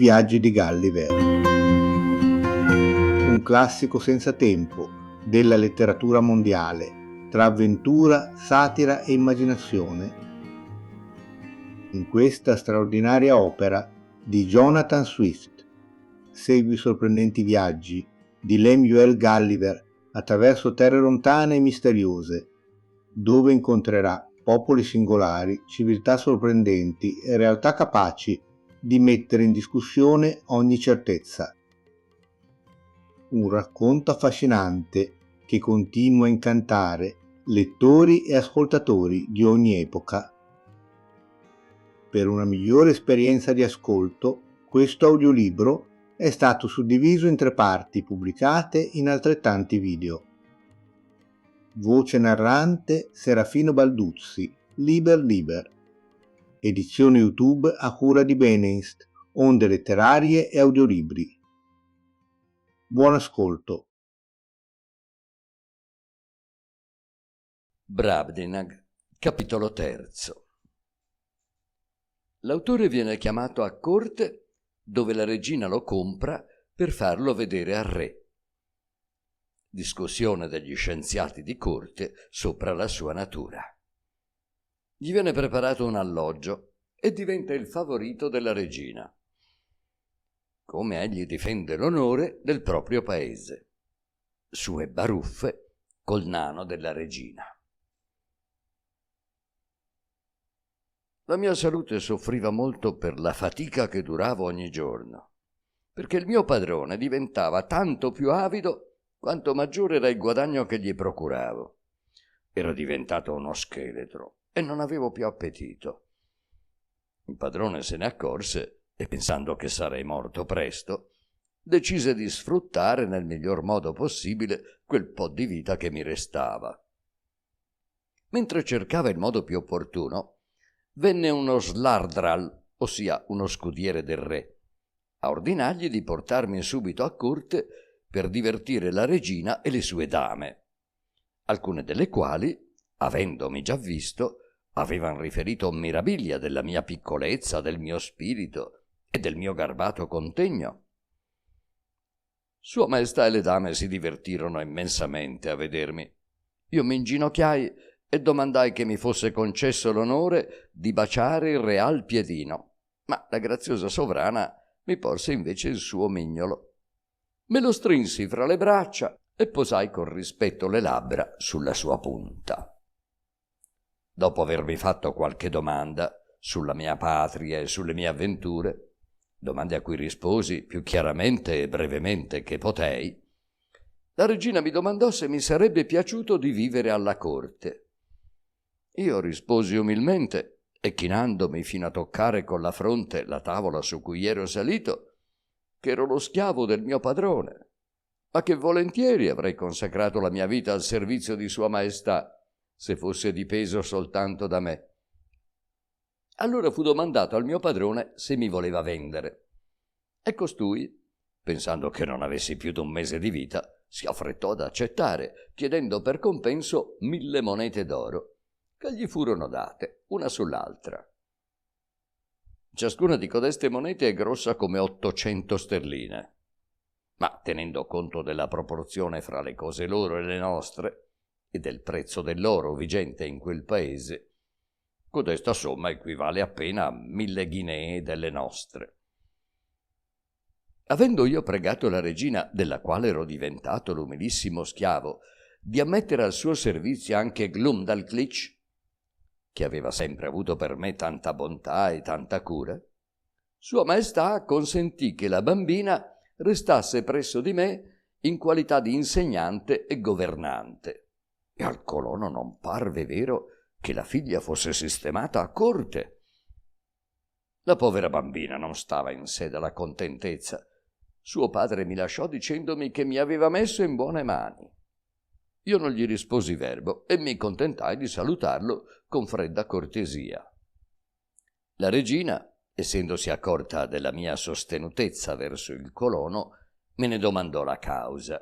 viaggi di Gulliver. Un classico senza tempo della letteratura mondiale, tra avventura, satira e immaginazione. In questa straordinaria opera di Jonathan Swift segui i sorprendenti viaggi di Lemuel Gulliver attraverso terre lontane e misteriose, dove incontrerà popoli singolari, civiltà sorprendenti e realtà capaci di mettere in discussione ogni certezza. Un racconto affascinante che continua a incantare lettori e ascoltatori di ogni epoca. Per una migliore esperienza di ascolto, questo audiolibro è stato suddiviso in 3 parti pubblicate in altrettanti video. Voce narrante Serafino Balduzzi, Liber. Edizione YouTube a cura di Beneinst, Onde Letterarie e Audiolibri. Buon ascolto. Brobdingnag, capitolo 3. L'autore viene chiamato a corte dove la regina lo compra per farlo vedere al re. Discussione degli scienziati di corte sopra la sua natura. Gli viene preparato un alloggio e diventa il favorito della regina. Come egli difende l'onore del proprio paese. Sue baruffe col nano della regina. La mia salute soffriva molto per la fatica che durava ogni giorno, perché il mio padrone diventava tanto più avido quanto maggiore era il guadagno che gli procuravo. Ero diventato uno scheletro e non avevo più appetito. Il padrone se ne accorse e, pensando che sarei morto presto, decise di sfruttare nel miglior modo possibile quel po' di vita che mi restava. Mentre cercava il modo più opportuno, venne uno slardral, ossia uno scudiere del re, a ordinargli di portarmi subito a corte per divertire la regina e le sue dame, alcune delle quali, avendomi già visto, avevan riferito meraviglia della mia piccolezza, del mio spirito e del mio garbato contegno. Sua Maestà e le dame si divertirono immensamente a vedermi. Io mi inginocchiai e domandai che mi fosse concesso l'onore di baciare il real piedino, ma la graziosa sovrana mi porse invece il suo mignolo. Me lo strinsi fra le braccia e posai con rispetto le labbra sulla sua punta. Dopo avermi fatto qualche domanda sulla mia patria e sulle mie avventure, domande a cui risposi più chiaramente e brevemente che potei, la regina mi domandò se mi sarebbe piaciuto di vivere alla corte. Io risposi umilmente e chinandomi fino a toccare con la fronte la tavola su cui ero salito, che ero lo schiavo del mio padrone, ma che volentieri avrei consacrato la mia vita al servizio di Sua Maestà, se fosse dipeso soltanto da me. Allora fu domandato al mio padrone se mi voleva vendere, e costui, pensando che non avessi più d'un mese di vita, si affrettò ad accettare, chiedendo per compenso 1000 monete d'oro, che gli furono date, una sull'altra. Ciascuna di codeste monete è grossa come 800 sterline, ma tenendo conto della proporzione fra le cose loro e le nostre e del prezzo dell'oro vigente in quel paese, codesta somma equivale appena a 1000 ghinee delle nostre. Avendo io pregato la regina, della quale ero diventato l'umilissimo schiavo, di ammettere al suo servizio anche Glumdalclitch, che aveva sempre avuto per me tanta bontà e tanta cura, Sua Maestà consentì che la bambina restasse presso di me in qualità di insegnante e governante, e al colono non parve vero che la figlia fosse sistemata a corte. La povera bambina non stava in sé dalla contentezza. Suo padre mi lasciò dicendomi che mi aveva messo in buone mani. Io non gli risposi verbo e mi contentai di salutarlo con fredda cortesia. La regina, essendosi accorta della mia sostenutezza verso il colono, me ne domandò la causa.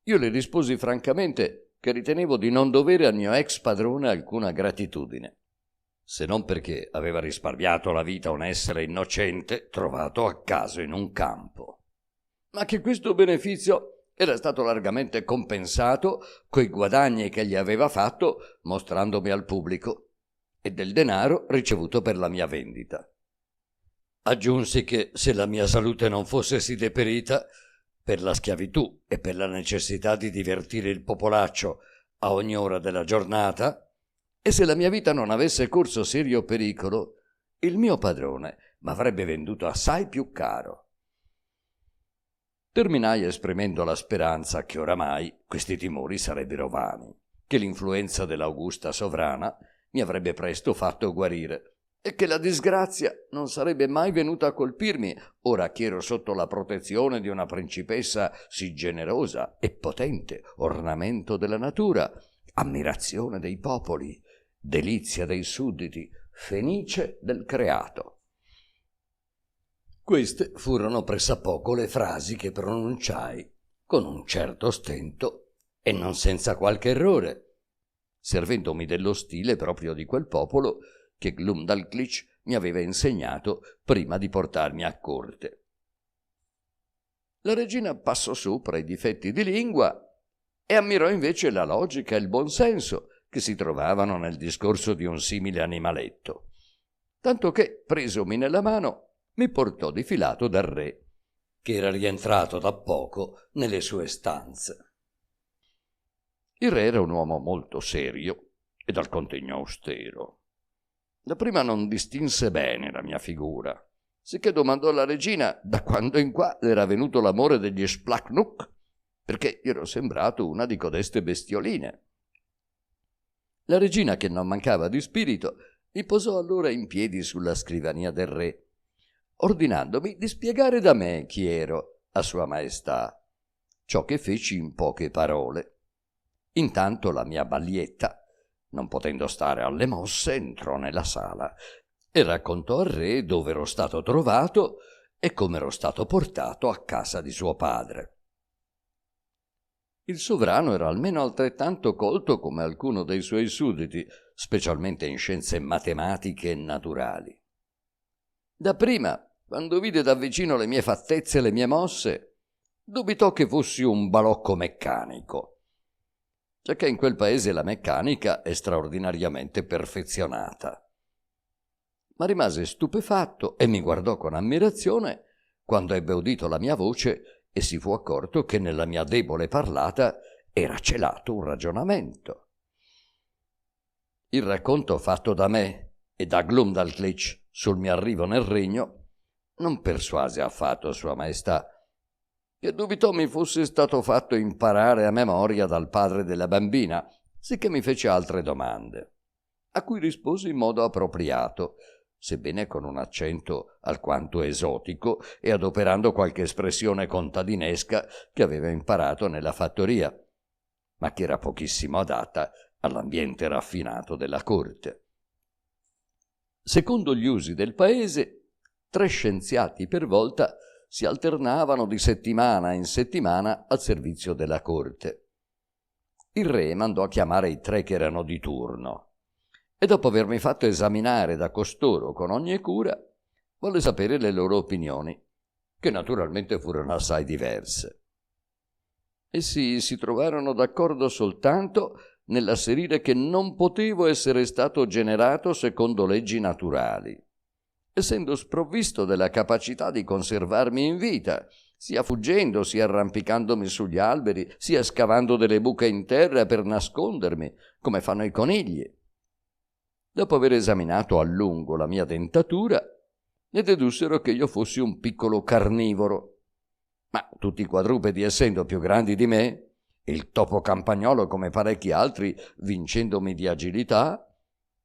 Io le risposi francamente che ritenevo di non dovere al mio ex padrone alcuna gratitudine. se non perché aveva risparmiato la vita a un essere innocente trovato a caso in un campo. Ma che questo beneficio era stato largamente compensato coi guadagni che gli aveva fatto mostrandomi al pubblico e del denaro ricevuto per la mia vendita. Aggiunsi che se la mia salute non fosse sì deperita per la schiavitù e per la necessità di divertire il popolaccio a ogni ora della giornata, e se la mia vita non avesse corso serio pericolo, il mio padrone m'avrebbe venduto assai più caro. Terminai esprimendo la speranza che oramai questi timori sarebbero vani, che l'influenza dell'augusta sovrana mi avrebbe presto fatto guarire e che la disgrazia non sarebbe mai venuta a colpirmi ora che ero sotto la protezione di una principessa sì generosa e potente, ornamento della natura, ammirazione dei popoli, delizia dei sudditi, fenice del creato. Queste furono pressappoco le frasi che pronunciai con un certo stento e non senza qualche errore, servendomi dello stile proprio di quel popolo che Glumdalclitch mi aveva insegnato prima di portarmi a corte. La regina passò sopra i difetti di lingua e ammirò invece la logica e il buonsenso che si trovavano nel discorso di un simile animaletto, tanto che, presomi nella mano, mi portò di filato dal re, che era rientrato da poco nelle sue stanze. Il re era un uomo molto serio e dal contegno austero. Dapprima non distinse bene la mia figura, sicché domandò alla regina da quando in qua era venuto l'amore degli Splacnuk, perché io ero sembrato una di codeste bestioline. La regina, che non mancava di spirito, mi posò allora in piedi sulla scrivania del re, ordinandomi di spiegare da me chi ero a sua maestà, ciò che feci in poche parole. Intanto la mia ballietta, non potendo stare alle mosse, entrò nella sala e raccontò al re dove ero stato trovato e come ero stato portato a casa di suo padre. Il sovrano era almeno altrettanto colto come alcuno dei suoi sudditi, specialmente in scienze matematiche e naturali. Dapprima, quando vide da vicino le mie fattezze e le mie mosse, dubitò che fossi un balocco meccanico, giacché in quel paese la meccanica è straordinariamente perfezionata. Ma rimase stupefatto e mi guardò con ammirazione quando ebbe udito la mia voce e si fu accorto che nella mia debole parlata era celato un ragionamento. Il racconto fatto da me e da Glumdalclitch sul mio arrivo nel regno non persuase affatto sua maestà, che dubitò mi fosse stato fatto imparare a memoria dal padre della bambina, sicché mi fece altre domande, a cui risposi in modo appropriato, sebbene con un accento alquanto esotico e adoperando qualche espressione contadinesca che aveva imparato nella fattoria, ma che era pochissimo adatta all'ambiente raffinato della corte. Secondo gli usi del paese, 3 scienziati per volta si alternavano di settimana in settimana al servizio della corte. Il re mandò a chiamare i 3 che erano di turno e dopo avermi fatto esaminare da costoro con ogni cura, volle sapere le loro opinioni, che naturalmente furono assai diverse. Essi si trovarono d'accordo soltanto nell'asserire che non potevo essere stato generato secondo leggi naturali, essendo sprovvisto della capacità di conservarmi in vita, sia fuggendo, sia arrampicandomi sugli alberi, sia scavando delle buche in terra per nascondermi, come fanno i conigli. Dopo aver esaminato a lungo la mia dentatura, ne dedussero che io fossi un piccolo carnivoro, ma tutti i quadrupedi essendo più grandi di me, il topo campagnolo come parecchi altri vincendomi di agilità,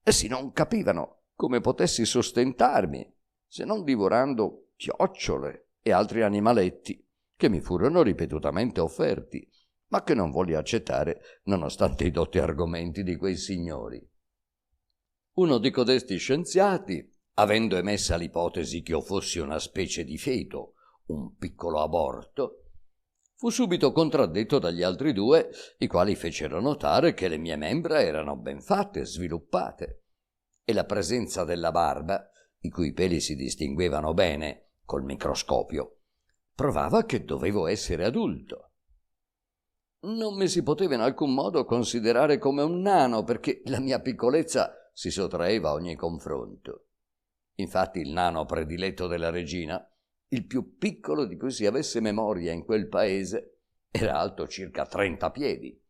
essi non capivano come potessi sostentarmi, se non divorando chiocciole e altri animaletti che mi furono ripetutamente offerti, ma che non volli accettare nonostante i dotti argomenti di quei signori. Uno di codesti scienziati, avendo emessa l'ipotesi che io fossi una specie di feto, un piccolo aborto, fu subito contraddetto dagli altri 2, i quali fecero notare che le mie membra erano ben fatte, sviluppate, e la presenza della barba, i cui peli si distinguevano bene col microscopio, provava che dovevo essere adulto. Non mi si poteva in alcun modo considerare come un nano, perché la mia piccolezza si sottraeva a ogni confronto. Infatti il nano prediletto della regina, il più piccolo di cui si avesse memoria in quel paese, era alto circa 30 piedi.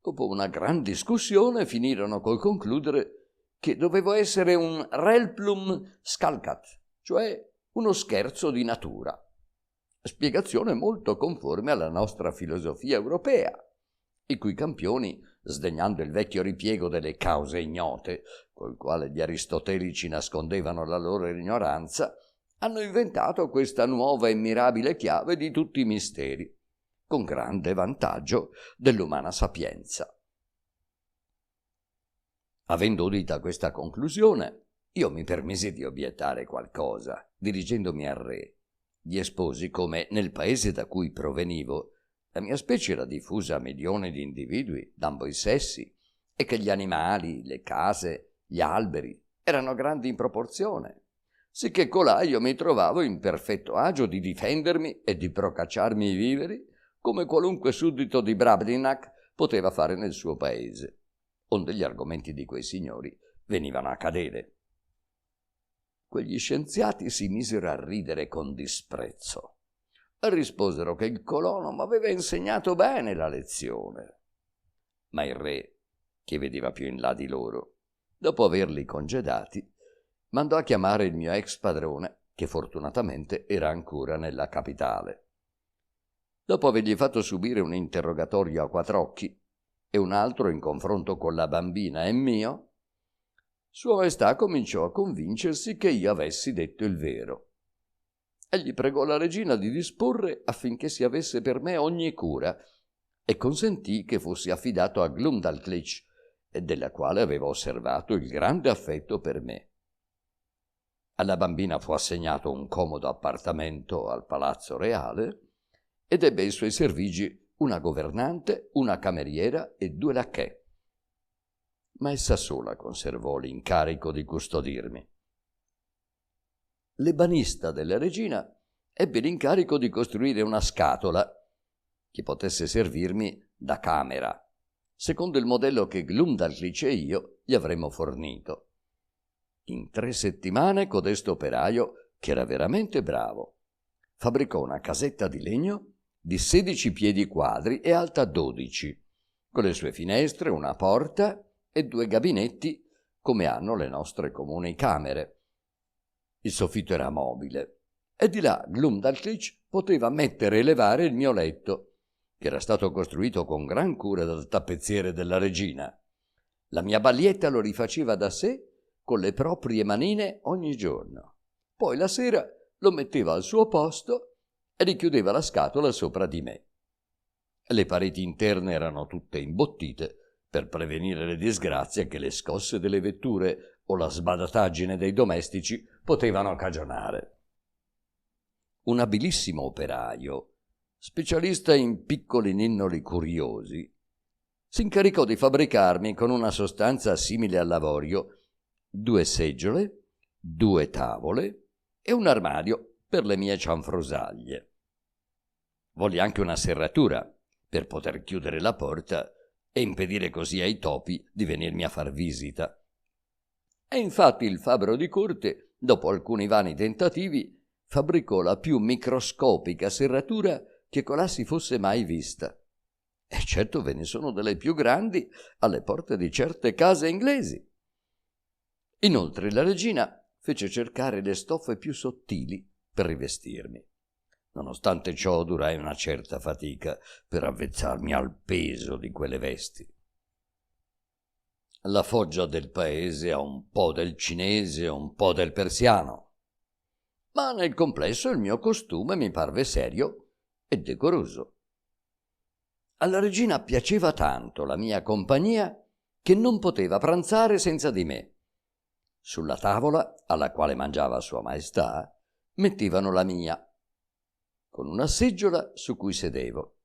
Dopo una gran discussione finirono col concludere che dovevo essere un relplum scalcat, cioè uno scherzo di natura. Spiegazione molto conforme alla nostra filosofia europea, i cui campioni, sdegnando il vecchio ripiego delle cause ignote, col quale gli aristotelici nascondevano la loro ignoranza, hanno inventato questa nuova e mirabile chiave di tutti i misteri, con grande vantaggio dell'umana sapienza. Avendo udita questa conclusione, io mi permisi di obiettare qualcosa, dirigendomi al re. Gli esposi come nel paese da cui provenivo la mia specie era diffusa a milioni di individui d'ambo i sessi e che gli animali, le case, gli alberi erano grandi in proporzione, sicché colà io mi trovavo in perfetto agio di difendermi e di procacciarmi i viveri come qualunque suddito di Brabdinach poteva fare nel suo paese, onde gli argomenti di quei signori venivano a cadere. Quegli scienziati si misero a ridere con disprezzo e risposero che il colono m'aveva insegnato bene la lezione. Ma il re, che vedeva più in là di loro, dopo averli congedati, mandò a chiamare il mio ex padrone, che fortunatamente era ancora nella capitale. Dopo avergli fatto subire un interrogatorio a quattr'occhi e un altro in confronto con la bambina e mio, Sua Maestà cominciò a convincersi che io avessi detto il vero. Egli pregò la regina di disporre affinché si avesse per me ogni cura e consentì che fossi affidato a Glumdalclitch, della quale aveva osservato il grande affetto per me. Alla bambina fu assegnato un comodo appartamento al Palazzo Reale ed ebbe ai suoi servigi una governante, una cameriera e 2 lacchè. Ma essa sola conservò l'incarico di custodirmi. L'ebanista della regina ebbe l'incarico di costruire una scatola che potesse servirmi da camera, secondo il modello che Glumdalclitch e io gli avremmo fornito. In 3 settimane codesto operaio, che era veramente bravo, fabbricò una casetta di legno di 16 piedi quadri e alta 12, con le sue finestre, una porta e 2 gabinetti come hanno le nostre comuni camere. Il soffitto era mobile e di là Glumdalclitch poteva mettere e levare il mio letto, che era stato costruito con gran cura dal tappezziere della regina. La mia ballietta lo rifaceva da sé con le proprie manine ogni giorno. Poi la sera lo metteva al suo posto e richiudeva la scatola sopra di me. Le pareti interne erano tutte imbottite per prevenire le disgrazie che le scosse delle vetture o la sbadataggine dei domestici potevano cagionare. Un abilissimo operaio, specialista in piccoli ninnoli curiosi, si incaricò di fabbricarmi con una sostanza simile all'avorio 2 seggiole, 2 tavole e un armadio per le mie cianfrusaglie. Volli anche una serratura per poter chiudere la porta e impedire così ai topi di venirmi a far visita. E infatti il fabbro di corte, dopo alcuni vani tentativi, fabbricò la più microscopica serratura che colà si fosse mai vista. E certo ve ne sono delle più grandi alle porte di certe case inglesi. Inoltre la regina fece cercare le stoffe più sottili per rivestirmi. Nonostante ciò durai una certa fatica per avvezzarmi al peso di quelle vesti. La foggia del paese ha un po' del cinese e un po' del persiano, ma nel complesso il mio costume mi parve serio e decoroso. Alla regina piaceva tanto la mia compagnia che non poteva pranzare senza di me. Sulla tavola, alla quale mangiava Sua Maestà, mettevano la mia, con una seggiola su cui sedevo.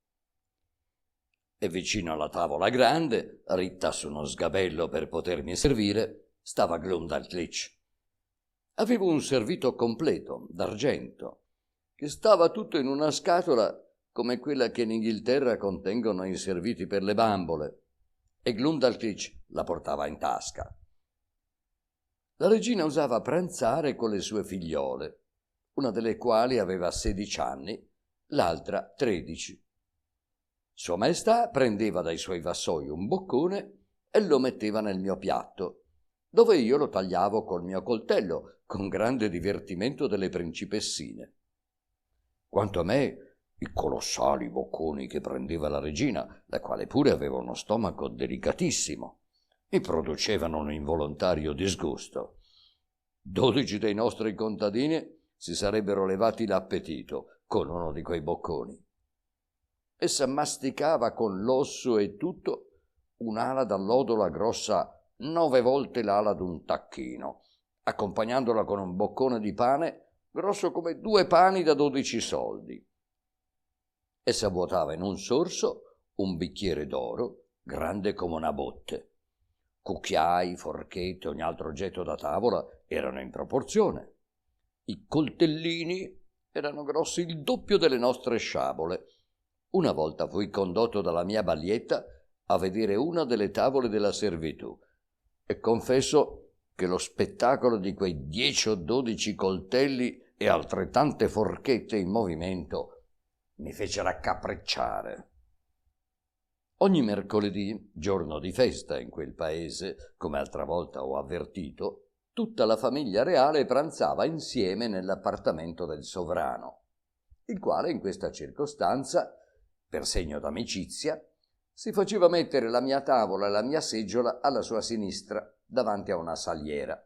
E vicino alla tavola grande, ritta su uno sgabello per potermi servire, stava Glumdalclitch. Avevo un servito completo, d'argento, che stava tutto in una scatola come quella che in Inghilterra contengono i serviti per le bambole, e Glumdalclitch la portava in tasca. La regina usava pranzare con le sue figliole, una delle quali aveva 16 anni, l'altra 13. Sua Maestà prendeva dai suoi vassoi un boccone e lo metteva nel mio piatto, dove io lo tagliavo col mio coltello, con grande divertimento delle principessine. Quanto a me, i colossali bocconi che prendeva la regina, la quale pure aveva uno stomaco delicatissimo, mi producevano un involontario disgusto. 12 dei nostri contadini si sarebbero levati l'appetito con uno di quei bocconi. Essa masticava con l'osso e tutto un'ala d'allodola grossa 9 volte l'ala d'un tacchino, accompagnandola con un boccone di pane grosso come 2 pani da 12 soldi. Essa vuotava in un sorso un bicchiere d'oro grande come una botte. Cucchiai, forchette, ogni altro oggetto da tavola erano in proporzione. I coltellini erano grossi il doppio delle nostre sciabole. Una volta fui condotto dalla mia baglietta a vedere una delle tavole della servitù e confesso che lo spettacolo di quei 10 o 12 coltelli e altrettante forchette in movimento mi fece raccapricciare. Ogni mercoledì, giorno di festa in quel paese, come altra volta ho avvertito, tutta la famiglia reale pranzava insieme nell'appartamento del sovrano, il quale in questa circostanza, per segno d'amicizia, si faceva mettere la mia tavola e la mia seggiola alla sua sinistra davanti a una saliera.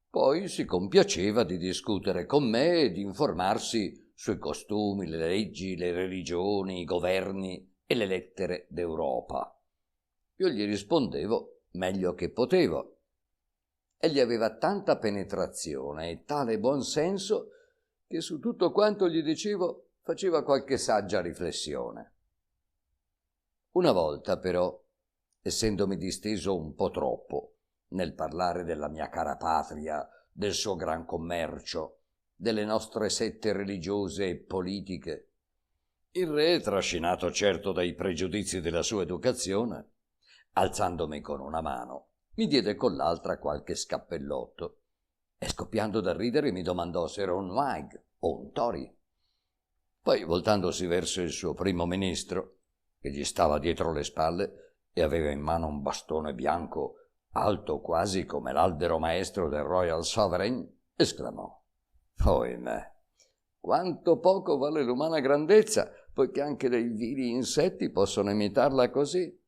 Poi si compiaceva di discutere con me e di informarsi sui costumi, le leggi, le religioni, i governi e le lettere d'Europa. Io gli rispondevo meglio che potevo. Egli aveva tanta penetrazione e tale buon senso che su tutto quanto gli dicevo faceva qualche saggia riflessione. Una volta, però, essendomi disteso un po' troppo nel parlare della mia cara patria, del suo gran commercio, delle nostre sette religiose e politiche, il re, trascinato certo dai pregiudizi della sua educazione, alzandomi con una mano, mi diede con l'altra qualche scappellotto e scoppiando da ridere mi domandò se ero un Whig o un Tory. Poi, voltandosi verso il suo primo ministro, che gli stava dietro le spalle e aveva in mano un bastone bianco alto quasi come l'albero maestro del Royal Sovereign, esclamò: «Ohimè, quanto poco vale l'umana grandezza, poiché anche dei vili insetti possono imitarla così,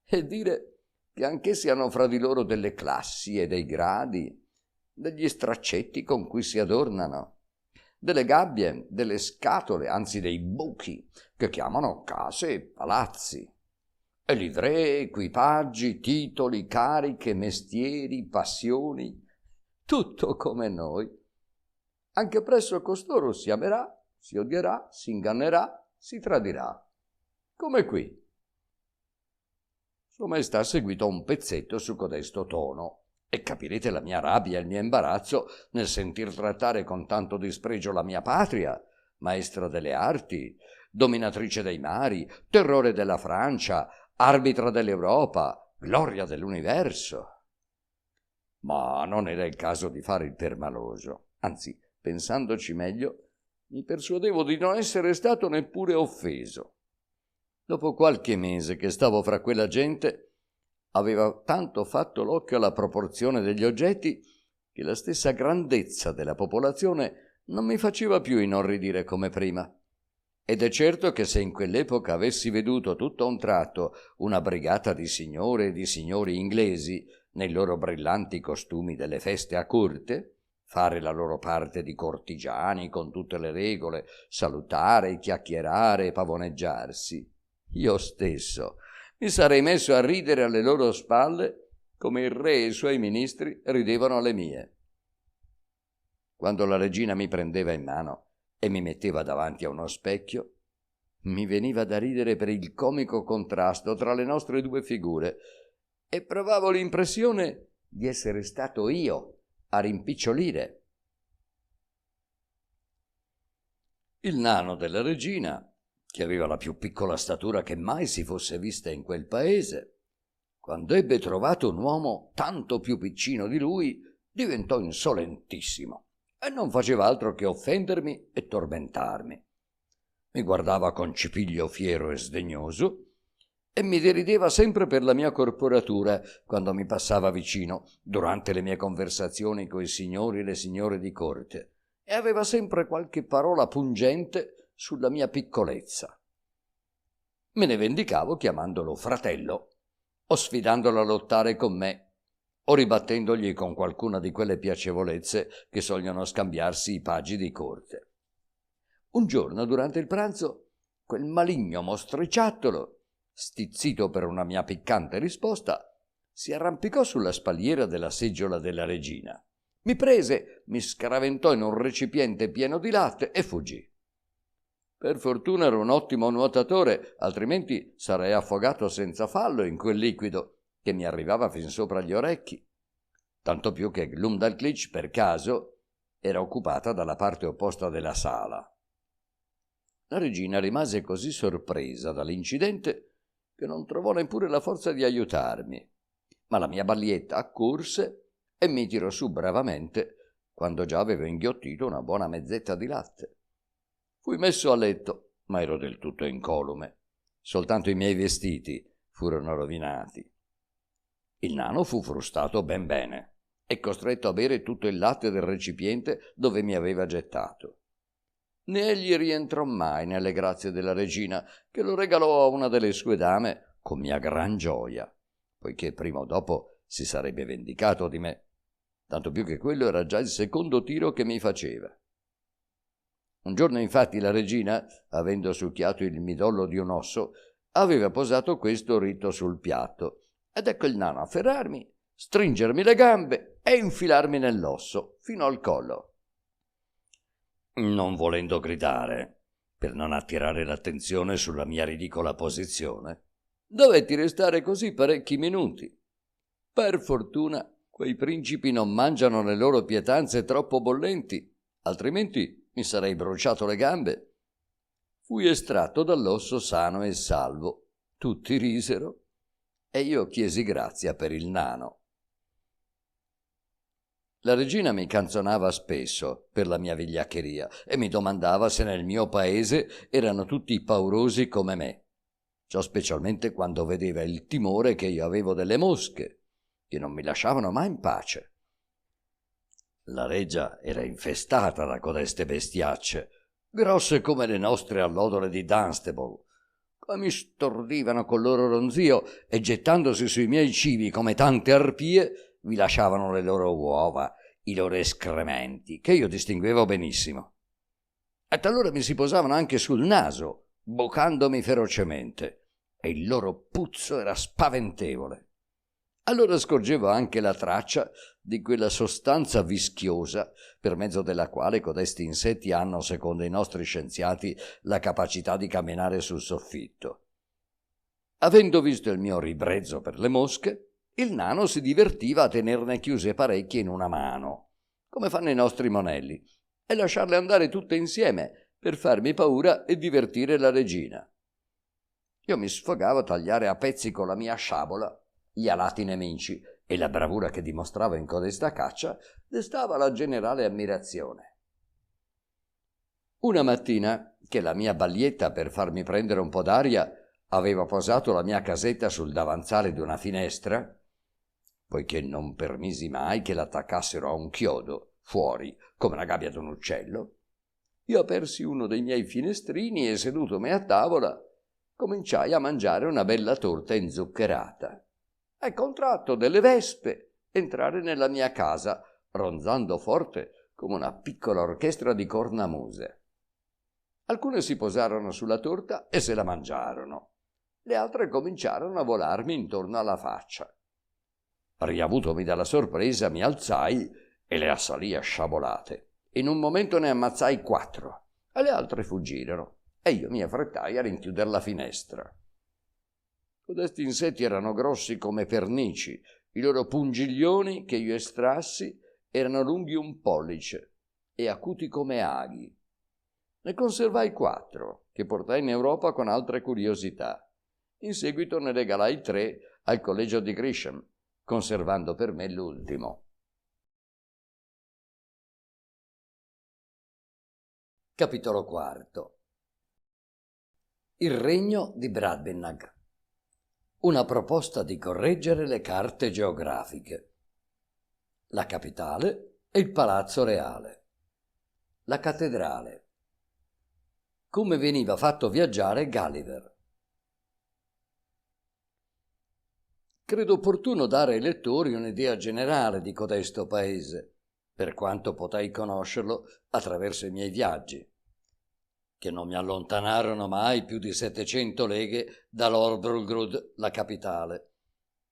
e dire che anch'essi hanno fra di loro delle classi e dei gradi, degli straccetti con cui si adornano, delle gabbie, delle scatole, anzi dei buchi, che chiamano case e palazzi, e livree, equipaggi, titoli, cariche, mestieri, passioni, tutto come noi. Anche presso costoro si amerà, si odierà, si ingannerà, si tradirà, come qui». Sua Maestà seguitò un pezzetto su codesto tono, e capirete la mia rabbia e il mio imbarazzo nel sentir trattare con tanto dispregio la mia patria, maestra delle arti, dominatrice dei mari, terrore della Francia, arbitra dell'Europa, gloria dell'universo. Ma non era il caso di fare il permaloso, anzi, pensandoci meglio, mi persuadevo di non essere stato neppure offeso. Dopo qualche mese che stavo fra quella gente, aveva tanto fatto l'occhio alla proporzione degli oggetti che la stessa grandezza della popolazione non mi faceva più inorridire come prima. Ed è certo che se in quell'epoca avessi veduto tutto a un tratto una brigata di signore e di signori inglesi nei loro brillanti costumi delle feste a corte, fare la loro parte di cortigiani con tutte le regole, salutare, chiacchierare e pavoneggiarsi, io stesso mi sarei messo a ridere alle loro spalle come il re e i suoi ministri ridevano alle mie. Quando la regina mi prendeva in mano e mi metteva davanti a uno specchio, mi veniva da ridere per il comico contrasto tra le nostre due figure e provavo l'impressione di essere stato io a rimpicciolire. Il nano della regina, che aveva la più piccola statura che mai si fosse vista in quel paese, quando ebbe trovato un uomo tanto più piccino di lui, diventò insolentissimo e non faceva altro che offendermi e tormentarmi. Mi guardava con cipiglio fiero e sdegnoso e mi derideva sempre per la mia corporatura quando mi passava vicino durante le mie conversazioni coi signori e le signore di corte, e aveva sempre qualche parola pungente sulla mia piccolezza. Me ne vendicavo chiamandolo fratello, o sfidandolo a lottare con me, o ribattendogli con qualcuna di quelle piacevolezze che sogliono scambiarsi i pagi di corte. Un giorno, durante il pranzo, quel maligno mostriciattolo, stizzito per una mia piccante risposta, si arrampicò sulla spalliera della seggiola della regina. Mi prese, mi scaraventò in un recipiente pieno di latte e fuggì. Per fortuna ero un ottimo nuotatore, altrimenti sarei affogato senza fallo in quel liquido che mi arrivava fin sopra gli orecchi. Tanto più che Glumdalclitch, per caso, era occupata dalla parte opposta della sala. La regina rimase così sorpresa dall'incidente che non trovò neppure la forza di aiutarmi, ma la mia ballietta accorse e mi tirò su bravamente quando già avevo inghiottito una buona mezzetta di latte. Fui messo a letto, ma ero del tutto incolume. Soltanto i miei vestiti furono rovinati. Il nano fu frustato ben bene e costretto a bere tutto il latte del recipiente dove mi aveva gettato. Né egli rientrò mai nelle grazie della regina, che lo regalò a una delle sue dame con mia gran gioia, poiché prima o dopo si sarebbe vendicato di me, tanto più che quello era già il secondo tiro che mi faceva. Un giorno infatti la regina, avendo succhiato il midollo di un osso, aveva posato questo ritto sul piatto, ed ecco il nano afferrarmi, stringermi le gambe e infilarmi nell'osso fino al collo. Non volendo gridare, per non attirare l'attenzione sulla mia ridicola posizione, dovetti restare così parecchi minuti. Per fortuna quei principi non mangiano le loro pietanze troppo bollenti, altrimenti mi sarei bruciato le gambe. Fui estratto dall'osso sano e salvo. Tutti risero e io chiesi grazia per il nano. La regina mi canzonava spesso per la mia vigliaccheria e mi domandava se nel mio paese erano tutti paurosi come me. Ciò specialmente quando vedeva il timore che io avevo delle mosche, che non mi lasciavano mai in pace. La reggia era infestata da codeste bestiacce, grosse come le nostre allodole di Dunstable, che mi stordivano col loro ronzio e gettandosi sui miei cibi come tante arpie vi lasciavano le loro uova, i loro escrementi, che io distinguevo benissimo. E talora mi si posavano anche sul naso, bocandomi ferocemente, e il loro puzzo era spaventevole. Allora scorgevo anche la traccia di quella sostanza vischiosa per mezzo della quale codesti insetti hanno, secondo i nostri scienziati, la capacità di camminare sul soffitto. Avendo visto il mio ribrezzo per le mosche, il nano si divertiva a tenerne chiuse parecchie in una mano, come fanno i nostri monelli, e lasciarle andare tutte insieme per farmi paura e divertire la regina. Io mi sfogavo a tagliare a pezzi con la mia sciabola gli alati nemici e la bravura che dimostravo in codesta caccia destava la generale ammirazione. Una mattina, che la mia ballietta, per farmi prendere un po' d'aria, aveva posato la mia casetta sul davanzale di una finestra, poiché non permisi mai che l'attaccassero a un chiodo, fuori, come una gabbia d'un uccello, io apersi uno dei miei finestrini e, sedutomi a tavola, cominciai a mangiare una bella torta inzuccherata. Ecco un tratto delle vespe entrare nella mia casa, ronzando forte come una piccola orchestra di cornamuse. Alcune si posarono sulla torta e se la mangiarono. Le altre cominciarono a volarmi intorno alla faccia. Riavutomi dalla sorpresa, mi alzai e le assalii a sciabolate. In un momento ne ammazzai 4 e le altre fuggirono e io mi affrettai a rinchiudere la finestra. Codesti insetti erano grossi come pernici, i loro pungiglioni che io estrassi erano lunghi un pollice e acuti come aghi. Ne conservai 4, che portai in Europa con altre curiosità. In seguito ne regalai 3 al collegio di Grisham, conservando per me l'ultimo. Capitolo IV. Il regno di Brobdingnag. Una proposta di correggere le carte geografiche. La capitale e il palazzo reale. La cattedrale. Come veniva fatto viaggiare Gulliver. Credo opportuno dare ai lettori un'idea generale di codesto paese, per quanto potei conoscerlo attraverso i miei viaggi, che non mi allontanarono mai più di 700 leghe da Lorbrulgrud, la capitale,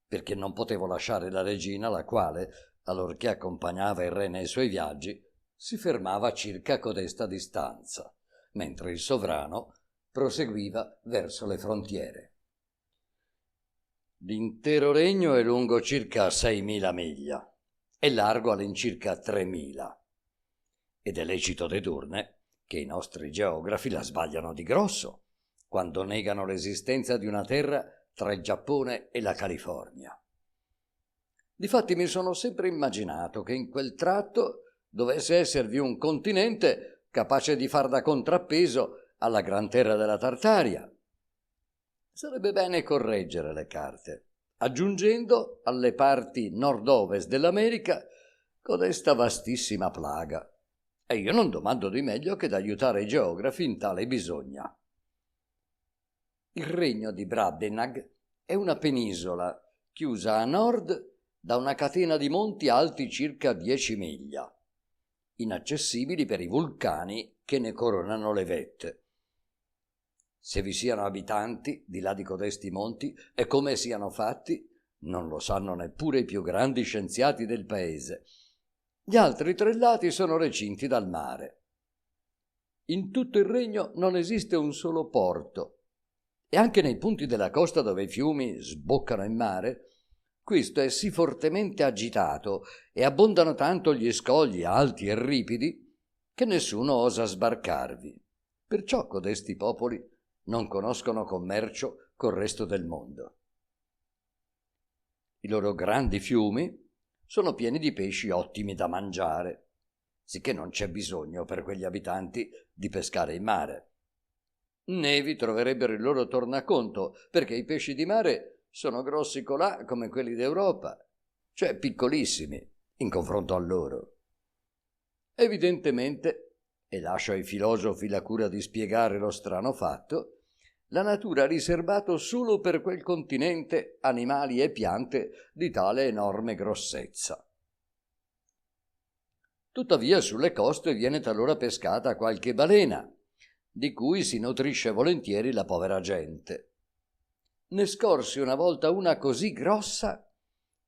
perché non potevo lasciare la regina, la quale, allorché accompagnava il re nei suoi viaggi, si fermava a circa codesta distanza, mentre il sovrano proseguiva verso le frontiere. L'intero regno è lungo circa 6.000 miglia e largo all'incirca 3.000, ed è lecito dedurne che i nostri geografi la sbagliano di grosso quando negano l'esistenza di una terra tra il Giappone e la California. Difatti mi sono sempre immaginato che in quel tratto dovesse esservi un continente capace di far da contrappeso alla gran terra della Tartaria. Sarebbe bene correggere le carte, aggiungendo alle parti nord-ovest dell'America codesta vastissima plaga. E io non domando di meglio che d'aiutare i geografi in tale bisogna. Il regno di Brobdingnag è una penisola chiusa a nord da una catena di monti alti circa 10 miglia, inaccessibili per i vulcani che ne coronano le vette. Se vi siano abitanti di là di codesti monti e come siano fatti, non lo sanno neppure i più grandi scienziati del paese. Gli altri 3 lati sono recinti dal mare. In tutto il regno non esiste un solo porto, e anche nei punti della costa dove i fiumi sboccano in mare, questo è sì fortemente agitato e abbondano tanto gli scogli alti e ripidi che nessuno osa sbarcarvi. Perciò codesti popoli non conoscono commercio col resto del mondo. I loro grandi fiumi sono pieni di pesci ottimi da mangiare, sicché non c'è bisogno per quegli abitanti di pescare in mare. Né vi troverebbero il loro tornaconto, perché i pesci di mare sono grossi colà come quelli d'Europa, cioè piccolissimi in confronto a loro. Evidentemente, e lascio ai filosofi la cura di spiegare lo strano fatto, la natura ha riservato solo per quel continente animali e piante di tale enorme grossezza. Tuttavia sulle coste viene talora pescata qualche balena, di cui si nutrisce volentieri la povera gente. Ne scorsi una volta una così grossa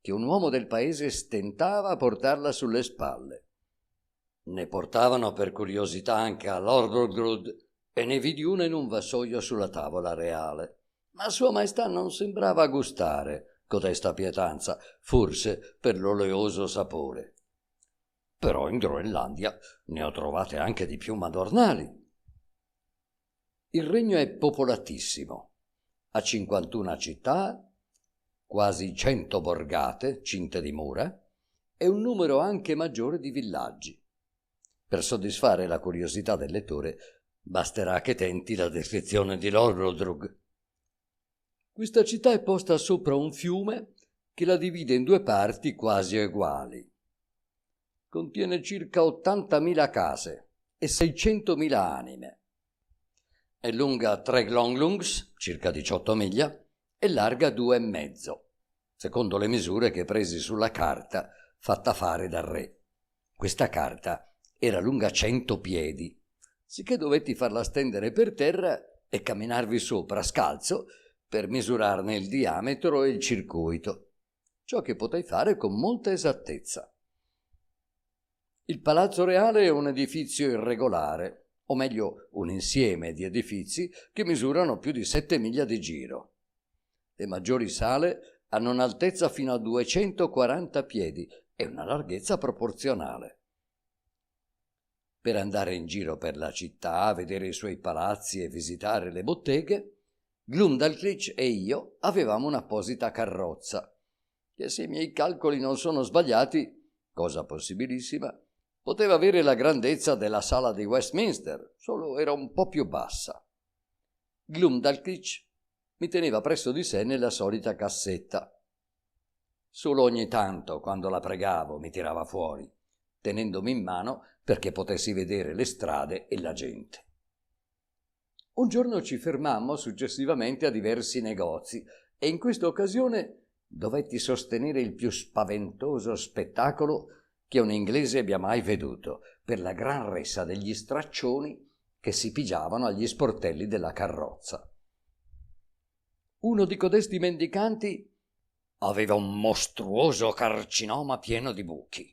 che un uomo del paese stentava a portarla sulle spalle. Ne portavano per curiosità anche a Lorbrulgrud e ne vidi una in un vassoio sulla tavola reale. Ma Sua Maestà non sembrava gustare codesta pietanza, forse per l'oleoso sapore. Però in Groenlandia ne ho trovate anche di più madornali. Il regno è popolatissimo, ha 51 città, quasi 100 borgate cinte di mura e un numero anche maggiore di villaggi. Per soddisfare la curiosità del lettore basterà che tenti la descrizione di Lorbrulgrud. Questa città è posta sopra un fiume che la divide in 2 parti quasi uguali. Contiene circa 80.000 case e 600.000 anime. È lunga 3 glonglungs, circa 18 miglia, e larga 2,5, secondo le misure che presi sulla carta fatta fare dal re. Questa carta era lunga 100 piedi, sicché dovetti farla stendere per terra e camminarvi sopra scalzo per misurarne il diametro e il circuito, ciò che potei fare con molta esattezza. Il Palazzo Reale è un edificio irregolare, o meglio un insieme di edifici che misurano più di 7 miglia di giro. Le maggiori sale hanno un'altezza fino a 240 piedi e una larghezza proporzionale. Per andare in giro per la città, vedere i suoi palazzi e visitare le botteghe, Glumdalclitch e io avevamo un'apposita carrozza, che se i miei calcoli non sono sbagliati, cosa possibilissima, poteva avere la grandezza della sala di Westminster, solo era un po' più bassa. Glumdalclitch mi teneva presso di sé nella solita cassetta. Solo ogni tanto, quando la pregavo, mi tirava fuori, tenendomi in mano perché potessi vedere le strade e la gente. Un giorno ci fermammo successivamente a diversi negozi e in questa occasione dovetti sostenere il più spaventoso spettacolo che un inglese abbia mai veduto, per la gran ressa degli straccioni che si pigiavano agli sportelli della carrozza. Uno di codesti mendicanti aveva un mostruoso carcinoma pieno di buchi,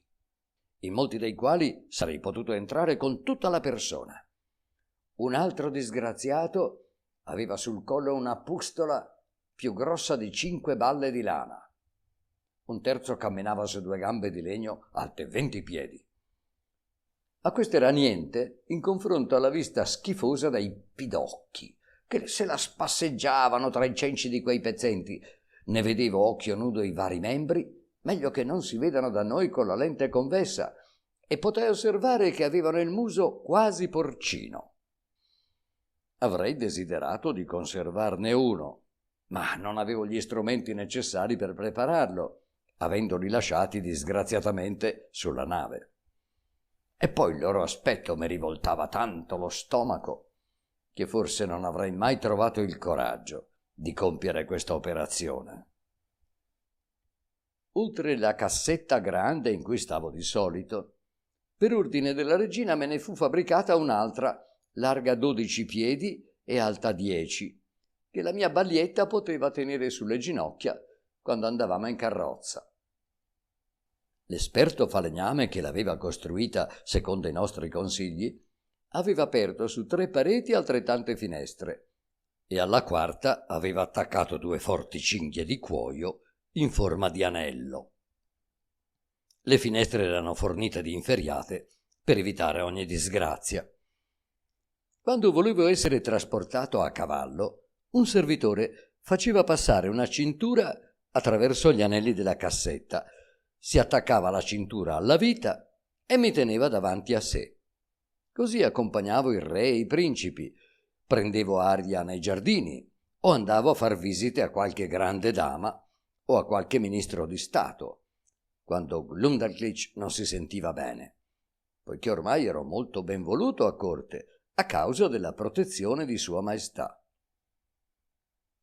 in molti dei quali sarei potuto entrare con tutta la persona. Un altro disgraziato aveva sul collo una pustola più grossa di 5 balle di lana. Un terzo camminava su 2 gambe di legno alte 20 piedi. A questo era niente in confronto alla vista schifosa dei pidocchi, che se la spasseggiavano tra i cenci di quei pezzenti. Ne vedevo occhio nudo i vari membri, meglio che non si vedano da noi con la lente convessa, e potei osservare che avevano il muso quasi porcino. Avrei desiderato di conservarne uno, ma non avevo gli strumenti necessari per prepararlo, avendoli lasciati disgraziatamente sulla nave. E poi il loro aspetto mi rivoltava tanto lo stomaco che forse non avrei mai trovato il coraggio di compiere questa operazione. Oltre la cassetta grande in cui stavo di solito, per ordine della regina me ne fu fabbricata un'altra, larga 12 piedi e alta 10, che la mia ballietta poteva tenere sulle ginocchia quando andavamo in carrozza. L'esperto falegname che l'aveva costruita secondo i nostri consigli aveva aperto su 3 pareti altrettante finestre e alla quarta aveva attaccato 2 forti cinghie di cuoio in forma di anello. Le finestre erano fornite di inferriate per evitare ogni disgrazia. Quando volevo essere trasportato a cavallo, un servitore faceva passare una cintura attraverso gli anelli della cassetta, si attaccava la cintura alla vita e mi teneva davanti a sé. Così accompagnavo il re e i principi, prendevo aria nei giardini o andavo a far visite a qualche grande dama o a qualche ministro di Stato, quando Glumdalclitch non si sentiva bene, poiché ormai ero molto ben voluto a corte a causa della protezione di Sua Maestà.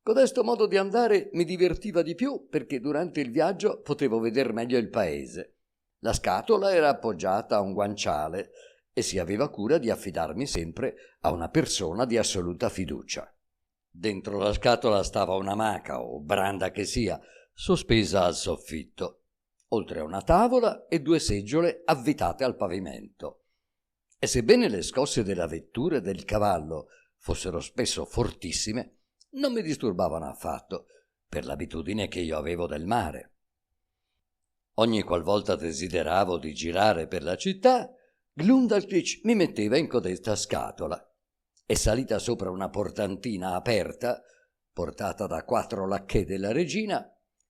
Codesto modo di andare mi divertiva di più perché durante il viaggio potevo veder meglio il paese. La scatola era appoggiata a un guanciale e si aveva cura di affidarmi sempre a una persona di assoluta fiducia. Dentro la scatola stava una maca o branda che sia, sospesa al soffitto, oltre a una tavola e 2 seggiole avvitate al pavimento. E sebbene le scosse della vettura e del cavallo fossero spesso fortissime, non mi disturbavano affatto, per l'abitudine che io avevo del mare. Ogni qualvolta desideravo di girare per la città, Glumdalclitch mi metteva in codesta scatola e, salita sopra una portantina aperta, portata da 4 lacchè della regina,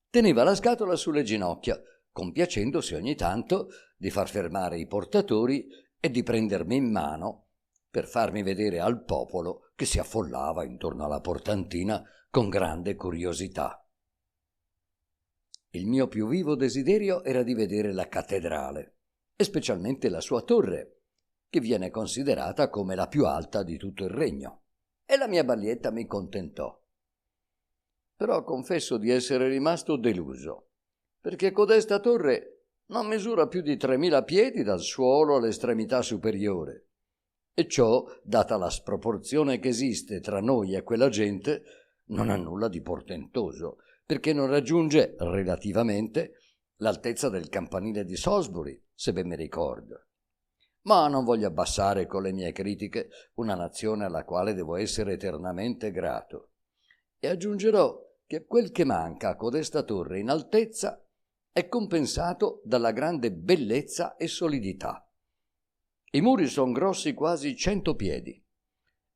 teneva la scatola sulle ginocchia, compiacendosi ogni tanto di far fermare i portatori e di prendermi in mano per farmi vedere al popolo che si affollava intorno alla portantina con grande curiosità. Il mio più vivo desiderio era di vedere la cattedrale, e specialmente la sua torre, che viene considerata come la più alta di tutto il regno, e la mia ballietta mi contentò. Però confesso di essere rimasto deluso, perché codesta torre non misura più di 3.000 piedi dal suolo all'estremità superiore, e ciò, data la sproporzione che esiste tra noi e quella gente, non ha nulla di portentoso, perché non raggiunge, relativamente, l'altezza del campanile di Salisbury, se ben mi ricordo. Ma non voglio abbassare con le mie critiche una nazione alla quale devo essere eternamente grato. E aggiungerò che quel che manca a codesta torre in altezza è compensato dalla grande bellezza e solidità. I muri sono grossi quasi 100 piedi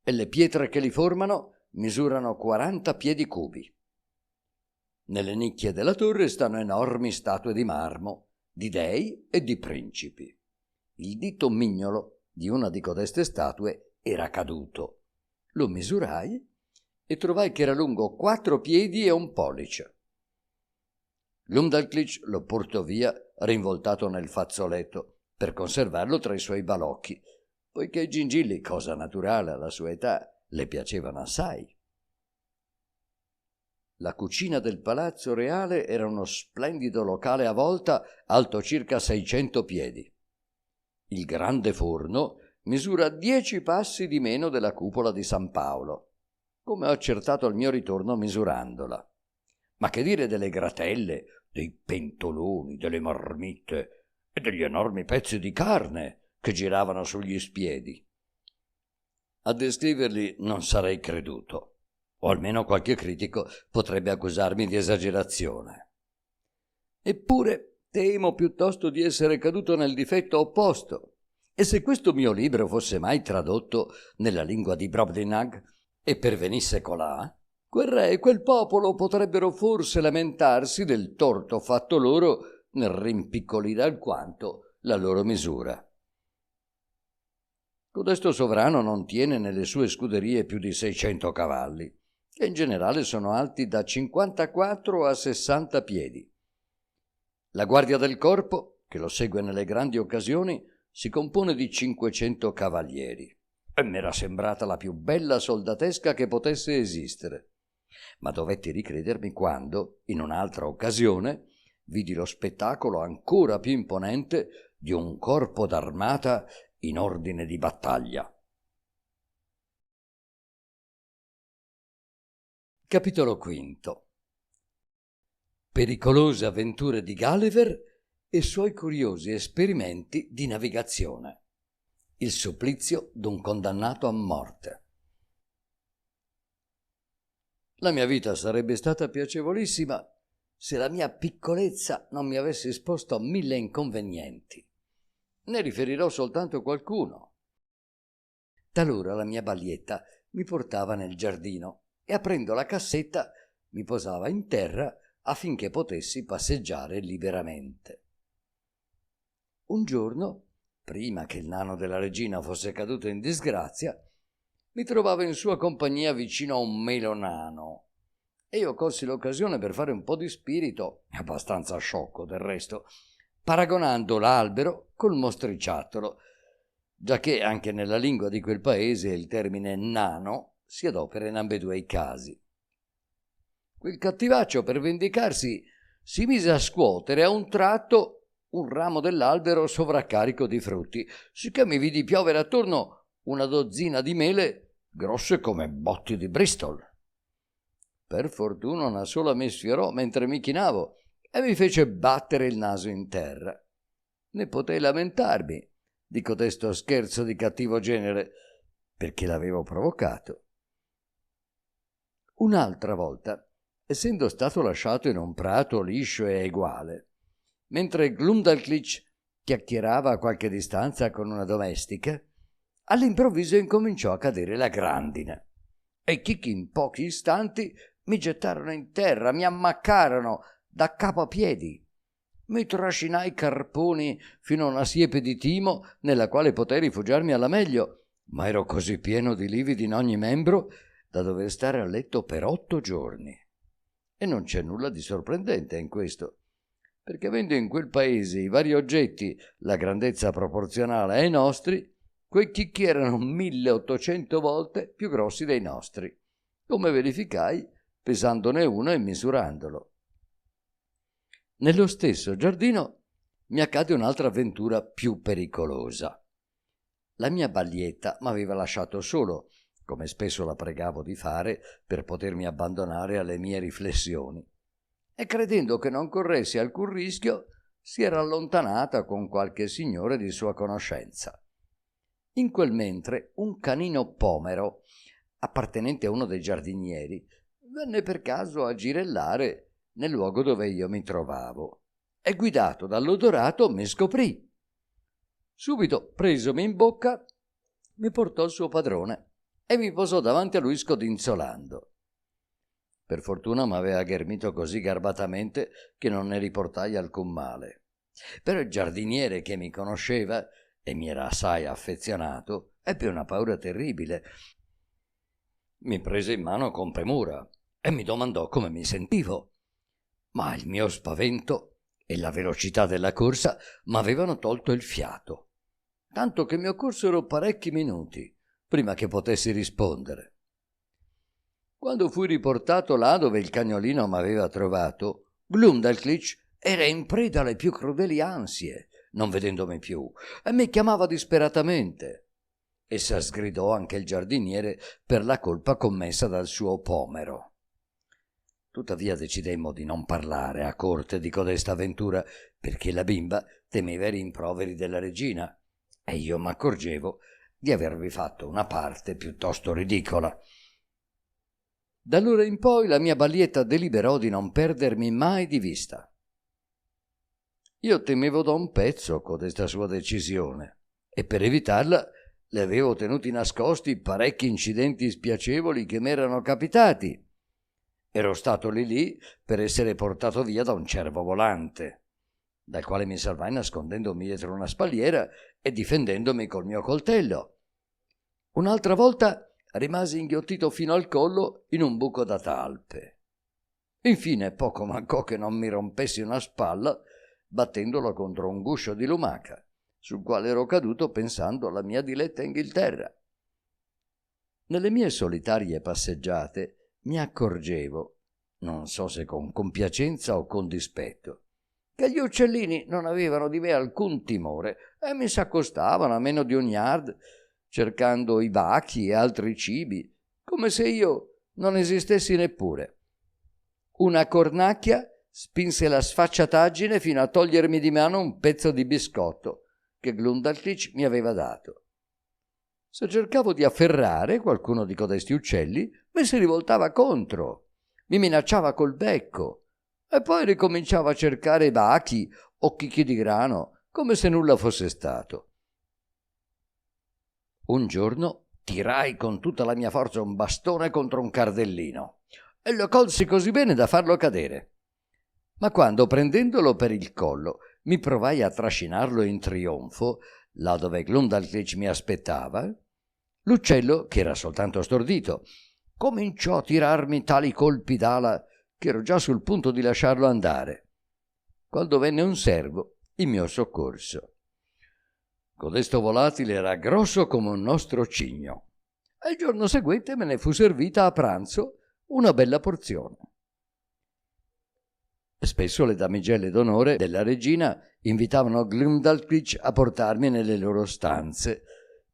e le pietre che li formano misurano 40 piedi cubi. Nelle nicchie della torre stanno enormi statue di marmo, di dei e di principi. Il dito mignolo di una di codeste statue era caduto. Lo misurai e trovai che era lungo 4 piedi e 1 pollice. Glumdalclitch lo portò via rinvoltato nel fazzoletto per conservarlo tra i suoi balocchi, poiché i gingilli, cosa naturale alla sua età, le piacevano assai. La cucina del palazzo reale era uno splendido locale a volta alto circa 600 piedi. Il grande forno misura 10 passi di meno della cupola di San Paolo, come ho accertato al mio ritorno misurandola. Ma che dire delle gratelle, dei pentoloni, delle marmitte e degli enormi pezzi di carne che giravano sugli spiedi. A descriverli non sarei creduto, o almeno qualche critico potrebbe accusarmi di esagerazione. Eppure temo piuttosto di essere caduto nel difetto opposto, e se questo mio libro fosse mai tradotto nella lingua di Brobdingnag e pervenisse colà, quel re e quel popolo potrebbero forse lamentarsi del torto fatto loro nel rimpiccolire alquanto la loro misura. Codesto sovrano non tiene nelle sue scuderie più di 600 cavalli, che in generale sono alti da 54 a 60 piedi. La guardia del corpo, che lo segue nelle grandi occasioni, si compone di 500 cavalieri, e m'era sembrata la più bella soldatesca che potesse esistere. Ma dovetti ricredermi quando, in un'altra occasione, vidi lo spettacolo ancora più imponente di un corpo d'armata in ordine di battaglia. Capitolo V. Pericolose avventure di Gulliver e suoi curiosi esperimenti di navigazione. Il supplizio d'un condannato a morte. La mia vita sarebbe stata piacevolissima se la mia piccolezza non mi avesse esposto a 1000 inconvenienti. Ne riferirò soltanto qualcuno. Talora la mia ballietta mi portava nel giardino e aprendo la cassetta mi posava in terra affinché potessi passeggiare liberamente. Un giorno, prima che il nano della regina fosse caduto in disgrazia, mi trovavo in sua compagnia vicino a un melonano e io colsi l'occasione per fare un po' di spirito, abbastanza sciocco del resto, paragonando l'albero col mostriciattolo, giacché anche nella lingua di quel paese il termine nano si adopera in ambedue i casi. Quel cattivaccio, per vendicarsi, si mise a scuotere a un tratto un ramo dell'albero sovraccarico di frutti, sicché mi vidi piovere attorno una dozzina di mele grosse come botti di Bristol. Per fortuna una sola mi sfiorò mentre mi chinavo e mi fece battere il naso in terra. Ne potei lamentarmi di codesto scherzo di cattivo genere, perché l'avevo provocato. Un'altra volta, essendo stato lasciato in un prato liscio e eguale, mentre Glumdalclitch chiacchierava a qualche distanza con una domestica, all'improvviso incominciò a cadere la grandine e i chicchi in pochi istanti mi gettarono in terra, mi ammaccarono da capo a piedi. Mi trascinai carponi fino a una siepe di timo nella quale potei rifugiarmi alla meglio, ma ero così pieno di lividi in ogni membro da dover stare a letto per 8 giorni. E non c'è nulla di sorprendente in questo, perché avendo in quel paese i vari oggetti la grandezza proporzionale ai nostri, quei chicchi erano 1800 volte più grossi dei nostri, come verificai pesandone uno e misurandolo. Nello stesso giardino mi accade un'altra avventura più pericolosa. La mia ballietta m'aveva lasciato solo, come spesso la pregavo di fare, per potermi abbandonare alle mie riflessioni, e credendo che non corressi alcun rischio, si era allontanata con qualche signore di sua conoscenza. In quel mentre un canino pomero, appartenente a uno dei giardinieri, venne per caso a girellare nel luogo dove io mi trovavo e, guidato dall'odorato, mi scoprì. Subito, presomi in bocca, mi portò il suo padrone e mi posò davanti a lui scodinzolando. Per fortuna m'aveva ghermito così garbatamente che non ne riportai alcun male. Però il giardiniere, che mi conosceva e mi era assai affezionato, ebbe una paura terribile. Mi prese in mano con premura e mi domandò come mi sentivo, ma il mio spavento e la velocità della corsa m'avevano tolto il fiato, tanto che mi occorsero parecchi minuti prima che potessi rispondere. Quando fui riportato là dove il cagnolino m'aveva trovato, Glumdalclitch era in preda alle più crudeli ansie, non vedendomi più, e mi chiamava disperatamente. Essa sgridò anche il giardiniere per la colpa commessa dal suo pomero. Tuttavia decidemmo di non parlare a corte di codesta avventura, perché la bimba temeva i rimproveri della regina, e io m'accorgevo di avervi fatto una parte piuttosto ridicola. D'allora in poi la mia Balietta deliberò di non perdermi mai di vista. Io temevo da un pezzo codesta sua decisione, e per evitarla le avevo tenuti nascosti parecchi incidenti spiacevoli che m'erano capitati. Ero stato lì per essere portato via da un cervo volante, dal quale mi salvai nascondendomi dietro una spalliera e difendendomi col mio coltello. Un'altra volta rimasi inghiottito fino al collo in un buco da talpe. Infine poco mancò che non mi rompessi una spalla battendolo contro un guscio di lumaca, sul quale ero caduto pensando alla mia diletta Inghilterra. Nelle mie solitarie passeggiate mi accorgevo, non so se con compiacenza o con dispetto, che gli uccellini non avevano di me alcun timore e mi s'accostavano a meno di un yard, cercando i bachi e altri cibi, come se io non esistessi neppure. Una cornacchia spinse la sfacciataggine fino a togliermi di mano un pezzo di biscotto che Glumdalclitch mi aveva dato. Se cercavo di afferrare qualcuno di codesti uccelli, mi si rivoltava contro, mi minacciava col becco e poi ricominciava a cercare bachi o chicchi di grano come se nulla fosse stato. Un giorno tirai con tutta la mia forza un bastone contro un cardellino e lo colsi così bene da farlo cadere. Ma quando, prendendolo per il collo, mi provai a trascinarlo in trionfo, là dove Glumdalclitch mi aspettava, l'uccello, che era soltanto stordito, cominciò a tirarmi tali colpi d'ala che ero già sul punto di lasciarlo andare, quando venne un servo in mio soccorso. Codesto volatile era grosso come un nostro cigno, e il giorno seguente me ne fu servita a pranzo una bella porzione. Spesso le damigelle d'onore della regina invitavano Glumdalclitch a portarmi nelle loro stanze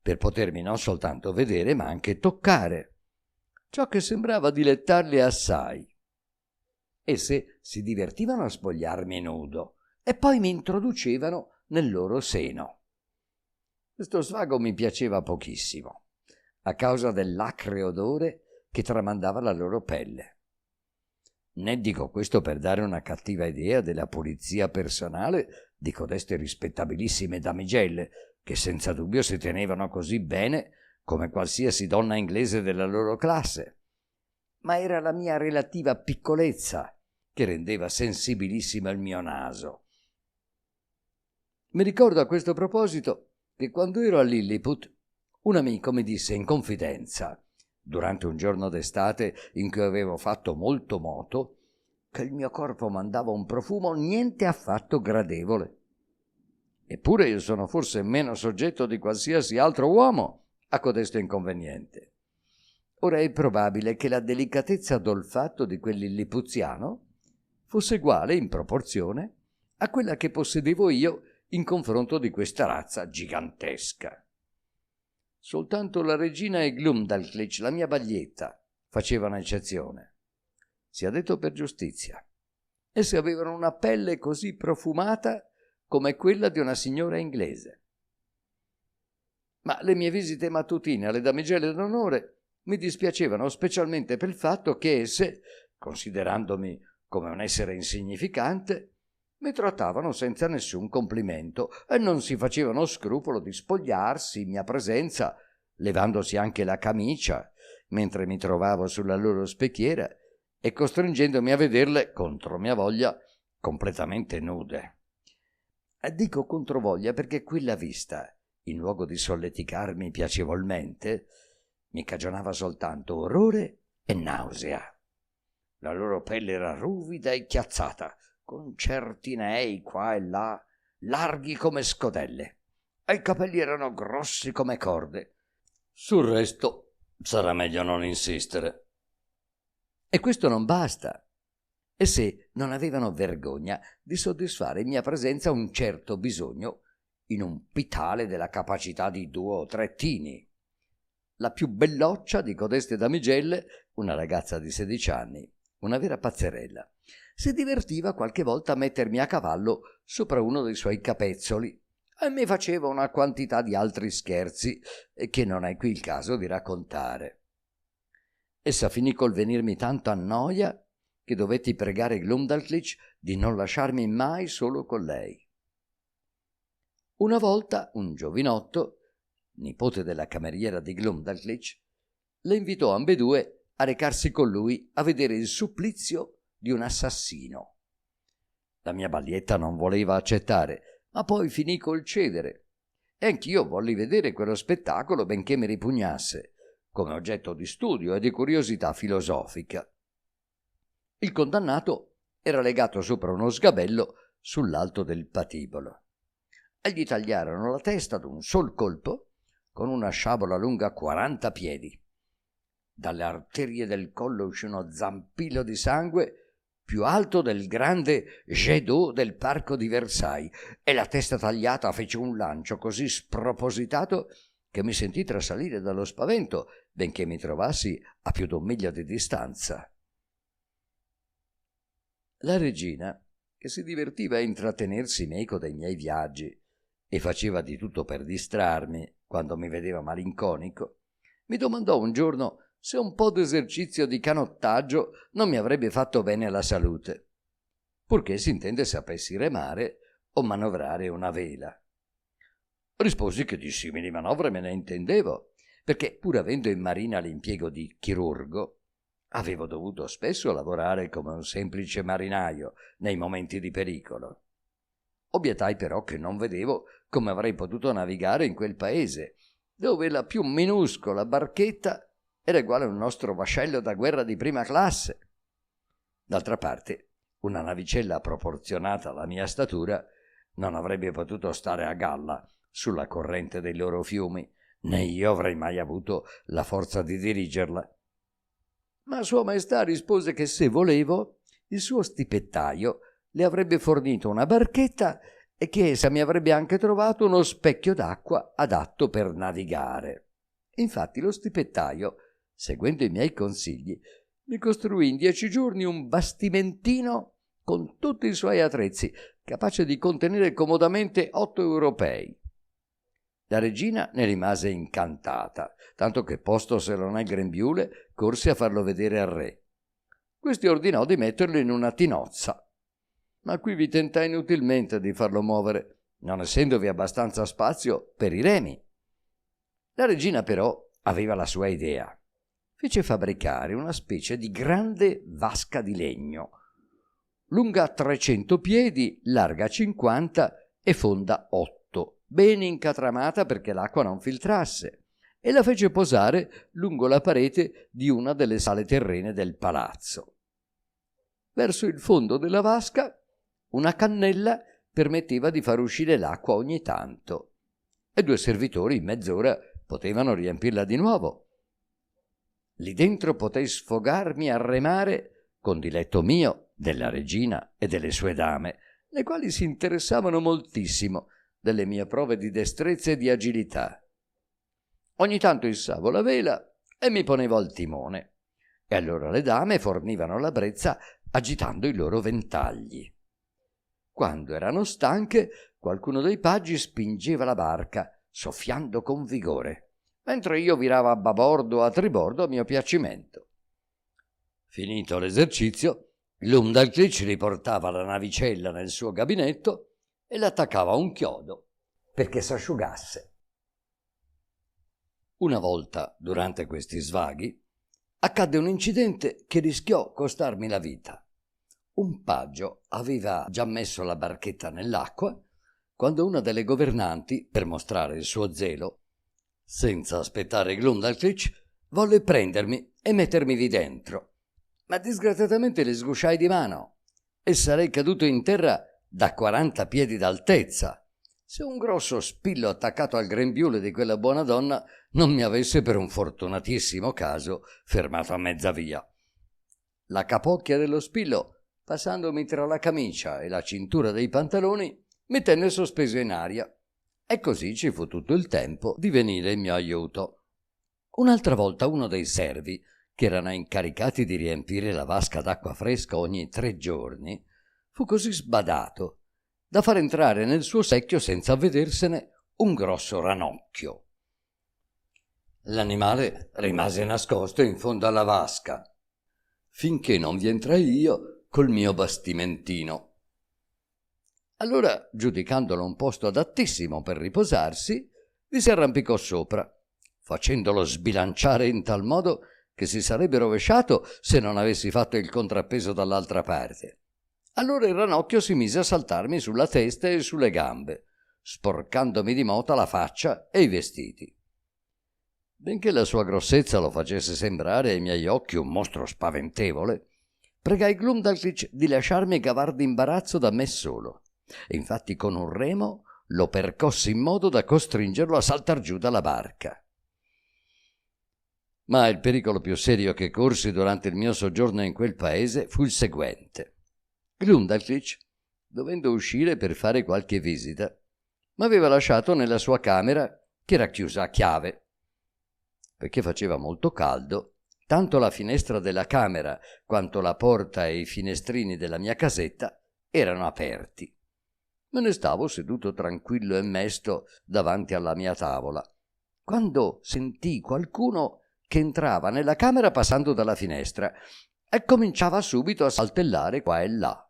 per potermi non soltanto vedere ma anche toccare, ciò che sembrava dilettarli assai. Esse si divertivano a spogliarmi nudo e poi mi introducevano nel loro seno. Questo svago mi piaceva pochissimo, a causa dell'acre odore che tramandava la loro pelle. Né dico questo per dare una cattiva idea della pulizia personale di codeste rispettabilissime damigelle, che senza dubbio si tenevano così bene come qualsiasi donna inglese della loro classe, ma era la mia relativa piccolezza che rendeva sensibilissima il mio naso. Mi ricordo a questo proposito che quando ero a Lilliput un amico mi disse in confidenza, durante un giorno d'estate in cui avevo fatto molto moto, che il mio corpo mandava un profumo niente affatto gradevole. Eppure io sono forse meno soggetto di qualsiasi altro uomo a codesto inconveniente. Ora è probabile che la delicatezza d'olfatto di quel lillipuziano fosse uguale in proporzione a quella che possedevo io in confronto di questa razza gigantesca. Soltanto la regina e Glumdalclitch, la mia Baglietta, facevano eccezione. Sia detto per giustizia. Esse avevano una pelle così profumata come quella di una signora inglese. Ma le mie visite mattutine alle damigelle d'onore mi dispiacevano specialmente per il fatto che esse, considerandomi come un essere insignificante, mi trattavano senza nessun complimento e non si facevano scrupolo di spogliarsi in mia presenza, levandosi anche la camicia mentre mi trovavo sulla loro specchiera e costringendomi a vederle, contro mia voglia, completamente nude. E dico controvoglia perché quella vista, in luogo di solleticarmi piacevolmente, mi cagionava soltanto orrore e nausea. La loro pelle era ruvida e chiazzata, con certi nei qua e là, larghi come scodelle, e i capelli erano grossi come corde. Sul resto sarà meglio non insistere. E questo non basta. E se non avevano vergogna di soddisfare in mia presenza un certo bisogno in un pitale della capacità di 2 o 3 tini. La più belloccia di codeste damigelle, una ragazza di 16 anni, una vera pazzerella, si divertiva qualche volta a mettermi a cavallo sopra uno dei suoi capezzoli e mi faceva una quantità di altri scherzi che non è qui il caso di raccontare. Essa finì col venirmi tanto a noia che dovetti pregare Glumdalclitch di non lasciarmi mai solo con lei. Una volta un giovinotto, nipote della cameriera di Glumdalclitch, le invitò ambedue a recarsi con lui a vedere il supplizio di un assassino. La mia ballietta non voleva accettare, ma poi finì col cedere, e anch'io volli vedere quello spettacolo benché mi ripugnasse, come oggetto di studio e di curiosità filosofica. Il condannato era legato sopra uno sgabello sull'alto del patibolo e gli tagliarono la testa d'un sol colpo con una sciabola lunga 40 piedi. Dalle arterie del collo uscì uno zampillo di sangue più alto del grande jet d'eau del parco di Versailles, e la testa tagliata fece un lancio così spropositato che mi sentii trasalire dallo spavento, benché mi trovassi a più d'1 miglio di distanza. La regina, che si divertiva a intrattenersi meco dei miei viaggi e faceva di tutto per distrarmi quando mi vedeva malinconico, mi domandò un giorno se un po' d'esercizio di canottaggio non mi avrebbe fatto bene alla salute, purché si intende sapessi remare o manovrare una vela. Risposi che di simili manovre me ne intendevo, perché pur avendo in marina l'impiego di chirurgo, avevo dovuto spesso lavorare come un semplice marinaio nei momenti di pericolo. Obiettai però che non vedevo come avrei potuto navigare in quel paese, dove la più minuscola barchetta era uguale a un nostro vascello da guerra di prima classe. D'altra parte, una navicella proporzionata alla mia statura non avrebbe potuto stare a galla sulla corrente dei loro fiumi, né io avrei mai avuto la forza di dirigerla. Ma Sua Maestà rispose che se volevo, il suo stipettaio le avrebbe fornito una barchetta e che essa mi avrebbe anche trovato uno specchio d'acqua adatto per navigare. Infatti lo stipettaio, seguendo i miei consigli, mi costruì in 10 giorni un bastimentino con tutti i suoi attrezzi, capace di contenere comodamente 8 europei. La regina ne rimase incantata, tanto che, postoselo nel grembiule, corse a farlo vedere al re. Questi ordinò di metterlo in una tinozza, ma qui vi tentai inutilmente di farlo muovere, non essendovi abbastanza spazio per i remi. La regina però aveva la sua idea. Fece fabbricare una specie di grande vasca di legno, lunga 300 piedi, larga 50 e fonda 8, ben incatramata perché l'acqua non filtrasse, e la fece posare lungo la parete di una delle sale terrene del palazzo. Verso il fondo della vasca una cannella permetteva di far uscire l'acqua ogni tanto, e 2 servitori in mezz'ora potevano riempirla di nuovo. Lì dentro potei sfogarmi a remare con diletto mio, della regina e delle sue dame, le quali si interessavano moltissimo delle mie prove di destrezza e di agilità. Ogni tanto issavo la vela e mi ponevo al timone, e allora le dame fornivano la brezza agitando i loro ventagli. Quando erano stanche, qualcuno dei paggi spingeva la barca, soffiando con vigore, mentre io viravo a babordo o a tribordo a mio piacimento. Finito l'esercizio, Glumdalclitch riportava la navicella nel suo gabinetto e l'attaccava a un chiodo perché s'asciugasse. Una volta, durante questi svaghi, accadde un incidente che rischiò costarmi la vita. Un paggio aveva già messo la barchetta nell'acqua quando una delle governanti, per mostrare il suo zelo, senza aspettare Glumdalclitch, volle prendermi e mettermi dentro. Ma disgraziatamente le sgusciai di mano e sarei caduto in terra da 40 piedi d'altezza se un grosso spillo attaccato al grembiule di quella buona donna non mi avesse per un fortunatissimo caso fermato a mezza via. La capocchia dello spillo, passandomi tra la camicia e la cintura dei pantaloni, mi tenne sospeso in aria e così ci fu tutto il tempo di venire in mio aiuto. Un'altra volta uno dei servi, che erano incaricati di riempire la vasca d'acqua fresca ogni 3 giorni, fu così sbadato da far entrare nel suo secchio senza avvedersene un grosso ranocchio. L'animale rimase nascosto in fondo alla vasca, finché non vi entrai io col mio bastimentino. Allora, giudicandolo un posto adattissimo per riposarsi, vi si arrampicò sopra, facendolo sbilanciare in tal modo che si sarebbe rovesciato se non avessi fatto il contrappeso dall'altra parte. Allora il ranocchio si mise a saltarmi sulla testa e sulle gambe, sporcandomi di mota la faccia e i vestiti. Benché la sua grossezza lo facesse sembrare ai miei occhi un mostro spaventevole, pregai Glumdalclitch di lasciarmi cavar d'imbarazzo da me solo, e infatti con un remo lo percossi in modo da costringerlo a saltar giù dalla barca. Ma il pericolo più serio che corsi durante il mio soggiorno in quel paese fu il seguente. Glumdalclitch, dovendo uscire per fare qualche visita, m'aveva lasciato nella sua camera che era chiusa a chiave. Perché faceva molto caldo, tanto la finestra della camera quanto la porta e i finestrini della mia casetta erano aperti. Me ne stavo seduto tranquillo e mesto davanti alla mia tavola, quando sentii qualcuno che entrava nella camera passando dalla finestra e cominciava subito a saltellare qua e là.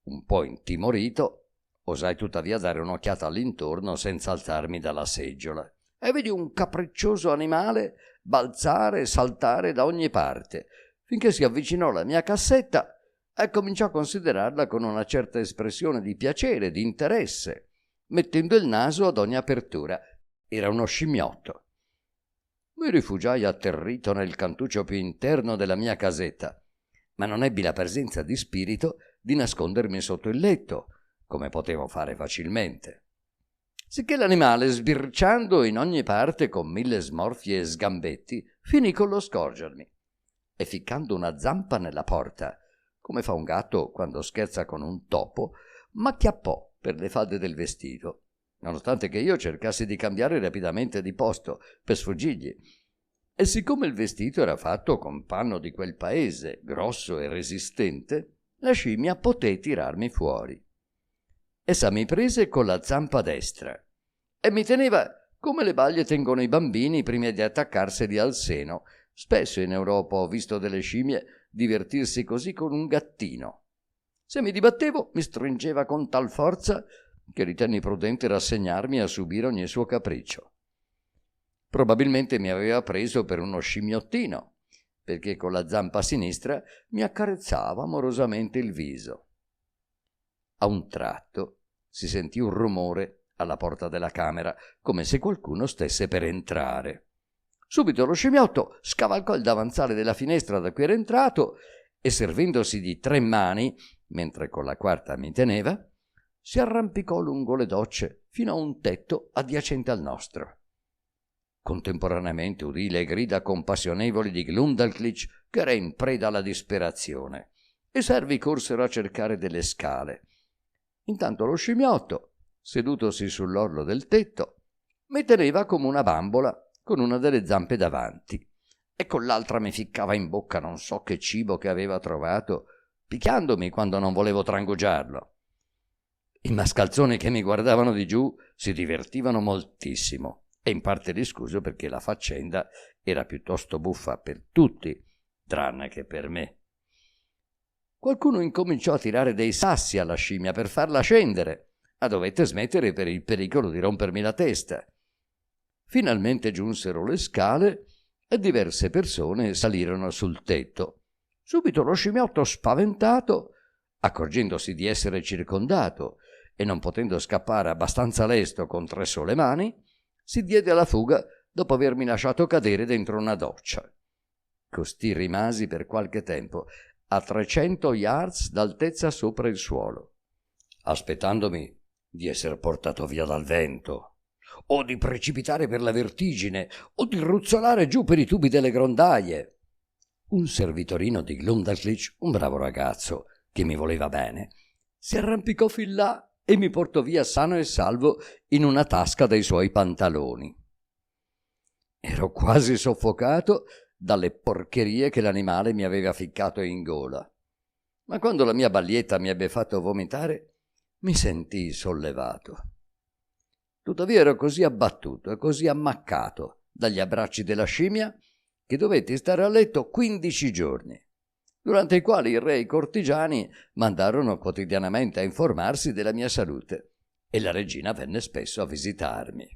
Un po' intimorito, osai tuttavia dare un'occhiata all'intorno senza alzarmi dalla seggiola, e vedi un capriccioso animale balzare e saltare da ogni parte, finché si avvicinò alla mia cassetta e cominciò a considerarla con una certa espressione di piacere, di interesse, mettendo il naso ad ogni apertura. Era uno scimmiotto. Mi rifugiai atterrito nel cantuccio più interno della mia casetta, ma non ebbi la presenza di spirito di nascondermi sotto il letto, come potevo fare facilmente. Sicché l'animale, sbirciando in ogni parte con 1000 smorfie e sgambetti, finì con lo scorgermi e, ficcando una zampa nella porta, come fa un gatto quando scherza con un topo, m'acchiappò per le falde del vestito, nonostante che io cercassi di cambiare rapidamente di posto per sfuggirgli. E siccome il vestito era fatto con panno di quel paese, grosso e resistente, la scimmia poté tirarmi fuori. Essa mi prese con la zampa destra e mi teneva come le baglie tengono i bambini prima di attaccarseli al seno. Spesso in Europa ho visto delle scimmie divertirsi così con un gattino. Se mi dibattevo, mi stringeva con tal forza che ritenni prudente rassegnarmi a subire ogni suo capriccio. Probabilmente mi aveva preso per uno scimmiottino, perché con la zampa sinistra mi accarezzava amorosamente il viso. A un tratto si sentì un rumore alla porta della camera, come se qualcuno stesse per entrare. Subito lo scimmiotto scavalcò il davanzale della finestra da cui era entrato e, servendosi di 3 mani, mentre con la quarta mi teneva, si arrampicò lungo le docce fino a un tetto adiacente al nostro. Contemporaneamente udì le grida compassionevoli di Glumdalclitch, che era in preda alla disperazione, e i servi corsero a cercare delle scale. Intanto lo scimmiotto, sedutosi sull'orlo del tetto, mi teneva come una bambola con una delle zampe davanti e con l'altra mi ficcava in bocca non so che cibo che aveva trovato, picchiandomi quando non volevo trangugiarlo. I mascalzoni che mi guardavano di giù si divertivano moltissimo e in parte l'escuso perché la faccenda era piuttosto buffa per tutti, tranne che per me. Qualcuno incominciò a tirare dei sassi alla scimmia per farla scendere, ma dovette smettere per il pericolo di rompermi la testa. Finalmente giunsero le scale e diverse persone salirono sul tetto. Subito lo scimmiotto, spaventato, accorgendosi di essere circondato e non potendo scappare abbastanza lesto con 3 sole mani, si diede alla fuga dopo avermi lasciato cadere dentro una doccia. Costì rimasi per qualche tempo a 300 yards d'altezza sopra il suolo, aspettandomi di essere portato via dal vento, o di precipitare per la vertigine, o di ruzzolare giù per i tubi delle grondaie. Un servitorino di Glumdalclitch, un bravo ragazzo che mi voleva bene, si arrampicò fin là e mi portò via sano e salvo in una tasca dei suoi pantaloni. Ero quasi soffocato dalle porcherie che l'animale mi aveva ficcato in gola, ma quando la mia ballietta mi ebbe fatto vomitare mi sentii sollevato. Tuttavia ero così abbattuto e così ammaccato dagli abbracci della scimmia che dovetti stare a letto 15 giorni, durante i quali il re e i cortigiani mandarono quotidianamente a informarsi della mia salute e la regina venne spesso a visitarmi.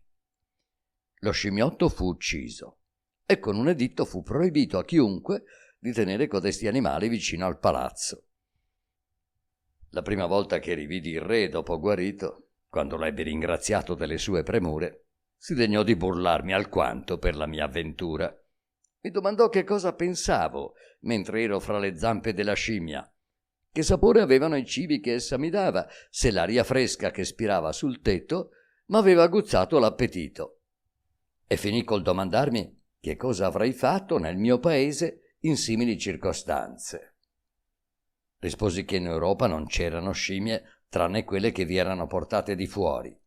Lo scimmiotto fu ucciso e con un editto fu proibito a chiunque di tenere codesti animali vicino al palazzo. La prima volta che rividi il re dopo guarito, quando l'ebbi ringraziato delle sue premure, si degnò di burlarmi alquanto per la mia avventura. Mi domandò che cosa pensavo mentre ero fra le zampe della scimmia, che sapore avevano i cibi che essa mi dava, se l'aria fresca che spirava sul tetto m'aveva aguzzato l'appetito, e finì col domandarmi che cosa avrei fatto nel mio paese in simili circostanze. Risposi che in Europa non c'erano scimmie tranne quelle che vi erano portate di fuori,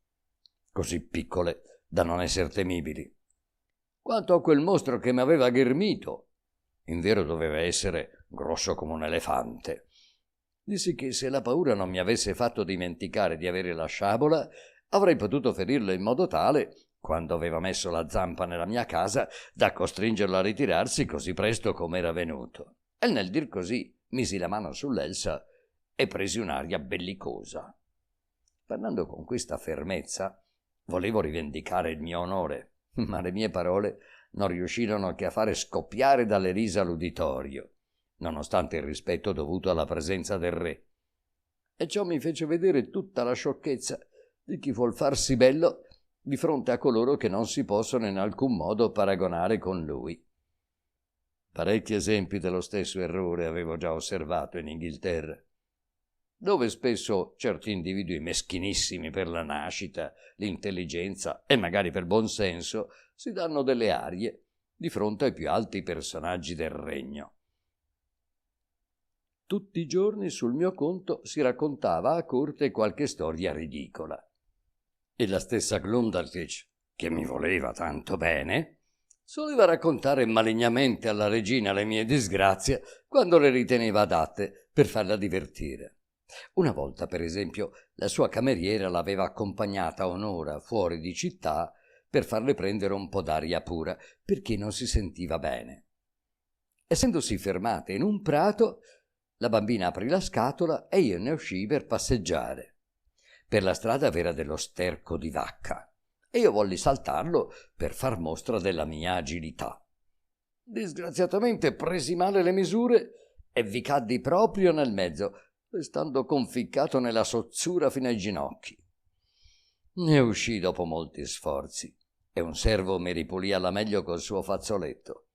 così piccole da non essere temibili. Quanto a quel mostro che mi aveva ghermito, invero doveva essere grosso come un elefante. Dissi che se la paura non mi avesse fatto dimenticare di avere la sciabola, avrei potuto ferirlo in modo tale, quando aveva messo la zampa nella mia casa, da costringerlo a ritirarsi così presto come era venuto. E nel dir così misi la mano sull'elsa e presi un'aria bellicosa. Parlando con questa fermezza, volevo rivendicare il mio onore, ma le mie parole non riuscirono che a fare scoppiare dalle risa l'uditorio, nonostante il rispetto dovuto alla presenza del re. E ciò mi fece vedere tutta la sciocchezza di chi vuol farsi bello di fronte a coloro che non si possono in alcun modo paragonare con lui. Parecchi esempi dello stesso errore avevo già osservato in Inghilterra, dove spesso certi individui meschinissimi per la nascita, l'intelligenza e magari per buon senso si danno delle arie di fronte ai più alti personaggi del regno. Tutti i giorni sul mio conto si raccontava a corte qualche storia ridicola. E la stessa Glumdalclitch, che mi voleva tanto bene, soleva raccontare malignamente alla regina le mie disgrazie quando le riteneva adatte per farla divertire. Una volta, per esempio, la sua cameriera l'aveva accompagnata un'ora fuori di città per farle prendere un po' d'aria pura, perché non si sentiva bene. Essendosi fermate in un prato, la bambina aprì la scatola e io ne uscii per passeggiare. Per la strada v'era dello sterco di vacca e io volli saltarlo per far mostra della mia agilità. Disgraziatamente presi male le misure e vi caddi proprio nel mezzo, restando conficcato nella sozzura fino ai ginocchi. Ne uscii dopo molti sforzi e un servo mi ripulì alla meglio col suo fazzoletto.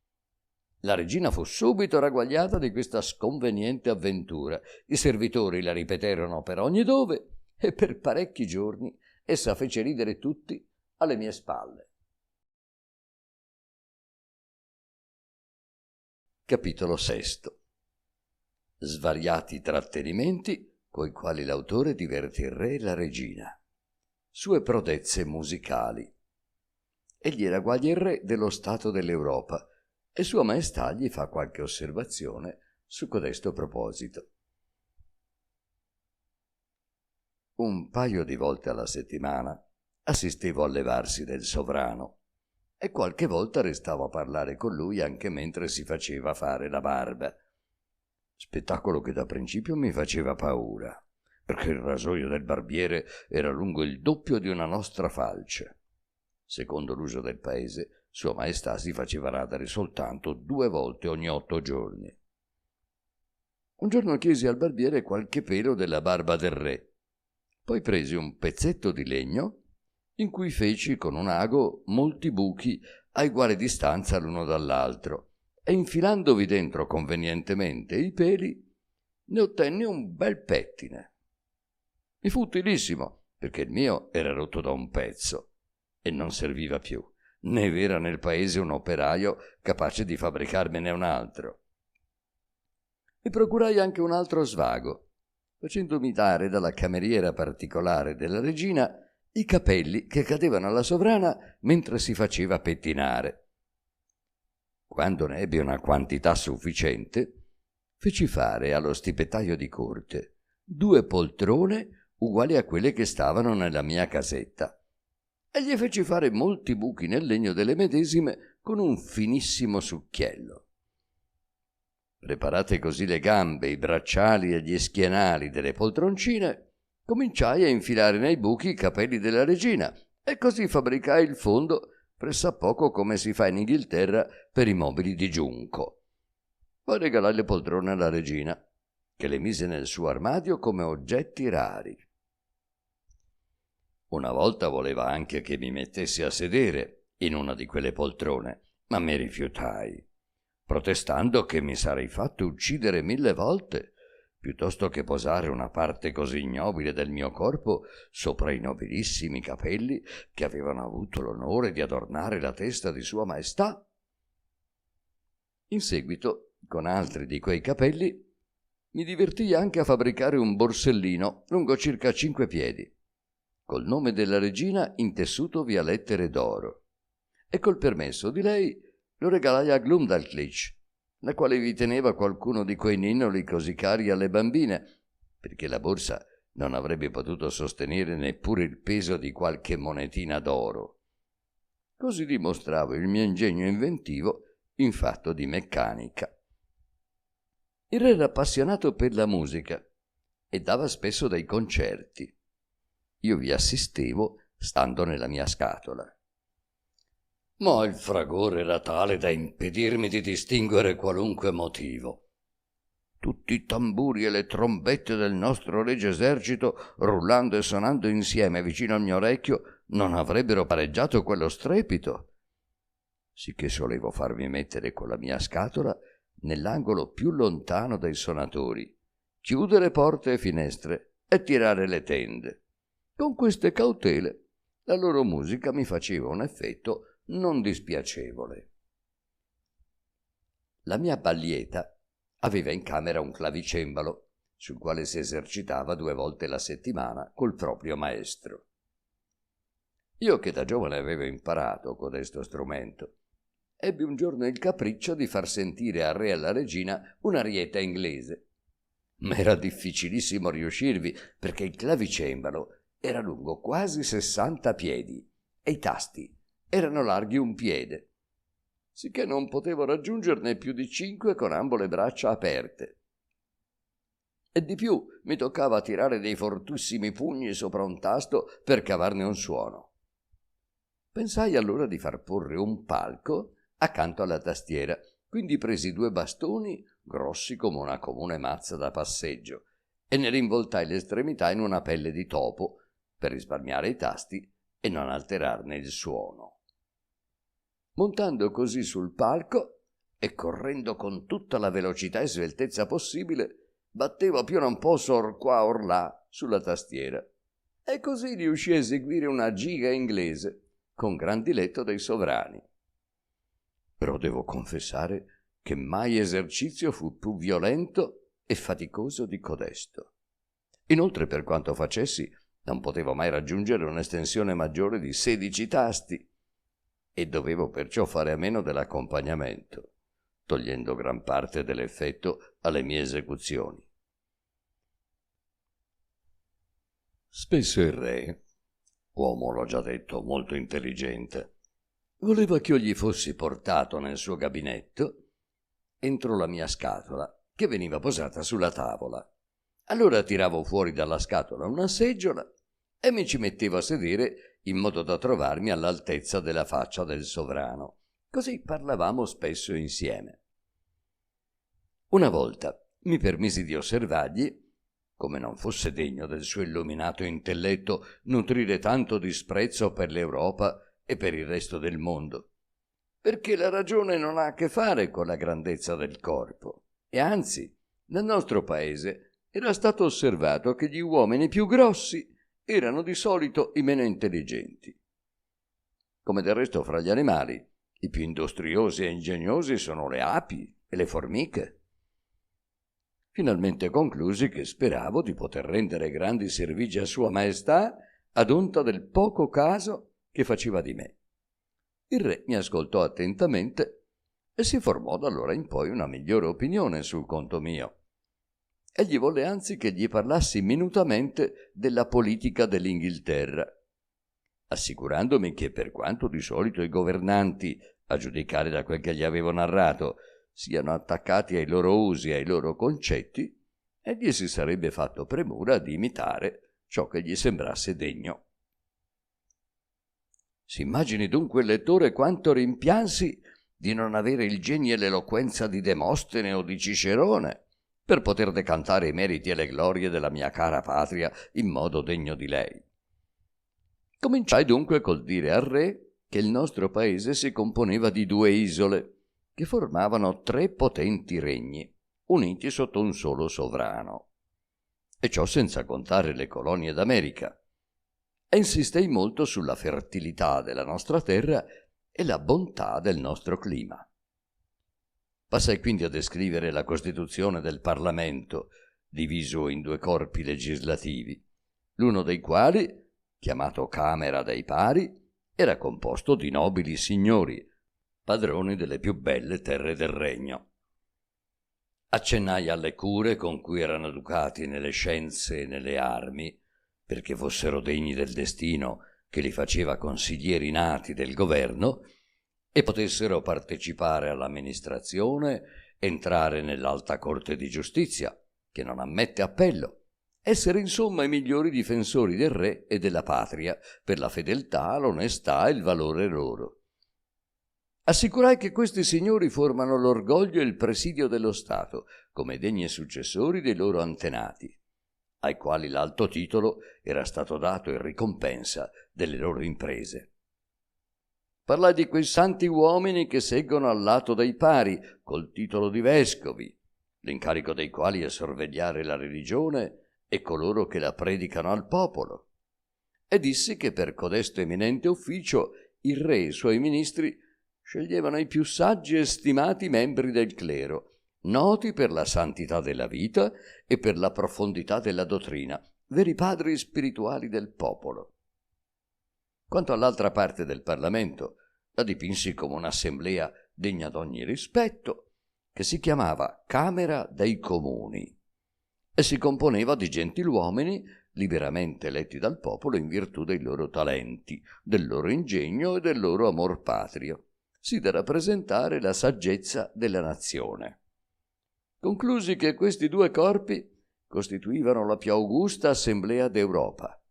La regina fu subito ragguagliata di questa sconveniente avventura. I servitori la ripeterono per ogni dove e per parecchi giorni essa fece ridere tutti alle mie spalle. Capitolo sesto. Svariati trattenimenti coi quali l'autore diverte il re e la regina. Sue prodezze musicali. Egli ragguaglia il re dello stato dell'Europa e Sua Maestà gli fa qualche osservazione su codesto proposito. Un paio di volte alla settimana assistevo al levarsi del sovrano e qualche volta restavo a parlare con lui anche mentre si faceva fare la barba. Spettacolo che da principio mi faceva paura, perché il rasoio del barbiere era lungo il doppio di una nostra falce. Secondo l'uso del paese, Sua Maestà si faceva radere soltanto 2 volte ogni 8 giorni. Un giorno chiesi al barbiere qualche pelo della barba del re. Poi presi un pezzetto di legno in cui feci con un ago molti buchi a uguale distanza l'uno dall'altro e infilandovi dentro convenientemente i peli ne ottenni un bel pettine. Mi fu utilissimo perché il mio era rotto da un pezzo e non serviva più, né v'era nel paese un operaio capace di fabbricarmene un altro. Mi procurai anche un altro svago, facendomi dare dalla cameriera particolare della regina i capelli che cadevano alla sovrana mentre si faceva pettinare. Quando ne ebbi una quantità sufficiente, feci fare allo stipettaio di corte 2 poltrone uguali a quelle che stavano nella mia casetta e gli feci fare molti buchi nel legno delle medesime con un finissimo succhiello. Preparate così le gambe, i bracciali e gli schienali delle poltroncine, cominciai a infilare nei buchi i capelli della regina e così fabbricai il fondo pressappoco come si fa in Inghilterra per i mobili di giunco. Poi regalai le poltrone alla regina, che le mise nel suo armadio come oggetti rari. Una volta voleva anche che mi mettessi a sedere in una di quelle poltrone, ma mi rifiutai, protestando che mi sarei fatto uccidere 1000 volte piuttosto che posare una parte così ignobile del mio corpo sopra i nobilissimi capelli che avevano avuto l'onore di adornare la testa di Sua Maestà. In seguito, con altri di quei capelli, mi divertii anche a fabbricare un borsellino lungo circa 5 piedi, col nome della regina intessuto via lettere d'oro, e col permesso di lei lo regalai a Glumdalclitch, la quale vi teneva qualcuno di quei ninnoli così cari alle bambine, perché la borsa non avrebbe potuto sostenere neppure il peso di qualche monetina d'oro. Così dimostravo il mio ingegno inventivo in fatto di meccanica. Il re era appassionato per la musica e dava spesso dei concerti. Io vi assistevo stando nella mia scatola. Ma il fragore era tale da impedirmi di distinguere qualunque motivo. Tutti i tamburi e le trombette del nostro regio esercito, rullando e suonando insieme vicino al mio orecchio, non avrebbero pareggiato quello strepito. Sicché solevo farmi mettere con la mia scatola nell'angolo più lontano dai suonatori, chiudere porte e finestre e tirare le tende. Con queste cautele la loro musica mi faceva un effetto non dispiacevole. La mia ballieta aveva in camera un clavicembalo, sul quale si esercitava 2 volte la settimana col proprio maestro. Io, che da giovane avevo imparato codesto strumento, ebbi un giorno il capriccio di far sentire al re e alla regina un'arietta inglese. Ma era difficilissimo riuscirvi, perché il clavicembalo era lungo quasi 60 piedi e i tasti erano larghi 1 piede, sicché non potevo raggiungerne più di 5 con ambo le braccia aperte. E di più mi toccava tirare dei fortissimi pugni sopra un tasto per cavarne un suono. Pensai allora di far porre un palco accanto alla tastiera, quindi presi 2 bastoni grossi come una comune mazza da passeggio e ne rinvoltai le estremità in una pelle di topo per risparmiare i tasti e non alterarne il suono. Montando così sul palco e correndo con tutta la velocità e sveltezza possibile, battevo a più non posso or qua or là sulla tastiera e così riuscii a eseguire una giga inglese con gran diletto dei sovrani. Però devo confessare che mai esercizio fu più violento e faticoso di codesto. Inoltre, per quanto facessi, non potevo mai raggiungere un'estensione maggiore di 16 tasti e dovevo perciò fare a meno dell'accompagnamento, togliendo gran parte dell'effetto alle mie esecuzioni. Spesso il re, uomo, l'ho già detto, molto intelligente, voleva che io gli fossi portato nel suo gabinetto entro la mia scatola, che veniva posata sulla tavola. Allora tiravo fuori dalla scatola una seggiola e mi ci mettevo a sedere in modo da trovarmi all'altezza della faccia del sovrano. Così parlavamo spesso insieme. Una volta mi permisi di osservargli come non fosse degno del suo illuminato intelletto nutrire tanto disprezzo per l'Europa e per il resto del mondo, perché la ragione non ha a che fare con la grandezza del corpo, e anzi, nel nostro paese era stato osservato che gli uomini più grossi erano di solito i meno intelligenti. Come del resto fra gli animali, i più industriosi e ingegnosi sono le api e le formiche. Finalmente conclusi che speravo di poter rendere grandi servigi a Sua Maestà ad onta del poco caso che faceva di me. Il re mi ascoltò attentamente e si formò da allora in poi una migliore opinione sul conto mio. Egli volle anzi che gli parlassi minutamente della politica dell'Inghilterra, assicurandomi che per quanto di solito i governanti, a giudicare da quel che gli avevo narrato, siano attaccati ai loro usi e ai loro concetti, egli si sarebbe fatto premura di imitare ciò che gli sembrasse degno. Si immagini dunque il lettore quanto rimpiansi di non avere il genio e l'eloquenza di Demostene o di Cicerone per poter decantare i meriti e le glorie della mia cara patria in modo degno di lei. Cominciai dunque col dire al re che il nostro paese si componeva di 2 isole che formavano 3 potenti regni, uniti sotto un solo sovrano, e ciò senza contare le colonie d'America, e insistei molto sulla fertilità della nostra terra e la bontà del nostro clima. Passai quindi a descrivere la costituzione del Parlamento, diviso in 2 corpi legislativi, l'uno dei quali, chiamato Camera dei Pari, era composto di nobili signori, padroni delle più belle terre del regno. Accennai alle cure con cui erano educati nelle scienze e nelle armi, perché fossero degni del destino che li faceva consiglieri nati del governo e potessero partecipare all'amministrazione, entrare nell'alta corte di giustizia, che non ammette appello, essere insomma i migliori difensori del re e della patria per la fedeltà, l'onestà e il valore loro. Assicurai che questi signori formano l'orgoglio e il presidio dello Stato, come degni successori dei loro antenati, ai quali l'alto titolo era stato dato in ricompensa delle loro imprese. Parlai di quei santi uomini che seggono al lato dei pari, col titolo di vescovi, l'incarico dei quali è sorvegliare la religione e coloro che la predicano al popolo, e dissi che per codesto eminente ufficio il re e i suoi ministri sceglievano i più saggi e stimati membri del clero, noti per la santità della vita e per la profondità della dottrina, veri padri spirituali del popolo. Quanto all'altra parte del Parlamento, la dipinsi come un'assemblea degna d'ogni rispetto, che si chiamava Camera dei Comuni, e si componeva di gentiluomini liberamente eletti dal popolo in virtù dei loro talenti, del loro ingegno e del loro amor patrio, sì da rappresentare la saggezza della nazione. Conclusi che questi 2 corpi costituivano la più augusta assemblea d'Europa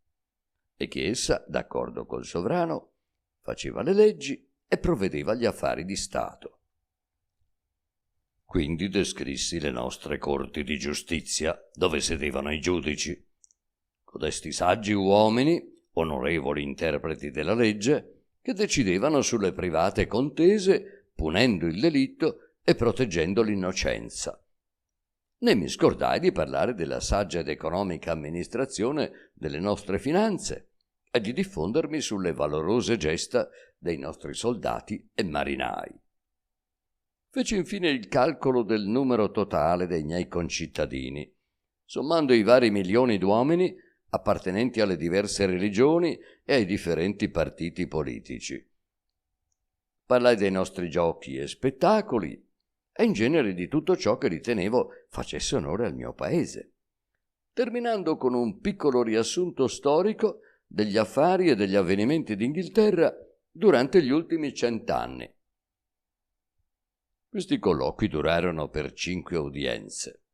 e che essa, d'accordo col sovrano, faceva le leggi e provvedeva agli affari di Stato. Quindi descrissi le nostre corti di giustizia, dove sedevano i giudici, codesti saggi uomini, onorevoli interpreti della legge, che decidevano sulle private contese, punendo il delitto e proteggendo l'innocenza. Né mi scordai di parlare della saggia ed economica amministrazione delle nostre finanze e di diffondermi sulle valorose gesta dei nostri soldati e marinai. Feci infine il calcolo del numero totale dei miei concittadini, sommando i vari milioni d'uomini appartenenti alle diverse religioni e ai differenti partiti politici. Parlai dei nostri giochi e spettacoli e in genere di tutto ciò che ritenevo facesse onore al mio paese, terminando con un piccolo riassunto storico degli affari e degli avvenimenti d'Inghilterra durante gli ultimi 100 anni. Questi colloqui durarono per 5 udienze,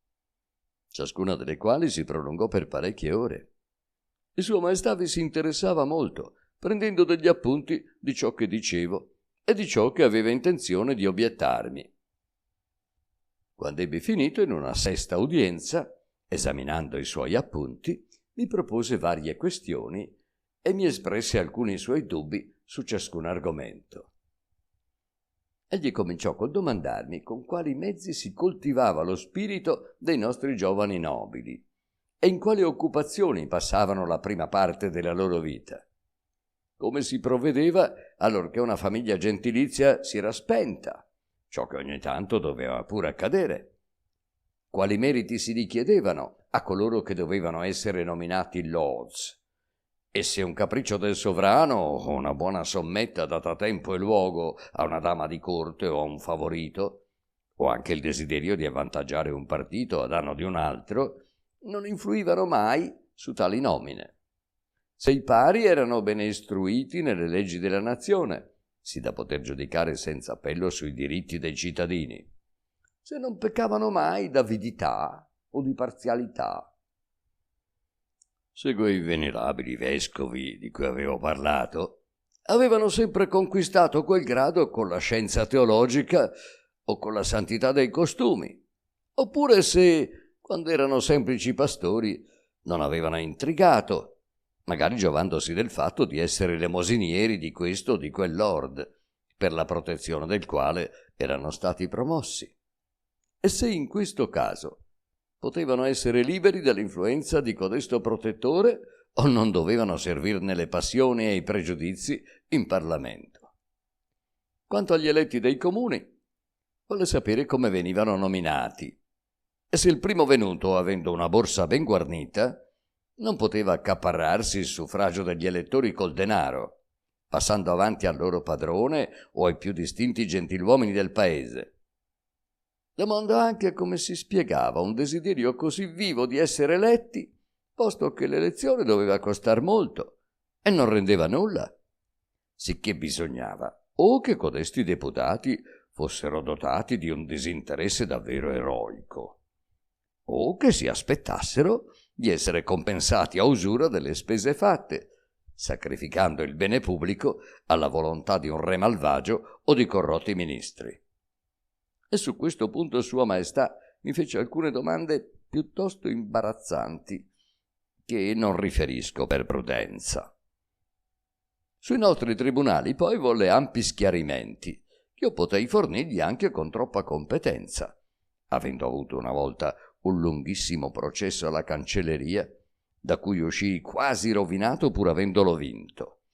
ciascuna delle quali si prolungò per parecchie ore. E Sua Maestà vi si interessava molto, prendendo degli appunti di ciò che dicevo e di ciò che aveva intenzione di obiettarmi. Quando ebbi finito, in una sesta udienza, esaminando i suoi appunti, mi propose varie questioni e mi espresse alcuni suoi dubbi su ciascun argomento. Egli cominciò col domandarmi con quali mezzi si coltivava lo spirito dei nostri giovani nobili e in quali occupazioni passavano la prima parte della loro vita. Come si provvedeva allorché una famiglia gentilizia si era spenta, ciò che ogni tanto doveva pure accadere. Quali meriti si richiedevano a coloro che dovevano essere nominati lords, e se un capriccio del sovrano o una buona sommetta data a tempo e luogo a una dama di corte o a un favorito, o anche il desiderio di avvantaggiare un partito a danno di un altro, non influivano mai su tali nomine. Se i pari erano bene istruiti nelle leggi della nazione, sì da poter giudicare senza appello sui diritti dei cittadini. Se non peccavano mai d'avidità o di parzialità. Se quei venerabili vescovi di cui avevo parlato avevano sempre conquistato quel grado con la scienza teologica o con la santità dei costumi, oppure se, quando erano semplici pastori, non avevano intrigato, magari giovandosi del fatto di essere lemosinieri di questo o di quel lord, per la protezione del quale erano stati promossi. E se in questo caso potevano essere liberi dall'influenza di codesto protettore o non dovevano servirne le passioni e i pregiudizi in Parlamento. Quanto agli eletti dei comuni, volle sapere come venivano nominati e se il primo venuto, avendo una borsa ben guarnita, non poteva accaparrarsi il suffragio degli elettori col denaro, passando avanti al loro padrone o ai più distinti gentiluomini del paese. Domandò anche come si spiegava un desiderio così vivo di essere eletti, posto che l'elezione doveva costar molto e non rendeva nulla, sicché bisognava o che codesti deputati fossero dotati di un disinteresse davvero eroico, o che si aspettassero di essere compensati a usura delle spese fatte, sacrificando il bene pubblico alla volontà di un re malvagio o di corrotti ministri. E su questo punto Sua Maestà mi fece alcune domande piuttosto imbarazzanti, che non riferisco per prudenza. Sui nostri tribunali poi volle ampi schiarimenti, che io potei fornirgli anche con troppa competenza, avendo avuto una volta un lunghissimo processo alla cancelleria, da cui uscii quasi rovinato pur avendolo vinto.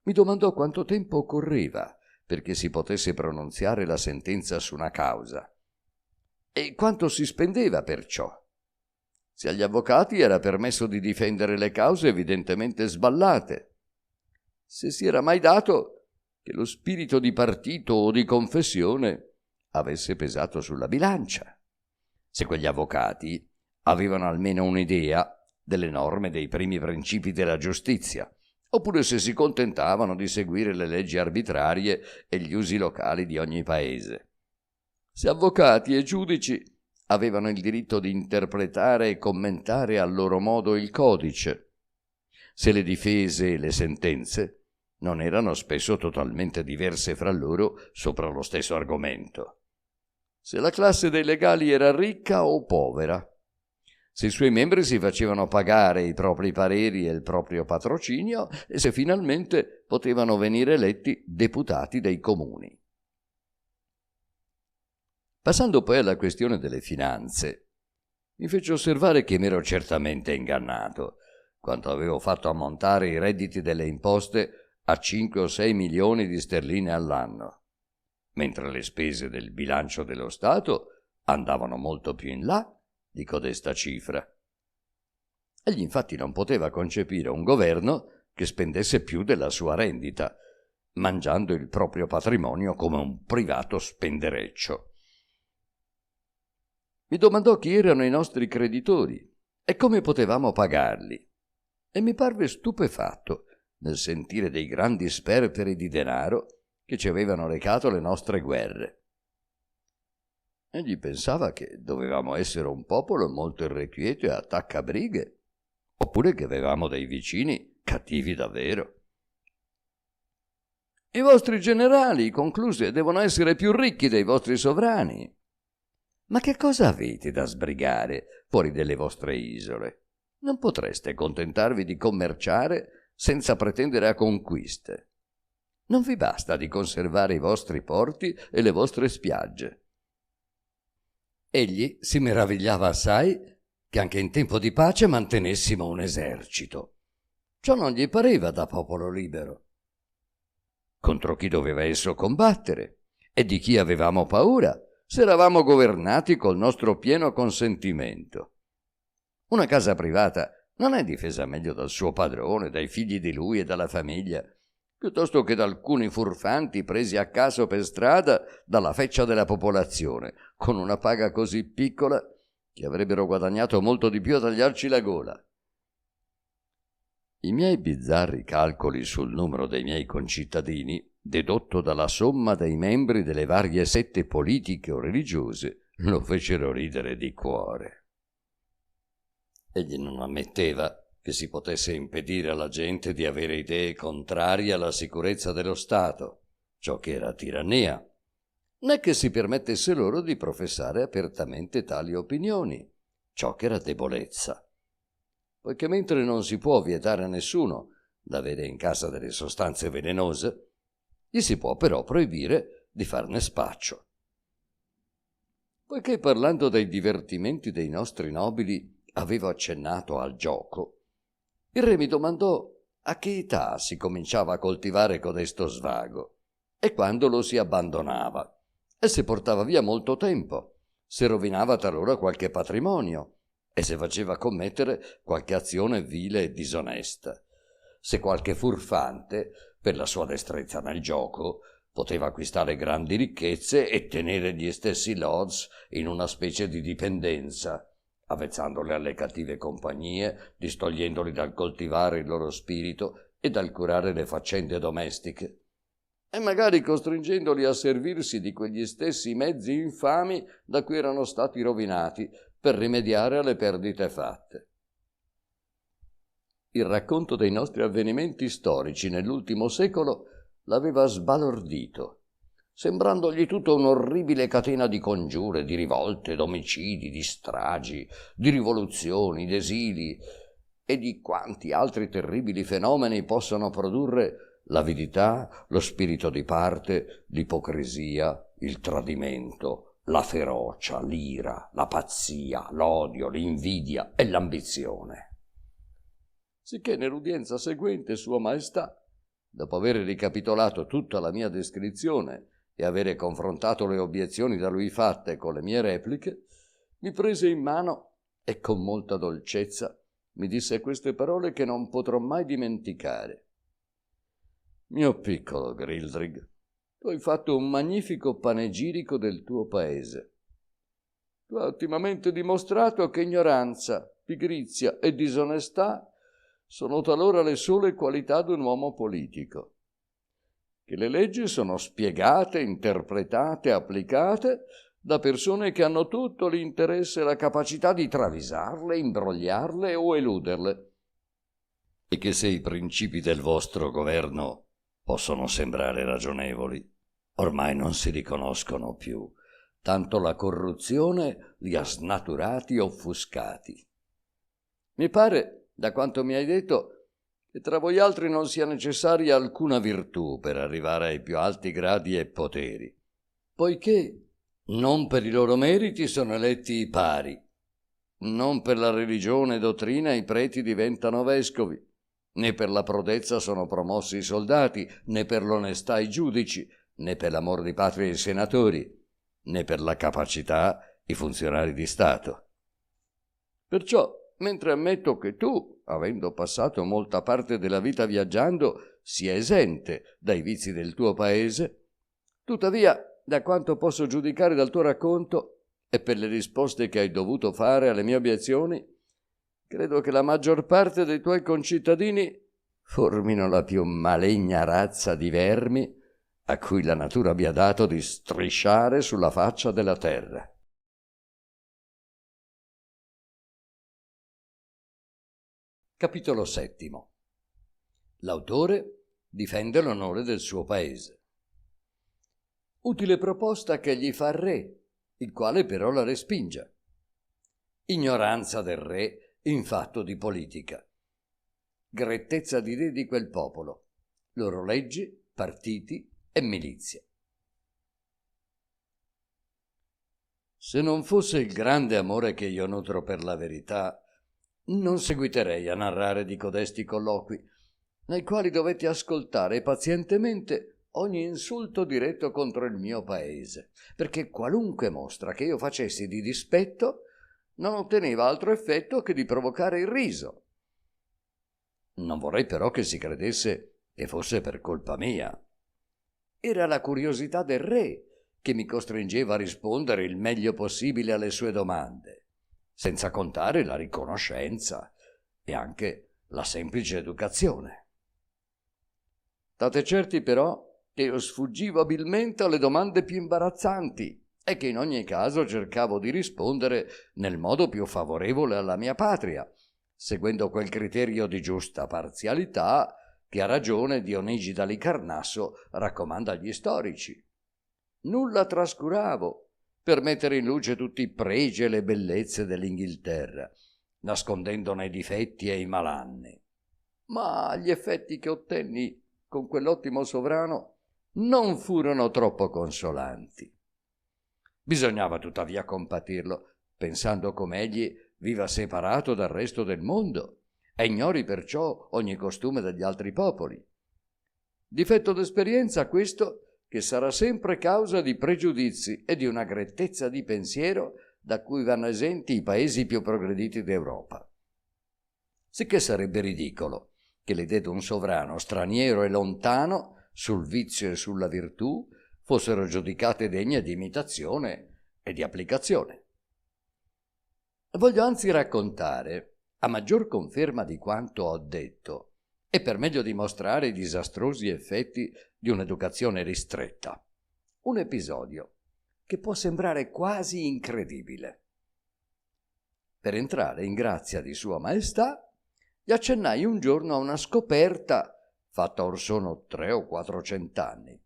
Mi domandò quanto tempo occorreva perché si potesse pronunziare la sentenza su una causa e quanto si spendeva per ciò. Se agli avvocati era permesso di difendere le cause evidentemente sballate, se si era mai dato che lo spirito di partito o di confessione avesse pesato sulla bilancia, se quegli avvocati avevano almeno un'idea delle norme dei primi principi della giustizia, oppure se si contentavano di seguire le leggi arbitrarie e gli usi locali di ogni paese. Se avvocati e giudici avevano il diritto di interpretare e commentare a loro modo il codice, se le difese e le sentenze non erano spesso totalmente diverse fra loro sopra lo stesso argomento, se la classe dei legali era ricca o povera, se i suoi membri si facevano pagare i propri pareri e il proprio patrocinio e se finalmente potevano venire eletti deputati dei comuni. Passando poi alla questione delle finanze, mi fece osservare che m'ero certamente ingannato quando avevo fatto ammontare i redditi delle imposte a 5 o 6 milioni di sterline all'anno, mentre le spese del bilancio dello Stato andavano molto più in là di codesta cifra. Egli infatti non poteva concepire un governo che spendesse più della sua rendita, mangiando il proprio patrimonio come un privato spendereccio. Mi domandò chi erano i nostri creditori e come potevamo pagarli, e mi parve stupefatto nel sentire dei grandi sperperi di denaro che ci avevano recato le nostre guerre. Egli pensava che dovevamo essere un popolo molto irrequieto e attaccabrighe, oppure che avevamo dei vicini cattivi davvero. I vostri generali, concluse, devono essere più ricchi dei vostri sovrani. Ma che cosa avete da sbrigare fuori delle vostre isole? Non potreste contentarvi di commerciare senza pretendere a conquiste. Non vi basta di conservare i vostri porti e le vostre spiagge. Egli si meravigliava assai che anche in tempo di pace mantenessimo un esercito. Ciò non gli pareva da popolo libero. Contro chi doveva esso combattere e di chi avevamo paura se eravamo governati col nostro pieno consentimento? Una casa privata non è difesa meglio dal suo padrone, dai figli di lui e dalla famiglia, piuttosto che da alcuni furfanti presi a caso per strada dalla feccia della popolazione, con una paga così piccola che avrebbero guadagnato molto di più a tagliarci la gola. I miei bizzarri calcoli sul numero dei miei concittadini, dedotto dalla somma dei membri delle varie sette politiche o religiose, lo fecero ridere di cuore. Egli non ammetteva che si potesse impedire alla gente di avere idee contrarie alla sicurezza dello Stato, ciò che era tirannia, né che si permettesse loro di professare apertamente tali opinioni, ciò che era debolezza. Poiché mentre non si può vietare a nessuno d'avere in casa delle sostanze velenose, gli si può però proibire di farne spaccio. Poiché parlando dei divertimenti dei nostri nobili avevo accennato al gioco, il re mi domandò a che età si cominciava a coltivare codesto svago e quando lo si abbandonava, e se portava via molto tempo, se rovinava talora qualche patrimonio e se faceva commettere qualche azione vile e disonesta, se qualche furfante, per la sua destrezza nel gioco, poteva acquistare grandi ricchezze e tenere gli stessi lords in una specie di dipendenza, avvezzandoli alle cattive compagnie, distogliendoli dal coltivare il loro spirito e dal curare le faccende domestiche, e magari costringendoli a servirsi di quegli stessi mezzi infami da cui erano stati rovinati per rimediare alle perdite fatte. Il racconto dei nostri avvenimenti storici nell'ultimo secolo l'aveva sbalordito, sembrandogli tutta un'orribile catena di congiure, di rivolte, d'omicidi, di stragi, di rivoluzioni, d'esili e di quanti altri terribili fenomeni possono produrre l'avidità, lo spirito di parte, l'ipocrisia, il tradimento, la ferocia, l'ira, la pazzia, l'odio, l'invidia e l'ambizione. Sicché nell'udienza seguente Sua Maestà, dopo aver ricapitolato tutta la mia descrizione e avere confrontato le obiezioni da lui fatte con le mie repliche, mi prese in mano e con molta dolcezza mi disse queste parole che non potrò mai dimenticare. Mio piccolo Grildrig, tu hai fatto un magnifico panegirico del tuo paese. Tu hai ottimamente dimostrato che ignoranza, pigrizia e disonestà sono talora le sole qualità di un uomo politico, che le leggi sono spiegate, interpretate, applicate da persone che hanno tutto l'interesse e la capacità di travisarle, imbrogliarle o eluderle, e che se i principi del vostro governo possono sembrare ragionevoli, ormai non si riconoscono più, tanto la corruzione li ha snaturati e offuscati. Mi pare, da quanto mi hai detto, che tra voi altri non sia necessaria alcuna virtù per arrivare ai più alti gradi e poteri, poiché non per i loro meriti sono eletti i pari, non per la religione e dottrina i preti diventano vescovi, né per la prodezza sono promossi i soldati, né per l'onestà i giudici, né per l'amor di patria i senatori, né per la capacità i funzionari di Stato. Perciò, mentre ammetto che tu, avendo passato molta parte della vita viaggiando, sia esente dai vizi del tuo paese, tuttavia, da quanto posso giudicare dal tuo racconto e per le risposte che hai dovuto fare alle mie obiezioni, credo che la maggior parte dei tuoi concittadini formino la più maligna razza di vermi a cui la natura abbia dato di strisciare sulla faccia della terra. Capitolo settimo. L'autore difende l'onore del suo paese. Utile proposta che gli fa il re, il quale però la respinge. Ignoranza del re in fatto di politica. Grettezza di re di quel popolo, loro leggi, partiti e milizie. Se non fosse il grande amore che io nutro per la verità, non seguiterei a narrare di codesti colloqui, nei quali dovetti ascoltare pazientemente ogni insulto diretto contro il mio paese, perché qualunque mostra che io facessi di dispetto non otteneva altro effetto che di provocare il riso. Non vorrei però che si credesse che fosse per colpa mia. Era la curiosità del re che mi costringeva a rispondere il meglio possibile alle sue domande, senza contare la riconoscenza e anche la semplice educazione. State certi però che io sfuggivo abilmente alle domande più imbarazzanti e che in ogni caso cercavo di rispondere nel modo più favorevole alla mia patria, seguendo quel criterio di giusta parzialità che a ragione Dionigi d'Alicarnasso raccomanda agli storici. Nulla trascuravo per mettere in luce tutti i pregi e le bellezze dell'Inghilterra, nascondendone i difetti e i malanni. Ma gli effetti che ottenni con quell'ottimo sovrano non furono troppo consolanti. Bisognava tuttavia compatirlo, pensando come egli viva separato dal resto del mondo e ignori perciò ogni costume degli altri popoli. Difetto d'esperienza questo che sarà sempre causa di pregiudizi e di una grettezza di pensiero da cui vanno esenti i paesi più progrediti d'Europa. Sicché sarebbe ridicolo che le idee d'un sovrano straniero e lontano sul vizio e sulla virtù fossero giudicate degne di imitazione e di applicazione. Voglio anzi raccontare, a maggior conferma di quanto ho detto, e per meglio dimostrare i disastrosi effetti di un'educazione ristretta, un episodio che può sembrare quasi incredibile. Per entrare in grazia di Sua Maestà, gli accennai un giorno a una scoperta, fatta or sono 300 o 400 anni,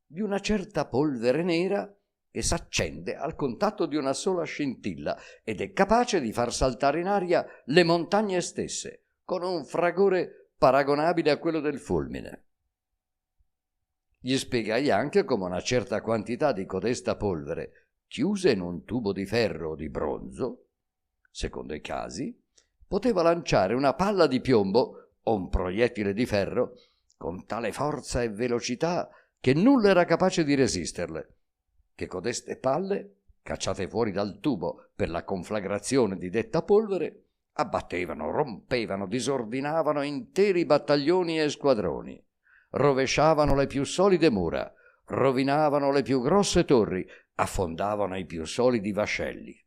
di una certa polvere nera che s'accende al contatto di una sola scintilla ed è capace di far saltare in aria le montagne stesse, con un fragore paragonabile a quello del fulmine. Gli spiegai anche come una certa quantità di codesta polvere, chiusa in un tubo di ferro o di bronzo, secondo i casi, poteva lanciare una palla di piombo o un proiettile di ferro con tale forza e velocità che nulla era capace di resisterle, che codeste palle, cacciate fuori dal tubo per la conflagrazione di detta polvere, abbattevano, rompevano, disordinavano interi battaglioni e squadroni, rovesciavano le più solide mura, rovinavano le più grosse torri, affondavano i più solidi vascelli.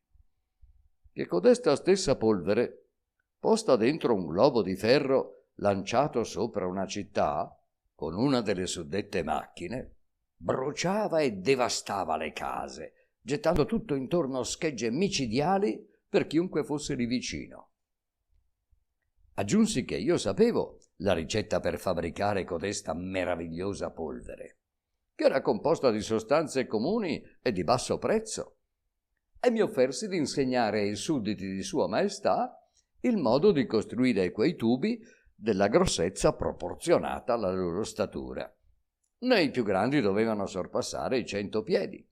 Che codesta stessa polvere, posta dentro un globo di ferro lanciato sopra una città, con una delle suddette macchine, bruciava e devastava le case, gettando tutto intorno schegge micidiali per chiunque fosse lì vicino. Aggiunsi che io sapevo la ricetta per fabbricare codesta meravigliosa polvere, che era composta di sostanze comuni e di basso prezzo, e mi offersi di insegnare ai sudditi di Sua Maestà il modo di costruire quei tubi della grossezza proporzionata alla loro statura. Nei più grandi dovevano sorpassare i 100 piedi.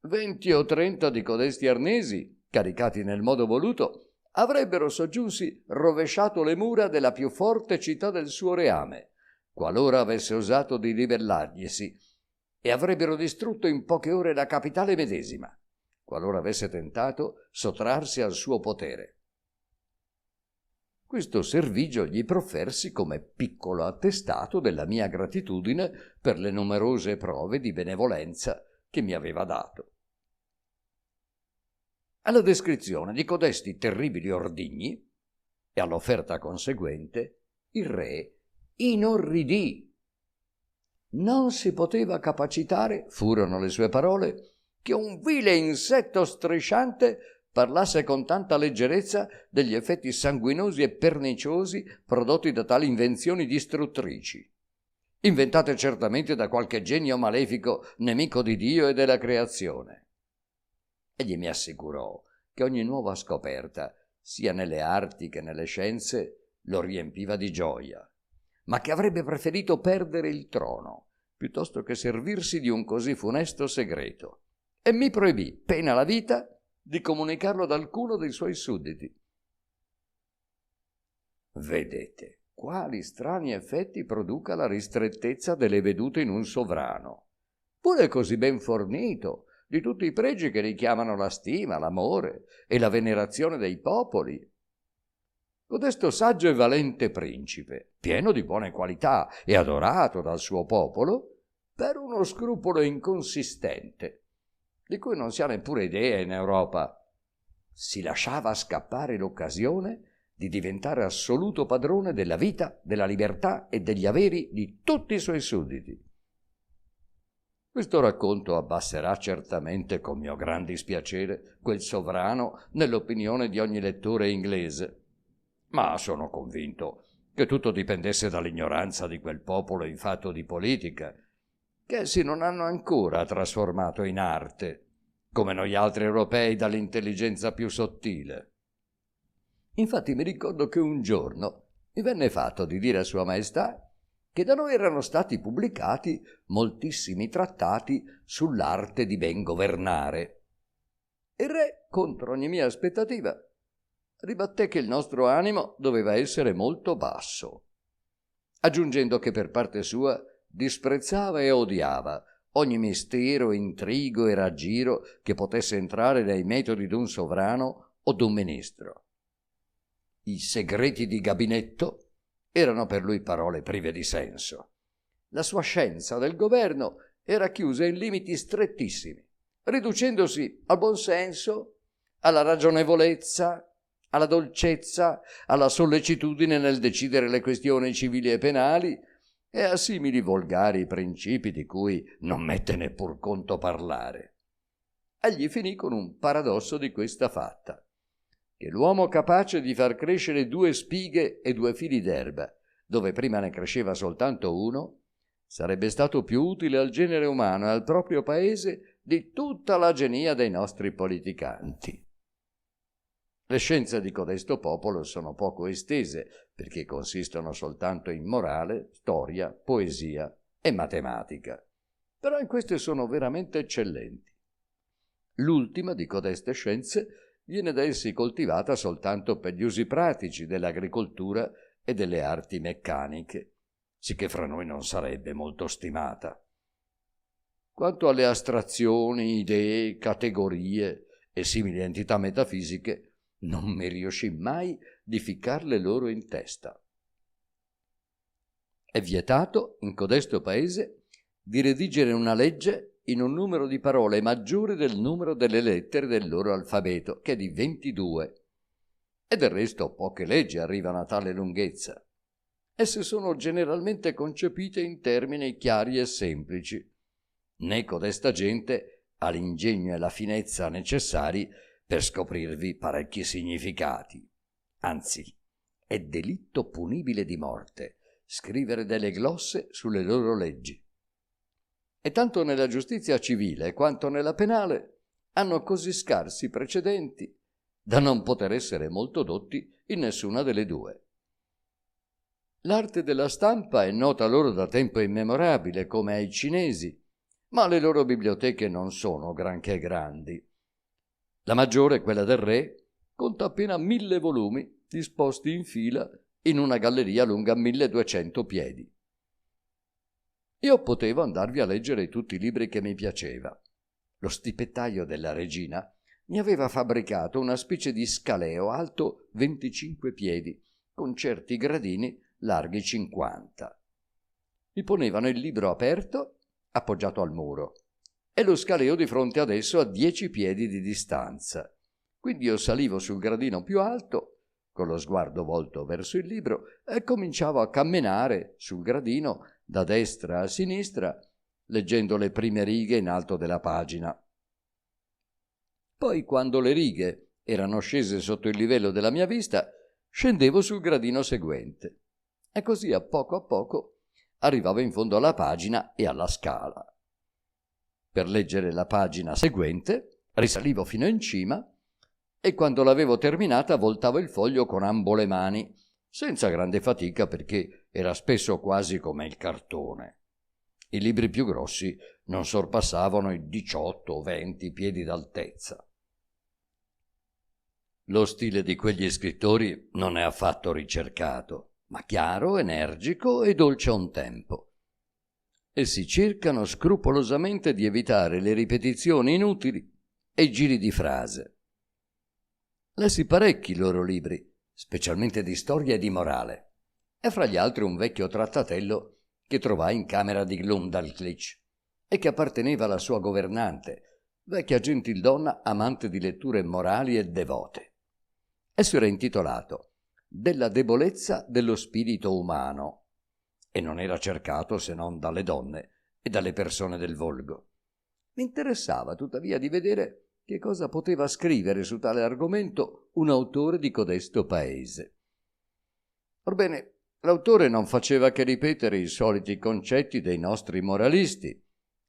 20 o 30 di codesti arnesi, caricati nel modo voluto, avrebbero soggiunsi rovesciato le mura della più forte città del suo reame, qualora avesse osato di ribellarglisi, e avrebbero distrutto in poche ore la capitale medesima, qualora avesse tentato sottrarsi al suo potere. Questo servigio gli proffersi come piccolo attestato della mia gratitudine per le numerose prove di benevolenza che mi aveva dato. Alla descrizione di codesti terribili ordigni e all'offerta conseguente, il re inorridì. Non si poteva capacitare, furono le sue parole, che un vile insetto strisciante parlasse con tanta leggerezza degli effetti sanguinosi e perniciosi prodotti da tali invenzioni distruttrici, inventate certamente da qualche genio malefico, nemico di Dio e della creazione. Egli mi assicurò che ogni nuova scoperta, sia nelle arti che nelle scienze, lo riempiva di gioia, ma che avrebbe preferito perdere il trono piuttosto che servirsi di un così funesto segreto, e mi proibì, pena la vita, di comunicarlo ad alcuno dei suoi sudditi. Vedete quali strani effetti produca la ristrettezza delle vedute in un sovrano, pure così ben fornito di tutti i pregi che richiamano la stima, l'amore e la venerazione dei popoli. Codesto saggio e valente principe, pieno di buone qualità e adorato dal suo popolo, per uno scrupolo inconsistente, di cui non si ha neppure idea in Europa, si lasciava scappare l'occasione di diventare assoluto padrone della vita, della libertà e degli averi di tutti i suoi sudditi. Questo racconto abbasserà certamente, con mio gran dispiacere, quel sovrano nell'opinione di ogni lettore inglese, ma sono convinto che tutto dipendesse dall'ignoranza di quel popolo in fatto di politica, che essi non hanno ancora trasformato in arte, come noi altri europei dall'intelligenza più sottile. Infatti mi ricordo che un giorno mi venne fatto di dire a Sua Maestà che da noi erano stati pubblicati moltissimi trattati sull'arte di ben governare. Il re, contro ogni mia aspettativa, ribatté che il nostro animo doveva essere molto basso, aggiungendo che per parte sua disprezzava e odiava ogni mistero, intrigo e raggiro che potesse entrare nei metodi d'un sovrano o d'un ministro. I segreti di gabinetto erano per lui parole prive di senso. La sua scienza del governo era chiusa in limiti strettissimi, riducendosi al buon senso, alla ragionevolezza, alla dolcezza, alla sollecitudine nel decidere le questioni civili e penali e a simili volgari principi di cui non mette neppur conto parlare. Egli finì con un paradosso di questa fatta, che l'uomo capace di far crescere 2 spighe e 2 fili d'erba, dove prima ne cresceva soltanto uno, sarebbe stato più utile al genere umano e al proprio paese di tutta la genia dei nostri politicanti. Le scienze di codesto popolo sono poco estese, perché consistono soltanto in morale, storia, poesia e matematica, però in queste sono veramente eccellenti. L'ultima di codeste scienze viene da essi coltivata soltanto per gli usi pratici dell'agricoltura e delle arti meccaniche, sicché fra noi non sarebbe molto stimata. Quanto alle astrazioni, idee, categorie e simili entità metafisiche, non mi riuscì mai di ficcarle loro in testa. È vietato in codesto paese di redigere una legge in un numero di parole maggiore del numero delle lettere del loro alfabeto, che è di 22. E del resto poche leggi arrivano a tale lunghezza. Esse sono generalmente concepite in termini chiari e semplici. Né codesta gente ha l'ingegno e la finezza necessari per scoprirvi parecchi significati. Anzi, è delitto punibile di morte scrivere delle glosse sulle loro leggi. E tanto nella giustizia civile quanto nella penale hanno così scarsi precedenti da non poter essere molto dotti in nessuna delle due. L'arte della stampa è nota loro da tempo immemorabile, come ai cinesi, ma le loro biblioteche non sono granché grandi. La maggiore, quella del re, conta appena 1000 volumi disposti in fila in una galleria lunga 1200 piedi. Io potevo andarvi a leggere tutti i libri che mi piaceva. Lo stipettaio della regina mi aveva fabbricato una specie di scaleo alto 25 piedi, con certi gradini larghi 50. Mi ponevano il libro aperto, appoggiato al muro, e lo scaleo di fronte ad esso a 10 piedi di distanza. Quindi io salivo sul gradino più alto, con lo sguardo volto verso il libro, e cominciavo a camminare sul gradino da destra a sinistra, leggendo le prime righe in alto della pagina. Poi, quando le righe erano scese sotto il livello della mia vista, scendevo sul gradino seguente. E così a poco arrivavo in fondo alla pagina e alla scala. Per leggere la pagina seguente risalivo fino in cima e quando l'avevo terminata voltavo il foglio con ambo le mani, senza grande fatica perché era spesso quasi come il cartone. I libri più grossi non sorpassavano i 18 o 20 piedi d'altezza. Lo stile di quegli scrittori non è affatto ricercato, ma chiaro, energico e dolce a un tempo. Essi cercano scrupolosamente di evitare le ripetizioni inutili e i giri di frase. Lessi parecchi loro libri, specialmente di storia e di morale, e fra gli altri un vecchio trattatello che trovai in camera di Glumdalclitch e che apparteneva alla sua governante, vecchia gentildonna amante di letture morali e devote. Esso era intitolato Della debolezza dello spirito umano e non era cercato se non dalle donne e dalle persone del volgo. Mi interessava tuttavia di vedere che cosa poteva scrivere su tale argomento un autore di codesto paese. Orbene, l'autore non faceva che ripetere i soliti concetti dei nostri moralisti,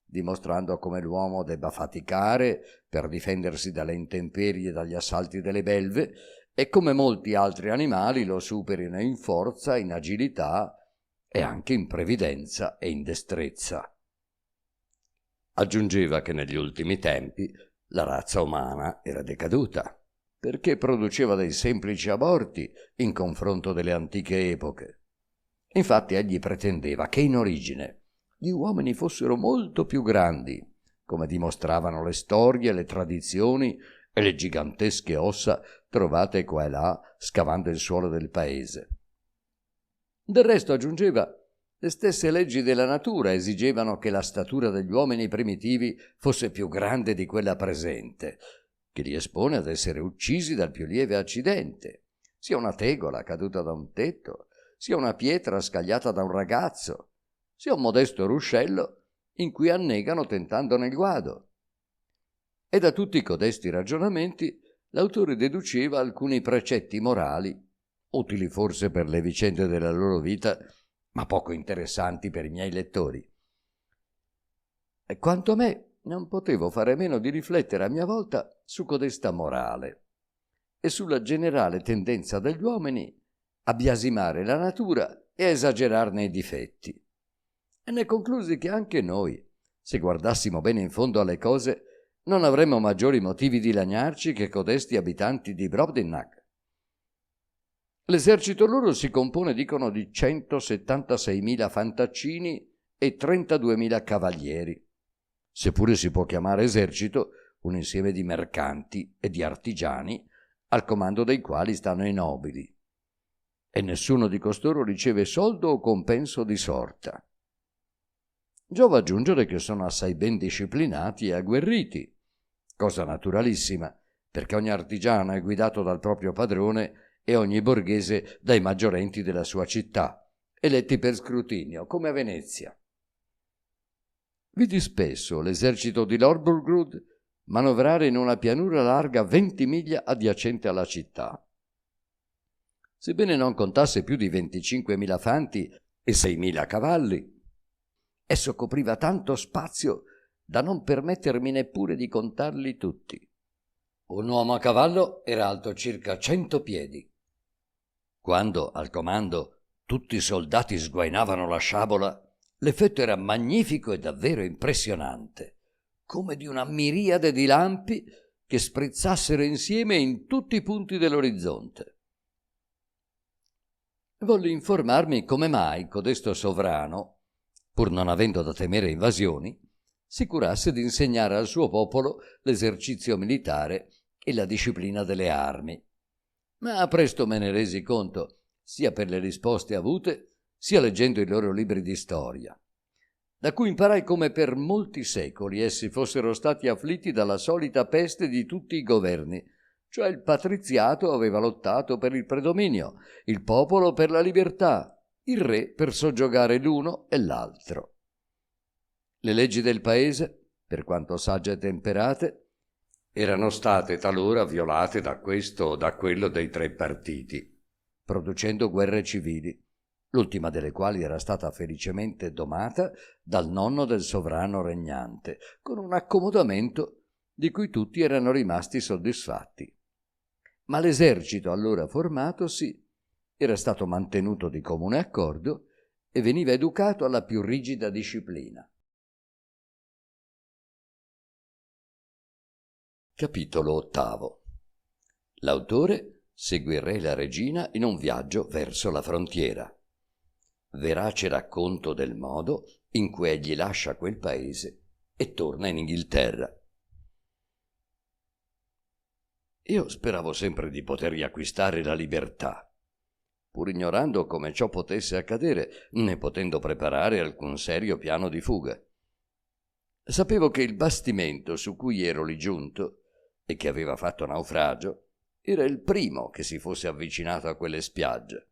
dimostrando come l'uomo debba faticare per difendersi dalle intemperie e dagli assalti delle belve e come molti altri animali lo superino in forza, in agilità e anche in previdenza e in destrezza. Aggiungeva che negli ultimi tempi la razza umana era decaduta, perché produceva dei semplici aborti in confronto delle antiche epoche. Infatti egli pretendeva che in origine gli uomini fossero molto più grandi, come dimostravano le storie, le tradizioni e le gigantesche ossa trovate qua e là scavando il suolo del paese. Del resto, aggiungeva, le stesse leggi della natura esigevano che la statura degli uomini primitivi fosse più grande di quella presente, che li espone ad essere uccisi dal più lieve accidente, sia una tegola caduta da un tetto, sia una pietra scagliata da un ragazzo, sia un modesto ruscello in cui annegano tentandone il guado. E da tutti codesti ragionamenti l'autore deduceva alcuni precetti morali, utili forse per le vicende della loro vita, ma poco interessanti per i miei lettori. E quanto a me, non potevo fare meno di riflettere a mia volta su codesta morale e sulla generale tendenza degli uomini a biasimare la natura e a esagerarne i difetti. E ne conclusi che anche noi, se guardassimo bene in fondo alle cose, non avremmo maggiori motivi di lagnarci che codesti abitanti di Brobdingnag. L'esercito loro si compone, dicono, di 176.000 fantaccini e 32.000 cavalieri. Seppure si può chiamare esercito un insieme di mercanti e di artigiani, al comando dei quali stanno i nobili. E nessuno di costoro riceve soldo o compenso di sorta. Giova aggiungere che sono assai ben disciplinati e agguerriti, cosa naturalissima, perché ogni artigiano è guidato dal proprio padrone e ogni borghese dai maggiorenti della sua città, eletti per scrutinio, come a Venezia. Vidi spesso l'esercito di Lorburgrud manovrare in una pianura larga 20 miglia adiacente alla città. Sebbene non contasse più di 25.000 fanti e 6.000 cavalli, esso copriva tanto spazio da non permettermi neppure di contarli tutti. Un uomo a cavallo era alto circa 100 piedi. Quando, al comando, tutti i soldati sguainavano la sciabola, l'effetto era magnifico e davvero impressionante, come di una miriade di lampi che sprizzassero insieme in tutti i punti dell'orizzonte. Volli informarmi come mai codesto sovrano, pur non avendo da temere invasioni, si curasse di insegnare al suo popolo l'esercizio militare e la disciplina delle armi. Ma presto me ne resi conto, sia per le risposte avute, sia leggendo i loro libri di storia, da cui imparai come per molti secoli essi fossero stati afflitti dalla solita peste di tutti i governi, cioè il patriziato aveva lottato per il predominio, il popolo per la libertà, il re per soggiogare l'uno e l'altro. Le leggi del paese, per quanto sagge e temperate, erano state talora violate da questo o da quello dei tre partiti, producendo guerre civili, l'ultima delle quali era stata felicemente domata dal nonno del sovrano regnante, con un accomodamento di cui tutti erano rimasti soddisfatti. Ma l'esercito allora formatosi era stato mantenuto di comune accordo e veniva educato alla più rigida disciplina. Capitolo 8. L'autore segue il re e la regina in un viaggio verso la frontiera. Verace racconto del modo in cui egli lascia quel paese e torna in Inghilterra. Io speravo sempre di poter riacquistare la libertà, pur ignorando come ciò potesse accadere, né potendo preparare alcun serio piano di fuga. Sapevo che il bastimento su cui ero lì giunto e che aveva fatto naufragio era il primo che si fosse avvicinato a quelle spiagge,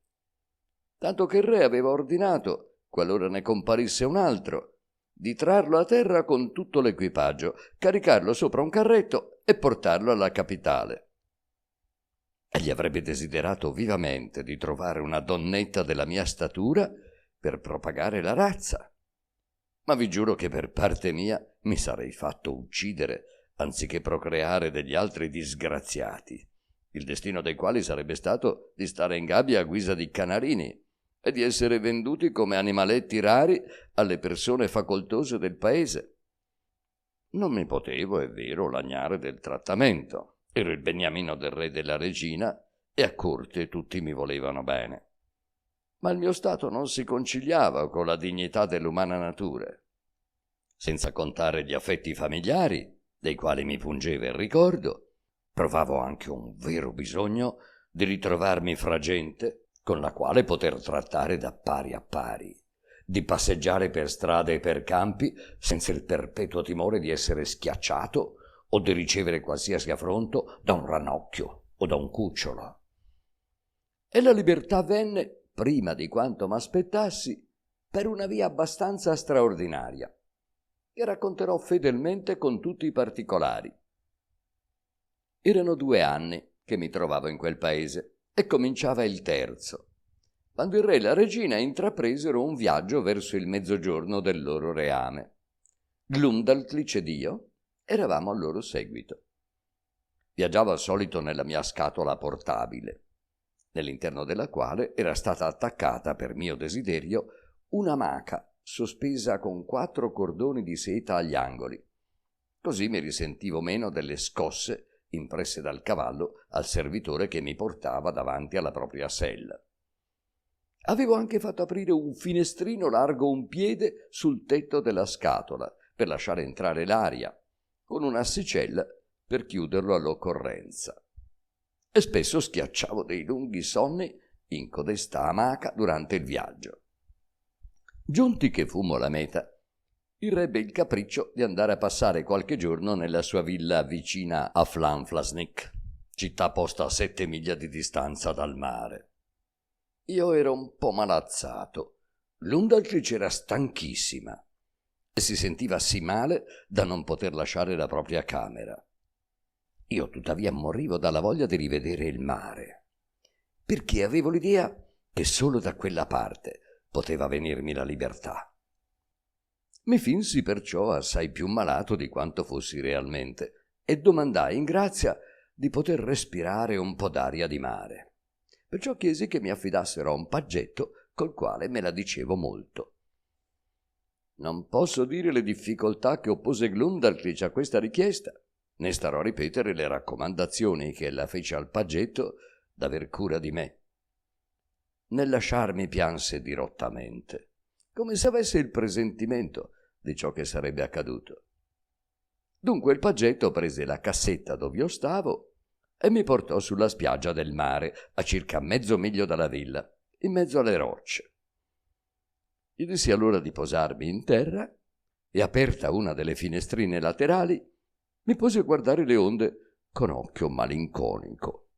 tanto che il re aveva ordinato, qualora ne comparisse un altro, di trarlo a terra con tutto l'equipaggio, caricarlo sopra un carretto e portarlo alla capitale. Egli avrebbe desiderato vivamente di trovare una donnetta della mia statura per propagare la razza, ma vi giuro che per parte mia mi sarei fatto uccidere anziché procreare degli altri disgraziati, il destino dei quali sarebbe stato di stare in gabbia a guisa di canarini e di essere venduti come animaletti rari alle persone facoltose del paese. Non mi potevo, è vero, lagnare del trattamento. Ero il beniamino del re e della regina e a corte tutti mi volevano bene. Ma il mio stato non si conciliava con la dignità dell'umana natura. Senza contare gli affetti familiari, dei quali mi pungeva il ricordo, provavo anche un vero bisogno di ritrovarmi fra gente con la quale poter trattare da pari a pari, di passeggiare per strade e per campi senza il perpetuo timore di essere schiacciato o di ricevere qualsiasi affronto da un ranocchio o da un cucciolo. E la libertà venne, prima di quanto m'aspettassi, per una via abbastanza straordinaria, che racconterò fedelmente con tutti i particolari. Erano 2 anni che mi trovavo in quel paese e cominciava il terzo, quando il re e la regina intrapresero un viaggio verso il mezzogiorno del loro reame. Glumdalclitch ed io eravamo al loro seguito. Viaggiavo al solito nella mia scatola portabile, nell'interno della quale era stata attaccata, per mio desiderio, una maca sospesa con 4 cordoni di seta agli angoli. Così mi risentivo meno delle scosse impresse dal cavallo al servitore che mi portava davanti alla propria sella. Avevo anche fatto aprire un finestrino largo 1 piede sul tetto della scatola per lasciare entrare l'aria, con un'assicella per chiuderlo all'occorrenza. E spesso schiacciavo dei lunghi sonni in codesta amaca durante il viaggio. Giunti che fummo alla meta, il re ebbe il capriccio di andare a passare qualche giorno nella sua villa vicina a Flanflasnic, città posta a 7 miglia di distanza dal mare. Io ero un po' malazzato, Glumdalclitch era stanchissima e si sentiva sì male da non poter lasciare la propria camera. Io tuttavia morivo dalla voglia di rivedere il mare, perché avevo l'idea che solo da quella parte poteva venirmi la libertà. Mi finsi perciò assai più malato di quanto fossi realmente e domandai in grazia di poter respirare un po' d'aria di mare. Perciò chiesi che mi affidassero a un paggetto col quale me la dicevo molto. Non posso dire le difficoltà che oppose Glumdalclitch a questa richiesta, né starò a ripetere le raccomandazioni che ella fece al paggetto d'aver cura di me. Nel lasciarmi pianse dirottamente, come se avesse il presentimento di ciò che sarebbe accaduto. Dunque il paggetto prese la cassetta dove io stavo e mi portò sulla spiaggia del mare, a circa mezzo miglio dalla villa, in mezzo alle rocce. Gli dissi allora di posarmi in terra e, aperta una delle finestrine laterali, mi posi a guardare le onde con occhio malinconico.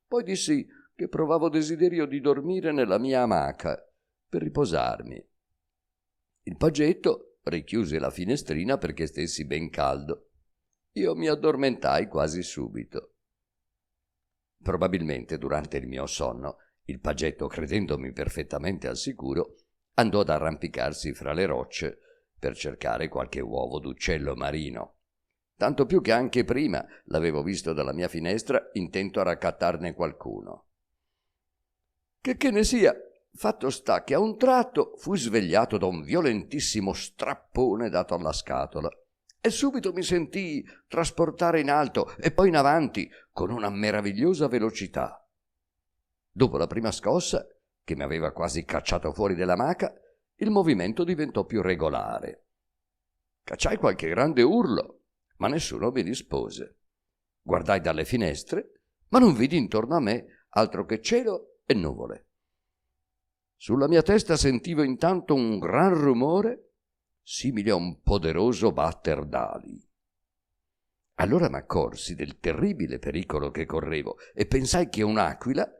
Poi dissi che provavo desiderio di dormire nella mia amaca per riposarmi. Il paggetto richiuse la finestrina perché stessi ben caldo. Io mi addormentai quasi subito. Probabilmente durante il mio sonno il paggetto, credendomi perfettamente al sicuro, andò ad arrampicarsi fra le rocce per cercare qualche uovo d'uccello marino, tanto più che anche prima l'avevo visto dalla mia finestra intento a raccattarne qualcuno. Che ne sia, fatto sta che a un tratto fui svegliato da un violentissimo strappone dato alla scatola e subito mi sentii trasportare in alto e poi in avanti con una meravigliosa velocità. Dopo la prima scossa, che mi aveva quasi cacciato fuori dell'amaca, il movimento diventò più regolare. Cacciai qualche grande urlo, ma nessuno mi rispose. Guardai dalle finestre, ma non vidi intorno a me altro che cielo e nuvole. Sulla mia testa sentivo intanto un gran rumore simile a un poderoso batter d'ali. Allora m'accorsi del terribile pericolo che correvo e pensai che un'aquila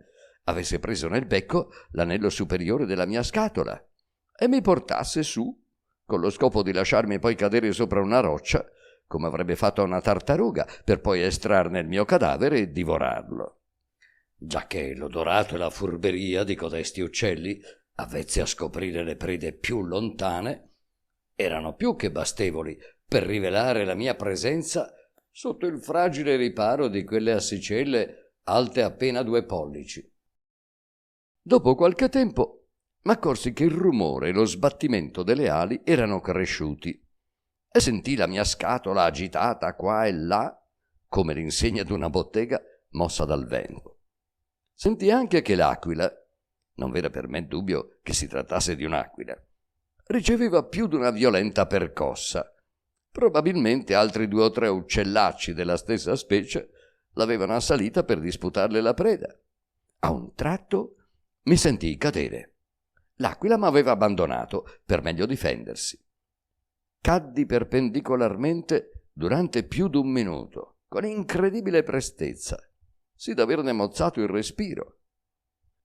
avesse preso nel becco l'anello superiore della mia scatola e mi portasse su, con lo scopo di lasciarmi poi cadere sopra una roccia, come avrebbe fatto una tartaruga, per poi estrarne il mio cadavere e divorarlo. Giacché l'odorato e la furberia di codesti uccelli, avvezzi a scoprire le prede più lontane, erano più che bastevoli per rivelare la mia presenza sotto il fragile riparo di quelle assicelle alte appena 2 pollici. Dopo qualche tempo m'accorsi che il rumore e lo sbattimento delle ali erano cresciuti e sentii la mia scatola agitata qua e là come l'insegna d'una bottega mossa dal vento. Sentii anche che l'aquila, non v'era per me dubbio che si trattasse di un'aquila, riceveva più d'una violenta percossa. Probabilmente altri 2 o 3 uccellacci della stessa specie l'avevano assalita per disputarle la preda. A un tratto mi sentii cadere. L'aquila m'aveva abbandonato per meglio difendersi. Caddi perpendicolarmente durante più d'un minuto, con incredibile prestezza, sì d'averne mozzato il respiro.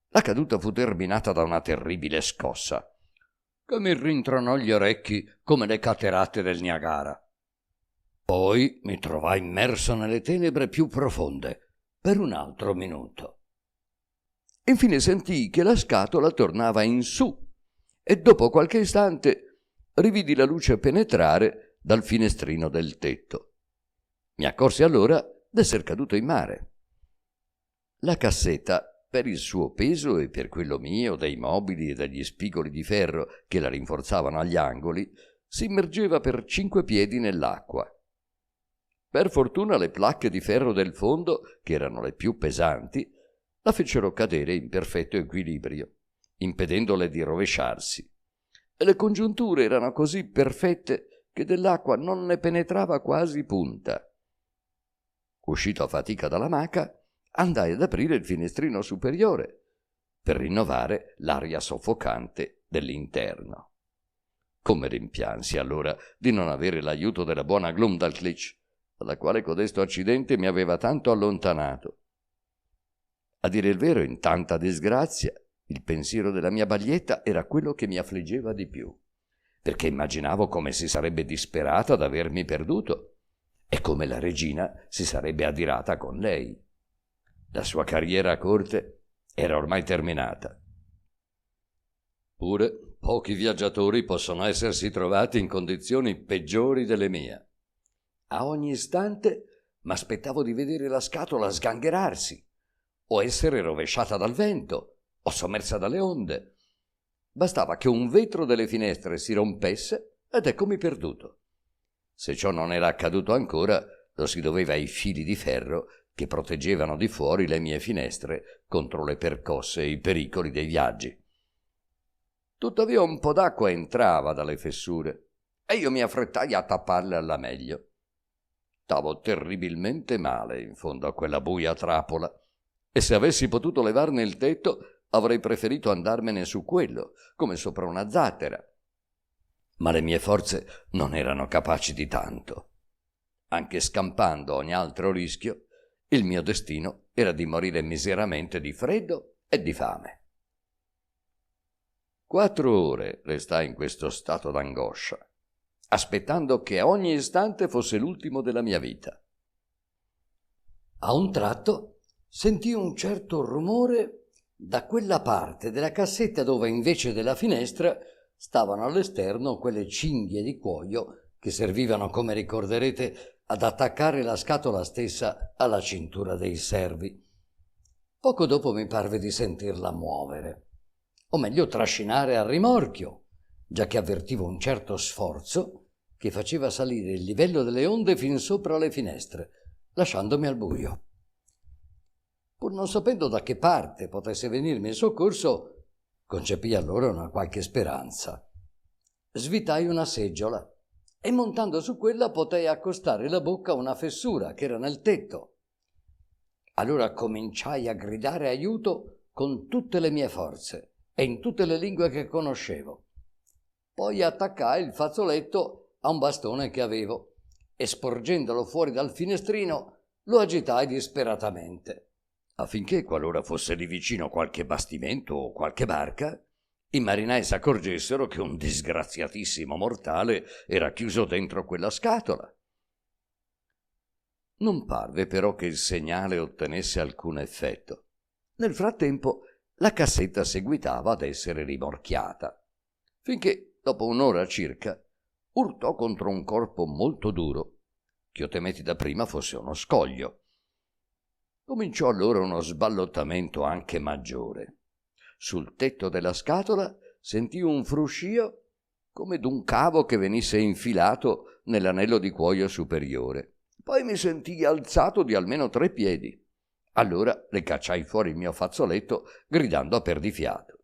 La caduta fu terminata da una terribile scossa, che mi rintronò gli orecchi come le cateratte del Niagara. Poi mi trovai immerso nelle tenebre più profonde per un altro minuto. Infine sentii che la scatola tornava in su e dopo qualche istante rividi la luce penetrare dal finestrino del tetto. Mi accorsi allora d'esser caduto in mare. La cassetta, per il suo peso e per quello mio, dei mobili e degli spigoli di ferro che la rinforzavano agli angoli, si immergeva per 5 piedi nell'acqua. Per fortuna le placche di ferro del fondo, che erano le più pesanti, la fecero cadere in perfetto equilibrio, impedendole di rovesciarsi. E le congiunture erano così perfette che dell'acqua non ne penetrava quasi punta. Uscito a fatica dall'amaca, andai ad aprire il finestrino superiore per rinnovare l'aria soffocante dell'interno. Come rimpiansi allora di non avere l'aiuto della buona Glumdalclitch, dalla quale codesto accidente mi aveva tanto allontanato. A dire il vero, in tanta disgrazia, il pensiero della mia Baglietta era quello che mi affliggeva di più, perché immaginavo come si sarebbe disperata ad avermi perduto e come la regina si sarebbe adirata con lei. La sua carriera a corte era ormai terminata. Pure pochi viaggiatori possono essersi trovati in condizioni peggiori delle mie. A ogni istante m'aspettavo di vedere la scatola sgangherarsi, o essere rovesciata dal vento, o sommersa dalle onde. Bastava che un vetro delle finestre si rompesse ed eccomi perduto. Se ciò non era accaduto ancora, lo si doveva ai fili di ferro che proteggevano di fuori le mie finestre contro le percosse e i pericoli dei viaggi. Tuttavia un po' d'acqua entrava dalle fessure e io mi affrettai a tapparle alla meglio. Stavo terribilmente male in fondo a quella buia trappola e se avessi potuto levarne il tetto avrei preferito andarmene su quello, come sopra una zattera. Ma le mie forze non erano capaci di tanto. Anche scampando ogni altro rischio, Il mio destino era di morire miseramente di freddo e di fame. 4 ore restai in questo stato d'angoscia, aspettando che a ogni istante fosse l'ultimo della mia vita. A un tratto sentii un certo rumore da quella parte della cassetta dove invece della finestra stavano all'esterno quelle cinghie di cuoio che servivano, come ricorderete, ad attaccare la scatola stessa alla cintura dei servi. Poco dopo mi parve di sentirla muovere, o meglio trascinare a rimorchio, già che avvertivo un certo sforzo che faceva salire il livello delle onde fin sopra le finestre, lasciandomi al buio. Pur non sapendo da che parte potesse venirmi il soccorso, concepii allora una qualche speranza. Svitai una seggiola e montando su quella potei accostare la bocca a una fessura che era nel tetto. Allora cominciai a gridare aiuto con tutte le mie forze e in tutte le lingue che conoscevo. Poi attaccai il fazzoletto a un bastone che avevo e sporgendolo fuori dal finestrino lo agitai disperatamente, affinché, qualora fosse lì vicino qualche bastimento o qualche barca, i marinai s'accorgessero che un disgraziatissimo mortale era chiuso dentro quella scatola. Non parve però che il segnale ottenesse alcun effetto. Nel frattempo la cassetta seguitava ad essere rimorchiata, finché, dopo un'ora circa, urtò contro un corpo molto duro, che io temetti dapprima fosse uno scoglio. Cominciò allora uno sballottamento anche maggiore. Sul tetto della scatola sentii un fruscio come d'un cavo che venisse infilato nell'anello di cuoio superiore. Poi mi sentii alzato di almeno 3 piedi. Allora le cacciai fuori il mio fazzoletto, gridando a perdifiato.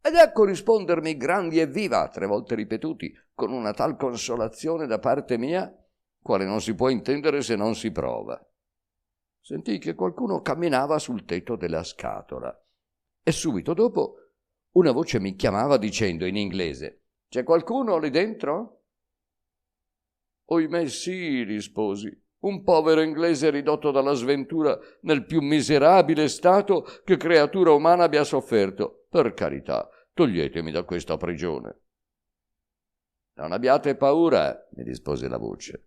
Ed ecco rispondermi grandi evviva 3 volte ripetuti, con una tal consolazione da parte mia, quale non si può intendere se non si prova. Sentii che qualcuno camminava sul tetto della scatola e subito dopo una voce mi chiamava dicendo in inglese: «C'è qualcuno lì dentro?» «Oimè sì», risposi, «un povero inglese ridotto dalla sventura nel più miserabile stato che creatura umana abbia sofferto. Per carità, toglietemi da questa prigione». «Non abbiate paura», mi rispose la voce.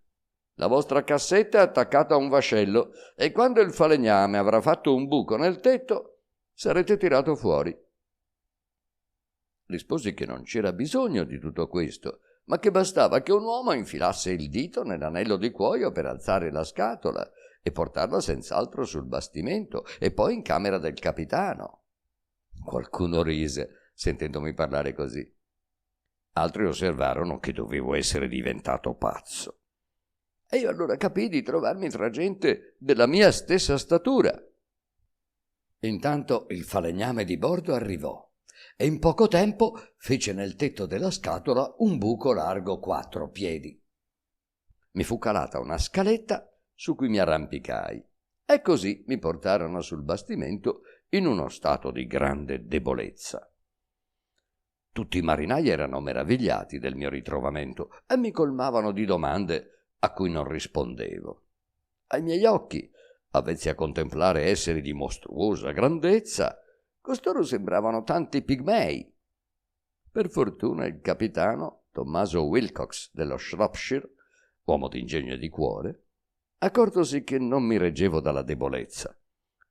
«La vostra cassetta è attaccata a un vascello e quando il falegname avrà fatto un buco nel tetto sarete tirato fuori». Risposi che non c'era bisogno di tutto questo, ma che bastava che un uomo infilasse il dito nell'anello di cuoio per alzare la scatola e portarla senz'altro sul bastimento e poi in camera del capitano. Qualcuno rise, sentendomi parlare così. Altri osservarono che dovevo essere diventato pazzo. E io allora capii di trovarmi tra gente della mia stessa statura. Intanto il falegname di bordo arrivò e in poco tempo fece nel tetto della scatola un buco largo 4 piedi. Mi fu calata una scaletta su cui mi arrampicai e così mi portarono sul bastimento in uno stato di grande debolezza. Tutti i marinai erano meravigliati del mio ritrovamento e mi colmavano di domande a cui non rispondevo. Ai miei occhi, avvezzi a contemplare esseri di mostruosa grandezza, costoro sembravano tanti pigmei. Per fortuna il capitano, Tommaso Wilcox dello Shropshire, uomo d'ingegno e di cuore, accortosi che non mi reggevo dalla debolezza.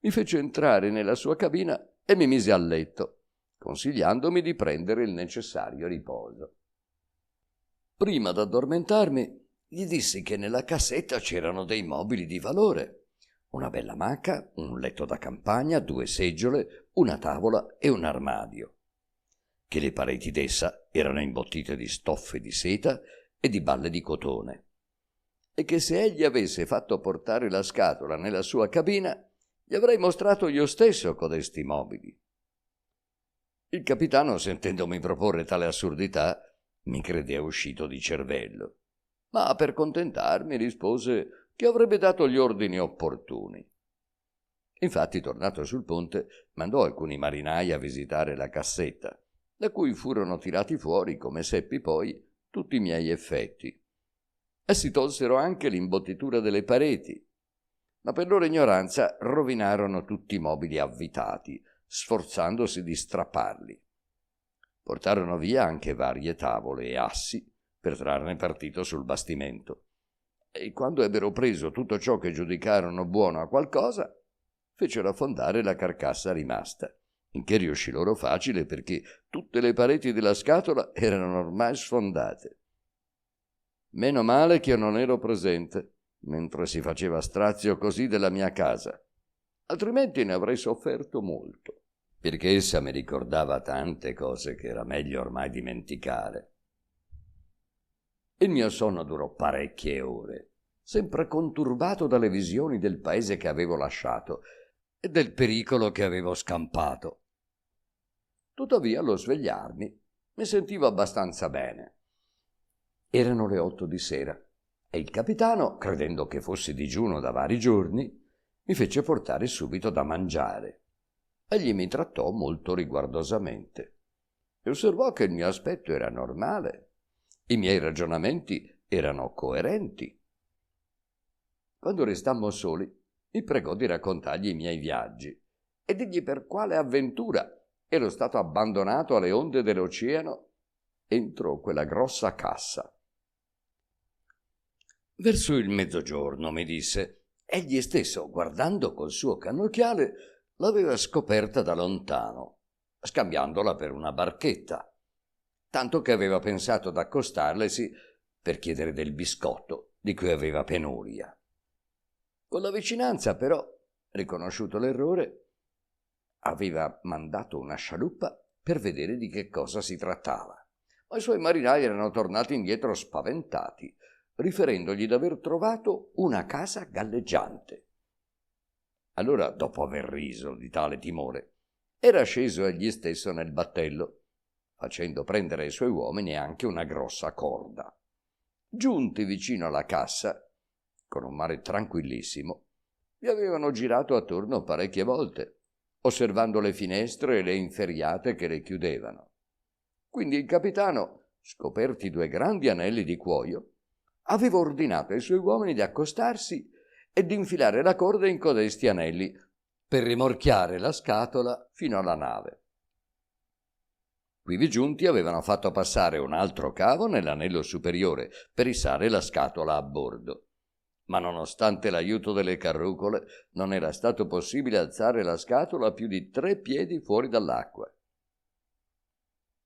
Mi fece entrare nella sua cabina e mi mise a letto, consigliandomi di prendere il necessario riposo. Prima d'addormentarmi, gli dissi che nella cassetta c'erano dei mobili di valore: una bella maca, un letto da campagna, 2 seggiole, una tavola e un armadio, che le pareti d'essa erano imbottite di stoffe di seta e di balle di cotone, e che se egli avesse fatto portare la scatola nella sua cabina, gli avrei mostrato io stesso codesti mobili. Il capitano, sentendomi proporre tale assurdità, mi credé uscito di cervello, ma per contentarmi rispose che avrebbe dato gli ordini opportuni. Infatti, tornato sul ponte, mandò alcuni marinai a visitare la cassetta, da cui furono tirati fuori, come seppi poi, tutti i miei effetti. Essi tolsero anche l'imbottitura delle pareti, ma per loro ignoranza rovinarono tutti i mobili avvitati, sforzandosi di strapparli. Portarono via anche varie tavole e assi per trarne partito sul bastimento. E quando ebbero preso tutto ciò che giudicarono buono a qualcosa, fecero affondare la carcassa rimasta, in che riuscì loro facile perché tutte le pareti della scatola erano ormai sfondate. Meno male che io non ero presente mentre si faceva strazio così della mia casa, altrimenti ne avrei sofferto molto, perché essa mi ricordava tante cose che era meglio ormai dimenticare. Il mio sonno durò parecchie ore, sempre conturbato dalle visioni del paese che avevo lasciato e del pericolo che avevo scampato. Tuttavia, allo svegliarmi, mi sentivo abbastanza bene. Erano le 8 di sera e il capitano, credendo che fossi digiuno da vari giorni, mi fece portare subito da mangiare. Egli mi trattò molto riguardosamente e osservò che il mio aspetto era normale, i miei ragionamenti erano coerenti. Quando restammo soli, mi pregò di raccontargli i miei viaggi e dirgli per quale avventura ero stato abbandonato alle onde dell'oceano entro quella grossa cassa. Verso il mezzogiorno, mi disse, egli stesso, guardando col suo cannocchiale, l'aveva scoperta da lontano, scambiandola per una barchetta, tanto che aveva pensato d'accostarlesi per chiedere del biscotto di cui aveva penuria. Con la vicinanza, però, riconosciuto l'errore, aveva mandato una scialuppa per vedere di che cosa si trattava, ma i suoi marinai erano tornati indietro spaventati, riferendogli d'aver trovato una casa galleggiante. Allora, dopo aver riso di tale timore, era sceso egli stesso nel battello, facendo prendere ai suoi uomini anche una grossa corda. Giunti vicino alla cassa, con un mare tranquillissimo, vi avevano girato attorno parecchie volte, osservando le finestre e le inferriate che le chiudevano. Quindi il capitano, scoperti 2 grandi anelli di cuoio, aveva ordinato ai suoi uomini di accostarsi e di infilare la corda in codesti anelli per rimorchiare la scatola fino alla nave. Quivi giunti avevano fatto passare un altro cavo nell'anello superiore per issare la scatola a bordo, ma nonostante l'aiuto delle carrucole non era stato possibile alzare la scatola a più di 3 piedi fuori dall'acqua.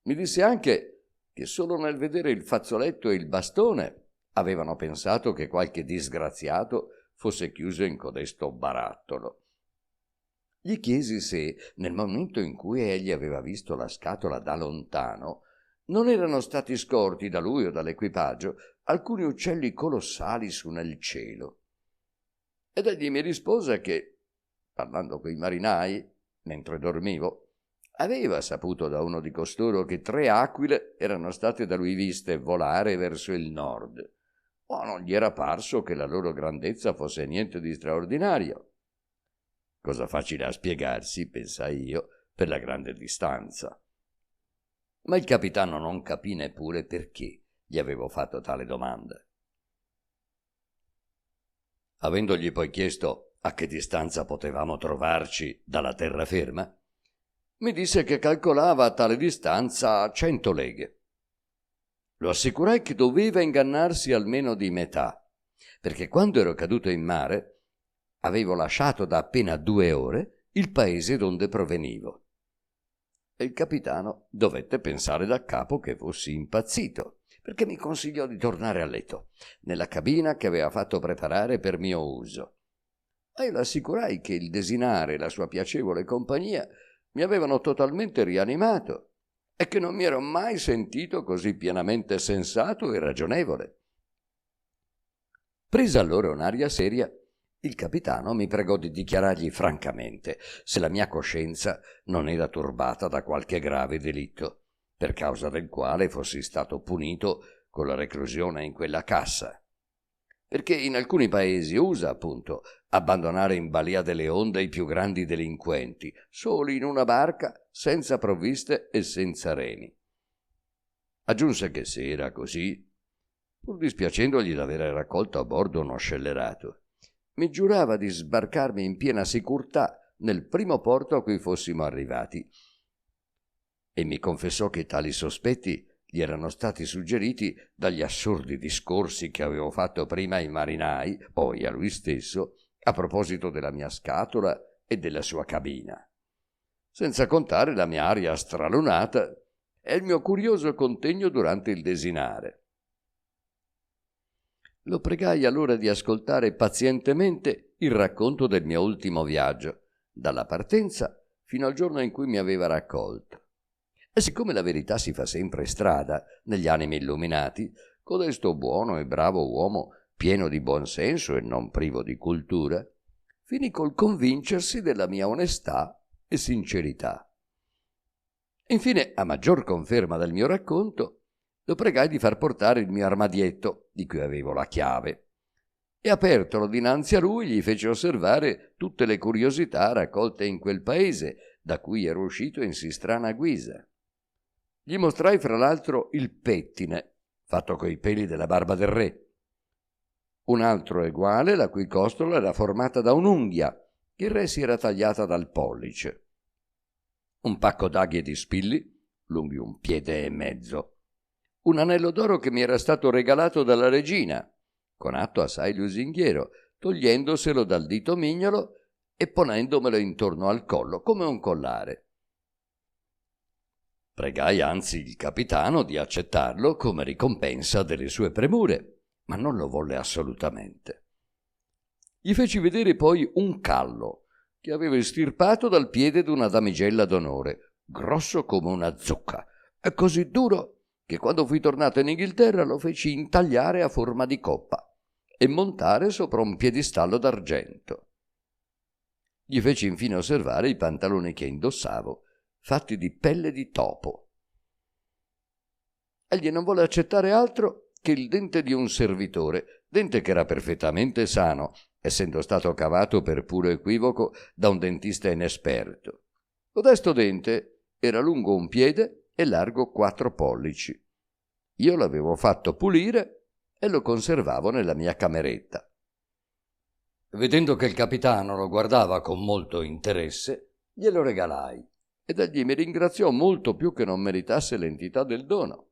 Mi disse anche che solo nel vedere il fazzoletto e il bastone avevano pensato che qualche disgraziato fosse chiuso in codesto barattolo. Gli chiesi se, nel momento in cui egli aveva visto la scatola da lontano, non erano stati scorti da lui o dall'equipaggio alcuni uccelli colossali su nel cielo. Ed egli mi rispose che, parlando coi marinai, mentre dormivo, aveva saputo da uno di costoro che 3 aquile erano state da lui viste volare verso il nord, ma non gli era parso che la loro grandezza fosse niente di straordinario. Cosa facile a spiegarsi, pensai io, per la grande distanza. Ma il capitano non capì neppure perché gli avevo fatto tale domanda. Avendogli poi chiesto a che distanza potevamo trovarci dalla terraferma, mi disse che calcolava a tale distanza 100 leghe. Lo assicurai che doveva ingannarsi almeno di metà, perché quando ero caduto in mare avevo lasciato da appena 2 ore il paese donde provenivo. E il capitano dovette pensare da capo che fossi impazzito, perché mi consigliò di tornare a letto, nella cabina che aveva fatto preparare per mio uso. E lo assicurai che il desinare e la sua piacevole compagnia mi avevano totalmente rianimato e che non mi ero mai sentito così pienamente sensato e ragionevole. Presa allora un'aria seria, il capitano mi pregò di dichiarargli francamente se la mia coscienza non era turbata da qualche grave delitto, per causa del quale fossi stato punito con la reclusione in quella cassa. Perché in alcuni paesi usa, appunto, abbandonare in balia delle onde i più grandi delinquenti, soli in una barca, senza provviste e senza remi. Aggiunse che se era così, pur dispiacendogli d'avere raccolto a bordo uno scellerato, mi giurava di sbarcarmi in piena sicurtà nel primo porto a cui fossimo arrivati, e mi confessò che tali sospetti gli erano stati suggeriti dagli assurdi discorsi che avevo fatto prima ai marinai, poi a lui stesso, a proposito della mia scatola e della sua cabina, senza contare la mia aria stralunata e il mio curioso contegno durante il desinare. Lo pregai allora di ascoltare pazientemente il racconto del mio ultimo viaggio, dalla partenza fino al giorno in cui mi aveva raccolto. E siccome la verità si fa sempre strada negli animi illuminati, codesto buono e bravo uomo, pieno di buon senso e non privo di cultura, finì col convincersi della mia onestà e sincerità. Infine, a maggior conferma del mio racconto, lo pregai di far portare il mio armadietto, di cui avevo la chiave, e apertolo dinanzi a lui gli fece osservare tutte le curiosità raccolte in quel paese, da cui ero uscito in sì strana guisa. Gli mostrai fra l'altro il pettine, fatto coi peli della barba del re, un altro eguale, la cui costola era formata da un'unghia, che il re si era tagliata dal pollice, un pacco d'aghi e di spilli, lunghi 1,5 piedi, un anello d'oro che mi era stato regalato dalla regina, con atto assai lusinghiero, togliendoselo dal dito mignolo e ponendomelo intorno al collo come un collare. Pregai anzi il capitano di accettarlo come ricompensa delle sue premure, ma non lo volle assolutamente. Gli feci vedere poi un callo che avevo estirpato dal piede d'una damigella d'onore, grosso come una zucca, e così duro che quando fui tornato in Inghilterra lo feci intagliare a forma di coppa e montare sopra un piedistallo d'argento. Gli feci infine osservare i pantaloni che indossavo, fatti di pelle di topo. Egli non volle accettare altro che il dente di un servitore, dente che era perfettamente sano, essendo stato cavato per puro equivoco da un dentista inesperto. Codesto dente era lungo 1 piede e largo 4 pollici. Io l'avevo fatto pulire e lo conservavo nella mia cameretta. Vedendo che il capitano lo guardava con molto interesse, glielo regalai ed egli mi ringraziò molto più che non meritasse l'entità del dono.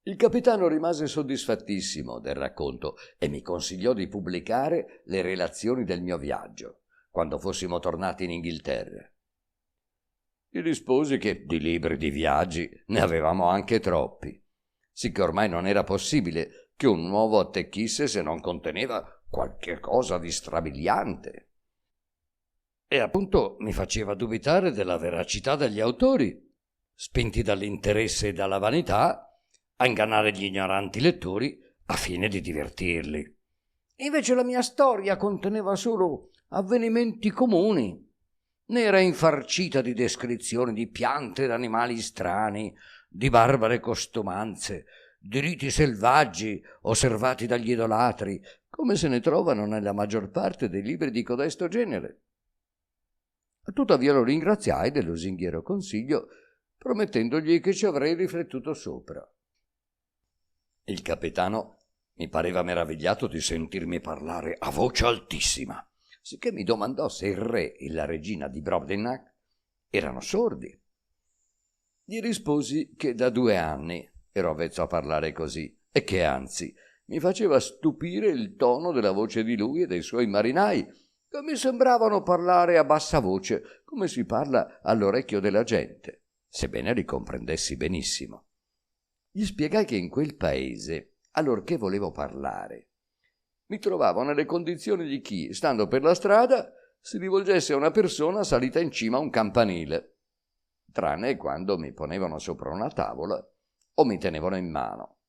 Il capitano rimase soddisfattissimo del racconto e mi consigliò di pubblicare le relazioni del mio viaggio, quando fossimo tornati in Inghilterra. Gli risposi che di libri di viaggi ne avevamo anche troppi, sicché ormai non era possibile che un nuovo attecchisse se non conteneva qualche cosa di strabiliante. E appunto mi faceva dubitare della veracità degli autori, spinti dall'interesse e dalla vanità a ingannare gli ignoranti lettori a fine di divertirli. Invece la mia storia conteneva solo avvenimenti comuni, ne era infarcita di descrizioni di piante ed animali strani, di barbare costumanze, di riti selvaggi osservati dagli idolatri, come se ne trovano nella maggior parte dei libri di codesto genere. Tuttavia lo ringraziai del lusinghiero consiglio, promettendogli che ci avrei riflettuto sopra. Il capitano mi pareva meravigliato di sentirmi parlare a voce altissima, sicché mi domandò se il re e la regina di Brobdingnag erano sordi. Gli risposi che da 2 anni ero avvezzo a parlare così e che anzi mi faceva stupire il tono della voce di lui e dei suoi marinai, che mi sembravano parlare a bassa voce, come si parla all'orecchio della gente, sebbene li comprendessi benissimo. Gli spiegai che in quel paese, allorché volevo parlare, mi trovavo nelle condizioni di chi, stando per la strada, si rivolgesse a una persona salita in cima a un campanile, tranne quando mi ponevano sopra una tavola o mi tenevano in mano.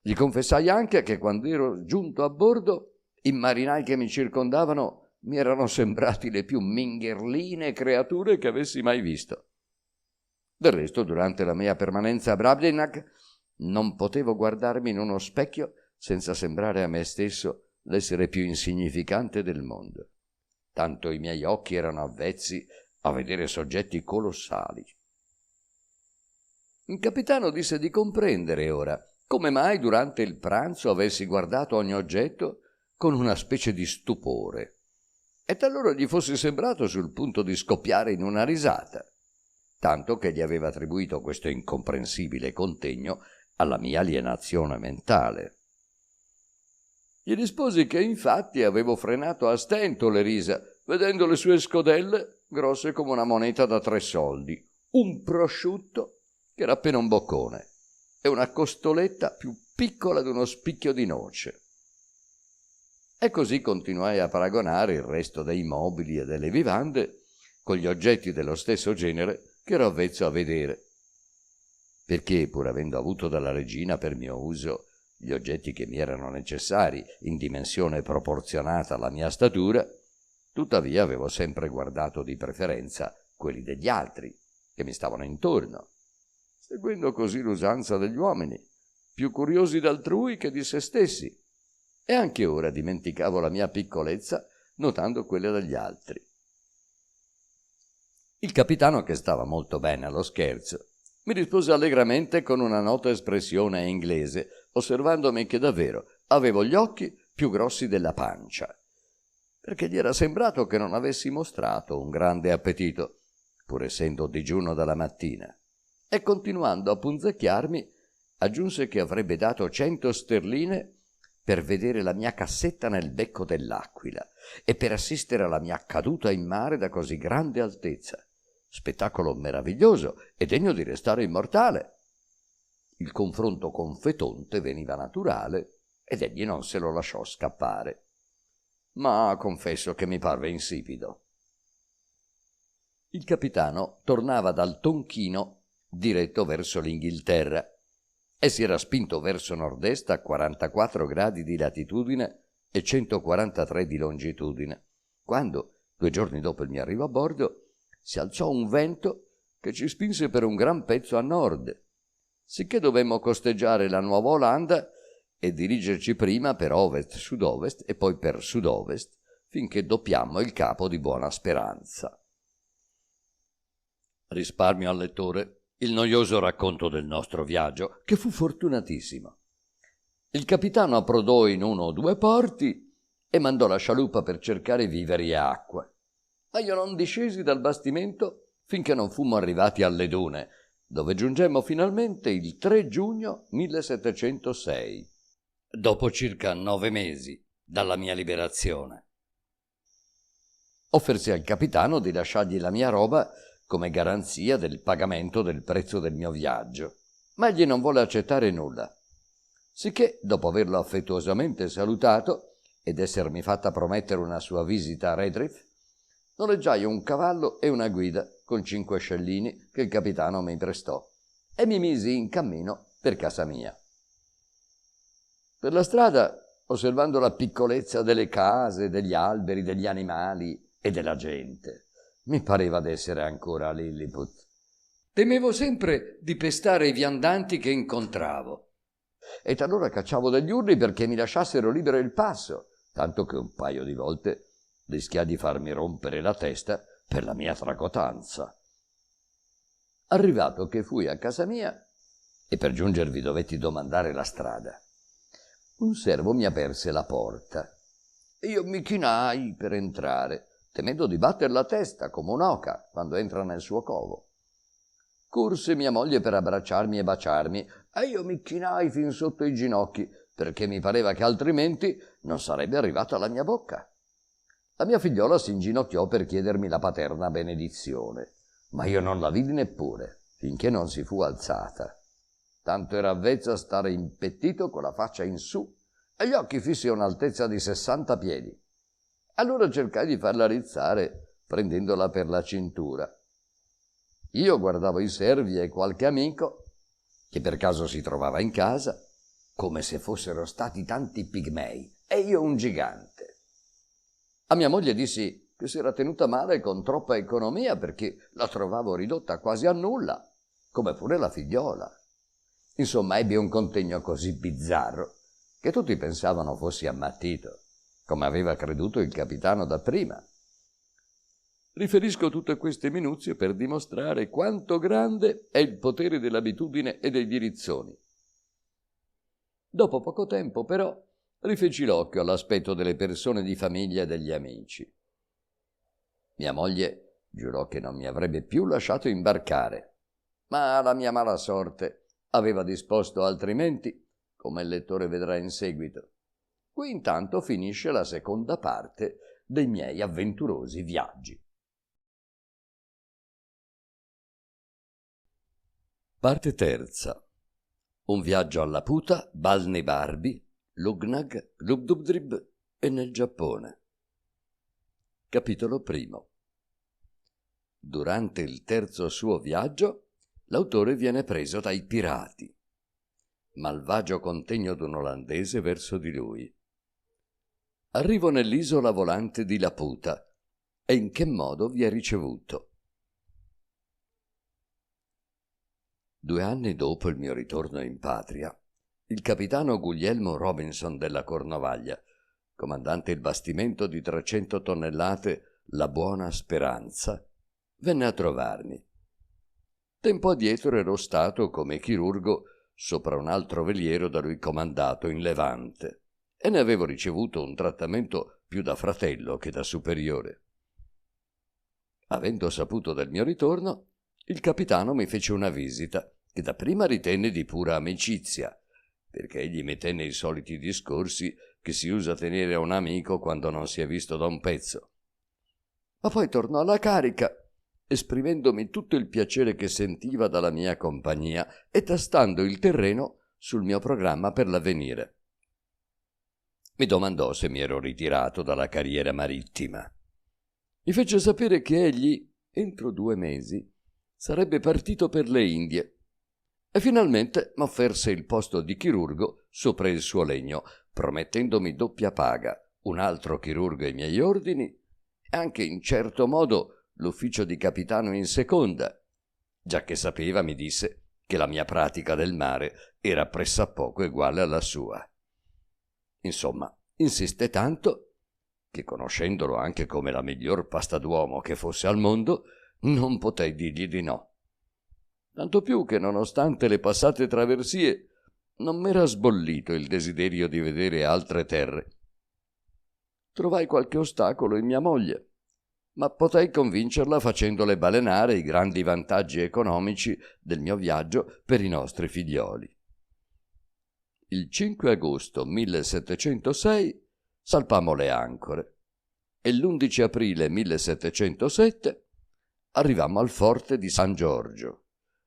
Gli confessai anche che quando ero giunto a bordo, i marinai che mi circondavano mi erano sembrati le più mingherline creature che avessi mai visto. Del resto, durante la mia permanenza a Brobdingnag, non potevo guardarmi in uno specchio senza sembrare a me stesso l'essere più insignificante del mondo. Tanto i miei occhi erano avvezzi a vedere soggetti colossali. Il capitano disse di comprendere ora come mai durante il pranzo avessi guardato ogni oggetto con una specie di stupore e talora gli fosse sembrato sul punto di scoppiare in una risata, tanto che gli aveva attribuito questo incomprensibile contegno alla mia alienazione mentale. Gli risposi che infatti avevo frenato a stento le risa, vedendo le sue scodelle grosse come una moneta da 3 soldi, un prosciutto che era appena un boccone e una costoletta più piccola di uno spicchio di noce. E così continuai a paragonare il resto dei mobili e delle vivande con gli oggetti dello stesso genere che ero avvezzo a vedere, perché, pur avendo avuto dalla regina per mio uso gli oggetti che mi erano necessari in dimensione proporzionata alla mia statura, tuttavia avevo sempre guardato di preferenza quelli degli altri che mi stavano intorno, seguendo così l'usanza degli uomini, più curiosi d'altrui che di se stessi, e anche ora dimenticavo la mia piccolezza notando quelle degli altri. Il capitano, che stava molto bene allo scherzo, mi rispose allegramente con una nota espressione inglese, osservandomi che davvero avevo gli occhi più grossi della pancia, perché gli era sembrato che non avessi mostrato un grande appetito, pur essendo digiuno dalla mattina, e continuando a punzecchiarmi aggiunse che avrebbe dato 100 sterline per vedere la mia cassetta nel becco dell'aquila e per assistere alla mia caduta in mare da così grande altezza, spettacolo meraviglioso e degno di restare immortale. Il confronto con Fetonte veniva naturale ed egli non se lo lasciò scappare, ma confesso che mi parve insipido. Il capitano tornava dal Tonchino diretto verso l'Inghilterra e si era spinto verso nord-est a 44 gradi di latitudine e 143 di longitudine, quando, 2 giorni dopo il mio arrivo a bordo, si alzò un vento che ci spinse per un gran pezzo a nord, sicché dovemmo costeggiare la Nuova Olanda e dirigerci prima per ovest-sud-ovest e poi per sud-ovest, finché doppiammo il capo di Buona Speranza. Risparmio al lettore il noioso racconto del nostro viaggio, che fu fortunatissimo. Il capitano approdò in 1 o 2 porti e mandò la scialuppa per cercare viveri e acqua. Ma io non discesi dal bastimento finché non fummo arrivati alle dune, dove giungemmo finalmente il 3 giugno 1706, dopo circa 9 mesi dalla mia liberazione. Offersi al capitano di lasciargli la mia roba come garanzia del pagamento del prezzo del mio viaggio, ma egli non volle accettare nulla, sicché, dopo averlo affettuosamente salutato ed essermi fatta promettere una sua visita a Redriff, noleggiai un cavallo e una guida con 5 scellini che il capitano mi prestò e mi misi in cammino per casa mia. Per la strada, osservando la piccolezza delle case, degli alberi, degli animali e della gente, mi pareva d'essere ancora a Lilliput. Temevo sempre di pestare i viandanti che incontravo e talora cacciavo degli urli perché mi lasciassero libero il passo, tanto che un paio di volte rischiai di farmi rompere la testa per la mia tracotanza. Arrivato che fui a casa mia, e per giungervi dovetti domandare la strada, un servo mi aperse la porta e io mi chinai per entrare, temendo di batter la testa come un'oca quando entra nel suo covo. Corse mia moglie per abbracciarmi e baciarmi e io mi chinai fin sotto i ginocchi, perché mi pareva che altrimenti non sarebbe arrivata alla mia bocca. La mia figliola si inginocchiò per chiedermi la paterna benedizione, ma io non la vidi neppure, finché non si fu alzata. Tanto era avvezza a stare impettito con la faccia in su e gli occhi fissi a un'altezza di 60 piedi. Allora cercai di farla rizzare, prendendola per la cintura. Io guardavo i servi e qualche amico, che per caso si trovava in casa, come se fossero stati tanti pigmei, e io un gigante. A mia moglie dissi che si era tenuta male con troppa economia perché la trovavo ridotta quasi a nulla, come pure la figliola. Insomma, ebbi un contegno così bizzarro che tutti pensavano fossi ammattito, come aveva creduto il capitano dapprima. Riferisco tutte queste minuzie per dimostrare quanto grande è il potere dell'abitudine e dei dirizzoni. Dopo poco tempo, però, rifeci l'occhio all'aspetto delle persone di famiglia e degli amici. Mia moglie giurò che non mi avrebbe più lasciato imbarcare, ma la mia mala sorte aveva disposto altrimenti, come il lettore vedrà in seguito. Qui intanto finisce la seconda parte dei miei avventurosi viaggi. Parte terza. Un viaggio alla Puta, Balni Barbi, Lugnag, Lubdubdrib e nel Giappone. Capitolo primo. Durante il terzo suo viaggio, l'autore viene preso dai pirati. Malvagio contegno d'un olandese verso di lui. Arrivo nell'isola volante di Laputa e in che modo vi è ricevuto. 2 anni dopo il mio ritorno in patria, il capitano Guglielmo Robinson della Cornovaglia, comandante il bastimento di 300 tonnellate La Buona Speranza, venne a trovarmi. Tempo addietro ero stato come chirurgo sopra un altro veliero da lui comandato in Levante e ne avevo ricevuto un trattamento più da fratello che da superiore. Avendo saputo del mio ritorno, il capitano mi fece una visita che dapprima ritenne di pura amicizia, perché egli mi tenne i soliti discorsi che si usa tenere a un amico quando non si è visto da un pezzo. Ma poi tornò alla carica, esprimendomi tutto il piacere che sentiva dalla mia compagnia e tastando il terreno sul mio programma per l'avvenire. Mi domandò se mi ero ritirato dalla carriera marittima. Mi fece sapere che egli, entro 2 mesi, sarebbe partito per le Indie e finalmente m'offerse il posto di chirurgo sopra il suo legno, promettendomi doppia paga, un altro chirurgo ai miei ordini e anche in certo modo l'ufficio di capitano in seconda, giacché sapeva, mi disse, che la mia pratica del mare era pressappoco uguale alla sua. Insomma, insiste tanto che, conoscendolo anche come la miglior pasta d'uomo che fosse al mondo, non potei dirgli di no. Tanto più che, nonostante le passate traversie, non m'era sbollito il desiderio di vedere altre terre. Trovai qualche ostacolo in mia moglie, ma potei convincerla facendole balenare i grandi vantaggi economici del mio viaggio per i nostri figlioli. Il 5 agosto 1706 salpammo le ancore e l'11 aprile 1707 arrivammo al forte di San Giorgio,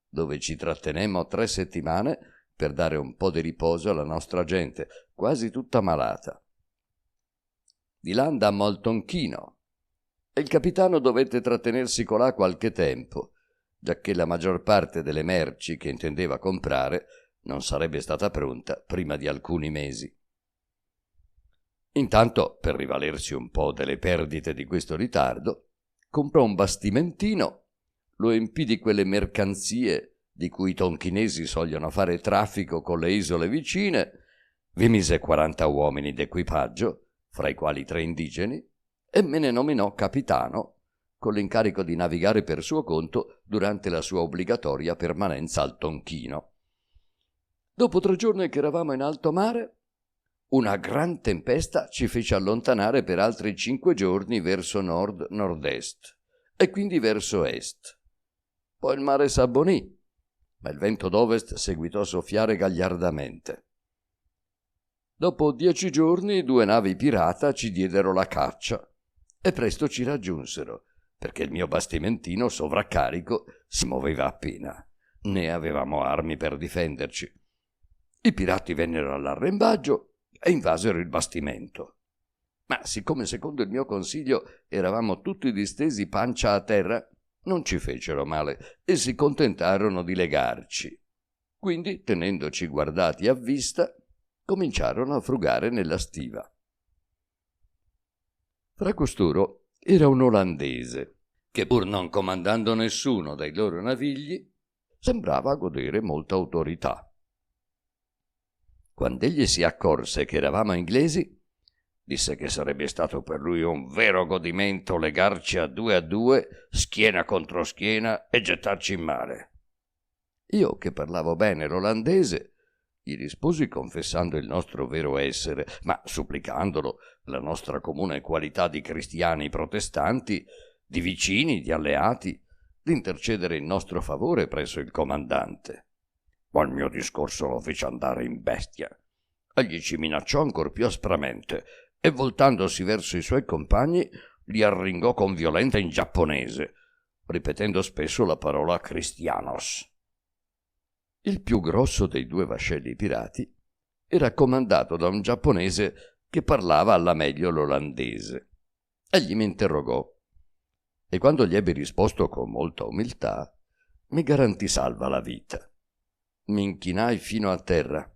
dove ci trattenemmo 3 settimane per dare un po' di riposo alla nostra gente, quasi tutta malata. Di là andammo al Tonchino e il capitano dovette trattenersi colà qualche tempo, giacché la maggior parte delle merci che intendeva comprare non sarebbe stata pronta prima di alcuni mesi. Intanto, per rivalersi un po' delle perdite di questo ritardo, comprò un bastimentino, lo empì di quelle mercanzie di cui i tonchinesi sogliono fare traffico con le isole vicine, vi mise 40 uomini d'equipaggio, fra i quali 3 indigeni, e me ne nominò capitano, con l'incarico di navigare per suo conto durante la sua obbligatoria permanenza al Tonchino. Dopo 3 giorni che eravamo in alto mare, una gran tempesta ci fece allontanare per altri 5 giorni verso nord-nord-est e quindi verso est. Poi il mare s'abbonì, ma il vento d'ovest seguitò a soffiare gagliardamente. Dopo 10 giorni 2 navi pirata ci diedero la caccia e presto ci raggiunsero, perché il mio bastimentino sovraccarico si muoveva appena, né avevamo armi per difenderci. I pirati vennero all'arrembaggio e invasero il bastimento. Ma siccome, secondo il mio consiglio, eravamo tutti distesi pancia a terra, non ci fecero male e si contentarono di legarci. Quindi, tenendoci guardati a vista, cominciarono a frugare nella stiva. Fra costoro era un olandese che, pur non comandando nessuno dei loro navigli, sembrava godere molta autorità. Quando egli si accorse che eravamo inglesi, disse che sarebbe stato per lui un vero godimento legarci a due, schiena contro schiena, e gettarci in mare. Io, che parlavo bene l'olandese, Gli risposi confessando il nostro vero essere, ma supplicandolo la nostra comune qualità di cristiani protestanti, di vicini, di alleati, di intercedere in nostro favore presso il comandante. Ma il mio discorso lo fece andare in bestia. Egli ci minacciò ancor più aspramente e, voltandosi verso i suoi compagni, li arringò con violenza in giapponese, ripetendo spesso la parola Christianos. Il più grosso dei due vascelli pirati era comandato da un giapponese che parlava alla meglio l'olandese. Egli mi interrogò e quando gli ebbi risposto con molta umiltà, mi garantì salva la vita. Mi inchinai fino a terra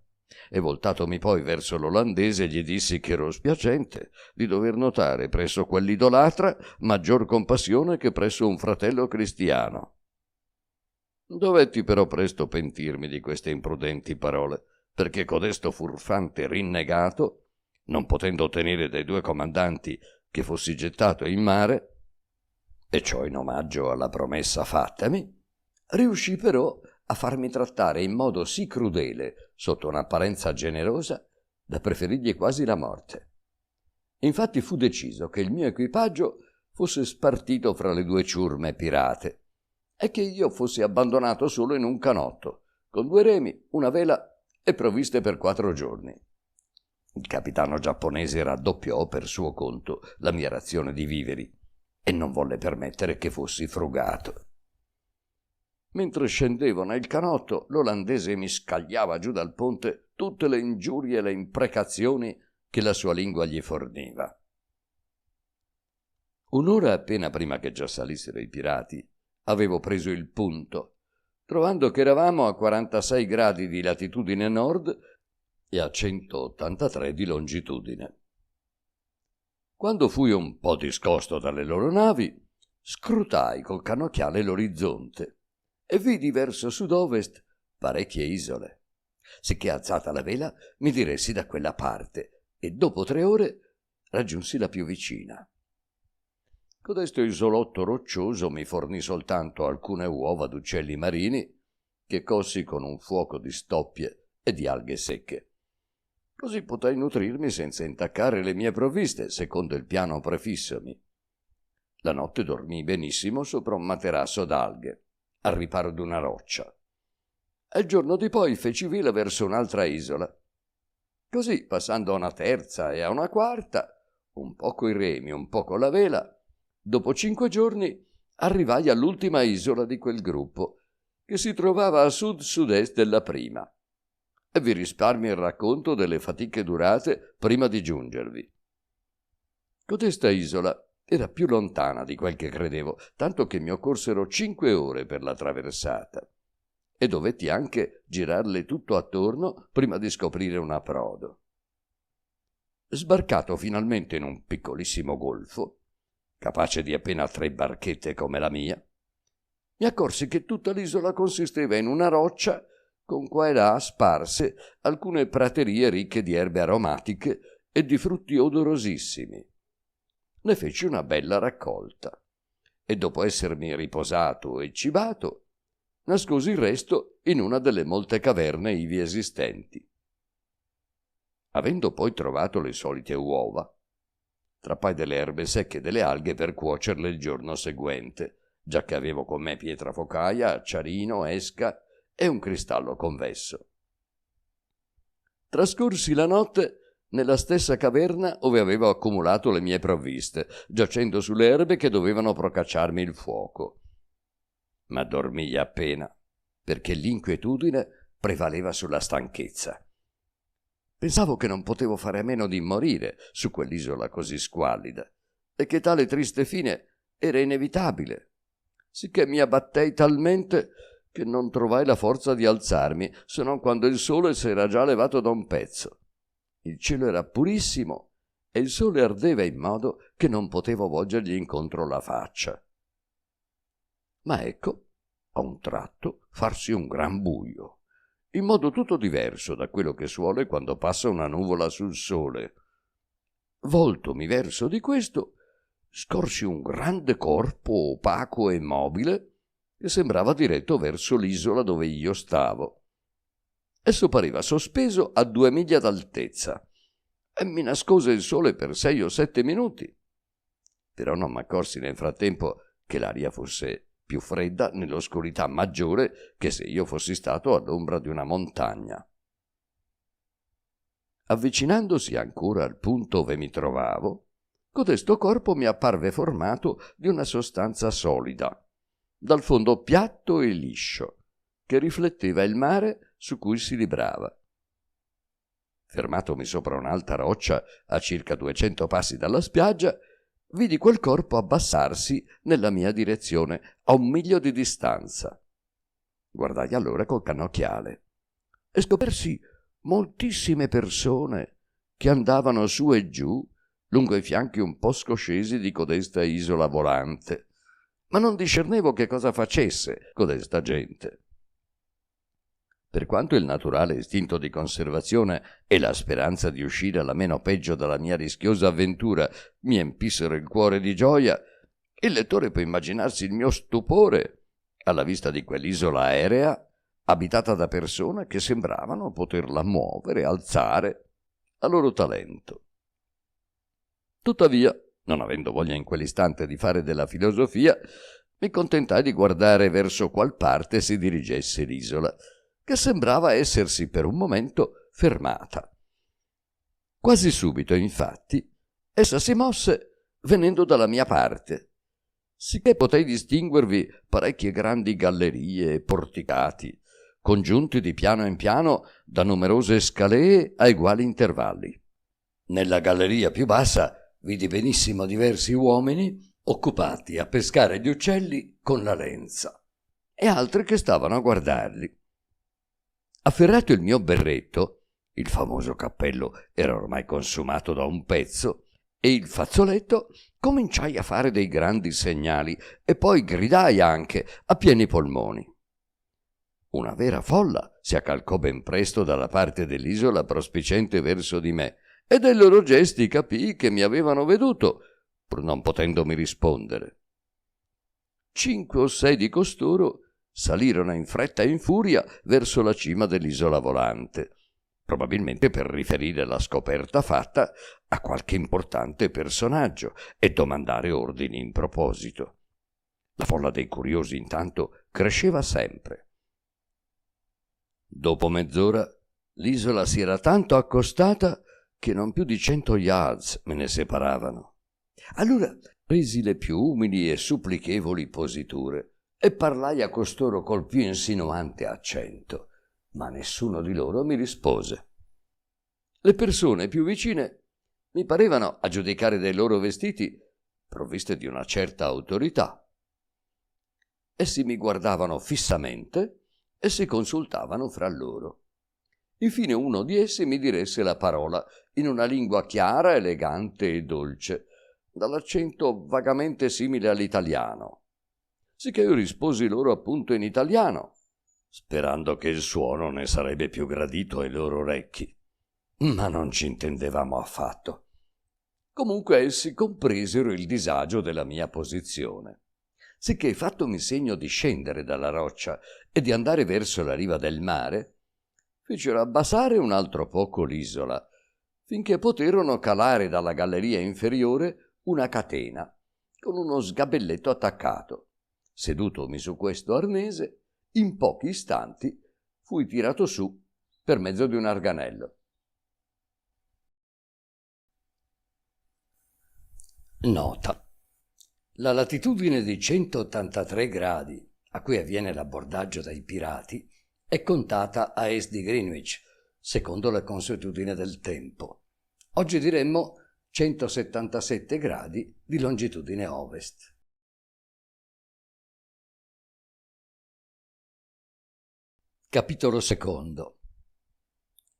e, voltatomi poi verso l'olandese, gli dissi che ero spiacente di dover notare presso quell'idolatra maggior compassione che presso un fratello cristiano. Dovetti però presto pentirmi di queste imprudenti parole, perché codesto furfante rinnegato, non potendo ottenere dai due comandanti che fossi gettato in mare, e ciò in omaggio alla promessa fattami, riuscì però a farmi trattare in modo sì crudele, sotto un'apparenza generosa, da preferirgli quasi la morte. Infatti fu deciso che il mio equipaggio fosse spartito fra le due ciurme pirate e che io fossi abbandonato solo in un canotto, con 2 remi, una vela e provviste per 4 giorni. Il capitano giapponese raddoppiò per suo conto la mia razione di viveri e non volle permettere che fossi frugato. Mentre scendevo nel canotto, l'olandese mi scagliava giù dal ponte tutte le ingiurie e le imprecazioni che la sua lingua gli forniva. Un'ora appena prima che già salissero i pirati, avevo preso il punto, trovando che eravamo a 46 gradi di latitudine nord e a 183 di longitudine. Quando fui un po' discosto dalle loro navi, scrutai col cannocchiale l'orizzonte e vidi verso sud-ovest parecchie isole. Sicché, alzata la vela, mi diressi da quella parte e dopo 3 ore raggiunsi la più vicina. Codesto isolotto roccioso mi fornì soltanto alcune uova d'uccelli marini che cossi con un fuoco di stoppie e di alghe secche. Così potei nutrirmi senza intaccare le mie provviste, secondo il piano prefissomi. La notte dormii benissimo sopra un materasso d'alghe, al riparo d'una roccia. E il giorno di poi feci vela verso un'altra isola. Così, passando a una terza e a una quarta, un po' coi remi, un po' con la vela, dopo 5 giorni arrivai all'ultima isola di quel gruppo, che si trovava a sud-sud-est della prima, e vi risparmio il racconto delle fatiche durate prima di giungervi. Codesta isola era più lontana di quel che credevo, tanto che mi occorsero 5 ore per la traversata, e dovetti anche girarle tutto attorno prima di scoprire un approdo. Sbarcato finalmente in un piccolissimo golfo, capace di appena 3 barchette come la mia, mi accorsi che tutta l'isola consisteva in una roccia con qua e là sparse alcune praterie ricche di erbe aromatiche e di frutti odorosissimi. Ne feci una bella raccolta e, dopo essermi riposato e cibato, nascosi il resto in una delle molte caverne ivi esistenti. Avendo poi trovato le solite uova, trappai delle erbe secche e delle alghe per cuocerle il giorno seguente, giacché avevo con me pietra focaia, acciarino, esca e un cristallo convesso. Trascorsi la notte nella stessa caverna ove avevo accumulato le mie provviste, giacendo sulle erbe che dovevano procacciarmi il fuoco. Ma dormii appena, perché l'inquietudine prevaleva sulla stanchezza. Pensavo che non potevo fare a meno di morire su quell'isola così squallida e che tale triste fine era inevitabile, sicché mi abbattei talmente che non trovai la forza di alzarmi, se non quando il sole si era già levato da un pezzo. Il cielo era purissimo e il sole ardeva in modo che non potevo volgergli incontro la faccia. Ma ecco, a un tratto, farsi un gran buio, in modo tutto diverso da quello che suole quando passa una nuvola sul sole. Voltomi verso di questo, scorsi un grande corpo opaco e mobile che sembrava diretto verso l'isola dove io stavo. Esso pareva sospeso a 2 miglia d'altezza e mi nascose il sole per 6 o 7 minuti. Però non m'accorsi nel frattempo che l'aria fosse più fredda nell'oscurità maggiore che se io fossi stato all'ombra di una montagna. Avvicinandosi ancora al punto ove mi trovavo, codesto corpo mi apparve formato di una sostanza solida, dal fondo piatto e liscio, che rifletteva il mare su cui si librava. Fermatomi sopra un'alta roccia a circa 200 passi dalla spiaggia, vidi quel corpo abbassarsi nella mia direzione a 1 miglio di distanza. Guardai allora col cannocchiale e scopersi moltissime persone che andavano su e giù lungo i fianchi un po' scoscesi di codesta isola volante, ma non discernevo che cosa facesse codesta gente. Per quanto il naturale istinto di conservazione e la speranza di uscire alla meno peggio dalla mia rischiosa avventura mi empissero il cuore di gioia, il lettore può immaginarsi il mio stupore alla vista di quell'isola aerea abitata da persone che sembravano poterla muovere, alzare a loro talento. Tuttavia, non avendo voglia in quell'istante di fare della filosofia, mi contentai di guardare verso qual parte si dirigesse l'isola, che sembrava essersi per un momento fermata. Quasi subito, infatti, essa si mosse venendo dalla mia parte, sicché potei distinguervi parecchie grandi gallerie e porticati, congiunti di piano in piano da numerose scalee a uguali intervalli. Nella galleria più bassa vidi benissimo diversi uomini occupati a pescare gli uccelli con la lenza e altri che stavano a guardarli. Afferrato il mio berretto, il famoso cappello era ormai consumato da un pezzo, e il fazzoletto, cominciai a fare dei grandi segnali e poi gridai anche a pieni polmoni. Una vera folla si accalcò ben presto dalla parte dell'isola prospicente verso di me, e dai loro gesti capii che mi avevano veduto, pur non potendomi rispondere. 5 o 6 di costoro salirono in fretta e in furia verso la cima dell'isola volante, probabilmente per riferire la scoperta fatta a qualche importante personaggio e domandare ordini in proposito. La folla dei curiosi intanto cresceva sempre. Dopo mezz'ora l'isola si era tanto accostata che non più di 100 yards me ne separavano. Allora presi le più umili e supplichevoli positure e parlai a costoro col più insinuante accento, ma nessuno di loro mi rispose. Le persone più vicine mi parevano, a giudicare dai loro vestiti, provviste di una certa autorità. Essi mi guardavano fissamente e si consultavano fra loro. Infine uno di essi mi diresse la parola in una lingua chiara, elegante e dolce, dall'accento vagamente simile all'italiano, sicché io risposi loro appunto in italiano, sperando che il suono ne sarebbe più gradito ai loro orecchi, ma non ci intendevamo affatto. Comunque essi compresero il disagio della mia posizione, sicché fattomi segno di scendere dalla roccia e di andare verso la riva del mare, fecero abbassare un altro poco l'isola, finché poterono calare dalla galleria inferiore una catena con uno sgabelletto attaccato. Sedutomi su questo arnese, in pochi istanti fui tirato su per mezzo di un arganello. Nota: la latitudine di 183 gradi a cui avviene l'abbordaggio dai pirati è contata a est di Greenwich, secondo la consuetudine del tempo. Oggi diremmo 177 gradi di longitudine ovest. Capitolo secondo.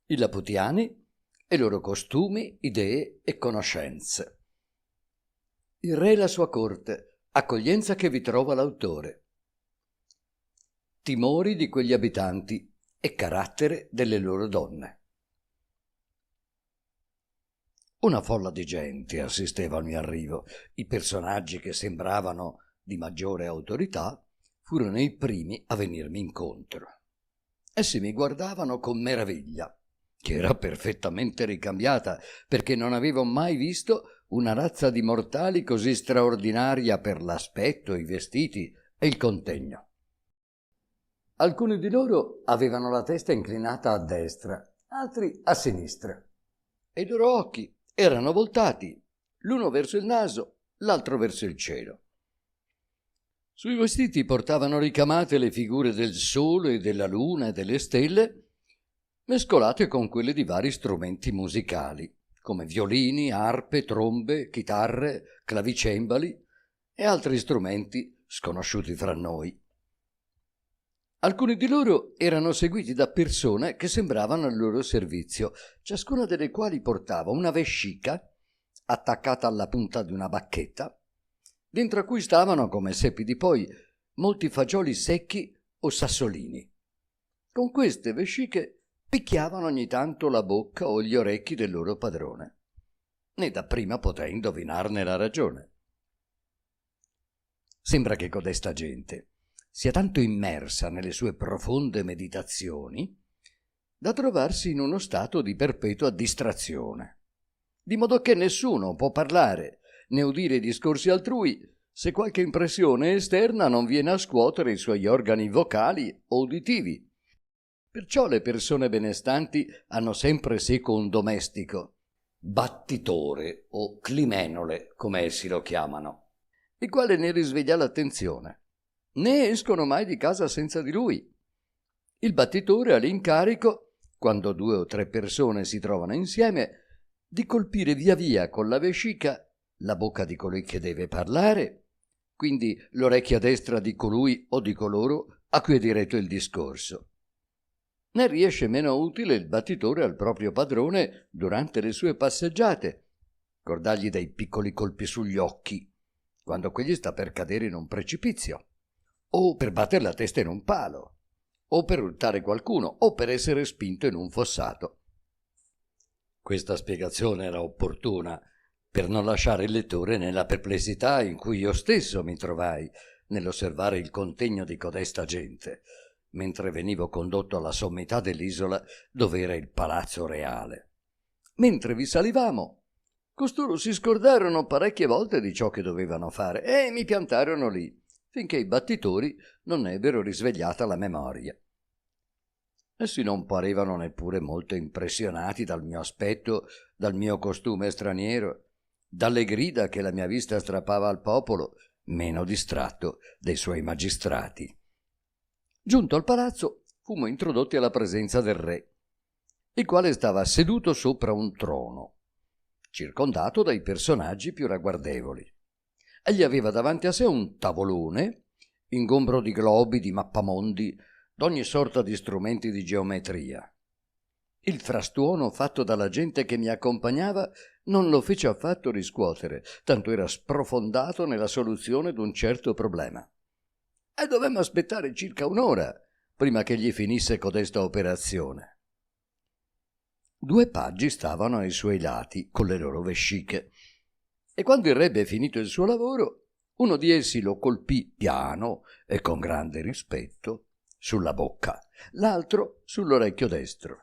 I Laputiani e i loro costumi, idee e conoscenze. Il re e la sua corte, accoglienza che vi trova l'autore. Timori di quegli abitanti e carattere delle loro donne. Una folla di gente assisteva al mio arrivo. I personaggi che sembravano di maggiore autorità furono i primi a venirmi incontro. Essi mi guardavano con meraviglia, che era perfettamente ricambiata, perché non avevo mai visto una razza di mortali così straordinaria per l'aspetto, i vestiti e il contegno. Alcuni di loro avevano la testa inclinata a destra, altri a sinistra, e i loro occhi erano voltati l'uno verso il naso, l'altro verso il cielo. Sui vestiti portavano ricamate le figure del sole, della luna e delle stelle, mescolate con quelle di vari strumenti musicali, come violini, arpe, trombe, chitarre, clavicembali e altri strumenti sconosciuti fra noi. Alcuni di loro erano seguiti da persone che sembravano al loro servizio, ciascuna delle quali portava una vescica attaccata alla punta di una bacchetta, dentro a cui stavano, come seppi di poi, molti fagioli secchi o sassolini. Con queste vesciche picchiavano ogni tanto la bocca o gli orecchi del loro padrone. Né dapprima potei indovinarne la ragione. Sembra che codesta gente sia tanto immersa nelle sue profonde meditazioni da trovarsi in uno stato di perpetua distrazione, di modo che nessuno può parlare né udire i discorsi altrui se qualche impressione esterna non viene a scuotere i suoi organi vocali o uditivi. Perciò le persone benestanti hanno sempre seco un domestico, battitore o climenole, come essi lo chiamano, il quale ne risveglia l'attenzione. Né escono mai di casa senza di lui. Il battitore ha l'incarico, quando 2 o 3 persone si trovano insieme, di colpire via via con la vescica la bocca di colui che deve parlare, quindi l'orecchia destra di colui o di coloro a cui è diretto il discorso. Ne riesce meno utile il battitore al proprio padrone durante le sue passeggiate, cordargli dei piccoli colpi sugli occhi, quando quegli sta per cadere in un precipizio, o per batter la testa in un palo, o per urtare qualcuno, o per essere spinto in un fossato. Questa spiegazione era opportuna per non lasciare il lettore nella perplessità in cui io stesso mi trovai nell'osservare il contegno di codesta gente, mentre venivo condotto alla sommità dell'isola dove era il palazzo reale. Mentre vi salivamo, costoro si scordarono parecchie volte di ciò che dovevano fare e mi piantarono lì, finché i battitori non ne ebbero risvegliata la memoria. Essi non parevano neppure molto impressionati dal mio aspetto, dal mio costume straniero, dalle grida che la mia vista strappava al popolo, meno distratto dei suoi magistrati. Giunto al palazzo, fummo introdotti alla presenza del re, il quale stava seduto sopra un trono, circondato dai personaggi più ragguardevoli. Egli aveva davanti a sé un tavolone, ingombro di globi, di mappamondi, d'ogni sorta di strumenti di geometria. Il frastuono fatto dalla gente che mi accompagnava non lo fece affatto riscuotere, tanto era sprofondato nella soluzione d'un certo problema. E dovemmo aspettare circa un'ora prima che gli finisse codesta operazione. 2 paggi stavano ai suoi lati con le loro vesciche, e quando il re ebbe finito il suo lavoro, uno di essi lo colpì piano e con grande rispetto sulla bocca, l'altro sull'orecchio destro.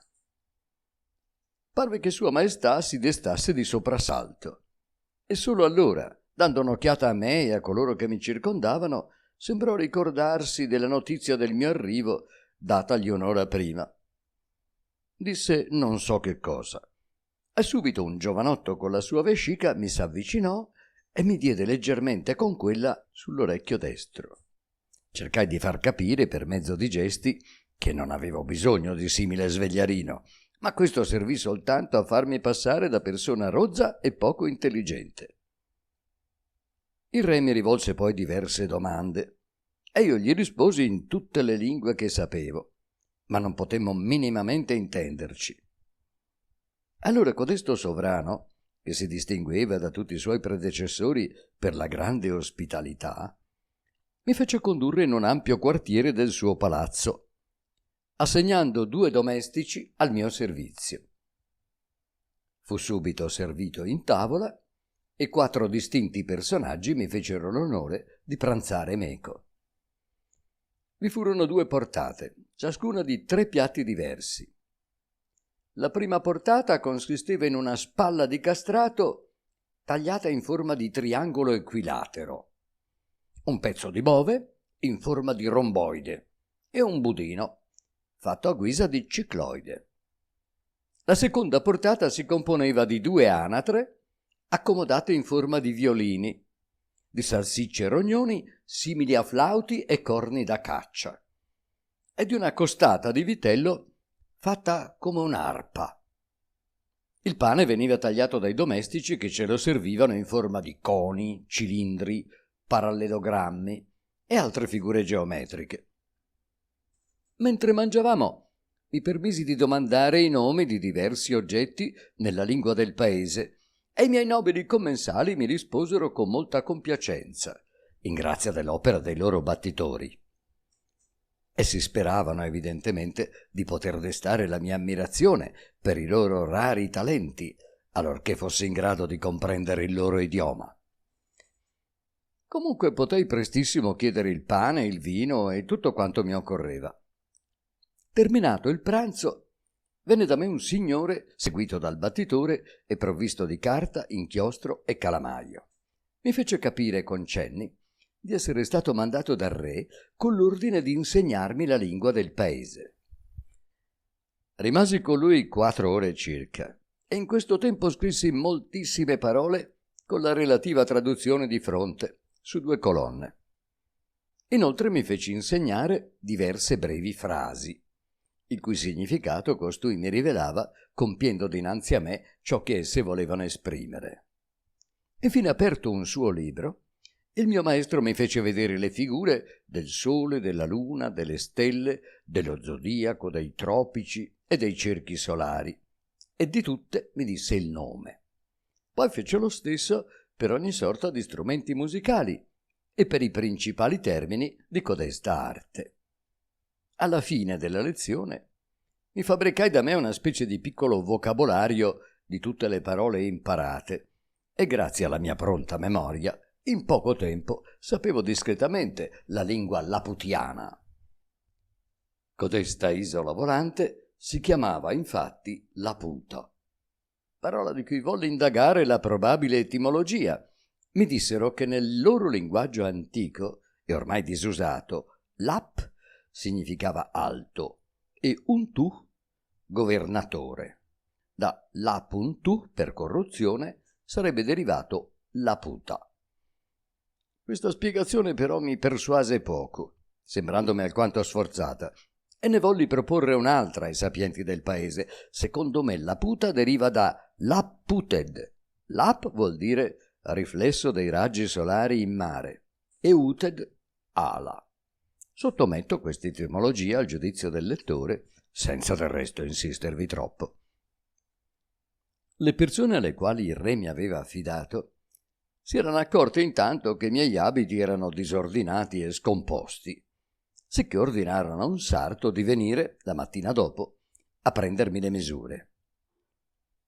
Parve che Sua Maestà si destasse di soprassalto, e solo allora, dando un'occhiata a me e a coloro che mi circondavano, sembrò ricordarsi della notizia del mio arrivo datagli un'ora prima. Disse non so che cosa, e subito un giovanotto con la sua vescica mi s'avvicinò e mi diede leggermente con quella sull'orecchio destro. Cercai di far capire per mezzo di gesti che non avevo bisogno di simile svegliarino, ma questo servì soltanto a farmi passare da persona rozza e poco intelligente. Il re mi rivolse poi diverse domande e io gli risposi in tutte le lingue che sapevo, ma non potemmo minimamente intenderci. Allora codesto sovrano, che si distingueva da tutti i suoi predecessori per la grande ospitalità, mi fece condurre in un ampio quartiere del suo palazzo, assegnando 2 domestici al mio servizio. Fu subito servito in tavola e 4 distinti personaggi mi fecero l'onore di pranzare meco. Vi furono 2 portate, ciascuna di 3 piatti diversi. La prima portata consisteva in una spalla di castrato tagliata in forma di triangolo equilatero, un pezzo di bove in forma di romboide e un budino fatto a guisa di cicloide. La seconda portata si componeva di 2 anatre accomodate in forma di violini, di salsicce e rognoni simili a flauti e corni da caccia, e di una costata di vitello fatta come un'arpa. Il pane veniva tagliato dai domestici che ce lo servivano in forma di coni, cilindri, parallelogrammi e altre figure geometriche. Mentre mangiavamo, mi permisi di domandare i nomi di diversi oggetti nella lingua del paese e i miei nobili commensali mi risposero con molta compiacenza, in grazia dell'opera dei loro battitori. Essi speravano evidentemente di poter destare la mia ammirazione per i loro rari talenti, allorché fossi in grado di comprendere il loro idioma. Comunque potei prestissimo chiedere il pane, il vino e tutto quanto mi occorreva. Terminato il pranzo, venne da me un signore, seguito dal battitore e provvisto di carta, inchiostro e calamaio. Mi fece capire con cenni di essere stato mandato dal re con l'ordine di insegnarmi la lingua del paese. Rimasi con lui 4 ore circa e in questo tempo scrissi moltissime parole con la relativa traduzione di fronte su 2 colonne. Inoltre mi feci insegnare diverse brevi frasi, il cui significato costui mi rivelava compiendo dinanzi a me ciò che esse volevano esprimere. Infine, aperto un suo libro, il mio maestro mi fece vedere le figure del sole, della luna, delle stelle, dello zodiaco, dei tropici e dei cerchi solari, e di tutte mi disse il nome. Poi fece lo stesso per ogni sorta di strumenti musicali e per i principali termini di codesta arte. Alla fine della lezione mi fabbricai da me una specie di piccolo vocabolario di tutte le parole imparate e grazie alla mia pronta memoria in poco tempo sapevo discretamente la lingua laputiana. Codesta isola volante si chiamava infatti Laputa, parola di cui volli indagare la probabile etimologia. Mi dissero che nel loro linguaggio antico e ormai disusato, Lap significava alto e Untu governatore. Da Lapuntu, per corruzione, sarebbe derivato Laputa. Questa spiegazione però mi persuase poco, sembrandomi alquanto sforzata, e ne volli proporre un'altra ai sapienti del paese. Secondo me Laputa deriva da Laputed. Lap vuol dire riflesso dei raggi solari in mare e Uted ala. Sottometto questa etimologia al giudizio del lettore, senza del resto insistervi troppo. Le persone alle quali il re mi aveva affidato si erano accorte intanto che i miei abiti erano disordinati e scomposti, sicché ordinarono a un sarto di venire, la mattina dopo, a prendermi le misure.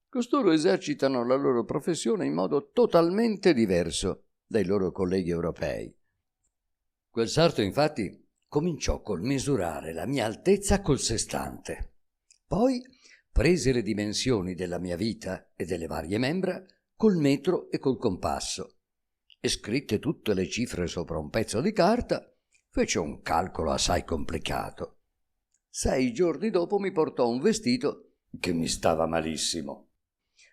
Costoro esercitano la loro professione in modo totalmente diverso dai loro colleghi europei. Quel sarto, infatti, cominciò col misurare la mia altezza col sestante. Poi prese le dimensioni della mia vita e delle varie membra col metro e col compasso, e scritte tutte le cifre sopra un pezzo di carta, fece un calcolo assai complicato. 6 giorni dopo mi portò un vestito che mi stava malissimo,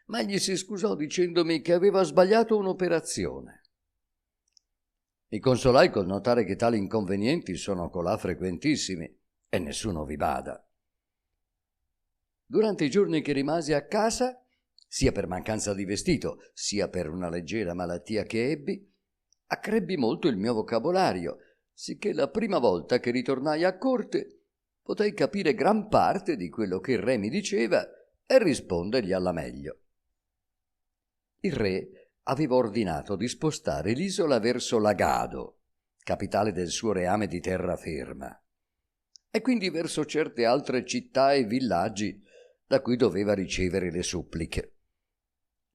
ma egli si scusò dicendomi che aveva sbagliato un'operazione. Mi consolai col notare che tali inconvenienti sono colà frequentissimi e nessuno vi bada. Durante i giorni che rimasi a casa, sia per mancanza di vestito, sia per una leggera malattia che ebbi, accrebbi molto il mio vocabolario, sicché la prima volta che ritornai a corte potei capire gran parte di quello che il re mi diceva e rispondergli alla meglio. Il re aveva ordinato di spostare l'isola verso Lagado, capitale del suo reame di terraferma, e quindi verso certe altre città e villaggi da cui doveva ricevere le suppliche.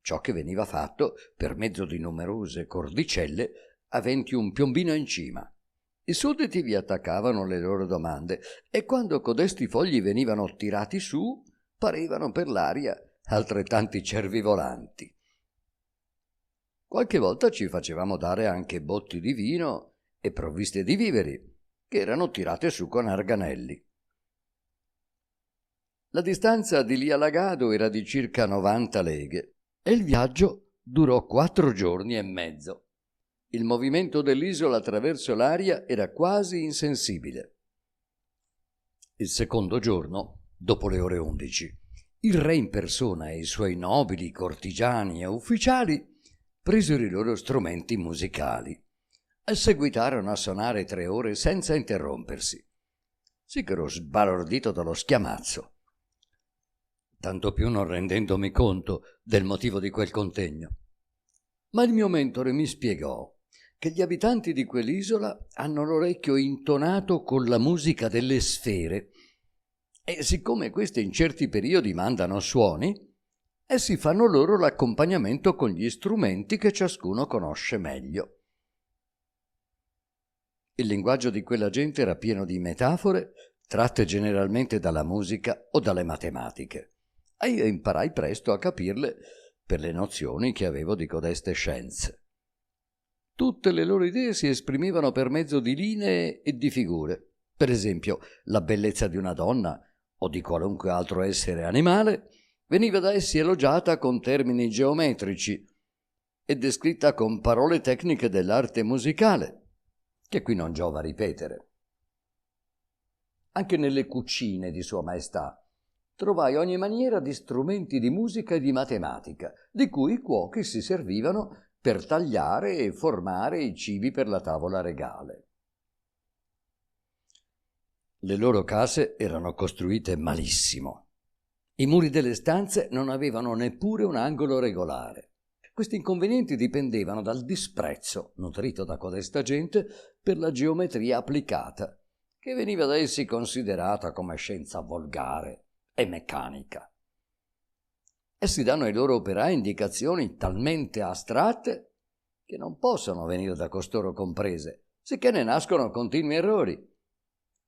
Ciò che veniva fatto per mezzo di numerose cordicelle aventi un piombino in cima, I sudditi vi attaccavano le loro domande e quando codesti fogli venivano tirati su, parevano per l'aria altrettanti cervi volanti. Qualche volta ci facevamo dare anche botti di vino e provviste di viveri, che erano tirate su con arganelli. La distanza di lì a Lagado era di circa 90 leghe e il viaggio durò 4 giorni e mezzo. Il movimento dell'isola attraverso l'aria era quasi insensibile. Il secondo giorno, dopo le ore 11, il re in persona e i suoi nobili, cortigiani e ufficiali presero i loro strumenti musicali e seguitarono a suonare 3 ore senza interrompersi. Sì che ero sbalordito dallo schiamazzo, tanto più non rendendomi conto del motivo di quel contegno. Ma il mio mentore mi spiegò che gli abitanti di quell'isola hanno l'orecchio intonato con la musica delle sfere e siccome queste in certi periodi mandano suoni, essi fanno loro l'accompagnamento con gli strumenti che ciascuno conosce meglio. Il linguaggio di quella gente era pieno di metafore, tratte generalmente dalla musica o dalle matematiche, e io imparai presto a capirle per le nozioni che avevo di codeste scienze. Tutte le loro idee si esprimevano per mezzo di linee e di figure. Per esempio, la bellezza di una donna o di qualunque altro essere animale veniva da essi elogiata con termini geometrici e descritta con parole tecniche dell'arte musicale, che qui non giova ripetere. Anche nelle cucine di Sua Maestà trovai ogni maniera di strumenti di musica e di matematica, di cui i cuochi si servivano per tagliare e formare i cibi per la tavola regale. Le loro case erano costruite malissimo. I muri delle stanze non avevano neppure un angolo regolare. Questi inconvenienti dipendevano dal disprezzo, nutrito da codesta gente, per la geometria applicata, che veniva da essi considerata come scienza volgare e meccanica. Essi danno ai loro operai indicazioni talmente astratte che non possono venire da costoro comprese, sicché ne nascono continui errori.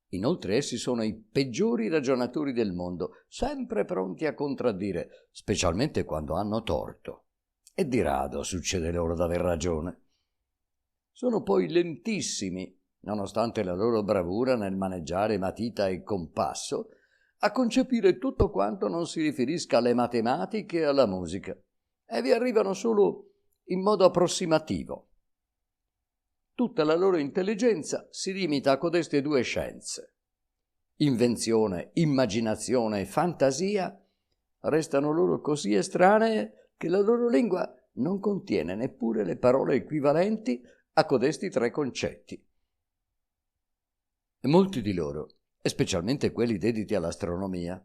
Inoltre essi sono i peggiori ragionatori del mondo, sempre pronti a contraddire, specialmente quando hanno torto. E di rado succede loro d'aver ragione. Sono poi lentissimi, nonostante la loro bravura nel maneggiare matita e compasso, a concepire tutto quanto non si riferisca alle matematiche e alla musica, e vi arrivano solo in modo approssimativo. Tutta la loro intelligenza si limita a codeste 2 scienze. Invenzione, immaginazione e fantasia restano loro così estranee che la loro lingua non contiene neppure le parole equivalenti a codesti 3 concetti. E molti di loro, e specialmente quelli dediti all'astronomia,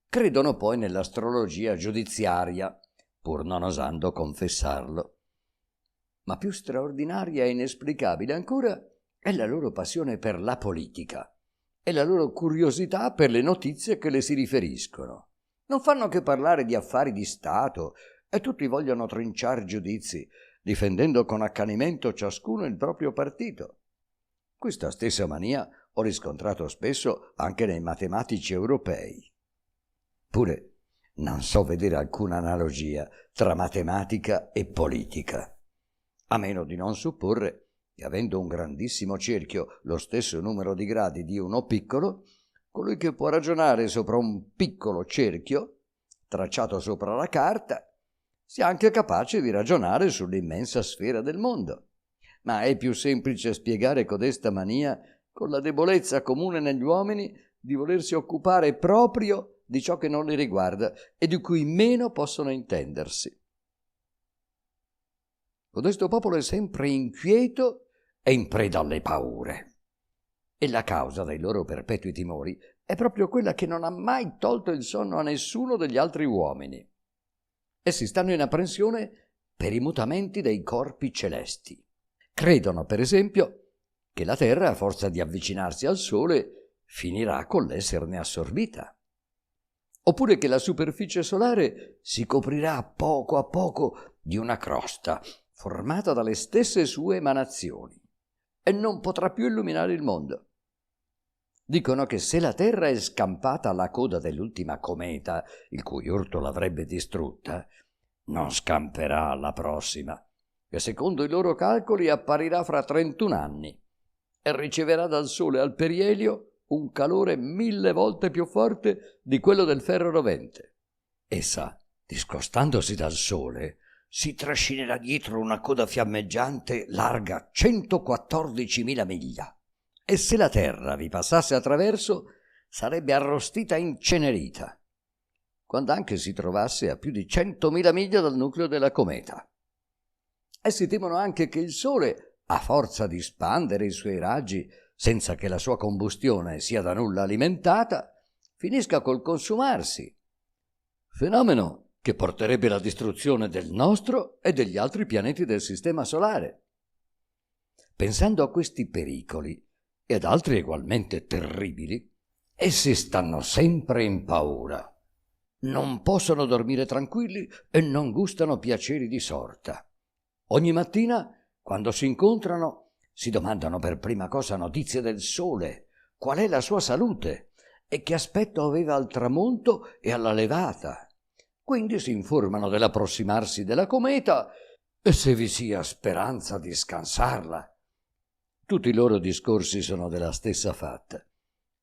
credono poi nell'astrologia giudiziaria, pur non osando confessarlo. Ma più straordinaria e inesplicabile ancora è la loro passione per la politica e la loro curiosità per le notizie che le si riferiscono. Non fanno che parlare di affari di Stato e tutti vogliono trinciare giudizi, difendendo con accanimento ciascuno il proprio partito. Questa stessa mania ho riscontrato spesso anche nei matematici europei. Pure non so vedere alcuna analogia tra matematica e politica, a meno di non supporre che, avendo un grandissimo cerchio lo stesso numero di gradi di uno piccolo, colui che può ragionare sopra un piccolo cerchio, tracciato sopra la carta, sia anche capace di ragionare sull'immensa sfera del mondo. Ma è più semplice spiegare codesta mania con la debolezza comune negli uomini di volersi occupare proprio di ciò che non li riguarda e di cui meno possono intendersi. Codesto popolo è sempre inquieto e in preda alle paure, e la causa dei loro perpetui timori è proprio quella che non ha mai tolto il sonno a nessuno degli altri uomini. Essi stanno in apprensione per i mutamenti dei corpi celesti. Credono, per esempio, che la Terra, a forza di avvicinarsi al Sole, finirà con l'esserne assorbita. Oppure che la superficie solare si coprirà a poco di una crosta formata dalle stesse sue emanazioni. e non potrà più illuminare il mondo. Dicono che se la Terra è scampata alla coda dell'ultima cometa, il cui urto l'avrebbe distrutta, non scamperà alla prossima, che secondo i loro calcoli apparirà fra 31 anni e riceverà dal Sole al perielio un calore 1000 volte più forte di quello del ferro rovente. Essa, discostandosi dal Sole, si trascinerà dietro una coda fiammeggiante larga 114.000 miglia e se la Terra vi passasse attraverso sarebbe arrostita e incenerita, quando anche si trovasse a più di 100.000 miglia dal nucleo della cometa. Essi temono anche che il Sole, a forza di spandere i suoi raggi senza che la sua combustione sia da nulla alimentata, finisca col consumarsi, fenomeno che porterebbe alla distruzione del nostro e degli altri pianeti del Sistema Solare. Pensando a questi pericoli e ad altri ugualmente terribili, essi stanno sempre in paura. Non possono dormire tranquilli e non gustano piaceri di sorta. Ogni mattina, quando si incontrano, si domandano per prima cosa notizie del Sole, qual è la sua salute e che aspetto aveva al tramonto e alla levata. Quindi si informano dell'approssimarsi della cometa e se vi sia speranza di scansarla. Tutti i loro discorsi sono della stessa fatta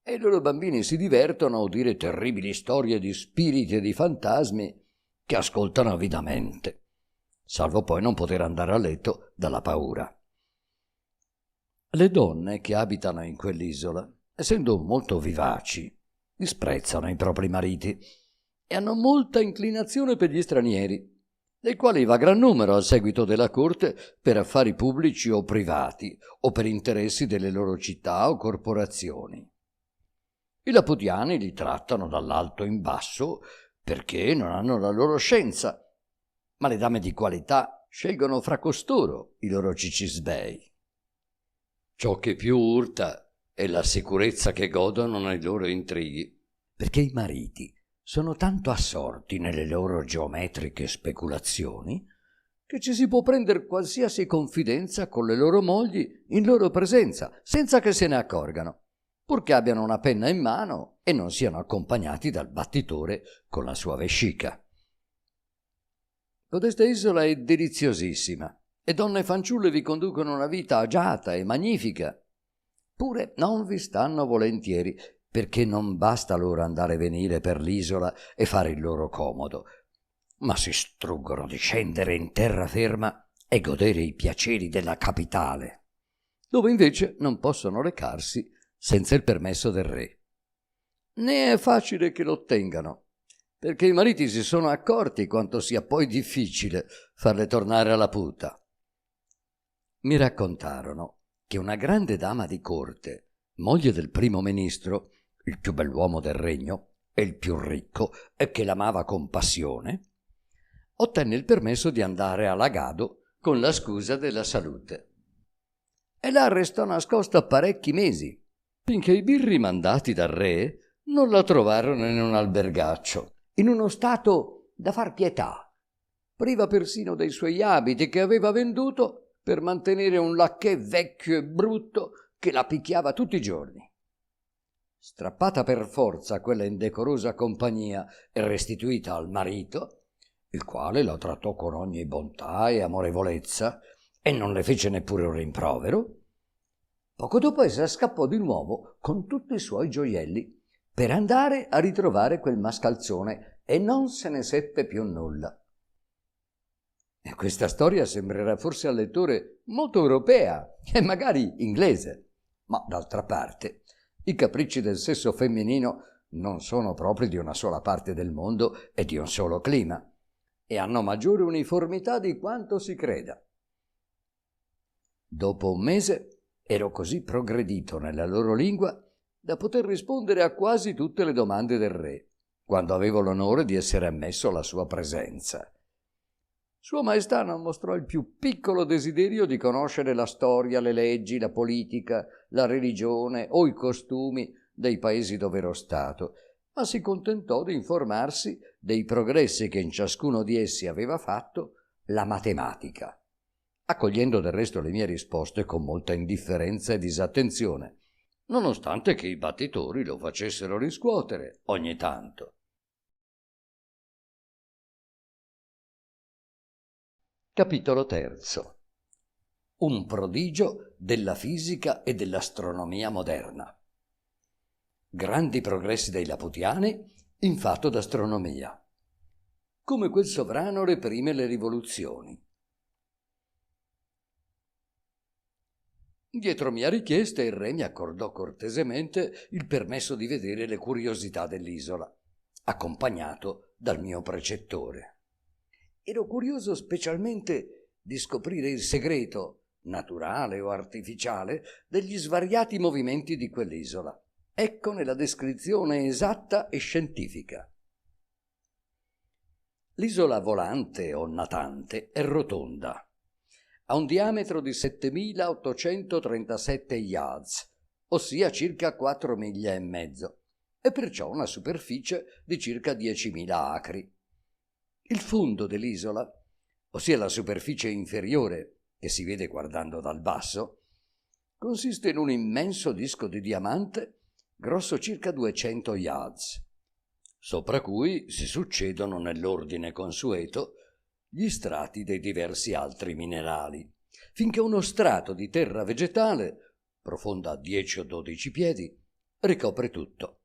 e i loro bambini si divertono a udire terribili storie di spiriti e di fantasmi che ascoltano avidamente, salvo poi non poter andare a letto dalla paura. Le donne che abitano in quell'isola, essendo molto vivaci, disprezzano i propri mariti e hanno molta inclinazione per gli stranieri, dei quali va gran numero al seguito della corte per affari pubblici o privati o per interessi delle loro città o corporazioni. I laputiani li trattano dall'alto in basso perché non hanno la loro scienza, ma le dame di qualità scelgono fra costoro i loro cicisbei. Ciò che più urta è la sicurezza che godono nei loro intrighi, perché i mariti sono tanto assorti nelle loro geometriche speculazioni che ci si può prendere qualsiasi confidenza con le loro mogli in loro presenza, senza che se ne accorgano, purché abbiano una penna in mano e non siano accompagnati dal battitore con la sua vescica. Codesta isola è deliziosissima e donne fanciulle vi conducono una vita agiata e magnifica. Pure non vi stanno volentieri, perché non basta loro andare e venire per l'isola e fare il loro comodo, ma si struggono di scendere in terraferma e godere i piaceri della capitale, dove invece non possono recarsi senza il permesso del re. Né è facile che lo ottengano, perché i mariti si sono accorti quanto sia poi difficile farle tornare alla puta. Mi raccontarono che una grande dama di corte, moglie del primo ministro, il più bell'uomo del regno e il più ricco, e che l'amava con passione, ottenne il permesso di andare a Lagado con la scusa della salute. E là restò nascosta parecchi mesi, finché i birri mandati dal re non la trovarono in un albergaccio, in uno stato da far pietà, priva persino dei suoi abiti che aveva venduto per mantenere un lacchè vecchio e brutto che la picchiava tutti i giorni. Strappata per forza a quella indecorosa compagnia e restituita al marito, il quale la trattò con ogni bontà e amorevolezza e non le fece neppure un rimprovero, poco dopo essa scappò di nuovo con tutti i suoi gioielli per andare a ritrovare quel mascalzone e non se ne seppe più nulla. E questa storia sembrerà forse al lettore molto europea e magari inglese, ma d'altra parte i capricci del sesso femminino non sono propri di una sola parte del mondo e di un solo clima, e hanno maggiore uniformità di quanto si creda. Dopo un mese ero così progredito nella loro lingua da poter rispondere a quasi tutte le domande del re, quando avevo l'onore di essere ammesso alla sua presenza. Sua Maestà non mostrò il più piccolo desiderio di conoscere la storia, le leggi, la politica, la religione o i costumi dei paesi dove ero stato, ma si contentò di informarsi dei progressi che in ciascuno di essi aveva fatto la matematica, accogliendo del resto le mie risposte con molta indifferenza e disattenzione, nonostante che i battitori lo facessero riscuotere ogni tanto. Capitolo terzo. Un prodigio della fisica e dell'astronomia moderna. Grandi progressi dei Laputiani in fatto d'astronomia. Come quel sovrano reprime le rivoluzioni. Dietro mia richiesta il re mi accordò cortesemente il permesso di vedere le curiosità dell'isola, accompagnato dal mio precettore. Ero curioso specialmente di scoprire il segreto, naturale o artificiale, degli svariati movimenti di quell'isola. Eccone la descrizione esatta e scientifica. L'isola volante o natante è rotonda. Ha un diametro di 7.837 yards, ossia circa 4 miglia e mezzo, e perciò una superficie di circa 10.000 acri. Il fondo dell'isola, ossia la superficie inferiore che si vede guardando dal basso, consiste in un immenso disco di diamante grosso circa 200 yards, sopra cui si succedono nell'ordine consueto gli strati dei diversi altri minerali, finché uno strato di terra vegetale, profonda 10 o 12 piedi, ricopre tutto.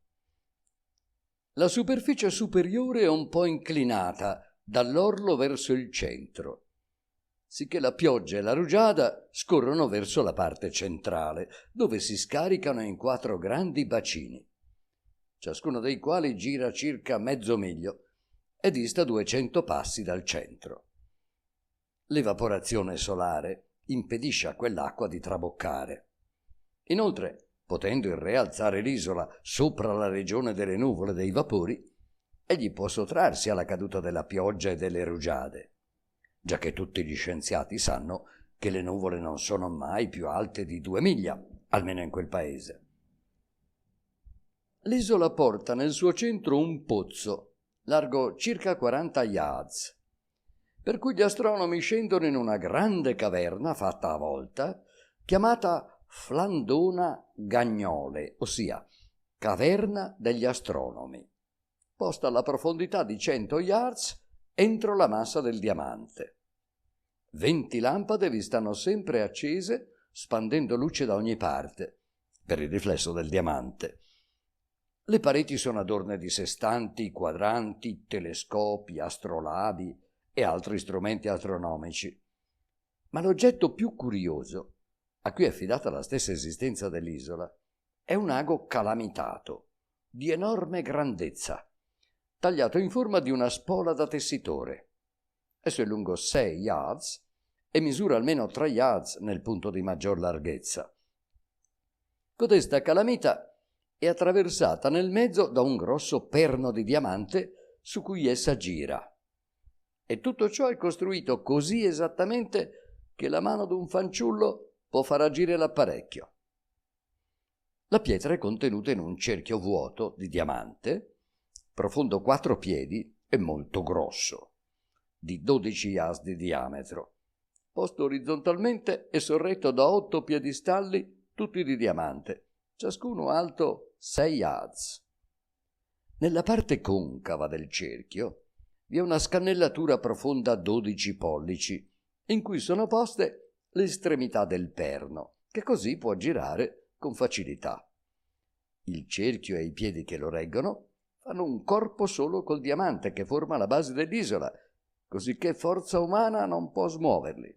La superficie superiore è un po' inclinata dall'orlo verso il centro, sicché la pioggia e la rugiada scorrono verso la parte centrale, dove si scaricano in 4 grandi bacini, ciascuno dei quali gira circa mezzo miglio e dista 200 passi dal centro. L'evaporazione solare impedisce a quell'acqua di traboccare. Inoltre, potendo il re alzare l'isola sopra la regione delle nuvole e dei vapori, egli può sottrarsi alla caduta della pioggia e delle rugiade, giacché tutti gli scienziati sanno che le nuvole non sono mai più alte di 2 miglia, almeno in quel paese. L'isola porta nel suo centro un pozzo, largo circa 40 yards, per cui gli astronomi scendono in una grande caverna fatta a volta, chiamata Flandona Gagnole, ossia caverna degli astronomi, posta alla profondità di 100 yards entro la massa del diamante. 20 lampade vi stanno sempre accese, spandendo luce da ogni parte, per il riflesso del diamante. Le pareti sono adorne di sestanti, quadranti, telescopi, astrolabi e altri strumenti astronomici. Ma l'oggetto più curioso, a cui è affidata la stessa esistenza dell'isola, è un ago calamitato, di enorme grandezza, tagliato in forma di una spola da tessitore. Esso è lungo 6 yards e misura almeno 3 yards nel punto di maggior larghezza. Codesta calamita è attraversata nel mezzo da un grosso perno di diamante su cui essa gira. E tutto ciò è costruito così esattamente che la mano d'un fanciullo può far agire l'apparecchio. La pietra è contenuta in un cerchio vuoto di diamante, profondo 4 piedi e molto grosso, di 12 yards di diametro, posto orizzontalmente e sorretto da 8 piedistalli, tutti di diamante, ciascuno alto 6 yards. Nella parte concava del cerchio vi è una scannellatura profonda 12 pollici, in cui sono poste le estremità del perno, che così può girare con facilità. Il cerchio e i piedi che lo reggono fanno un corpo solo col diamante che forma la base dell'isola, cosicché forza umana non può smuoverli.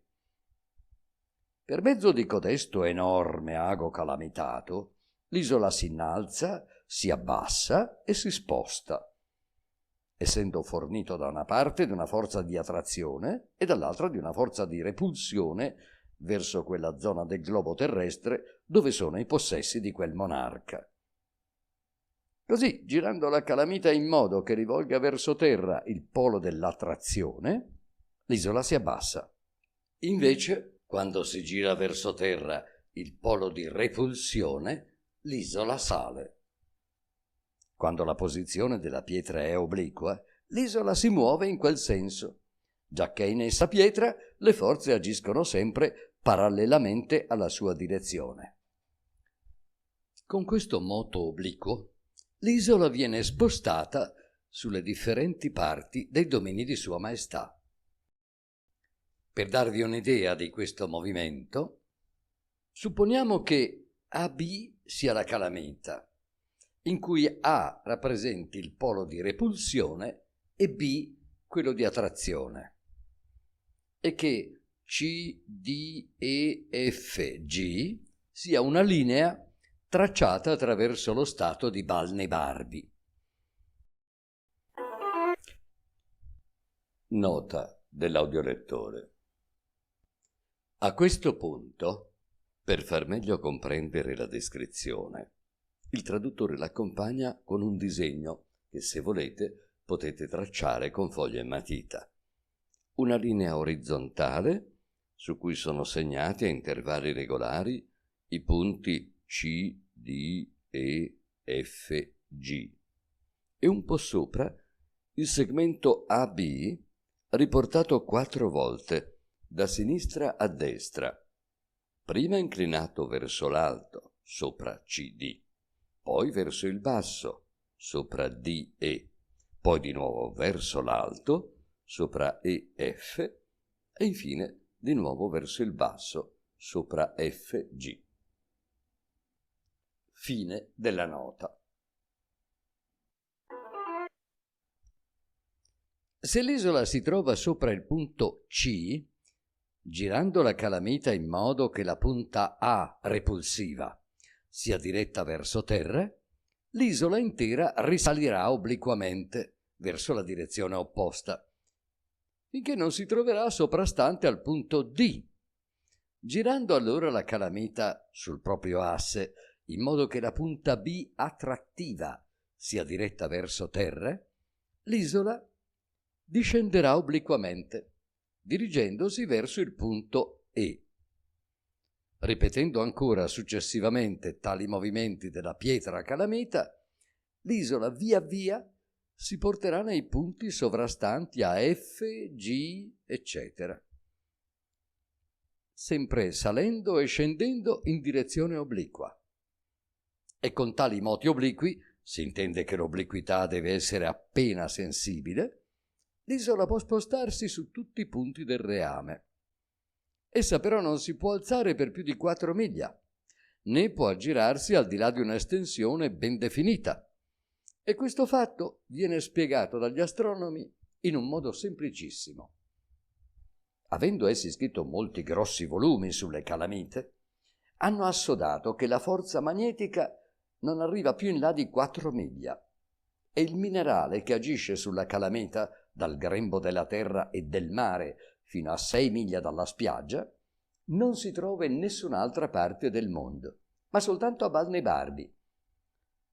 Per mezzo di codesto enorme ago calamitato, l'isola si innalza, si abbassa e si sposta, essendo fornito da una parte di una forza di attrazione e dall'altra di una forza di repulsione verso quella zona del globo terrestre dove sono i possessi di quel monarca. Così, girando la calamita in modo che rivolga verso terra il polo dell'attrazione, l'isola si abbassa. Invece, quando si gira verso terra il polo di repulsione, l'isola sale. Quando la posizione della pietra è obliqua, l'isola si muove in quel senso, giacché in essa pietra le forze agiscono sempre parallelamente alla sua direzione. Con questo moto obliquo, l'isola viene spostata sulle differenti parti dei domini di Sua Maestà. Per darvi un'idea di questo movimento, supponiamo che AB sia la calamita, in cui A rappresenti il polo di repulsione e B quello di attrazione, e che C, D, E, F, G sia una linea tracciata attraverso lo stato di Balnebarbi. Nota dell'audiolettore. A questo punto, per far meglio comprendere la descrizione, il traduttore l'accompagna con un disegno che, se volete, potete tracciare con foglia e matita. Una linea orizzontale su cui sono segnati a intervalli regolari i punti C, D, E, F, G e un po' sopra il segmento AB riportato 4 volte da sinistra a destra, prima inclinato verso l'alto, sopra CD, poi verso il basso, sopra DE, poi di nuovo verso l'alto, sopra EF e infine di nuovo verso il basso, sopra FG. Fine della nota. Se l'isola si trova sopra il punto C, girando la calamita in modo che la punta A repulsiva sia diretta verso terra, l'isola intera risalirà obliquamente verso la direzione opposta, finché non si troverà soprastante al punto D. Girando allora la calamita sul proprio asse, in modo che la punta B attrattiva sia diretta verso terra, l'isola discenderà obliquamente, dirigendosi verso il punto E. Ripetendo ancora successivamente tali movimenti della pietra calamita, l'isola via via si porterà nei punti sovrastanti a F, G, eccetera, sempre salendo e scendendo in direzione obliqua. E con tali moti obliqui, si intende che l'obliquità deve essere appena sensibile, l'isola può spostarsi su tutti i punti del reame. Essa però non si può alzare per più di 4 miglia, né può aggirarsi al di là di un'estensione ben definita. E questo fatto viene spiegato dagli astronomi in un modo semplicissimo. Avendo essi scritto molti grossi volumi sulle calamite, hanno assodato che la forza magnetica non arriva più in là di 4 miglia e il minerale che agisce sulla calamita dal grembo della terra e del mare fino a 6 miglia dalla spiaggia, non si trova in nessun'altra parte del mondo, ma soltanto a Balnebarbi.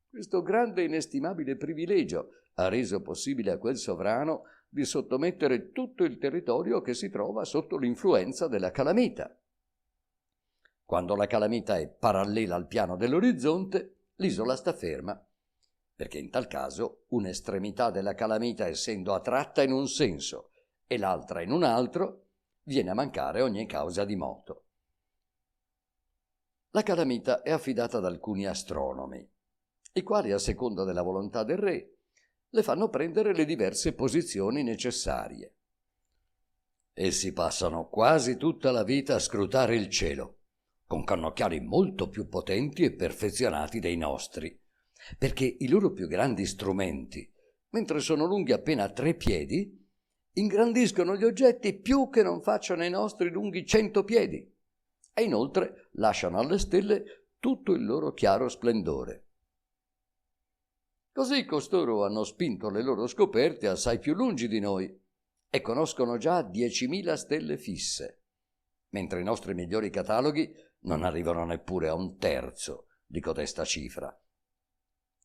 Questo grande e inestimabile privilegio ha reso possibile a quel sovrano di sottomettere tutto il territorio che si trova sotto l'influenza della calamita. Quando la calamita è parallela al piano dell'orizzonte, l'isola sta ferma, perché in tal caso un'estremità della calamita, essendo attratta in un senso e l'altra in un altro, viene a mancare ogni causa di moto. La calamita è affidata ad alcuni astronomi, i quali, a seconda della volontà del re, le fanno prendere le diverse posizioni necessarie. Essi passano quasi tutta la vita a scrutare il cielo, con cannocchiali molto più potenti e perfezionati dei nostri, perché i loro più grandi strumenti, mentre sono lunghi appena 3 piedi, ingrandiscono gli oggetti più che non facciano i nostri lunghi 100 piedi, e inoltre lasciano alle stelle tutto il loro chiaro splendore. Così costoro hanno spinto le loro scoperte assai più lungi di noi e conoscono già 10.000 stelle fisse, mentre i nostri migliori cataloghi non arrivano neppure a 1/3 di codesta cifra.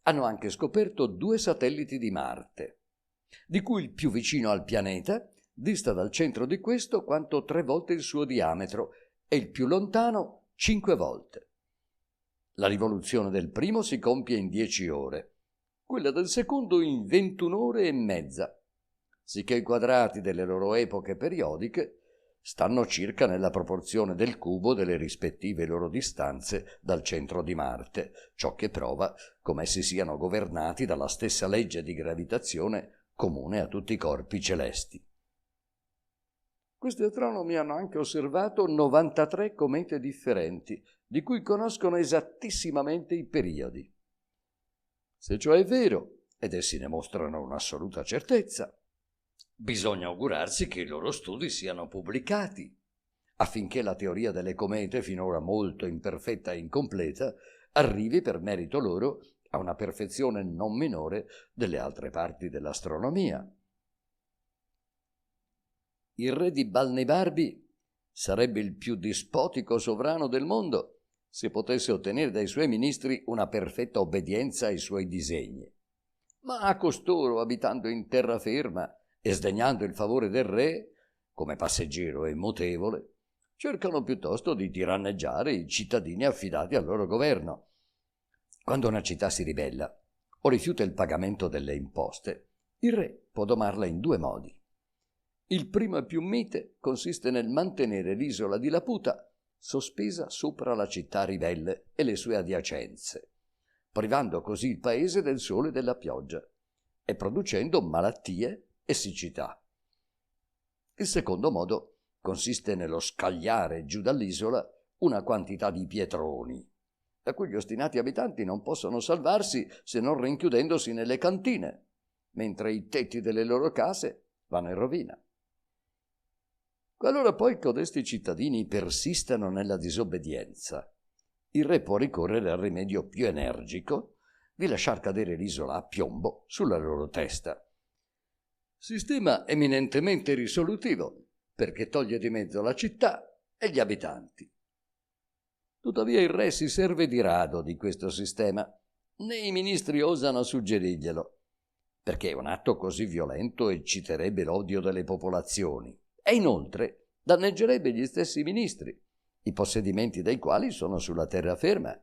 Hanno anche scoperto 2 satelliti di Marte, di cui il più vicino al pianeta dista dal centro di questo quanto 3 volte il suo diametro e il più lontano 5 volte. La rivoluzione del primo si compie in 10 ore, quella del secondo in 21 ore e mezza, sicché i quadrati delle loro epoche periodiche stanno circa nella proporzione del cubo delle rispettive loro distanze dal centro di Marte, ciò che prova come essi siano governati dalla stessa legge di gravitazione comune a tutti i corpi celesti. Questi astronomi hanno anche osservato 93 comete differenti, di cui conoscono esattissimamente i periodi. Se ciò è vero, ed essi ne mostrano un'assoluta certezza, bisogna augurarsi che i loro studi siano pubblicati, affinché la teoria delle comete, finora molto imperfetta e incompleta, arrivi per merito loro a una perfezione non minore delle altre parti dell'astronomia. Il re di Balnibarbi sarebbe il più dispotico sovrano del mondo se potesse ottenere dai suoi ministri una perfetta obbedienza ai suoi disegni. Ma a costoro, abitando in terraferma e sdegnando il favore del re, come passeggero e mutevole, cercano piuttosto di tiranneggiare i cittadini affidati al loro governo. Quando una città si ribella o rifiuta il pagamento delle imposte, il re può domarla in due modi. Il primo e più mite consiste nel mantenere l'isola di Laputa sospesa sopra la città ribelle e le sue adiacenze, privando così il paese del sole e della pioggia e producendo malattie e siccità. Il secondo modo consiste nello scagliare giù dall'isola una quantità di pietroni, da cui gli ostinati abitanti non possono salvarsi se non rinchiudendosi nelle cantine, mentre i tetti delle loro case vanno in rovina. Qualora poi codesti cittadini persistano nella disobbedienza, il re può ricorrere al rimedio più energico di lasciar cadere l'isola a piombo sulla loro testa. Sistema eminentemente risolutivo, perché toglie di mezzo la città e gli abitanti. Tuttavia il re si serve di rado di questo sistema, né i ministri osano suggerirglielo, perché un atto così violento ecciterebbe l'odio delle popolazioni e inoltre danneggerebbe gli stessi ministri, i possedimenti dei quali sono sulla terraferma,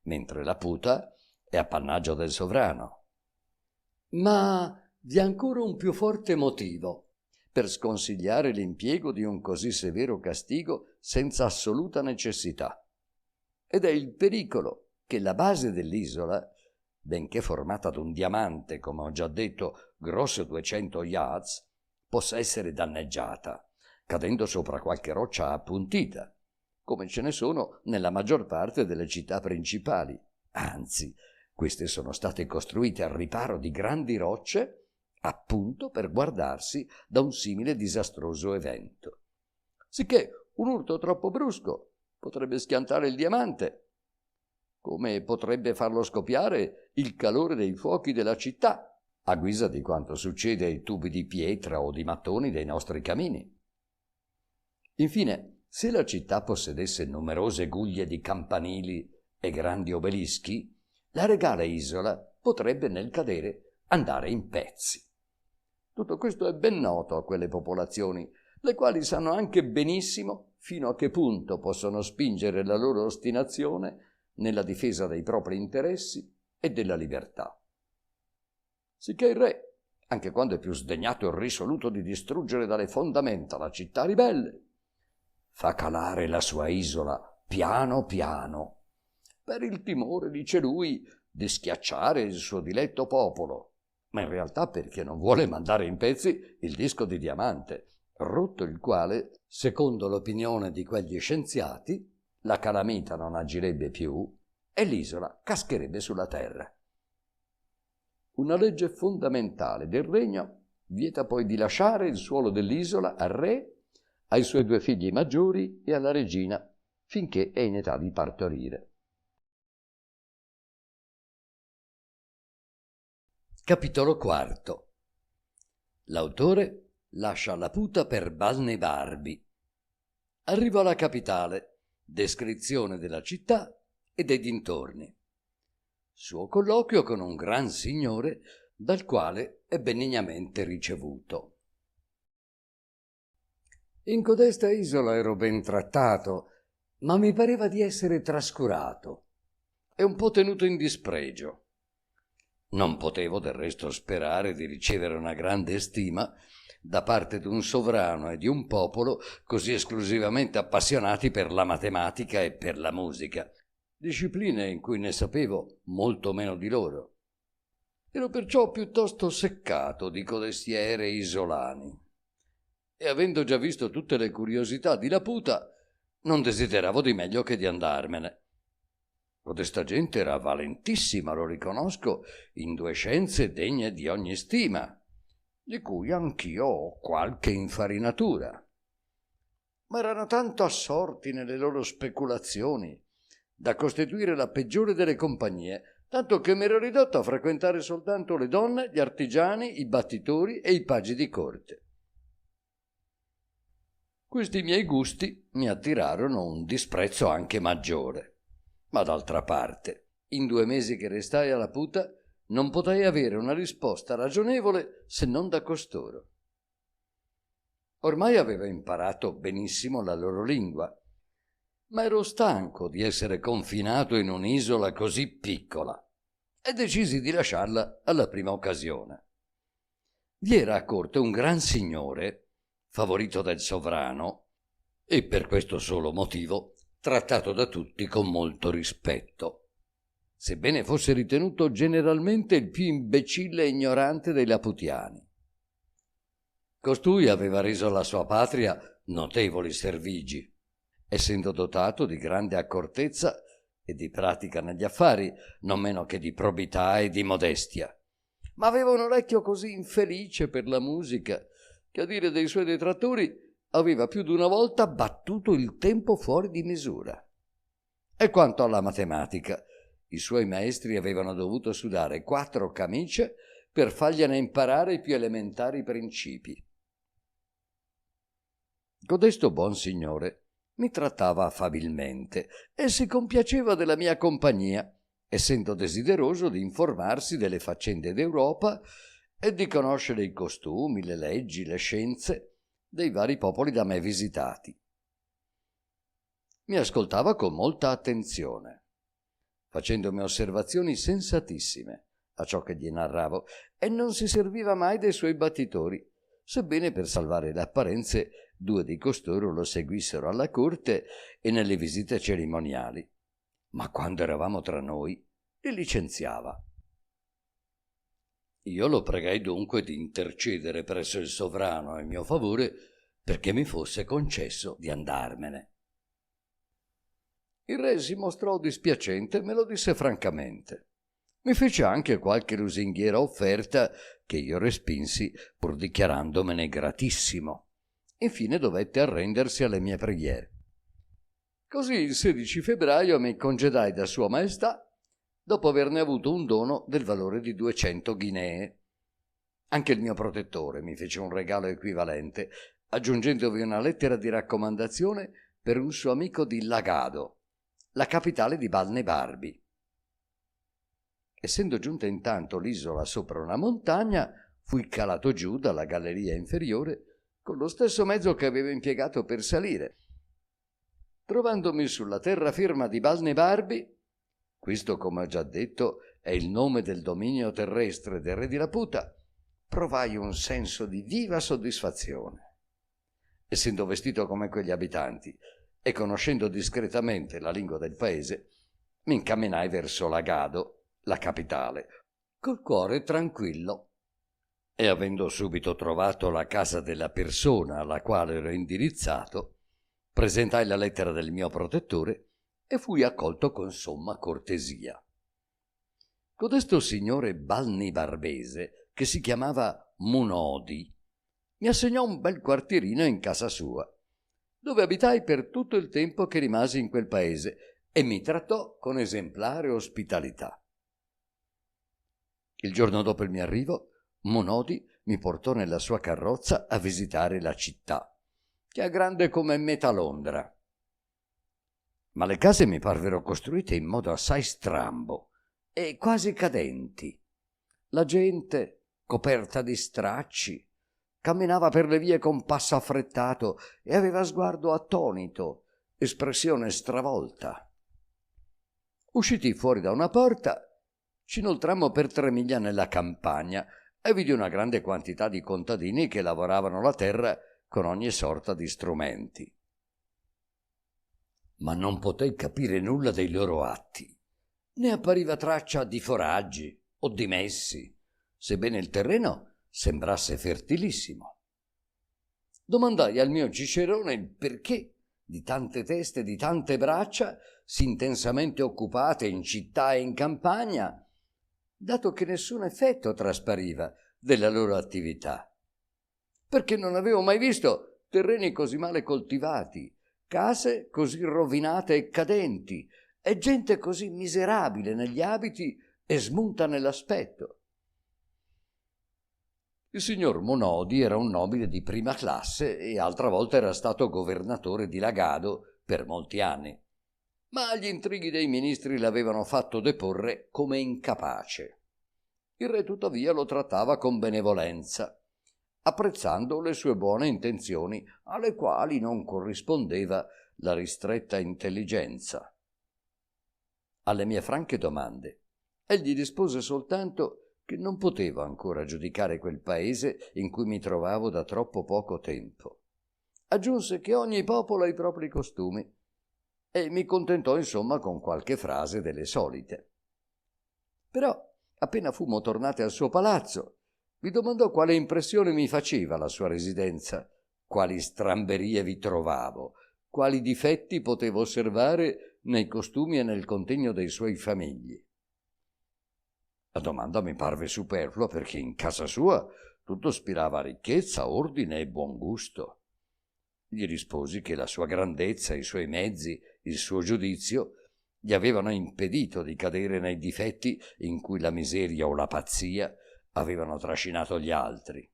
mentre Laputa è appannaggio del sovrano. Ma vi è ancora un più forte motivo per sconsigliare l'impiego di un così severo castigo senza assoluta necessità, ed è il pericolo che la base dell'isola, benché formata da un diamante, come ho già detto, grosso 200 yards, possa essere danneggiata, cadendo sopra qualche roccia appuntita, come ce ne sono nella maggior parte delle città principali. Anzi, queste sono state costruite al riparo di grandi rocce appunto per guardarsi da un simile disastroso evento. Sicché un urto troppo brusco potrebbe schiantare il diamante, come potrebbe farlo scoppiare il calore dei fuochi della città, a guisa di quanto succede ai tubi di pietra o di mattoni dei nostri camini. Infine, se la città possedesse numerose guglie di campanili e grandi obelischi, la regale isola potrebbe nel cadere andare in pezzi. Tutto questo è ben noto a quelle popolazioni, le quali sanno anche benissimo fino a che punto possono spingere la loro ostinazione nella difesa dei propri interessi e della libertà. Sicché il re, anche quando è più sdegnato e risoluto di distruggere dalle fondamenta la città ribelle, fa calare la sua isola piano piano, per il timore, dice lui, di schiacciare il suo diletto popolo, ma in realtà perché non vuole mandare in pezzi il disco di diamante, rotto il quale, secondo l'opinione di quegli scienziati, la calamita non agirebbe più e l'isola cascherebbe sulla terra. Una legge fondamentale del regno vieta poi di lasciare il suolo dell'isola al re, ai suoi due figli maggiori e alla regina, finché è in età di partorire. Capitolo IV. L'autore lascia Laputa per Balnibarbi. Arriva alla capitale, descrizione della città e dei dintorni. Suo colloquio con un gran signore dal quale è benignamente ricevuto. In codesta isola ero ben trattato, ma mi pareva di essere trascurato e un po' tenuto in dispregio. Non potevo del resto sperare di ricevere una grande stima da parte di un sovrano e di un popolo così esclusivamente appassionati per la matematica e per la musica, discipline in cui ne sapevo molto meno di loro. Ero perciò piuttosto seccato di codesti aerei isolani e, avendo già visto tutte le curiosità di Laputa, non desideravo di meglio che di andarmene. Codesta gente era valentissima, lo riconosco, in due scienze degne di ogni stima, di cui anch'io ho qualche infarinatura. Ma erano tanto assorti nelle loro speculazioni da costituire la peggiore delle compagnie, tanto che mi ero ridotto a frequentare soltanto le donne, gli artigiani, i battitori e i pagi di corte. Questi miei gusti mi attirarono un disprezzo anche maggiore. Ma d'altra parte, in 2 mesi che restai a Laputa, non potei avere una risposta ragionevole se non da costoro. Ormai avevo imparato benissimo la loro lingua, ma ero stanco di essere confinato in un'isola così piccola e decisi di lasciarla alla prima occasione. Vi era a corte un gran signore, favorito del sovrano, e per questo solo motivo trattato da tutti con molto rispetto, sebbene fosse ritenuto generalmente il più imbecille e ignorante dei laputiani. Costui aveva reso alla sua patria notevoli servigi, essendo dotato di grande accortezza e di pratica negli affari, non meno che di probità e di modestia, ma aveva un orecchio così infelice per la musica che, a dire dei suoi detrattori, aveva più di una volta battuto il tempo fuori di misura. E quanto alla matematica, i suoi maestri avevano dovuto sudare 4 camicie per fargliene imparare i più elementari principi. Codesto buon signore mi trattava affabilmente e si compiaceva della mia compagnia, essendo desideroso di informarsi delle faccende d'Europa e di conoscere i costumi, le leggi, le scienze dei vari popoli da me visitati. Mi ascoltava con molta attenzione, facendomi osservazioni sensatissime a ciò che gli narravo, e non si serviva mai dei suoi battitori, sebbene per salvare le apparenze 2 di costoro lo seguissero alla corte e nelle visite cerimoniali, ma quando eravamo tra noi li licenziava. Io lo pregai dunque di intercedere presso il sovrano in mio favore perché mi fosse concesso di andarmene. Il re si mostrò dispiacente e me lo disse francamente. Mi fece anche qualche lusinghiera offerta che io respinsi pur dichiarandomene gratissimo. Infine dovette arrendersi alle mie preghiere. Così il 16 febbraio mi congedai da Sua Maestà dopo averne avuto un dono del valore di 200 ghinee. Anche il mio protettore mi fece un regalo equivalente, aggiungendovi una lettera di raccomandazione per un suo amico di Lagado, la capitale di Balnebarbi. Essendo giunta intanto l'isola sopra una montagna, fui calato giù dalla galleria inferiore con lo stesso mezzo che avevo impiegato per salire. Trovandomi sulla terraferma di Balnebarbi, questo, come ho già detto, è il nome del dominio terrestre del re di Laputa, provai un senso di viva soddisfazione. Essendo vestito come quegli abitanti e conoscendo discretamente la lingua del paese, mi incamminai verso Lagado, la capitale, col cuore tranquillo. E avendo subito trovato la casa della persona alla quale ero indirizzato, presentai la lettera del mio protettore e fui accolto con somma cortesia. Codesto signore balnibarbese, che si chiamava Munodi, mi assegnò un bel quartierino in casa sua, dove abitai per tutto il tempo che rimasi in quel paese e mi trattò con esemplare ospitalità. Il giorno dopo il mio arrivo, Munodi mi portò nella sua carrozza a visitare la città, che è grande come metà Londra. Ma le case mi parvero costruite in modo assai strambo e quasi cadenti. La gente, coperta di stracci, camminava per le vie con passo affrettato e aveva sguardo attonito, espressione stravolta. Usciti fuori da una porta Ci inoltrammo per 3 miglia nella campagna e vidi una grande quantità di contadini che lavoravano la terra con ogni sorta di strumenti. Ma non potei capire nulla dei loro atti. Ne appariva traccia di foraggi o di messi, sebbene il terreno sembrasse fertilissimo. Domandai al mio cicerone il perché di tante teste, di tante braccia, sì intensamente occupate in città e in campagna, dato che nessun effetto traspariva della loro attività. Perché non avevo mai visto terreni così male coltivati, case così rovinate e cadenti, e gente così miserabile negli abiti e smunta nell'aspetto. Il signor Monodi era un nobile di prima classe e altra volta era stato governatore di Lagado per molti anni, ma gli intrighi dei ministri l'avevano fatto deporre come incapace. Il re tuttavia lo trattava con benevolenza, apprezzando le sue buone intenzioni, alle quali non corrispondeva la ristretta intelligenza. Alle mie franche domande, egli rispose soltanto che non potevo ancora giudicare quel paese in cui mi trovavo da troppo poco tempo. Aggiunse che ogni popolo ha i propri costumi e mi contentò insomma con qualche frase delle solite. Però, appena fummo tornati al suo palazzo, mi domandò quale impressione mi faceva la sua residenza, quali stramberie vi trovavo, quali difetti potevo osservare nei costumi e nel contegno dei suoi famigli. La domanda mi parve superflua perché in casa sua tutto spirava ricchezza, ordine e buon gusto. Gli risposi che la sua grandezza, i suoi mezzi, il suo giudizio gli avevano impedito di cadere nei difetti in cui la miseria o la pazzia avevano trascinato gli altri.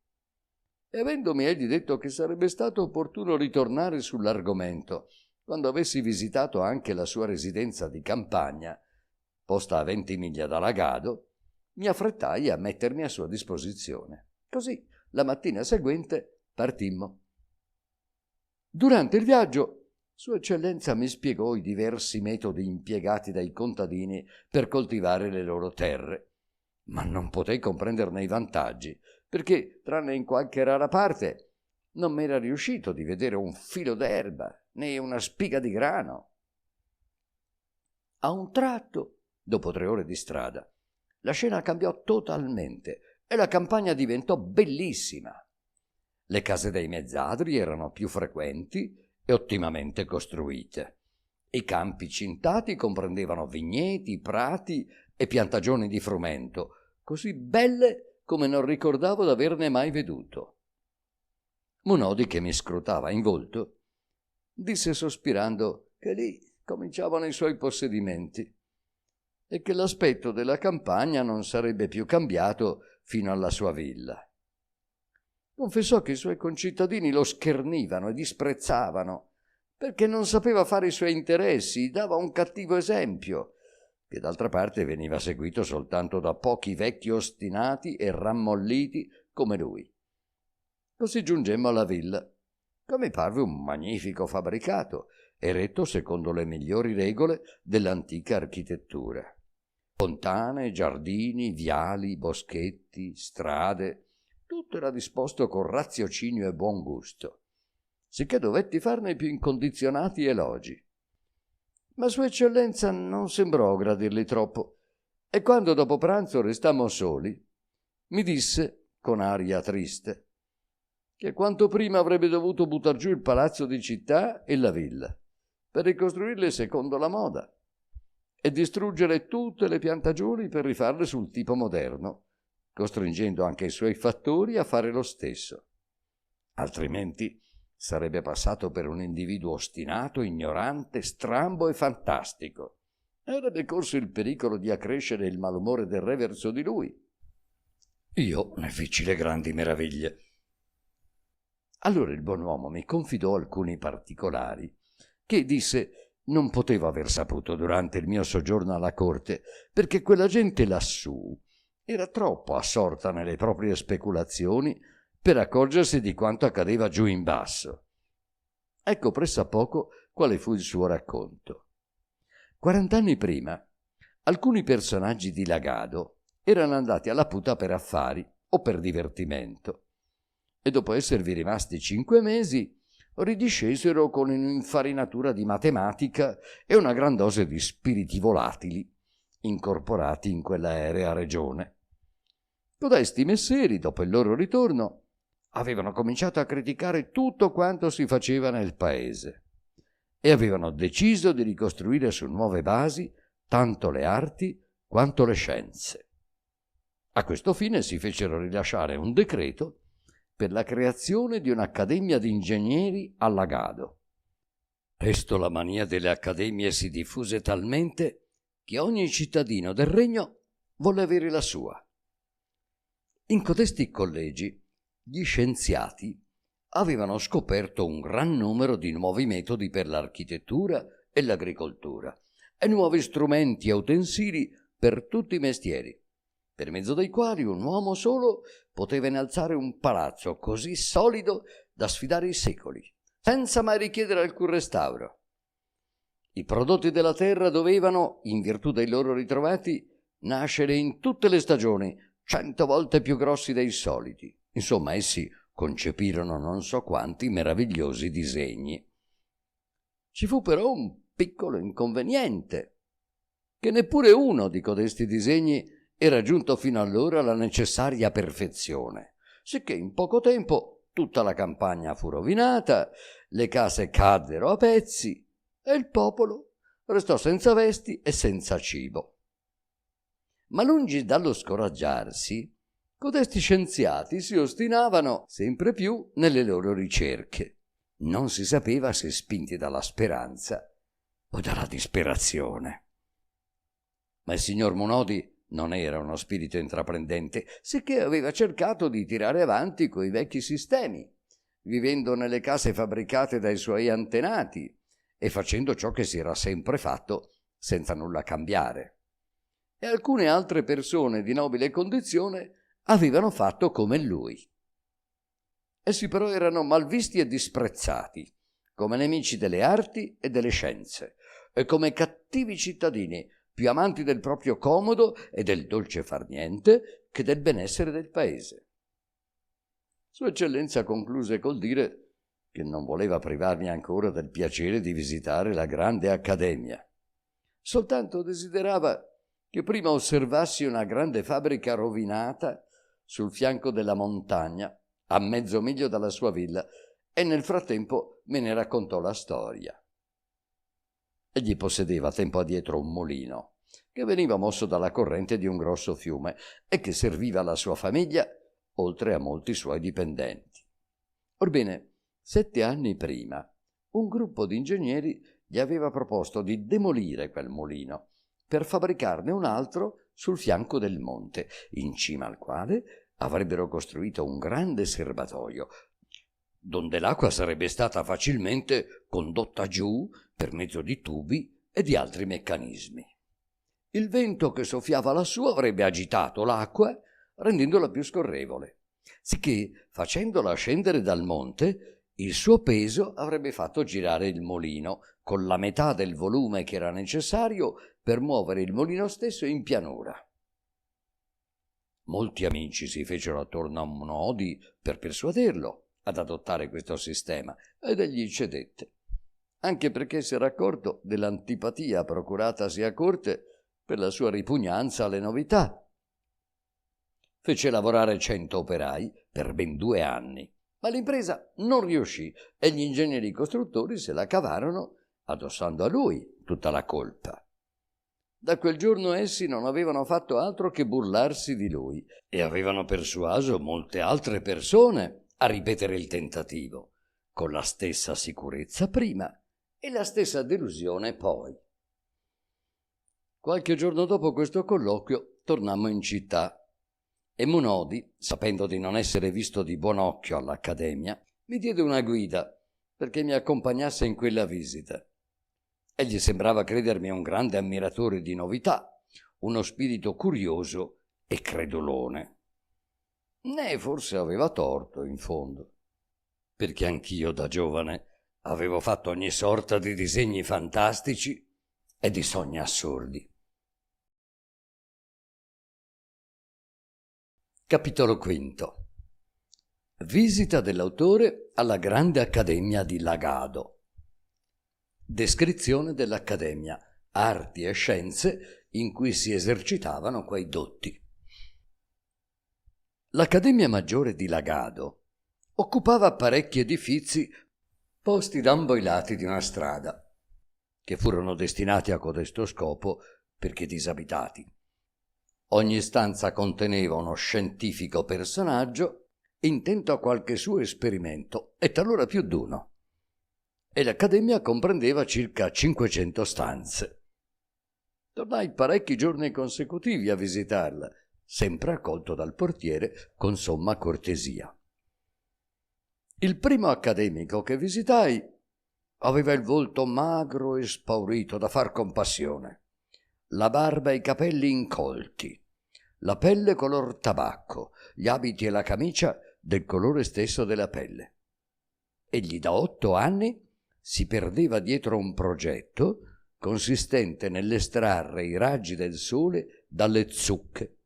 E avendomi egli detto che sarebbe stato opportuno ritornare sull'argomento quando avessi visitato anche la sua residenza di campagna, posta a 20 miglia da Lagado, mi affrettai a mettermi a sua disposizione. Così, la mattina seguente, partimmo. Durante il viaggio, Sua Eccellenza mi spiegò i diversi metodi impiegati dai contadini per coltivare le loro terre, ma non potei comprenderne i vantaggi, perché, tranne in qualche rara parte, non m'era riuscito di vedere un filo d'erba né una spiga di grano. A un tratto, dopo 3 ore di strada, la scena cambiò totalmente e la campagna diventò bellissima. Le case dei mezzadri erano più frequenti e ottimamente costruite. I campi cintati comprendevano vigneti, prati e piantagioni di frumento, così belle come non ricordavo d'averne mai veduto. Monodi, che mi scrutava in volto, disse sospirando che lì cominciavano i suoi possedimenti e che l'aspetto della campagna non sarebbe più cambiato fino alla sua villa. Confessò che i suoi concittadini lo schernivano e disprezzavano perché non sapeva fare i suoi interessi, dava un cattivo esempio, che d'altra parte veniva seguito soltanto da pochi vecchi ostinati e rammolliti come lui. Così giungemmo alla villa, che mi parve un magnifico fabbricato, eretto secondo le migliori regole dell'antica architettura. Fontane, giardini, viali, boschetti, strade, tutto era disposto con raziocinio e buon gusto, sicché dovetti farne i più incondizionati elogi. Ma Sua Eccellenza non sembrò gradirli troppo, e quando dopo pranzo restammo soli, mi disse, con aria triste, che quanto prima avrebbe dovuto buttar giù il palazzo di città e la villa, per ricostruirle secondo la moda, e distruggere tutte le piantagioni per rifarle sul tipo moderno, costringendo anche i suoi fattori a fare lo stesso. Altrimenti sarebbe passato per un individuo ostinato, ignorante, strambo e fantastico, e avrebbe corso il pericolo di accrescere il malumore del re verso di lui. Io ne feci le grandi meraviglie. Allora il buon uomo mi confidò alcuni particolari che, disse, non potevo aver saputo durante il mio soggiorno alla corte, perché quella gente lassù era troppo assorta nelle proprie speculazioni per accorgersi di quanto accadeva giù in basso. Ecco pressappoco quale fu il suo racconto. 40 anni prima Alcuni personaggi di Lagado erano andati alla puta per affari o per divertimento e dopo esservi rimasti 5 mesi ridiscesero con un'infarinatura di matematica e una gran dose di spiriti volatili incorporati in quella aerea regione. Codesti messeri, dopo il loro ritorno, avevano cominciato a criticare tutto quanto si faceva nel paese e avevano deciso di ricostruire su nuove basi tanto le arti quanto le scienze. A questo fine si fecero rilasciare un decreto per la creazione di un'accademia di ingegneri a Lagado. Presto la mania delle accademie si diffuse talmente che ogni cittadino del regno volle avere la sua. In codesti collegi gli scienziati avevano scoperto un gran numero di nuovi metodi per l'architettura e l'agricoltura e nuovi strumenti e utensili per tutti i mestieri, per mezzo dei quali un uomo solo poteva innalzare un palazzo così solido da sfidare i secoli, senza mai richiedere alcun restauro. I prodotti della terra dovevano, in virtù dei loro ritrovati, nascere in tutte le stagioni, 100 volte più grossi dei soliti. Insomma, essi concepirono non so quanti meravigliosi disegni. Ci fu però un piccolo inconveniente, che neppure uno di codesti disegni era giunto fino allora alla necessaria perfezione, sicché in poco tempo tutta la campagna fu rovinata, le case caddero a pezzi e il popolo restò senza vesti e senza cibo. Ma lungi dallo scoraggiarsi, codesti scienziati si ostinavano sempre più nelle loro ricerche. Non si sapeva se spinti dalla speranza o dalla disperazione. Ma il signor Munodi non era uno spirito intraprendente, sicché aveva cercato di tirare avanti coi vecchi sistemi, vivendo nelle case fabbricate dai suoi antenati e facendo ciò che si era sempre fatto senza nulla cambiare. E alcune altre persone di nobile condizione avevano fatto come lui. Essi però erano malvisti e disprezzati, come nemici delle arti e delle scienze, e come cattivi cittadini, più amanti del proprio comodo e del dolce far niente che del benessere del paese. Sua Eccellenza concluse col dire che non voleva privarmi ancora del piacere di visitare la grande accademia. Soltanto desiderava che prima osservassi una grande fabbrica rovinata sul fianco della montagna, a mezzo miglio dalla sua villa, e nel frattempo me ne raccontò la storia. Egli possedeva tempo addietro un mulino che veniva mosso dalla corrente di un grosso fiume e che serviva alla sua famiglia, oltre a molti suoi dipendenti. Orbene, 7 anni prima, un gruppo di ingegneri gli aveva proposto di demolire quel mulino per fabbricarne un altro sul fianco del monte, in cima al quale avrebbero costruito un grande serbatoio, donde l'acqua sarebbe stata facilmente condotta giù per mezzo di tubi e di altri meccanismi. Il vento che soffiava lassù avrebbe agitato l'acqua, rendendola più scorrevole, sicché, facendola scendere dal monte, il suo peso avrebbe fatto girare il mulino con la metà del volume che era necessario per muovere il mulino stesso in pianura. Molti amici si fecero attorno a Munodi per persuaderlo ad adottare questo sistema ed egli cedette, anche perché si era accorto dell'antipatia procuratasi a corte per la sua ripugnanza alle novità. Fece lavorare 100 operai per ben 2 anni, ma l'impresa non riuscì e gli ingegneri costruttori se la cavarono addossando a lui tutta la colpa. Da quel giorno essi non avevano fatto altro che burlarsi di lui e avevano persuaso molte altre persone a ripetere il tentativo, con la stessa sicurezza prima e la stessa delusione poi. Qualche giorno dopo questo colloquio tornammo in città e Munodi, sapendo di non essere visto di buon occhio all'Accademia, mi diede una guida perché mi accompagnasse in quella visita. Egli sembrava credermi un grande ammiratore di novità, uno spirito curioso e credulone. Né forse aveva torto, in fondo, perché anch'io da giovane avevo fatto ogni sorta di disegni fantastici e di sogni assurdi. Capitolo V. Visita dell'autore alla Grande Accademia di Lagado. Descrizione dell'Accademia, arti e scienze in cui si esercitavano quei dotti. L'Accademia Maggiore di Lagado occupava parecchi edifizi posti da ambo i lati di una strada, che furono destinati a codesto scopo perché disabitati. Ogni stanza conteneva uno scientifico personaggio intento a qualche suo esperimento, e talora più d'uno. E l'Accademia comprendeva circa 500 stanze. Tornai parecchi giorni consecutivi a visitarla, sempre accolto dal portiere con somma cortesia. Il primo accademico che visitai aveva il volto magro e spaurito da far compassione, la barba e i capelli incolti, la pelle color tabacco, gli abiti e la camicia del colore stesso della pelle. Egli da 8 anni si perdeva dietro un progetto consistente nell'estrarre i raggi del sole dalle zucche,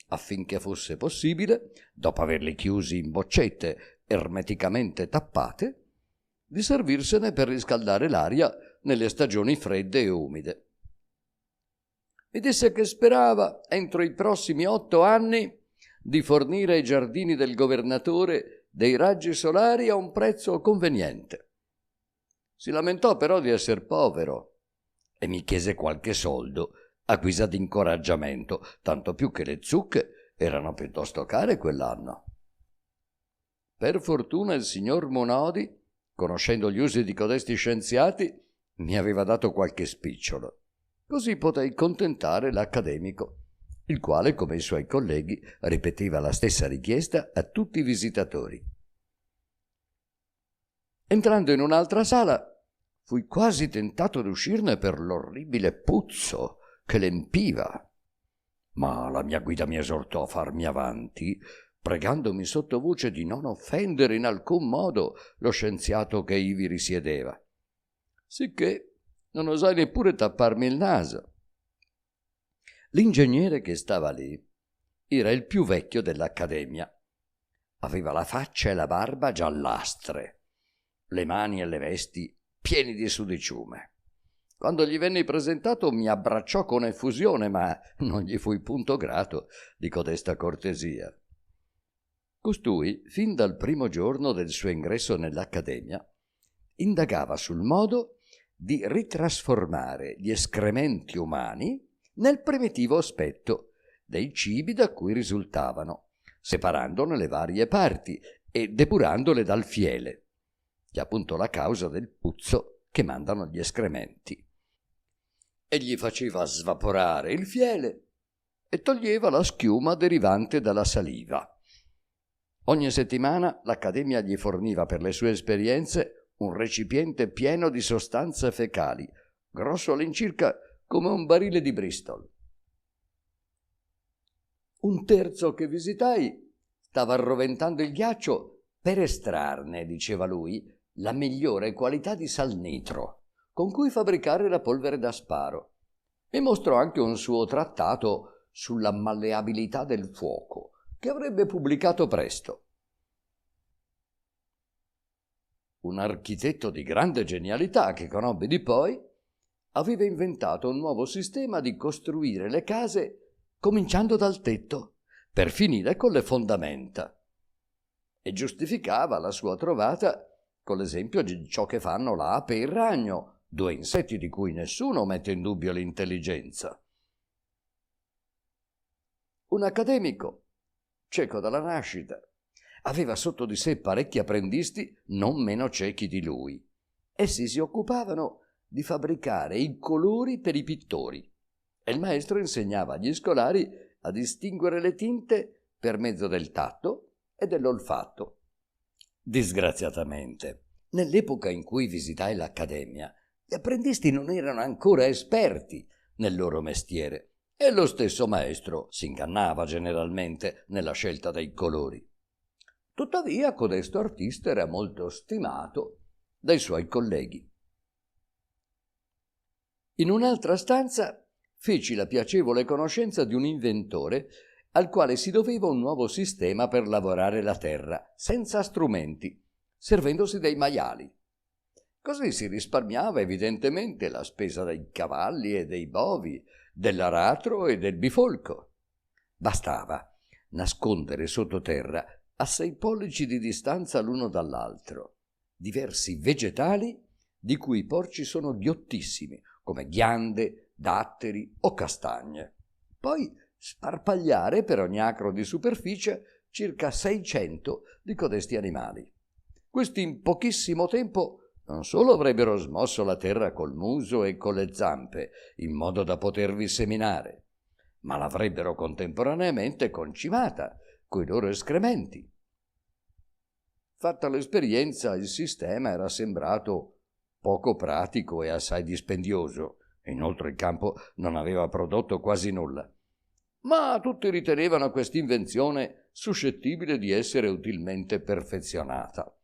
affinché fosse possibile, dopo averli chiusi in boccette ermeticamente tappate, di servirsene per riscaldare l'aria nelle stagioni fredde e umide. Mi disse che sperava, entro i prossimi 8 anni, di fornire ai giardini del governatore dei raggi solari a un prezzo conveniente. Si lamentò però di essere povero e mi chiese qualche soldo a guisa di incoraggiamento, tanto più che le zucche erano piuttosto care quell'anno. Per fortuna il signor Monodi, conoscendo gli usi di codesti scienziati, mi aveva dato qualche spicciolo. Così potei contentare l'accademico, il quale, come i suoi colleghi, ripeteva la stessa richiesta a tutti i visitatori. Entrando in un'altra sala, fui quasi tentato d'uscirne per l'orribile puzzo che l'empiva. Ma la mia guida mi esortò a farmi avanti, pregandomi sottovoce di non offendere in alcun modo lo scienziato che ivi risiedeva. Sicché non osai neppure tapparmi il naso. L'ingegnere che stava lì era il più vecchio dell'Accademia. Aveva la faccia e la barba giallastre, le mani e le vesti pieni di sudiciume. Quando gli venni presentato mi abbracciò con effusione, ma non gli fui punto grato di codesta cortesia. Costui, fin dal primo giorno del suo ingresso nell'Accademia, indagava sul modo di ritrasformare gli escrementi umani nel primitivo aspetto dei cibi da cui risultavano, separandone le varie parti e depurandole dal fiele, che è appunto la causa del puzzo che mandano gli escrementi. Egli faceva svaporare il fiele e toglieva la schiuma derivante dalla saliva. Ogni settimana l'Accademia gli forniva per le sue esperienze un recipiente pieno di sostanze fecali, grosso all'incirca come un barile di Bristol. Un terzo che visitai stava arroventando il ghiaccio per estrarne, diceva lui, la migliore qualità di salnitro con cui fabbricare la polvere da sparo, e mostrò anche un suo trattato sulla malleabilità del fuoco, che avrebbe pubblicato presto. Un architetto di grande genialità, che conobbe di poi, aveva inventato un nuovo sistema di costruire le case cominciando dal tetto, per finire con le fondamenta, e giustificava la sua trovata con l'esempio di ciò che fanno l'ape e il ragno, 2 insetti di cui nessuno mette in dubbio l'intelligenza. Un accademico, cieco dalla nascita, aveva sotto di sé parecchi apprendisti non meno ciechi di lui. Essi si occupavano di fabbricare i colori per i pittori e il maestro insegnava agli scolari a distinguere le tinte per mezzo del tatto e dell'olfatto. Disgraziatamente, nell'epoca in cui visitai l'Accademia, gli apprendisti non erano ancora esperti nel loro mestiere e lo stesso maestro si ingannava generalmente nella scelta dei colori. Tuttavia, codesto artista era molto stimato dai suoi colleghi. In un'altra stanza feci la piacevole conoscenza di un inventore al quale si doveva un nuovo sistema per lavorare la terra, senza strumenti, servendosi dei maiali. Così si risparmiava evidentemente la spesa dei cavalli e dei bovi, dell'aratro e del bifolco. Bastava nascondere sottoterra, a 6 pollici di distanza l'uno dall'altro, diversi vegetali di cui i porci sono ghiottissimi, come ghiande, datteri o castagne. Poi sparpagliare per ogni acro di superficie circa 600 di codesti animali. Questi in pochissimo tempo non solo avrebbero smosso la terra col muso e con le zampe, in modo da potervi seminare, ma l'avrebbero contemporaneamente concimata coi loro escrementi. Fatta l'esperienza, il sistema era sembrato poco pratico e assai dispendioso. Inoltre il campo non aveva prodotto quasi nulla. Ma tutti ritenevano quest'invenzione suscettibile di essere utilmente perfezionata.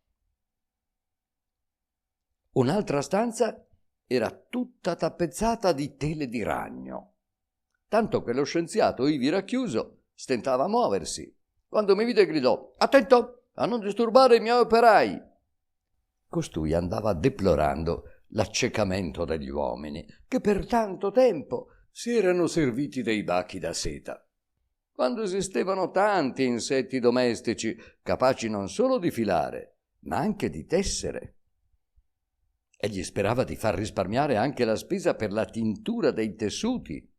Un'altra stanza era tutta tappezzata di tele di ragno, tanto che lo scienziato ivi racchiuso stentava a muoversi. Quando mi vide gridò: «Attento a non disturbare i miei operai!» Costui andava deplorando l'accecamento degli uomini, che per tanto tempo si erano serviti dei bachi da seta, quando esistevano tanti insetti domestici capaci non solo di filare, ma anche di tessere. Egli sperava di far risparmiare anche la spesa per la tintura dei tessuti,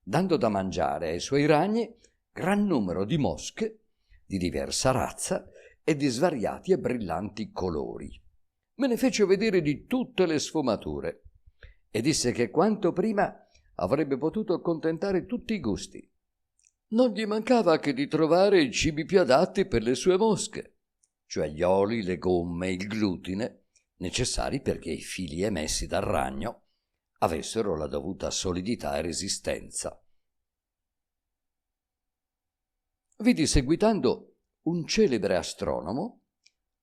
dando da mangiare ai suoi ragni gran numero di mosche di diversa razza e di svariati e brillanti colori. Me ne fece vedere di tutte le sfumature e disse che quanto prima avrebbe potuto accontentare tutti i gusti. Non gli mancava che di trovare i cibi più adatti per le sue mosche, cioè gli oli, le gomme, il glutine, necessari perché i fili emessi dal ragno avessero la dovuta solidità e resistenza. Vidi seguitando un celebre astronomo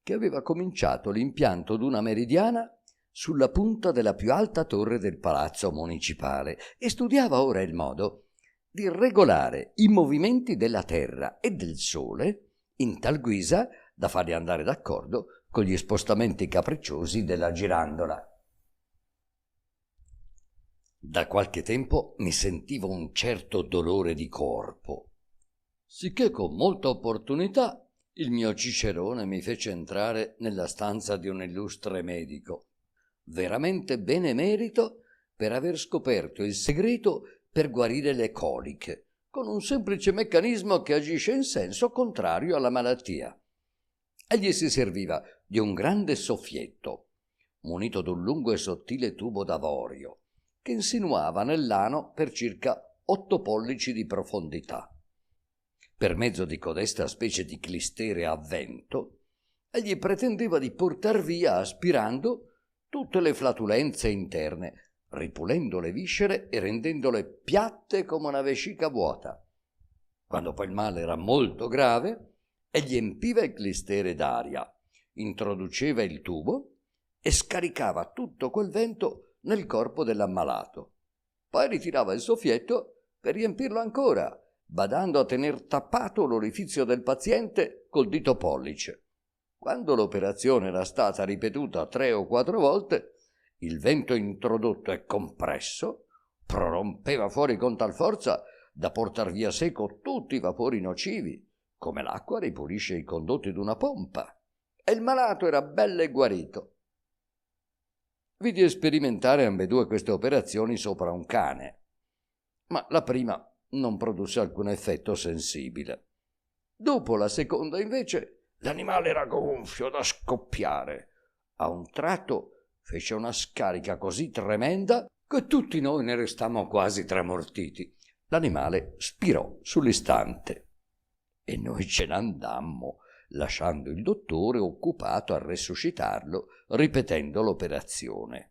che aveva cominciato l'impianto d'una meridiana sulla punta della più alta torre del palazzo municipale e studiava ora il modo di regolare i movimenti della Terra e del Sole in tal guisa da farli andare d'accordo con gli spostamenti capricciosi della girandola. Da qualche tempo mi sentivo un certo dolore di corpo, sicché con molta opportunità il mio cicerone mi fece entrare nella stanza di un illustre medico, veramente benemerito per aver scoperto il segreto per guarire le coliche, con un semplice meccanismo che agisce in senso contrario alla malattia. Egli si serviva di un grande soffietto, munito d'un lungo e sottile tubo d'avorio, che insinuava nell'ano per circa 8 pollici di profondità. Per mezzo di codesta specie di clistere a vento, egli pretendeva di portar via, aspirando, tutte le flatulenze interne, ripulendo le viscere e rendendole piatte come una vescica vuota. Quando poi il male era molto grave, egli empiva il clistere d'aria, introduceva il tubo e scaricava tutto quel vento nel corpo dell'ammalato. Poi ritirava il soffietto per riempirlo ancora, badando a tener tappato l'orifizio del paziente col dito pollice. Quando l'operazione era stata ripetuta 3 o 4 volte, il vento introdotto e compresso prorompeva fuori con tal forza da portar via seco tutti i vapori nocivi, come l'acqua ripulisce i condotti d'una pompa, e il malato era bello e guarito. Vidi sperimentare ambedue queste operazioni sopra un cane, ma la prima non produsse alcun effetto sensibile. Dopo la seconda, invece, l'animale era gonfio da scoppiare. A un tratto fece una scarica così tremenda che tutti noi ne restammo quasi tramortiti. L'animale spirò sull'istante e noi ce ne andammo, lasciando il dottore occupato a resuscitarlo, ripetendo l'operazione.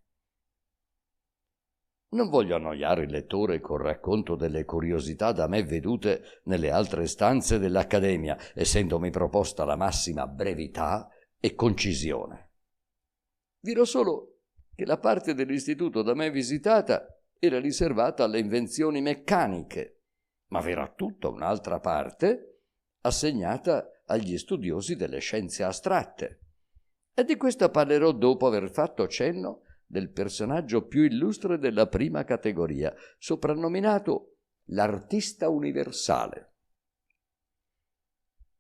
Non voglio annoiare il lettore col racconto delle curiosità da me vedute nelle altre stanze dell'Accademia, essendomi proposta la massima brevità e concisione. Dirò solo che la parte dell'istituto da me visitata era riservata alle invenzioni meccaniche, ma v'era tutta un'altra parte assegnata agli studiosi delle scienze astratte. E di questo parlerò dopo aver fatto cenno del personaggio più illustre della prima categoria, soprannominato l'artista universale.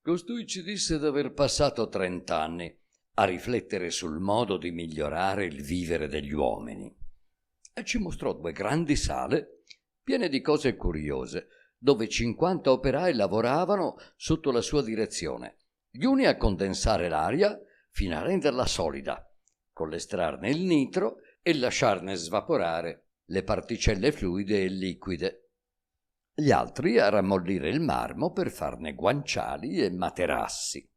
Costui ci disse d'aver passato 30 anni a riflettere sul modo di migliorare il vivere degli uomini e ci mostrò 2 grandi sale piene di cose curiose, dove 50 operai lavoravano sotto la sua direzione, gli uni a condensare l'aria fino a renderla solida, con l'estrarne il nitro e lasciarne svaporare le particelle fluide e liquide, gli altri a rammollire il marmo per farne guanciali e materassi,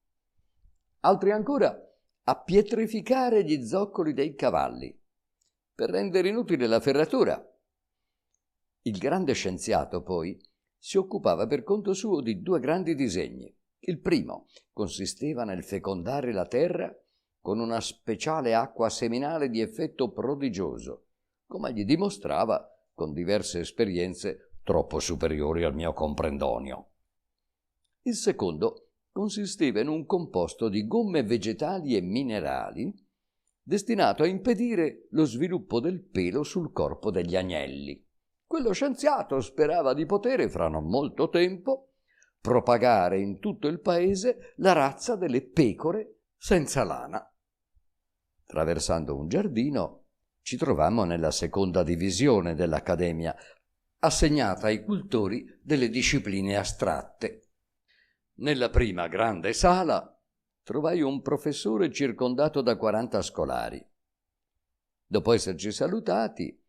altri ancora a pietrificare gli zoccoli dei cavalli per rendere inutile la ferratura. Il grande scienziato poi si occupava per conto suo di 2 grandi disegni. Il primo consisteva nel fecondare la terra con una speciale acqua seminale di effetto prodigioso, come gli dimostrava con diverse esperienze troppo superiori al mio comprendonio. Il secondo consisteva in un composto di gomme vegetali e minerali destinato a impedire lo sviluppo del pelo sul corpo degli agnelli. Quello scienziato sperava di poter, fra non molto tempo, propagare in tutto il paese la razza delle pecore senza lana. Traversando un giardino, ci trovammo nella seconda divisione dell'Accademia, assegnata ai cultori delle discipline astratte. Nella prima grande sala trovai un professore circondato da 40 scolari. Dopo esserci salutati,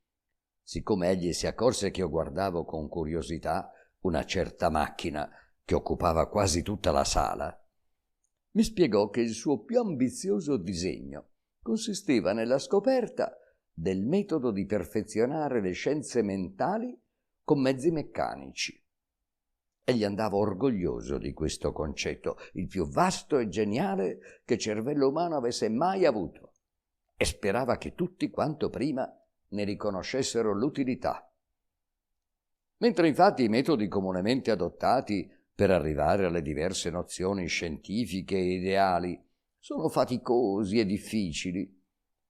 siccome egli si accorse che io guardavo con curiosità una certa macchina che occupava quasi tutta la sala, mi spiegò che il suo più ambizioso disegno consisteva nella scoperta del metodo di perfezionare le scienze mentali con mezzi meccanici. Egli andava orgoglioso di questo concetto, il più vasto e geniale che cervello umano avesse mai avuto, e sperava che tutti quanto prima ne riconoscessero l'utilità. Mentre infatti i metodi comunemente adottati per arrivare alle diverse nozioni scientifiche e ideali sono faticosi e difficili,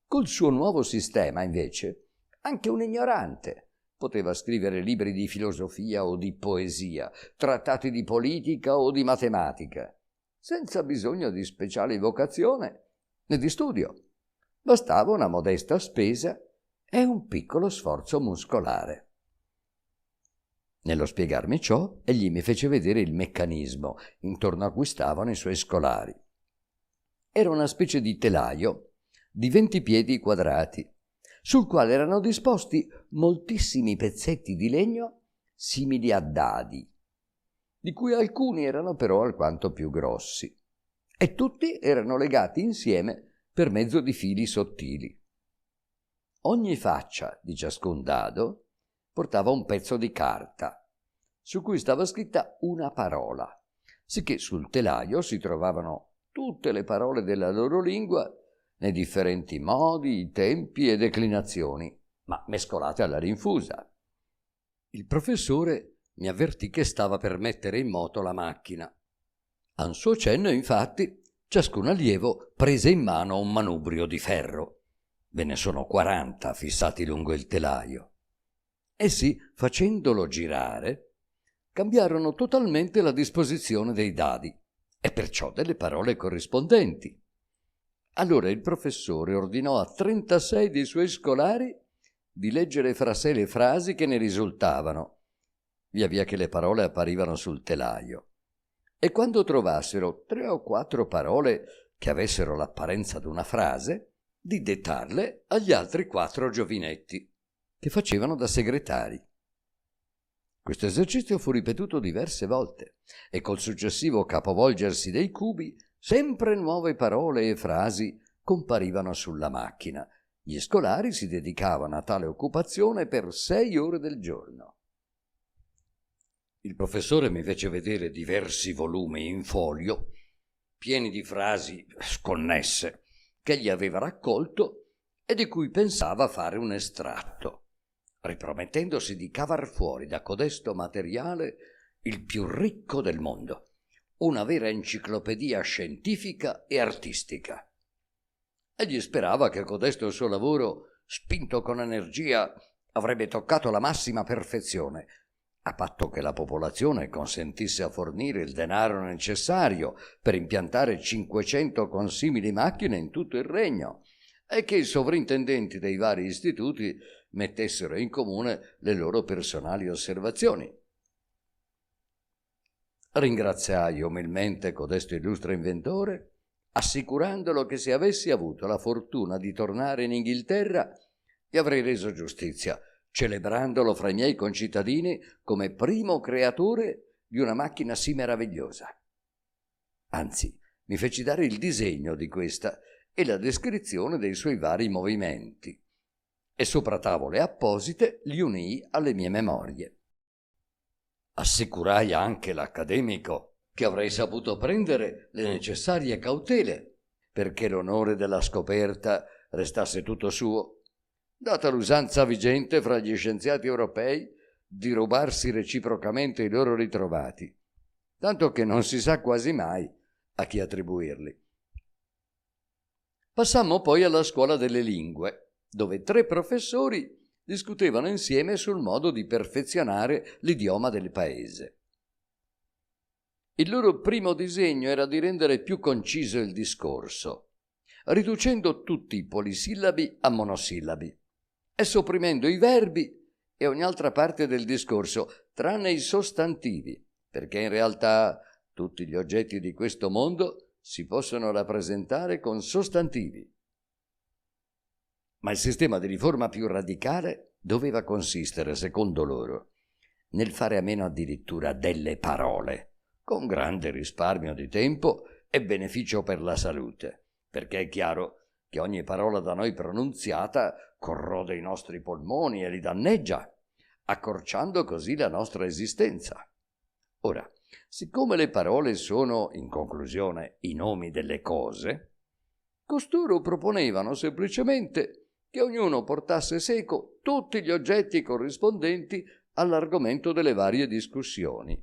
col suo nuovo sistema, invece, anche un ignorante poteva scrivere libri di filosofia o di poesia, trattati di politica o di matematica, senza bisogno di speciale vocazione né di studio. Bastava una modesta spesa e un piccolo sforzo muscolare. Nello spiegarmi ciò, egli mi fece vedere il meccanismo intorno a cui stavano i suoi scolari. Era una specie di telaio di 20 piedi quadrati, sul quale erano disposti moltissimi pezzetti di legno simili a dadi, di cui alcuni erano però alquanto più grossi, e tutti erano legati insieme per mezzo di fili sottili. Ogni faccia di ciascun dado portava un pezzo di carta, su cui stava scritta una parola, sicché sul telaio si trovavano tutte le parole della loro lingua nei differenti modi, tempi e declinazioni, ma mescolate alla rinfusa. Il professore mi avvertì che stava per mettere in moto la macchina. A un suo cenno, infatti, ciascun allievo prese in mano un manubrio di ferro. Ve ne sono 40 fissati lungo il telaio. Essi, facendolo girare, cambiarono totalmente la disposizione dei dadi e perciò delle parole corrispondenti. Allora il professore ordinò a 36 dei suoi scolari di leggere fra sé le frasi che ne risultavano, via via che le parole apparivano sul telaio, e quando trovassero 3 o 4 parole che avessero l'apparenza d'una frase, di dettarle agli altri 4 giovinetti, che facevano da segretari. Questo esercizio fu ripetuto diverse volte, e col successivo capovolgersi dei cubi sempre nuove parole e frasi comparivano sulla macchina. Gli scolari si dedicavano a tale occupazione per 6 ore del giorno. Il professore mi fece vedere diversi volumi in folio, pieni di frasi sconnesse, che egli aveva raccolto e di cui pensava fare un estratto, ripromettendosi di cavar fuori da codesto materiale il più ricco del mondo, una vera enciclopedia scientifica e artistica. Egli sperava che codesto suo lavoro, spinto con energia, avrebbe toccato la massima perfezione, a patto che la popolazione consentisse a fornire il denaro necessario per impiantare 500 consimili macchine in tutto il regno e che i sovrintendenti dei vari istituti mettessero in comune le loro personali osservazioni. Ringraziai umilmente codesto illustre inventore, assicurandolo che se avessi avuto la fortuna di tornare in Inghilterra gli avrei reso giustizia, celebrandolo fra i miei concittadini come primo creatore di una macchina sì meravigliosa. Anzi, mi feci dare il disegno di questa e la descrizione dei suoi vari movimenti, e sopra tavole apposite li unii alle mie memorie. Assicurai anche l'accademico che avrei saputo prendere le necessarie cautele perché l'onore della scoperta restasse tutto suo, data l'usanza vigente fra gli scienziati europei di rubarsi reciprocamente i loro ritrovati, tanto che non si sa quasi mai a chi attribuirli. Passammo poi alla scuola delle lingue, dove 3 professori discutevano insieme sul modo di perfezionare l'idioma del paese. Il loro primo disegno era di rendere più conciso il discorso, riducendo tutti i polisillabi a monosillabi e sopprimendo i verbi e ogni altra parte del discorso, tranne i sostantivi, perché in realtà tutti gli oggetti di questo mondo si possono rappresentare con sostantivi. Ma il sistema di riforma più radicale doveva consistere, secondo loro, nel fare a meno addirittura delle parole, con grande risparmio di tempo e beneficio per la salute, perché è chiaro che ogni parola da noi pronunziata corrode i nostri polmoni e li danneggia, accorciando così la nostra esistenza. Ora, siccome le parole sono, in conclusione, i nomi delle cose, costoro proponevano semplicemente che ognuno portasse seco tutti gli oggetti corrispondenti all'argomento delle varie discussioni.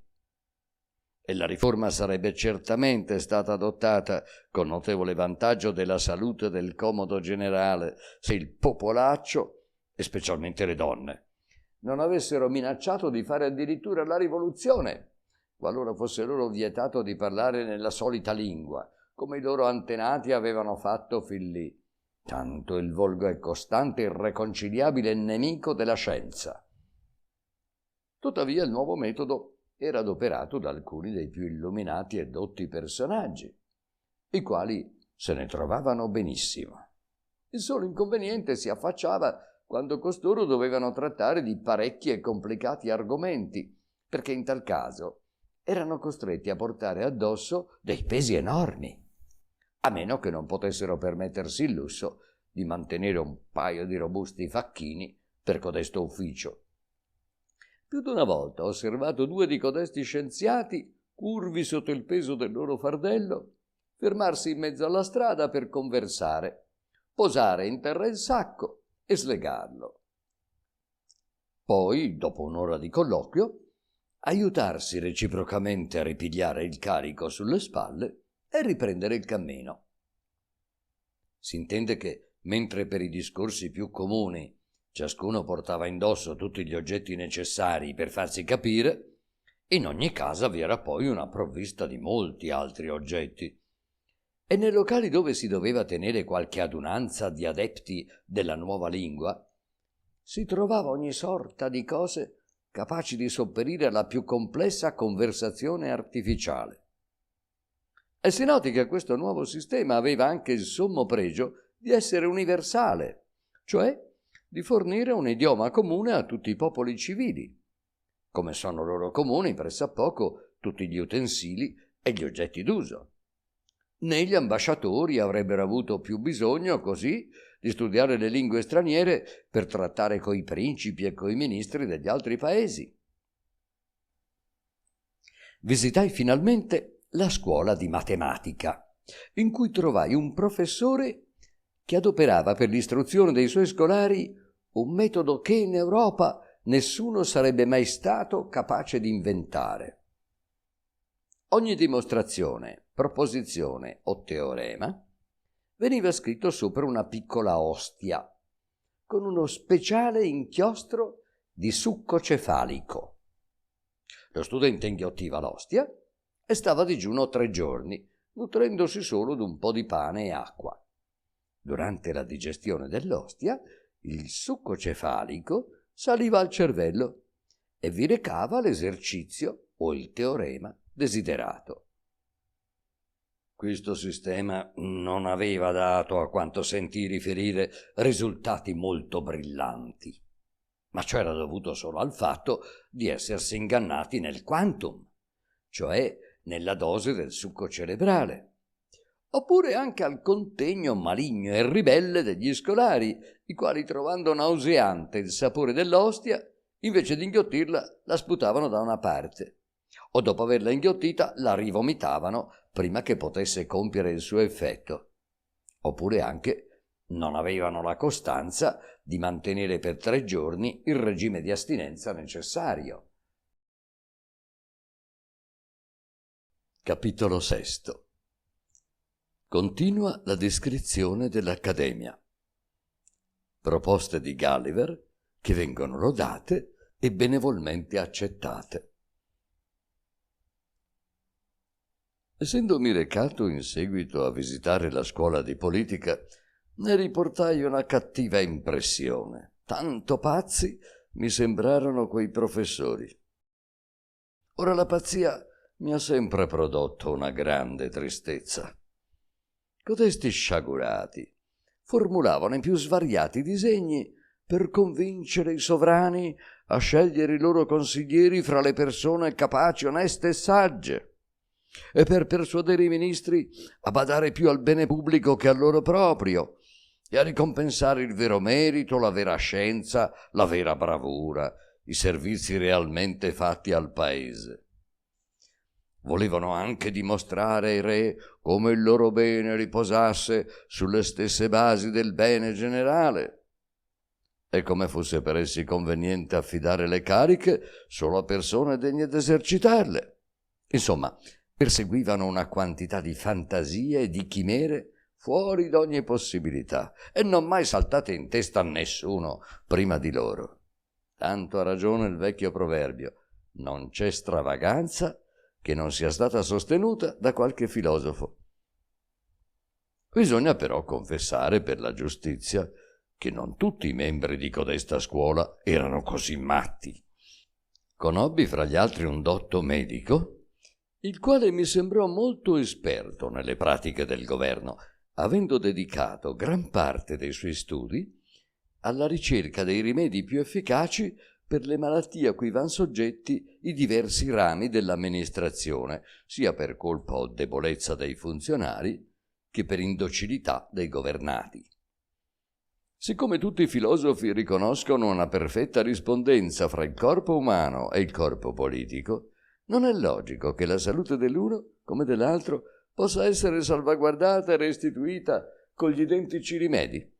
E la riforma sarebbe certamente stata adottata con notevole vantaggio della salute del comodo generale se il popolaccio, e specialmente le donne, non avessero minacciato di fare addirittura la rivoluzione, qualora fosse loro vietato di parlare nella solita lingua, come i loro antenati avevano fatto fin lì. Tanto il volgo è costante e irreconciliabile nemico della scienza. Tuttavia il nuovo metodo era adoperato da alcuni dei più illuminati e dotti personaggi, i quali se ne trovavano benissimo. Il solo inconveniente si affacciava quando costoro dovevano trattare di parecchi e complicati argomenti, perché in tal caso erano costretti a portare addosso dei pesi enormi, a meno che non potessero permettersi il lusso di mantenere un paio di robusti facchini per codesto ufficio. Più di una volta ho osservato 2 di codesti scienziati, curvi sotto il peso del loro fardello, fermarsi in mezzo alla strada per conversare, posare in terra il sacco e slegarlo. Poi, dopo un'ora di colloquio, aiutarsi reciprocamente a ripigliare il carico sulle spalle e riprendere il cammino. Si intende che, mentre per i discorsi più comuni ciascuno portava indosso tutti gli oggetti necessari per farsi capire, in ogni casa vi era poi una provvista di molti altri oggetti. E nei locali dove si doveva tenere qualche adunanza di adepti della nuova lingua, si trovava ogni sorta di cose capaci di sopperire alla più complessa conversazione artificiale. E si noti che questo nuovo sistema aveva anche il sommo pregio di essere universale, cioè di fornire un idioma comune a tutti i popoli civili, come sono loro comuni pressappoco tutti gli utensili e gli oggetti d'uso. Né gli ambasciatori avrebbero avuto più bisogno, così, di studiare le lingue straniere per trattare coi principi e coi ministri degli altri paesi. Visitai finalmente la scuola di matematica, in cui trovai un professore che adoperava per l'istruzione dei suoi scolari un metodo che in Europa nessuno sarebbe mai stato capace di inventare. Ogni dimostrazione, proposizione o teorema veniva scritto sopra una piccola ostia con uno speciale inchiostro di succo cefalico. Lo studente inghiottiva l'ostia e stava digiuno 3 giorni, nutrendosi solo d'un po' di pane e acqua. Durante la digestione dell'ostia, il succo cefalico saliva al cervello e vi recava l'esercizio o il teorema desiderato. Questo sistema non aveva dato, a quanto sentii riferire, risultati molto brillanti, ma ciò era dovuto solo al fatto di essersi ingannati nel quantum, cioè nella dose del succo cerebrale, oppure anche al contegno maligno e ribelle degli scolari, i quali, trovando nauseante il sapore dell'ostia, invece di inghiottirla la sputavano da una parte, o dopo averla inghiottita la rivomitavano prima che potesse compiere il suo effetto, oppure anche non avevano la costanza di mantenere per 3 giorni il regime di astinenza necessario. Capitolo VI. Continua la descrizione dell'Accademia. Proposte di Gulliver che vengono lodate e benevolmente accettate. Essendomi recato in seguito a visitare la scuola di politica, ne riportai una cattiva impressione. Tanto pazzi mi sembrarono quei professori. Ora la pazzia mi ha sempre prodotto una grande tristezza. Codesti sciagurati formulavano i più svariati disegni per convincere i sovrani a scegliere i loro consiglieri fra le persone capaci, oneste e sagge, e per persuadere i ministri a badare più al bene pubblico che al loro proprio, e a ricompensare il vero merito, la vera scienza, la vera bravura, i servizi realmente fatti al paese. Volevano anche dimostrare ai re come il loro bene riposasse sulle stesse basi del bene generale e come fosse per essi conveniente affidare le cariche solo a persone degne d'esercitarle. Insomma, perseguivano una quantità di fantasie e di chimere fuori d'ogni possibilità e non mai saltate in testa a nessuno prima di loro. Tanto ha ragione il vecchio proverbio: non c'è stravaganza che non sia stata sostenuta da qualche filosofo. Bisogna però confessare per la giustizia che non tutti i membri di codesta scuola erano così matti. Conobbi fra gli altri un dotto medico, il quale mi sembrò molto esperto nelle pratiche del governo, avendo dedicato gran parte dei suoi studi alla ricerca dei rimedi più efficaci per le malattie a cui van soggetti i diversi rami dell'amministrazione, sia per colpa o debolezza dei funzionari che per indocilità dei governati. Siccome tutti i filosofi riconoscono una perfetta rispondenza fra il corpo umano e il corpo politico, non è logico che la salute dell'uno, come dell'altro, possa essere salvaguardata e restituita con gli identici rimedi.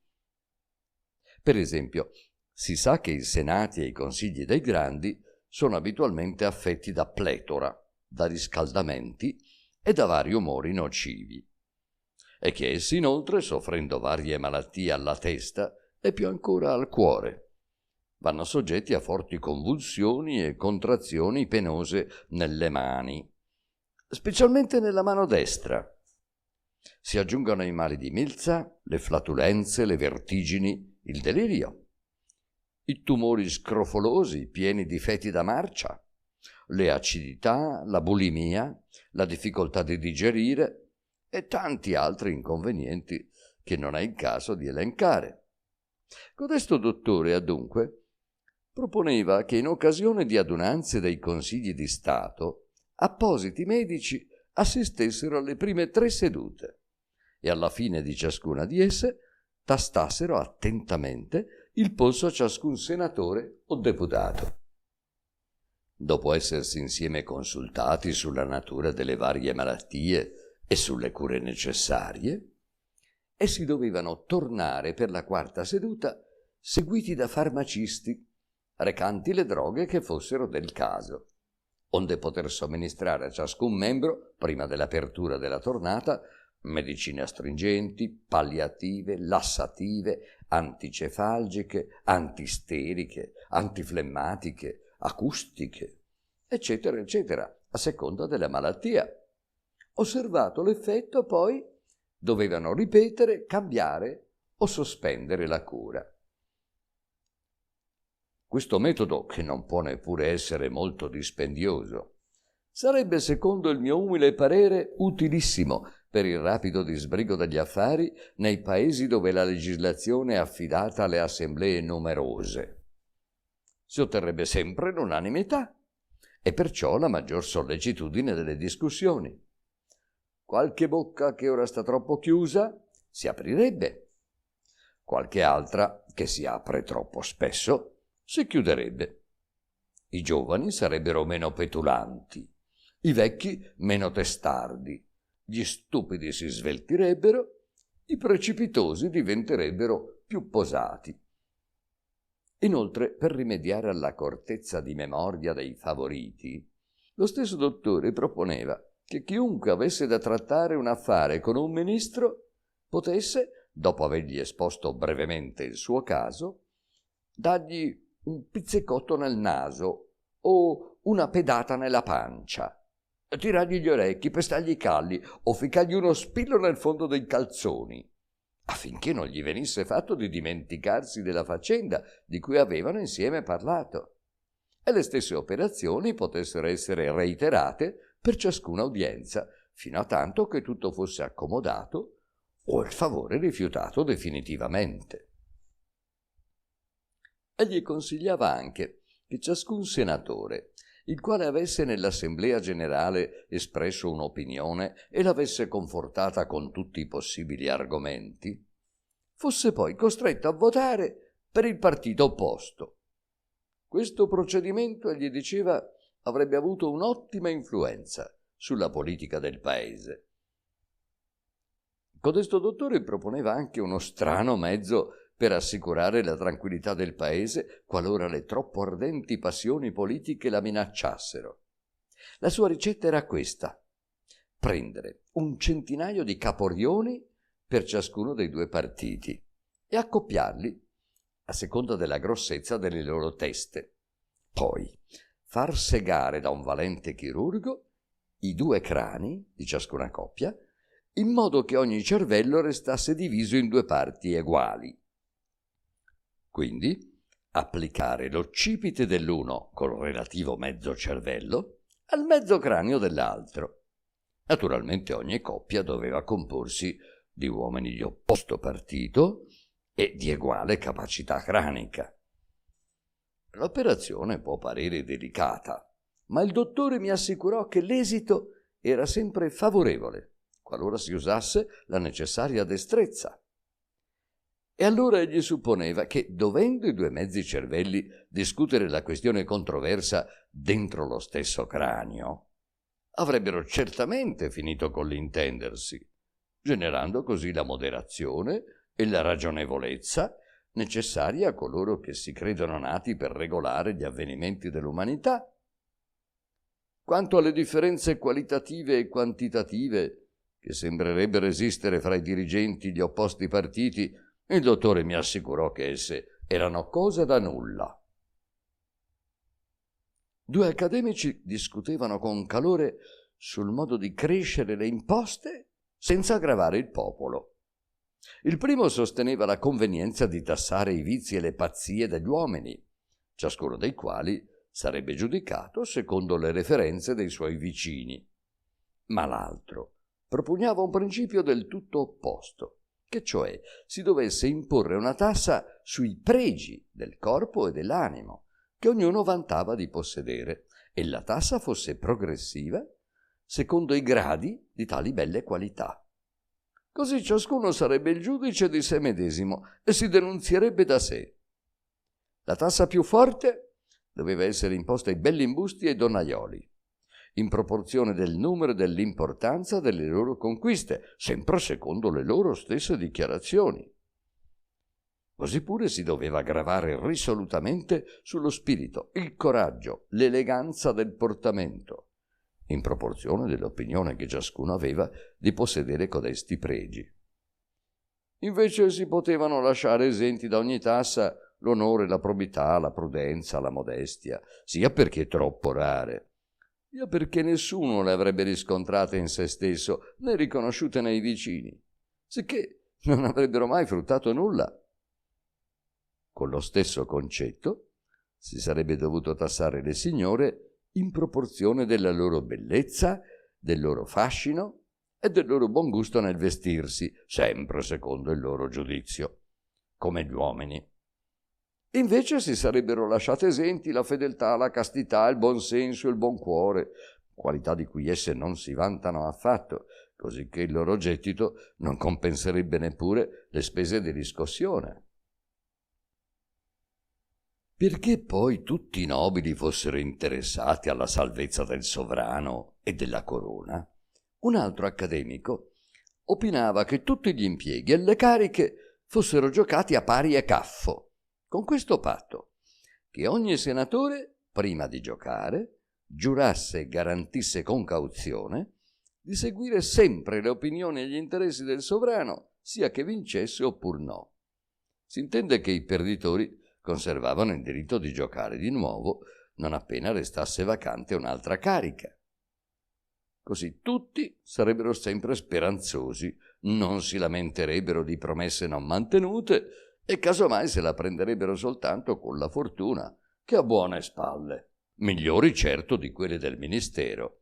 Per esempio, si sa che i senati e i consigli dei grandi sono abitualmente affetti da pletora, da riscaldamenti e da vari umori nocivi, e che essi inoltre, soffrendo varie malattie alla testa e più ancora al cuore, vanno soggetti a forti convulsioni e contrazioni penose nelle mani, specialmente nella mano destra. Si aggiungono i mali di milza, le flatulenze, le vertigini, il delirio, i tumori scrofolosi pieni di fetida marcia, le acidità, la bulimia, la difficoltà di digerire e tanti altri inconvenienti che non è il caso di elencare. Codesto dottore, adunque, proponeva che in occasione di adunanze dei consigli di Stato appositi medici assistessero alle prime 3 sedute e alla fine di ciascuna di esse tastassero attentamente il polso a ciascun senatore o deputato. Dopo essersi insieme consultati sulla natura delle varie malattie e sulle cure necessarie, essi dovevano tornare per la 4ª seduta seguiti da farmacisti recanti le droghe che fossero del caso onde poter somministrare a ciascun membro, prima dell'apertura della tornata, medicine astringenti, palliative, lassative, anticefalgiche, antisteriche, antiflemmatiche, acustiche, eccetera, eccetera, a seconda della malattia. Osservato l'effetto, poi dovevano ripetere, cambiare o sospendere la cura. Questo metodo, che non può neppure essere molto dispendioso, sarebbe, secondo il mio umile parere, utilissimo per il rapido disbrigo degli affari nei paesi dove la legislazione è affidata alle assemblee numerose. Si otterrebbe sempre l'unanimità e perciò la maggior sollecitudine delle discussioni. Qualche bocca che ora sta troppo chiusa si aprirebbe, qualche altra che si apre troppo spesso si chiuderebbe. I giovani sarebbero meno petulanti, i vecchi meno testardi, gli stupidi si sveltirebbero, i precipitosi diventerebbero più posati. Inoltre, per rimediare all'accortezza di memoria dei favoriti, lo stesso dottore proponeva che chiunque avesse da trattare un affare con un ministro potesse, dopo avergli esposto brevemente il suo caso, dargli un pizzicotto nel naso o una pedata nella pancia, tirargli gli orecchi, pestargli i calli o ficcargli uno spillo nel fondo dei calzoni, affinché non gli venisse fatto di dimenticarsi della faccenda di cui avevano insieme parlato, e le stesse operazioni potessero essere reiterate per ciascuna udienza, fino a tanto che tutto fosse accomodato o il favore rifiutato definitivamente. Egli consigliava anche che ciascun senatore, il quale avesse nell'Assemblea Generale espresso un'opinione e l'avesse confortata con tutti i possibili argomenti, fosse poi costretto a votare per il partito opposto. Questo procedimento, egli diceva, avrebbe avuto un'ottima influenza sulla politica del paese. Codesto dottore proponeva anche uno strano mezzo per assicurare la tranquillità del paese qualora le troppo ardenti passioni politiche la minacciassero. La sua ricetta era questa: prendere 100 di caporioni per ciascuno dei due partiti e accoppiarli a seconda della grossezza delle loro teste. Poi far segare da un valente chirurgo i 2 crani di ciascuna coppia, in modo che ogni cervello restasse diviso in 2 parti uguali. Quindi applicare l'occipite dell'uno col relativo mezzo cervello al mezzo cranio dell'altro. Naturalmente ogni coppia doveva comporsi di uomini di opposto partito e di uguale capacità cranica. L'operazione può parere delicata, ma il dottore mi assicurò che l'esito era sempre favorevole, qualora si usasse la necessaria destrezza. E allora egli supponeva che, dovendo i 2 mezzi cervelli discutere la questione controversa dentro lo stesso cranio, avrebbero certamente finito con l'intendersi, generando così la moderazione e la ragionevolezza necessarie a coloro che si credono nati per regolare gli avvenimenti dell'umanità. Quanto alle differenze qualitative e quantitative che sembrerebbero esistere fra i dirigenti di opposti partiti, il dottore mi assicurò che esse erano cose da nulla. 2 accademici discutevano con calore sul modo di crescere le imposte senza aggravare il popolo. Il primo sosteneva la convenienza di tassare i vizi e le pazzie degli uomini, ciascuno dei quali sarebbe giudicato secondo le referenze dei suoi vicini. Ma l'altro propugnava un principio del tutto opposto, che cioè si dovesse imporre una tassa sui pregi del corpo e dell'animo, che ognuno vantava di possedere, e la tassa fosse progressiva secondo i gradi di tali belle qualità. Così ciascuno sarebbe il giudice di sé medesimo e si denunzierebbe da sé. La tassa più forte doveva essere imposta ai belli imbusti e ai donnaioli, in proporzione del numero e dell'importanza delle loro conquiste, sempre secondo le loro stesse dichiarazioni. Così pure si doveva gravare risolutamente sullo spirito il coraggio, l'eleganza del portamento, in proporzione dell'opinione che ciascuno aveva di possedere codesti pregi. Invece si potevano lasciare esenti da ogni tassa l'onore, la probità, la prudenza, la modestia, sia perché troppo rare, sia perché nessuno le avrebbe riscontrate in se stesso né riconosciute nei vicini, sicché non avrebbero mai fruttato nulla. Con lo stesso concetto si sarebbe dovuto tassare le signore in proporzione della loro bellezza, del loro fascino e del loro buon gusto nel vestirsi, sempre secondo il loro giudizio, come gli uomini. Invece si sarebbero lasciate esenti la fedeltà, la castità, il buon senso e il buon cuore, qualità di cui esse non si vantano affatto, così che il loro gettito non compenserebbe neppure le spese di riscossione. Perché poi tutti i nobili fossero interessati alla salvezza del sovrano e della corona, un altro accademico opinava che tutti gli impieghi e le cariche fossero giocati a pari e caffo, con questo patto, che ogni senatore, prima di giocare, giurasse e garantisse con cauzione di seguire sempre le opinioni e gli interessi del sovrano, sia che vincesse oppur no. Si intende che i perditori conservavano il diritto di giocare di nuovo non appena restasse vacante un'altra carica. Così tutti sarebbero sempre speranzosi, non si lamenterebbero di promesse non mantenute e casomai se la prenderebbero soltanto con la fortuna, che ha buone spalle, migliori certo di quelle del ministero.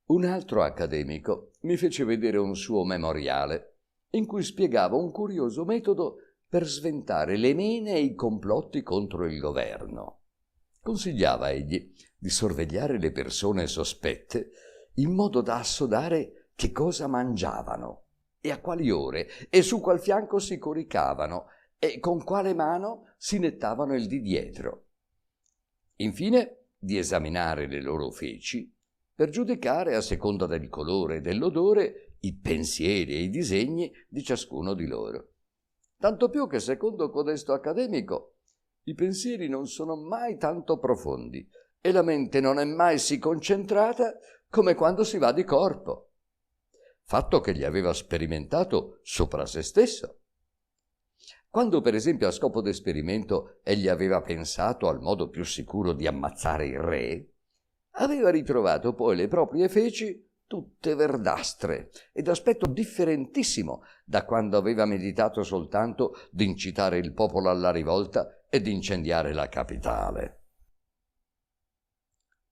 Un altro accademico mi fece vedere un suo memoriale in cui spiegava un curioso metodo per sventare le mene e i complotti contro il governo. Consigliava egli di sorvegliare le persone sospette in modo da assodare che cosa mangiavano e a quali ore e su qual fianco si coricavano e con quale mano si nettavano il di dietro. Infine di esaminare le loro feci per giudicare a seconda del colore e dell'odore i pensieri e i disegni di ciascuno di loro. Tanto più che, secondo codesto accademico, i pensieri non sono mai tanto profondi e la mente non è mai sì concentrata come quando si va di corpo, fatto che gli aveva sperimentato sopra se stesso. Quando, per esempio, a scopo d'esperimento egli aveva pensato al modo più sicuro di ammazzare il re, aveva ritrovato poi le proprie feci tutte verdastre e d'aspetto differentissimo da quando aveva meditato soltanto di incitare il popolo alla rivolta e di incendiare la capitale.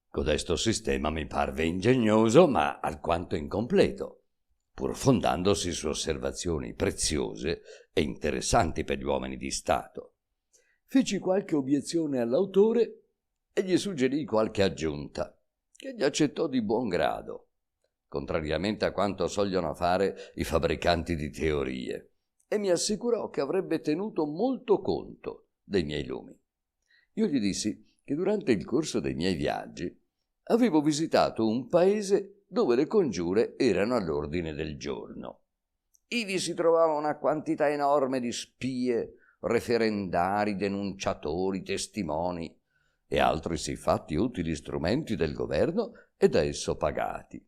Codesto sistema mi parve ingegnoso ma alquanto incompleto, pur fondandosi su osservazioni preziose e interessanti per gli uomini di Stato. Feci qualche obiezione all'autore e gli suggerì qualche aggiunta, che gli accettò di buon grado, contrariamente a quanto sogliono fare i fabbricanti di teorie, e mi assicurò che avrebbe tenuto molto conto dei miei lumi. Io gli dissi che durante il corso dei miei viaggi avevo visitato un paese dove le congiure erano all'ordine del giorno. Ivi si trovava una quantità enorme di spie, referendari, denunciatori, testimoni e altri siffatti utili strumenti del governo e da esso pagati.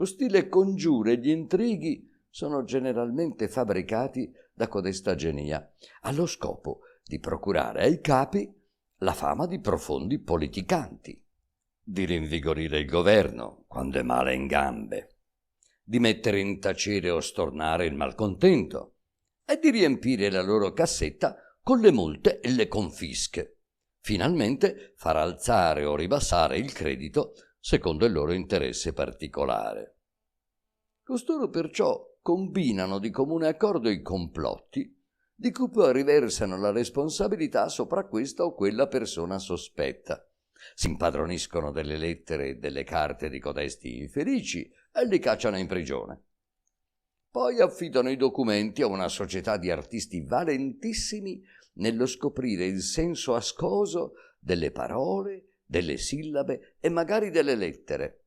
Costille congiure e gli intrighi sono generalmente fabbricati da codesta genia, allo scopo di procurare ai capi la fama di profondi politicanti, di rinvigorire il governo quando è male in gambe, di mettere in tacere o stornare il malcontento e di riempire la loro cassetta con le multe e le confische, finalmente far alzare o ribassare il credito secondo il loro interesse particolare. Costoro perciò combinano di comune accordo i complotti, di cui poi riversano la responsabilità sopra questa o quella persona sospetta. Si impadroniscono delle lettere e delle carte di codesti infelici e li cacciano in prigione. Poi affidano i documenti a una società di artisti valentissimi nello scoprire il senso ascoso delle parole, delle sillabe e magari delle lettere.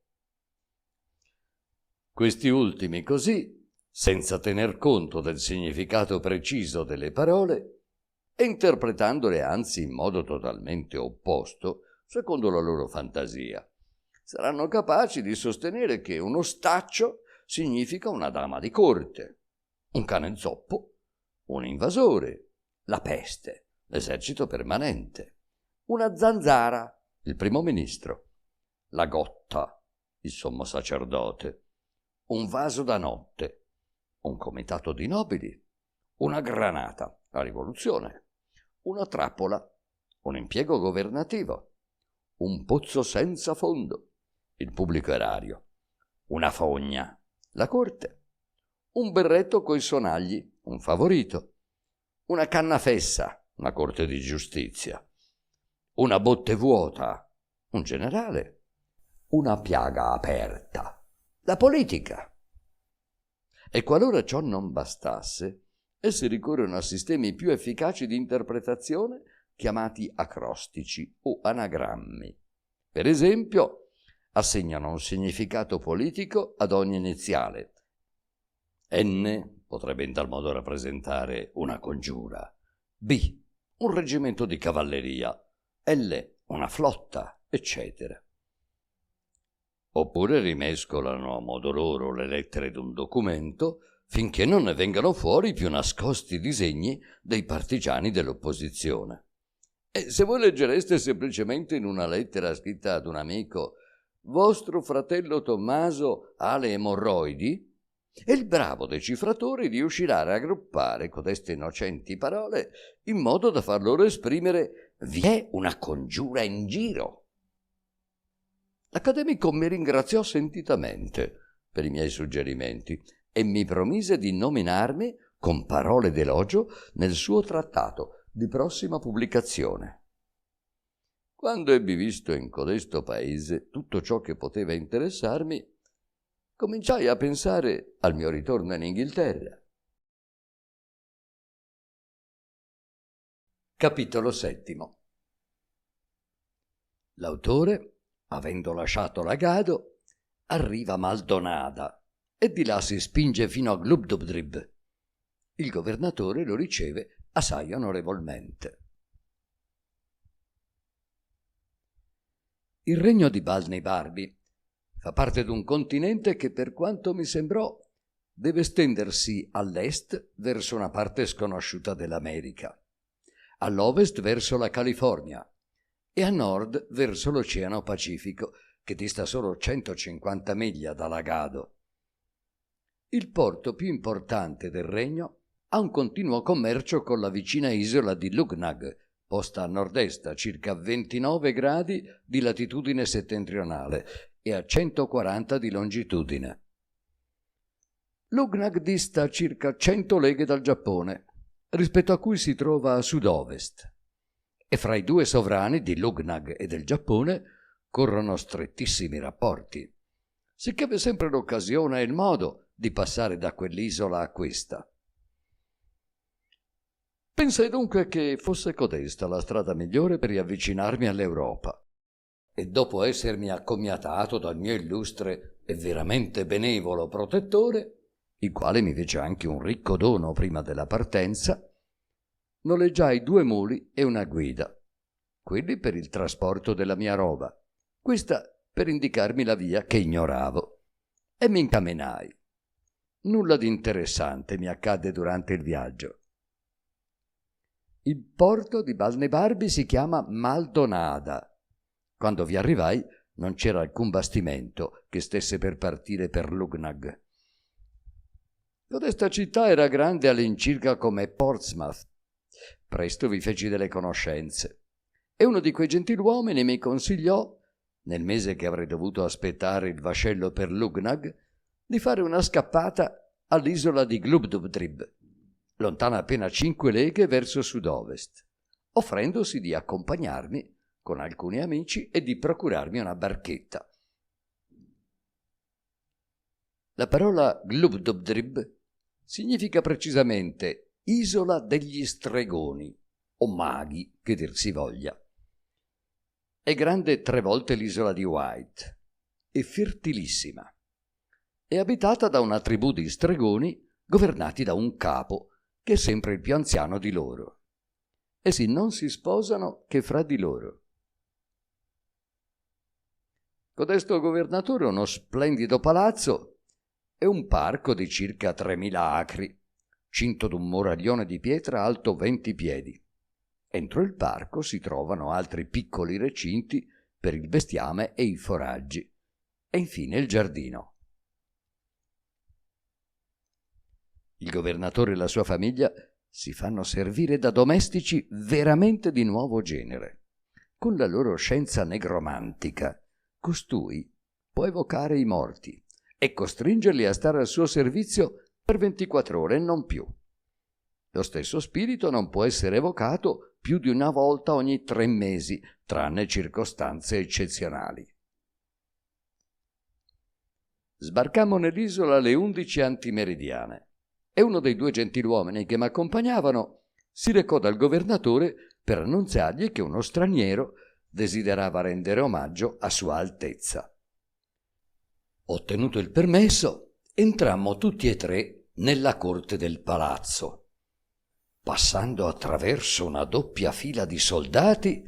Questi ultimi, così, senza tener conto del significato preciso delle parole e interpretandole anzi in modo totalmente opposto, secondo la loro fantasia. Saranno capaci di sostenere che uno staccio significa una dama di corte, un cane zoppo, un invasore, la peste, l'esercito permanente, una zanzara, il primo ministro, la gotta, il sommo sacerdote, un vaso da notte, un comitato di nobili, una granata, la rivoluzione, una trappola, un impiego governativo, un pozzo senza fondo, il pubblico erario, una fogna, la corte, un berretto coi sonagli, un favorito, una canna fessa, una corte di giustizia, una botte vuota, un generale, una piaga aperta, la politica. E qualora ciò non bastasse, essi ricorrono a sistemi più efficaci di interpretazione chiamati acrostici o anagrammi. Per esempio, assegnano un significato politico ad ogni iniziale. N potrebbe in tal modo rappresentare una congiura, B un reggimento di cavalleria, L una flotta, eccetera. Oppure rimescolano a modo loro le lettere d'un documento finché non ne vengano fuori i più nascosti disegni dei partigiani dell'opposizione. E se voi leggereste semplicemente in una lettera scritta ad un amico «Vostro fratello Tommaso ha le emorroidi», e il bravo decifratore riuscirà a raggruppare codeste innocenti parole in modo da far loro esprimere «Vi è una congiura in giro». L'accademico mi ringraziò sentitamente per i miei suggerimenti e mi promise di nominarmi con parole d'elogio nel suo trattato di prossima pubblicazione. Quando ebbi visto in codesto paese tutto ciò che poteva interessarmi, cominciai a pensare al mio ritorno in Inghilterra. Capitolo 7. L'autore, avendo lasciato l'Agado, arriva a Maldonada e di là si spinge fino a Glubbdubdrib. Il governatore lo riceve assai onorevolmente. Il regno di Balnibarbi fa parte d'un continente che, per quanto mi sembrò, deve stendersi all'est verso una parte sconosciuta dell'America, all'ovest verso la California e a nord verso l'Oceano Pacifico, che dista solo 150 miglia dall'Agado. Il porto più importante del regno ha un continuo commercio con la vicina isola di Lughnagh, posta a nord-est a circa 29 gradi di latitudine settentrionale e a 140 di longitudine. Lughnagh dista circa 100 leghe dal Giappone, rispetto a cui si trova a sud-ovest, e fra i due sovrani di Lughnagh e del Giappone corrono strettissimi rapporti, sicché v'è sempre l'occasione e il modo di passare da quell'isola a questa. Pensai dunque che fosse codesta la strada migliore per riavvicinarmi all'Europa, e dopo essermi accomiatato dal mio illustre e veramente benevolo protettore, il quale mi fece anche un ricco dono prima della partenza, noleggiai 2 muli e una guida, quelli per il trasporto della mia roba, questa per indicarmi la via che ignoravo, e mi incamminai. Nulla di interessante mi accadde durante il viaggio. Il porto di Balnibarbi si chiama Maldonada. Quando vi arrivai non c'era alcun bastimento che stesse per partire per Lughnagh. Codesta città era grande all'incirca come Portsmouth. Presto vi feci delle conoscenze e uno di quei gentiluomini mi consigliò, nel mese che avrei dovuto aspettare il vascello per Lughnagh, di fare una scappata all'isola di Glubbdubdrib, lontana appena 5 leghe verso sud-ovest, offrendosi di accompagnarmi con alcuni amici e di procurarmi una barchetta. La parola Glubbdubdrib significa precisamente isola degli stregoni, o maghi, che dir si voglia. È grande 3 volte l'isola di White e fertilissima. È abitata da una tribù di stregoni governati da un capo che è sempre il più anziano di loro. Essi non si sposano che fra di loro. Codesto governatore ha uno splendido palazzo e un parco di circa 3.000 acri, cinto d'un muraglione di pietra alto 20 piedi. Entro il parco si trovano altri piccoli recinti per il bestiame e i foraggi, e infine il giardino. Il governatore e la sua famiglia si fanno servire da domestici veramente di nuovo genere. Con la loro scienza negromantica, costui può evocare i morti e costringerli a stare al suo servizio per 24 ore e non più. Lo stesso spirito non può essere evocato più di una volta ogni 3 mesi, tranne circostanze eccezionali. Sbarcammo nell'isola alle 11 antimeridiane e uno dei 2 gentiluomini che mi accompagnavano si recò dal governatore per annunziargli che uno straniero desiderava rendere omaggio a Sua Altezza. Ottenuto il permesso, entrammo tutti e 3 nella corte del palazzo. Passando attraverso una doppia fila di soldati,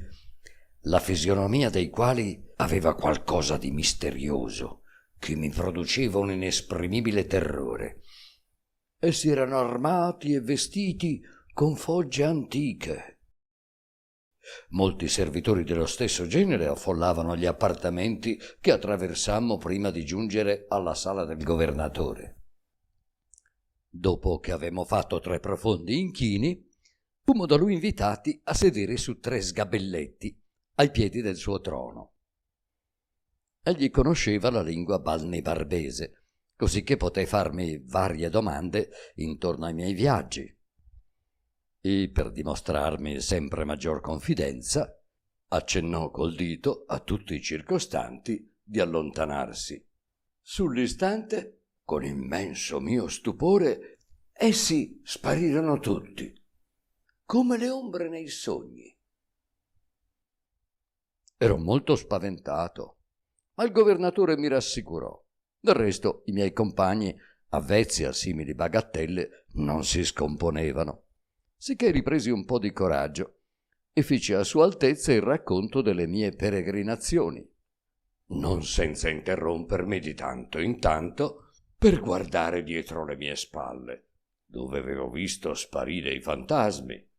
la fisionomia dei quali aveva qualcosa di misterioso che mi produceva un inesprimibile terrore. Essi erano armati e vestiti con fogge antiche. Molti servitori dello stesso genere affollavano gli appartamenti che attraversammo prima di giungere alla sala del governatore. Dopo che avevamo fatto 3 profondi inchini, fummo da lui invitati a sedere su 3 sgabelletti ai piedi del suo trono. Egli conosceva la lingua balnibarbese, così che poté farmi varie domande intorno ai miei viaggi. E per dimostrarmi sempre maggior confidenza, accennò col dito a tutti i circostanti di allontanarsi. Sull'istante, con immenso mio stupore, essi sparirono tutti, come le ombre nei sogni. Ero molto spaventato, ma il governatore mi rassicurò. Del resto i miei compagni, avvezzi a simili bagattelle, non si scomponevano, sicché ripresi un po' di coraggio e feci a Sua Altezza il racconto delle mie peregrinazioni, non senza interrompermi di tanto in tanto per guardare dietro le mie spalle, dove avevo visto sparire i fantasmi.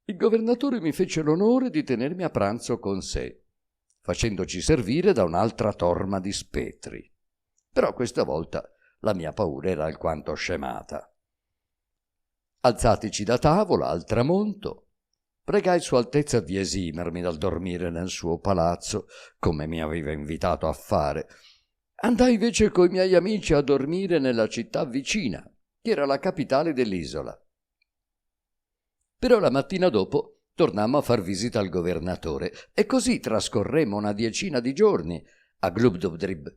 Il governatore mi fece l'onore di tenermi a pranzo con sé, facendoci servire da un'altra torma di spettri. Però questa volta la mia paura era alquanto scemata. Alzatici da tavola al tramonto, pregai Sua Altezza di esimermi dal dormire nel suo palazzo, come mi aveva invitato a fare. Andai invece coi miei amici a dormire nella città vicina, che era la capitale dell'isola. Però la mattina dopo tornammo a far visita al governatore e così trascorremmo una 10 di giorni a Glubdubdrib,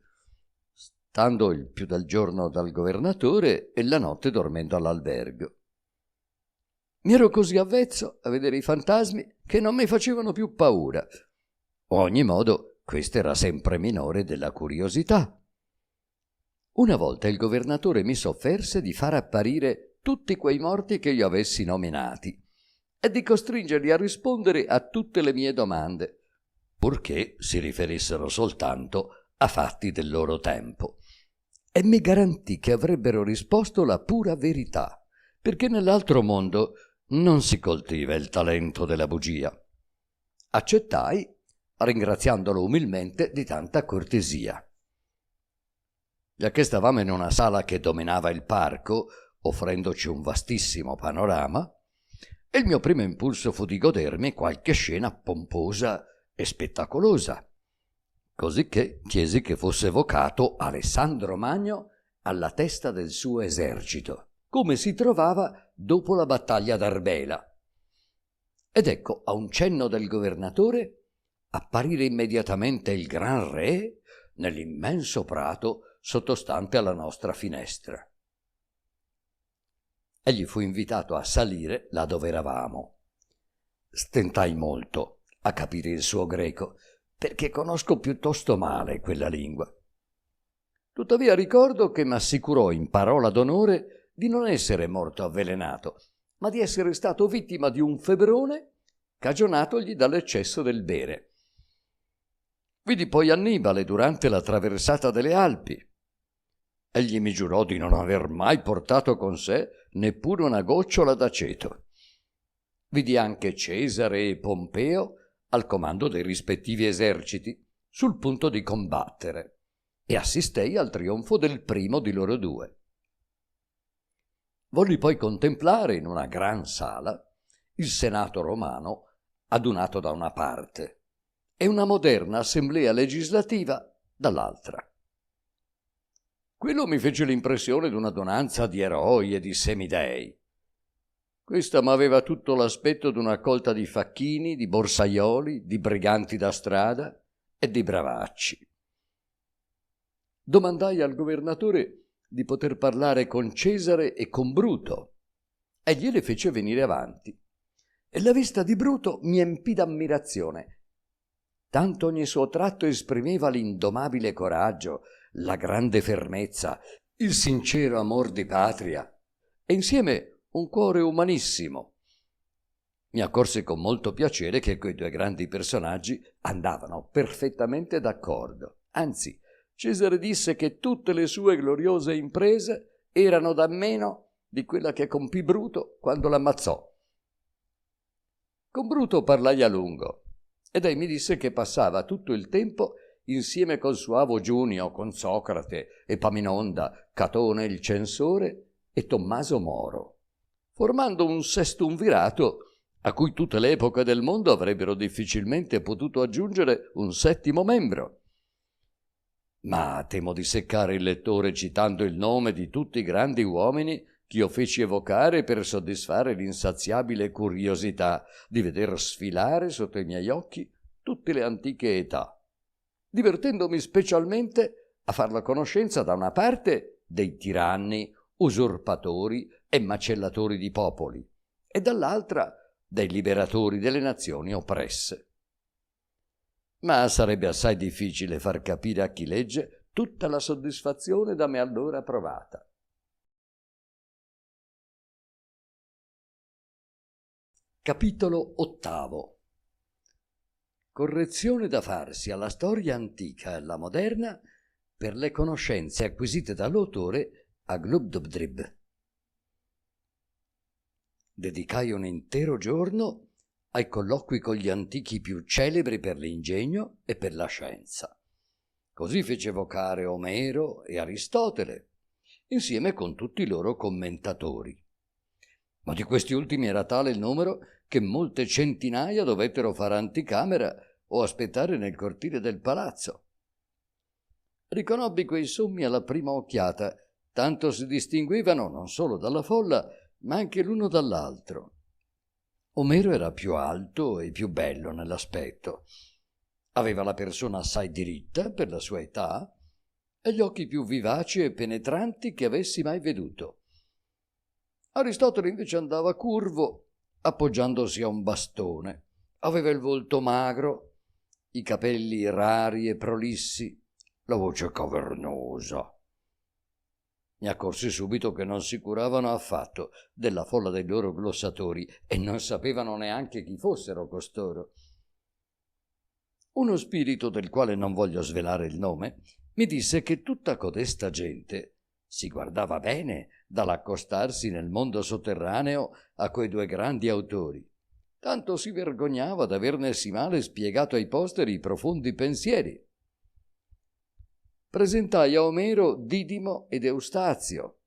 stando il più del giorno dal governatore e la notte dormendo all'albergo. Mi ero così avvezzo a vedere i fantasmi che non mi facevano più paura. A ogni modo, questa era sempre minore della curiosità. Una volta il governatore mi s'offerse di far apparire tutti quei morti che io avessi nominati e di costringerli a rispondere a tutte le mie domande, purché si riferissero soltanto a fatti del loro tempo. E mi garantì che avrebbero risposto la pura verità, perché nell'altro mondo non si coltiva il talento della bugia. Accettai, ringraziandolo umilmente di tanta cortesia. Giacché stavamo in una sala che dominava il parco, offrendoci un vastissimo panorama, e il mio primo impulso fu di godermi qualche scena pomposa e spettacolosa, cosicché chiesi che fosse evocato Alessandro Magno alla testa del suo esercito, come si trovava dopo la battaglia d'Arbela. Ed ecco, a un cenno del governatore, apparire immediatamente il gran re nell'immenso prato sottostante alla nostra finestra. Egli fu invitato a salire là dove eravamo. Stentai molto a capire il suo greco, perché conosco piuttosto male quella lingua. Tuttavia ricordo che m'assicurò in parola d'onore di non essere morto avvelenato, ma di essere stato vittima di un febbrone cagionatogli dall'eccesso del bere. Vidi poi Annibale durante la traversata delle Alpi. Egli mi giurò di non aver mai portato con sé neppure una gocciola d'aceto. Vidi anche Cesare e Pompeo al comando dei rispettivi eserciti, sul punto di combattere, e assistei al trionfo del primo di loro due. Volli poi contemplare in una gran sala il Senato romano adunato da una parte e una moderna assemblea legislativa dall'altra. Quello mi fece l'impressione di un'adunanza di eroi e di semidei. Questa m'aveva tutto l'aspetto di una colta di facchini, di borsaioli, di briganti da strada e di bravacci. Domandai al governatore di poter parlare con Cesare e con Bruto, e gliele fece venire avanti. E la vista di Bruto mi empì d'ammirazione. Tanto ogni suo tratto esprimeva l'indomabile coraggio, la grande fermezza, il sincero amor di patria, e insieme un cuore umanissimo. Mi accorsi con molto piacere che quei due grandi personaggi andavano perfettamente d'accordo. Anzi, Cesare disse che tutte le sue gloriose imprese erano da meno di quella che compì Bruto quando l'ammazzò. Con Bruto parlai a lungo, ed egli mi disse che passava tutto il tempo insieme col suavo Giunio, con Socrate, Epaminonda, Catone il censore e Tommaso Moro, formando un sestumvirato a cui tutte le epoche del mondo avrebbero difficilmente potuto aggiungere un settimo membro. Ma temo di seccare il lettore citando il nome di tutti i grandi uomini che io feci evocare per soddisfare l'insaziabile curiosità di veder sfilare sotto i miei occhi tutte le antiche età, divertendomi specialmente a far la conoscenza da una parte dei tiranni, usurpatori e macellatori di popoli, e dall'altra dei liberatori delle nazioni oppresse. Ma sarebbe assai difficile far capire a chi legge tutta la soddisfazione da me allora provata. Capitolo 8. Correzione da farsi alla storia antica e alla moderna per le conoscenze acquisite dall'autore a Glubdubdrib. Dedicai un intero giorno ai colloqui con gli antichi più celebri per l'ingegno e per la scienza. Così fece evocare Omero e Aristotele, insieme con tutti i loro commentatori. Ma di questi ultimi era tale il numero che molte centinaia dovettero fare anticamera o aspettare nel cortile del palazzo. Riconobbi quei sommi alla prima occhiata, tanto si distinguevano non solo dalla folla, ma anche l'uno dall'altro. Omero era più alto e più bello nell'aspetto. Aveva la persona assai diritta per la sua età e gli occhi più vivaci e penetranti che avessi mai veduto. Aristotele invece andava curvo, appoggiandosi a un bastone. Aveva il volto magro, i capelli rari e prolissi, la voce cavernosa. Mi accorsi subito che non si curavano affatto della folla dei loro glossatori e non sapevano neanche chi fossero costoro. Uno spirito, del quale non voglio svelare il nome, mi disse che tutta codesta gente si guardava bene dall'accostarsi nel mondo sotterraneo a quei due grandi autori, tanto si vergognava d'averne sì male spiegato ai posteri i profondi pensieri. Presentai a Omero Didimo ed Eustazio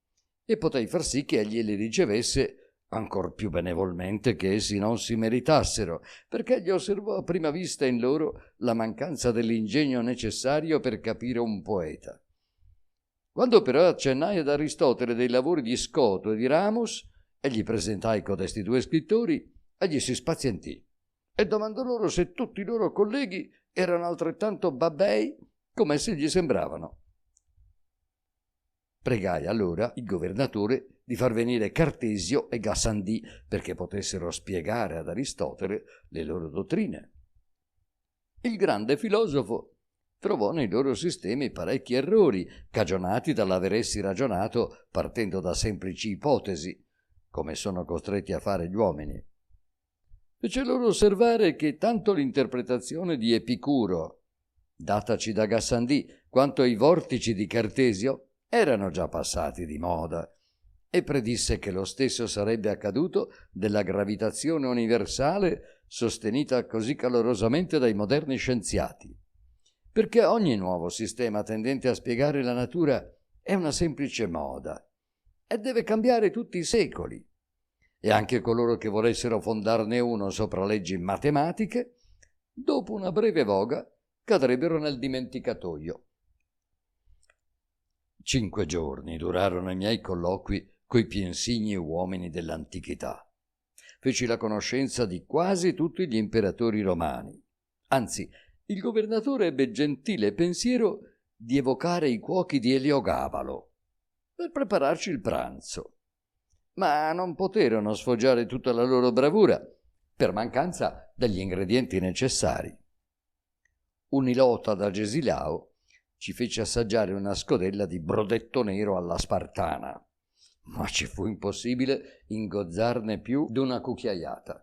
e potei far sì che egli li ricevesse ancor più benevolmente che essi non si meritassero, perché gli osservò a prima vista in loro la mancanza dell'ingegno necessario per capire un poeta. Quando però accennai ad Aristotele dei lavori di Scoto e di Ramus e gli presentai codesti due scrittori, egli si spazientì e domandò loro se tutti i loro colleghi erano altrettanto babbei come se gli sembravano. Pregai allora il governatore di far venire Cartesio e Gassendi perché potessero spiegare ad Aristotele le loro dottrine. Il grande filosofo trovò nei loro sistemi parecchi errori, cagionati dall'aver essi ragionato partendo da semplici ipotesi, come sono costretti a fare gli uomini. Fece loro osservare che tanto l'interpretazione di Epicuro, dataci da Gassendi, quanto i vortici di Cartesio erano già passati di moda, e predisse che lo stesso sarebbe accaduto della gravitazione universale sostenuta così calorosamente dai moderni scienziati, perché ogni nuovo sistema tendente a spiegare la natura è una semplice moda e deve cambiare tutti i secoli, e anche coloro che volessero fondarne uno sopra leggi matematiche, dopo una breve voga, cadrebbero nel dimenticatoio. 5 giorni durarono i miei colloqui coi più insigni uomini dell'antichità. Feci la conoscenza di quasi tutti gli imperatori romani. Anzi, il governatore ebbe gentile pensiero di evocare i cuochi di Eliogabalo per prepararci il pranzo, ma non poterono sfoggiare tutta la loro bravura per mancanza degli ingredienti necessari. Un ilota da Gesilao ci fece assaggiare una scodella di brodetto nero alla spartana, ma ci fu impossibile ingozzarne più d'una cucchiaiata.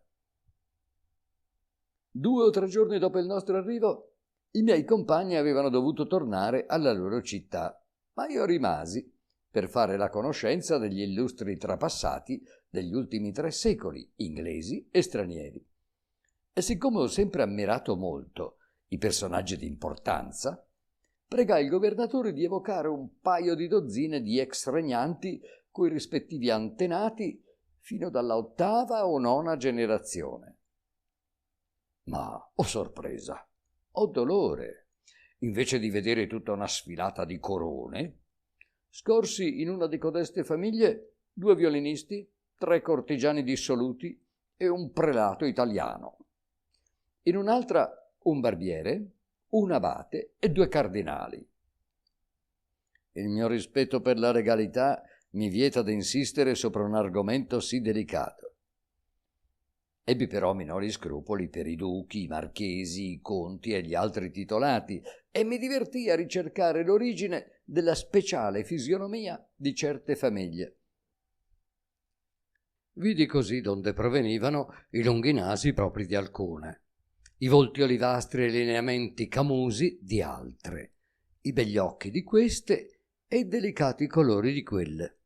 2 o 3 giorni dopo il nostro arrivo, i miei compagni avevano dovuto tornare alla loro città, ma io rimasi per fare la conoscenza degli illustri trapassati degli ultimi 3 secoli, inglesi e stranieri. E siccome ho sempre ammirato molto i personaggi di importanza, pregai il governatore di evocare un paio di dozzine di ex regnanti coi rispettivi antenati fino dalla 8ª o 9ª generazione. Ma ho sorpresa, ho dolore. Invece di vedere tutta una sfilata di corone, scorsi in una di codeste famiglie 2 violinisti, 3 cortigiani dissoluti e un prelato italiano. In un'altra un barbiere, un abate e 2 cardinali. Il mio rispetto per la regalità mi vieta di insistere sopra un argomento sì delicato. Ebbi però minori scrupoli per i duchi, i marchesi, i conti e gli altri titolati, e mi divertii a ricercare l'origine della speciale fisionomia di certe famiglie. Vidi così donde provenivano i lunghi nasi propri di alcune, i volti olivastri e i lineamenti camusi di altre, i begli occhi di queste e i delicati colori di quelle.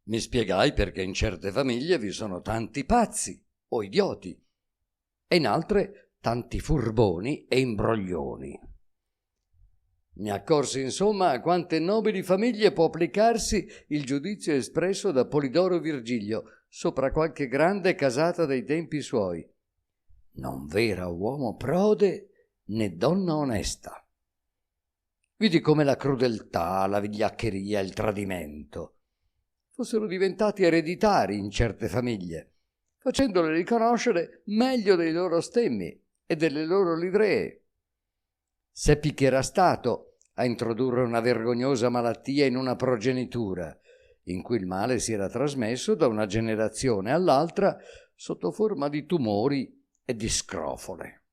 Mi spiegai perché in certe famiglie vi sono tanti pazzi o idioti e in altre tanti furboni e imbroglioni. Mi accorsi insomma a quante nobili famiglie può applicarsi il giudizio espresso da Polidoro Virgilio sopra qualche grande casata dei tempi suoi: non v'era uomo prode né donna onesta. Vidi come la crudeltà, la vigliaccheria e il tradimento fossero diventati ereditari in certe famiglie, facendole riconoscere meglio dei loro stemmi e delle loro livree. Seppi che era stato a introdurre una vergognosa malattia in una progenitura, in cui il male si era trasmesso da una generazione all'altra sotto forma di tumori e di scrofole.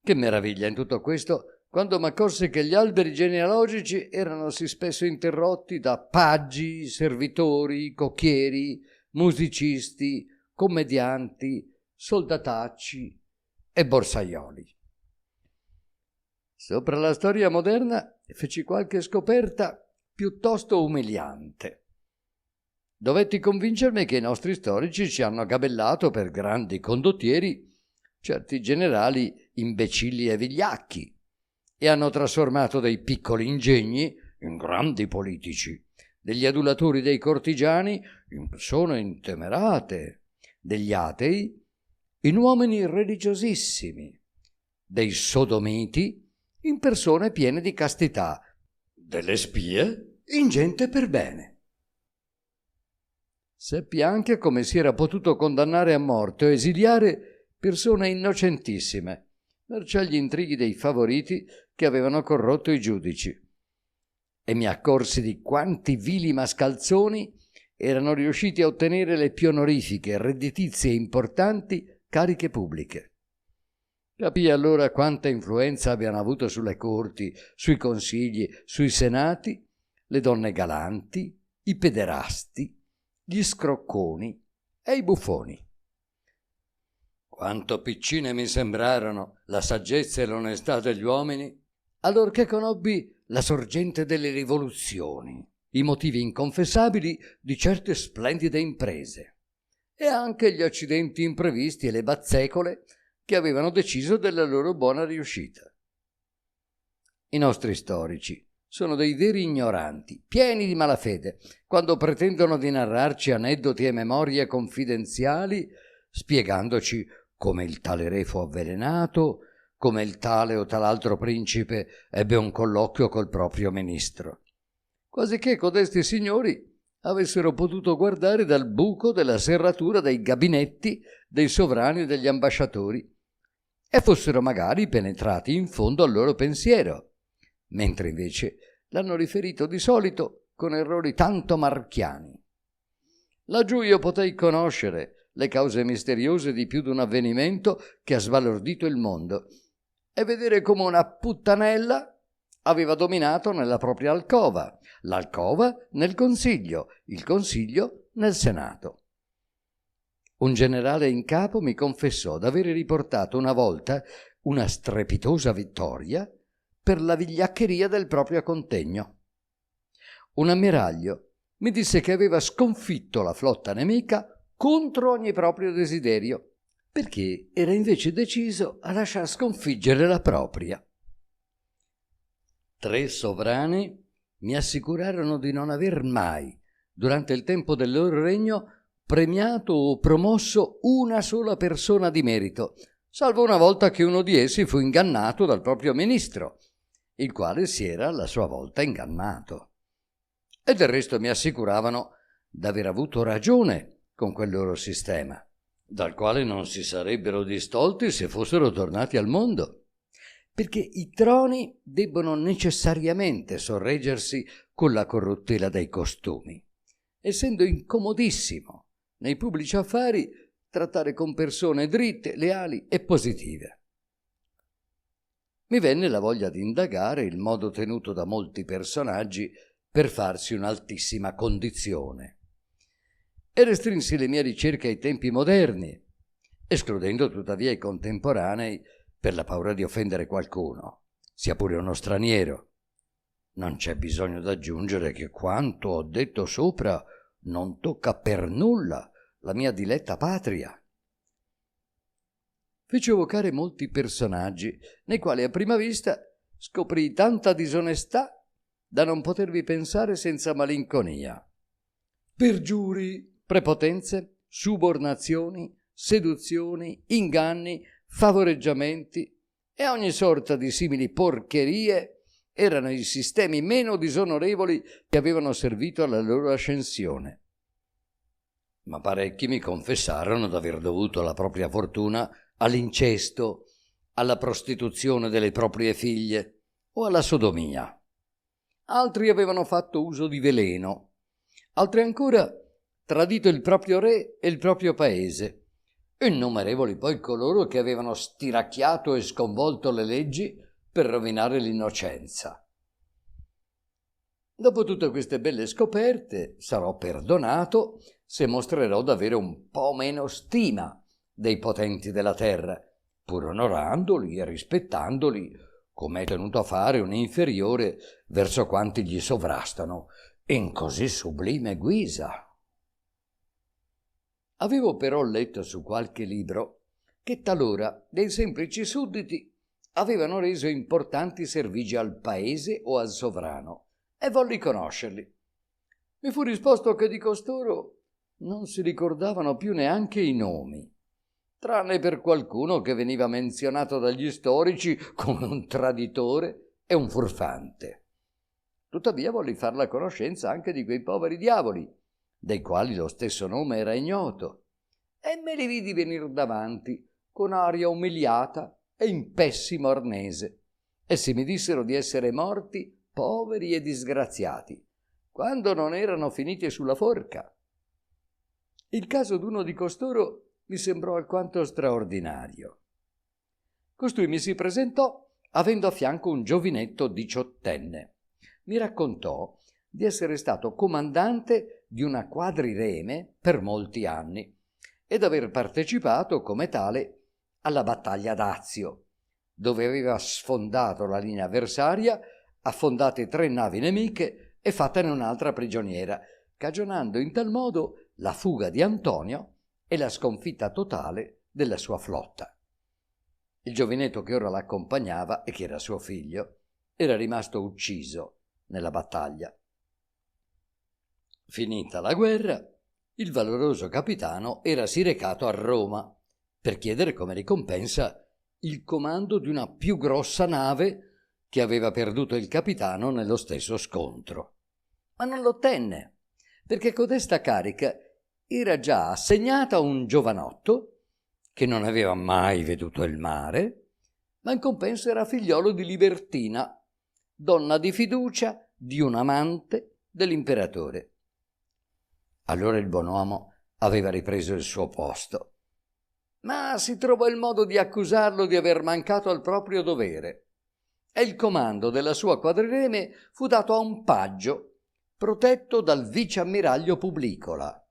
Che meraviglia in tutto questo quando m'accorsi che gli alberi genealogici erano sì spesso interrotti da paggi, servitori, cocchieri, musicisti, commedianti, soldatacci e borsaioli. Sopra la storia moderna feci qualche scoperta piuttosto umiliante. Dovetti convincermi che i nostri storici ci hanno gabellato per grandi condottieri certi generali imbecilli e vigliacchi e hanno trasformato dei piccoli ingegni in grandi politici, degli adulatori dei cortigiani in persone intemerate, degli atei in uomini religiosissimi, dei sodomiti in persone piene di castità, delle spie in gente per bene. Seppi anche come si era potuto condannare a morte o esiliare persone innocentissime, mercé agli intrighi dei favoriti che avevano corrotto i giudici, e mi accorsi di quanti vili mascalzoni erano riusciti a ottenere le più onorifiche, redditizie e importanti cariche pubbliche. Capii allora quanta influenza abbiano avuto sulle corti, sui consigli, sui senati, le donne galanti, i pederasti, gli scrocconi e i buffoni. Quanto piccine mi sembrarono la saggezza e l'onestà degli uomini, allorché conobbi la sorgente delle rivoluzioni, i motivi inconfessabili di certe splendide imprese e anche gli accidenti imprevisti e le bazzecole che avevano deciso della loro buona riuscita. I nostri storici sono dei veri ignoranti, pieni di malafede, quando pretendono di narrarci aneddoti e memorie confidenziali, spiegandoci come il tale re fu avvelenato, come il tale o tal'altro principe ebbe un colloquio col proprio ministro, quasi che codesti signori avessero potuto guardare dal buco della serratura dei gabinetti dei sovrani e degli ambasciatori e fossero magari penetrati in fondo al loro pensiero, mentre invece l'hanno riferito di solito con errori tanto marchiani. Laggiù io potei conoscere le cause misteriose di più d'un avvenimento che ha sbalordito il mondo e vedere come una puttanella aveva dominato nella propria alcova, l'alcova nel Consiglio, il Consiglio nel Senato. Un generale in capo mi confessò d'avere riportato una volta una strepitosa vittoria per la vigliaccheria del proprio contegno. Un ammiraglio mi disse che aveva sconfitto la flotta nemica contro ogni proprio desiderio, perché era invece deciso a lasciar sconfiggere la propria. 3 sovrani mi assicurarono di non aver mai, durante il tempo del loro regno, premiato o promosso una sola persona di merito, salvo una volta che uno di essi fu ingannato dal proprio ministro, il quale si era a sua volta ingannato. E del resto mi assicuravano d'aver avuto ragione con quel loro sistema, dal quale non si sarebbero distolti se fossero tornati al mondo, perché i troni debbono necessariamente sorreggersi con la corruttela dei costumi, essendo incomodissimo nei pubblici affari trattare con persone dritte, leali e positive. Mi venne la voglia di indagare il modo tenuto da molti personaggi per farsi un'altissima condizione e restrinsi le mie ricerche ai tempi moderni, escludendo tuttavia i contemporanei per la paura di offendere qualcuno, sia pure uno straniero. Non c'è bisogno d'aggiungere che quanto ho detto sopra non tocca per nulla la mia diletta patria. Feci evocare molti personaggi, nei quali a prima vista scoprì tanta disonestà da non potervi pensare senza malinconia. Pergiuri, prepotenze, subornazioni, seduzioni, inganni, favoreggiamenti e ogni sorta di simili porcherie erano i sistemi meno disonorevoli che avevano servito alla loro ascensione. Ma parecchi mi confessarono d'aver dovuto la propria fortuna all'incesto, alla prostituzione delle proprie figlie o alla sodomia. Altri avevano fatto uso di veleno, altri ancora tradito il proprio re e il proprio paese, e innumerevoli poi coloro che avevano stiracchiato e sconvolto le leggi per rovinare l'innocenza. Dopo tutte queste belle scoperte sarò perdonato se mostrerò d'avere un po' meno stima dei potenti della terra, pur onorandoli e rispettandoli, come è tenuto a fare un inferiore verso quanti gli sovrastano in così sublime guisa. Avevo però letto su qualche libro che talora dei semplici sudditi avevano reso importanti servigi al paese o al sovrano, e volli conoscerli. Mi fu risposto che di costoro non si ricordavano più neanche i nomi, tranne per qualcuno che veniva menzionato dagli storici come un traditore e un furfante. Tuttavia volli far la conoscenza anche di quei poveri diavoli, dei quali lo stesso nome era ignoto, e me li vidi venir davanti con aria umiliata e in pessimo arnese. Essi mi dissero di essere morti poveri e disgraziati, quando non erano finiti sulla forca. Il caso d'uno di costoro mi sembrò alquanto straordinario. Costui mi si presentò avendo a fianco un giovinetto 18enne. Mi raccontò di essere stato comandante di una quadrireme per molti anni ed aver partecipato come tale alla battaglia d'Azio, dove aveva sfondato la linea avversaria, affondate 3 navi nemiche e fattene un'altra prigioniera, cagionando in tal modo la fuga di Antonio e la sconfitta totale della sua flotta. Il giovinetto che ora l'accompagnava e che era suo figlio era rimasto ucciso nella battaglia. Finita la guerra, il valoroso capitano erasi recato a Roma per chiedere come ricompensa il comando di una più grossa nave che aveva perduto il capitano nello stesso scontro. Ma non lo ottenne, perché codesta carica era già assegnata a un giovanotto che non aveva mai veduto il mare, ma in compenso era figliolo di Libertina, donna di fiducia di un amante dell'imperatore. Allora il buon uomo aveva ripreso il suo posto, ma si trovò il modo di accusarlo di aver mancato al proprio dovere, e il comando della sua quadrireme fu dato a un paggio protetto dal viceammiraglio Publicola.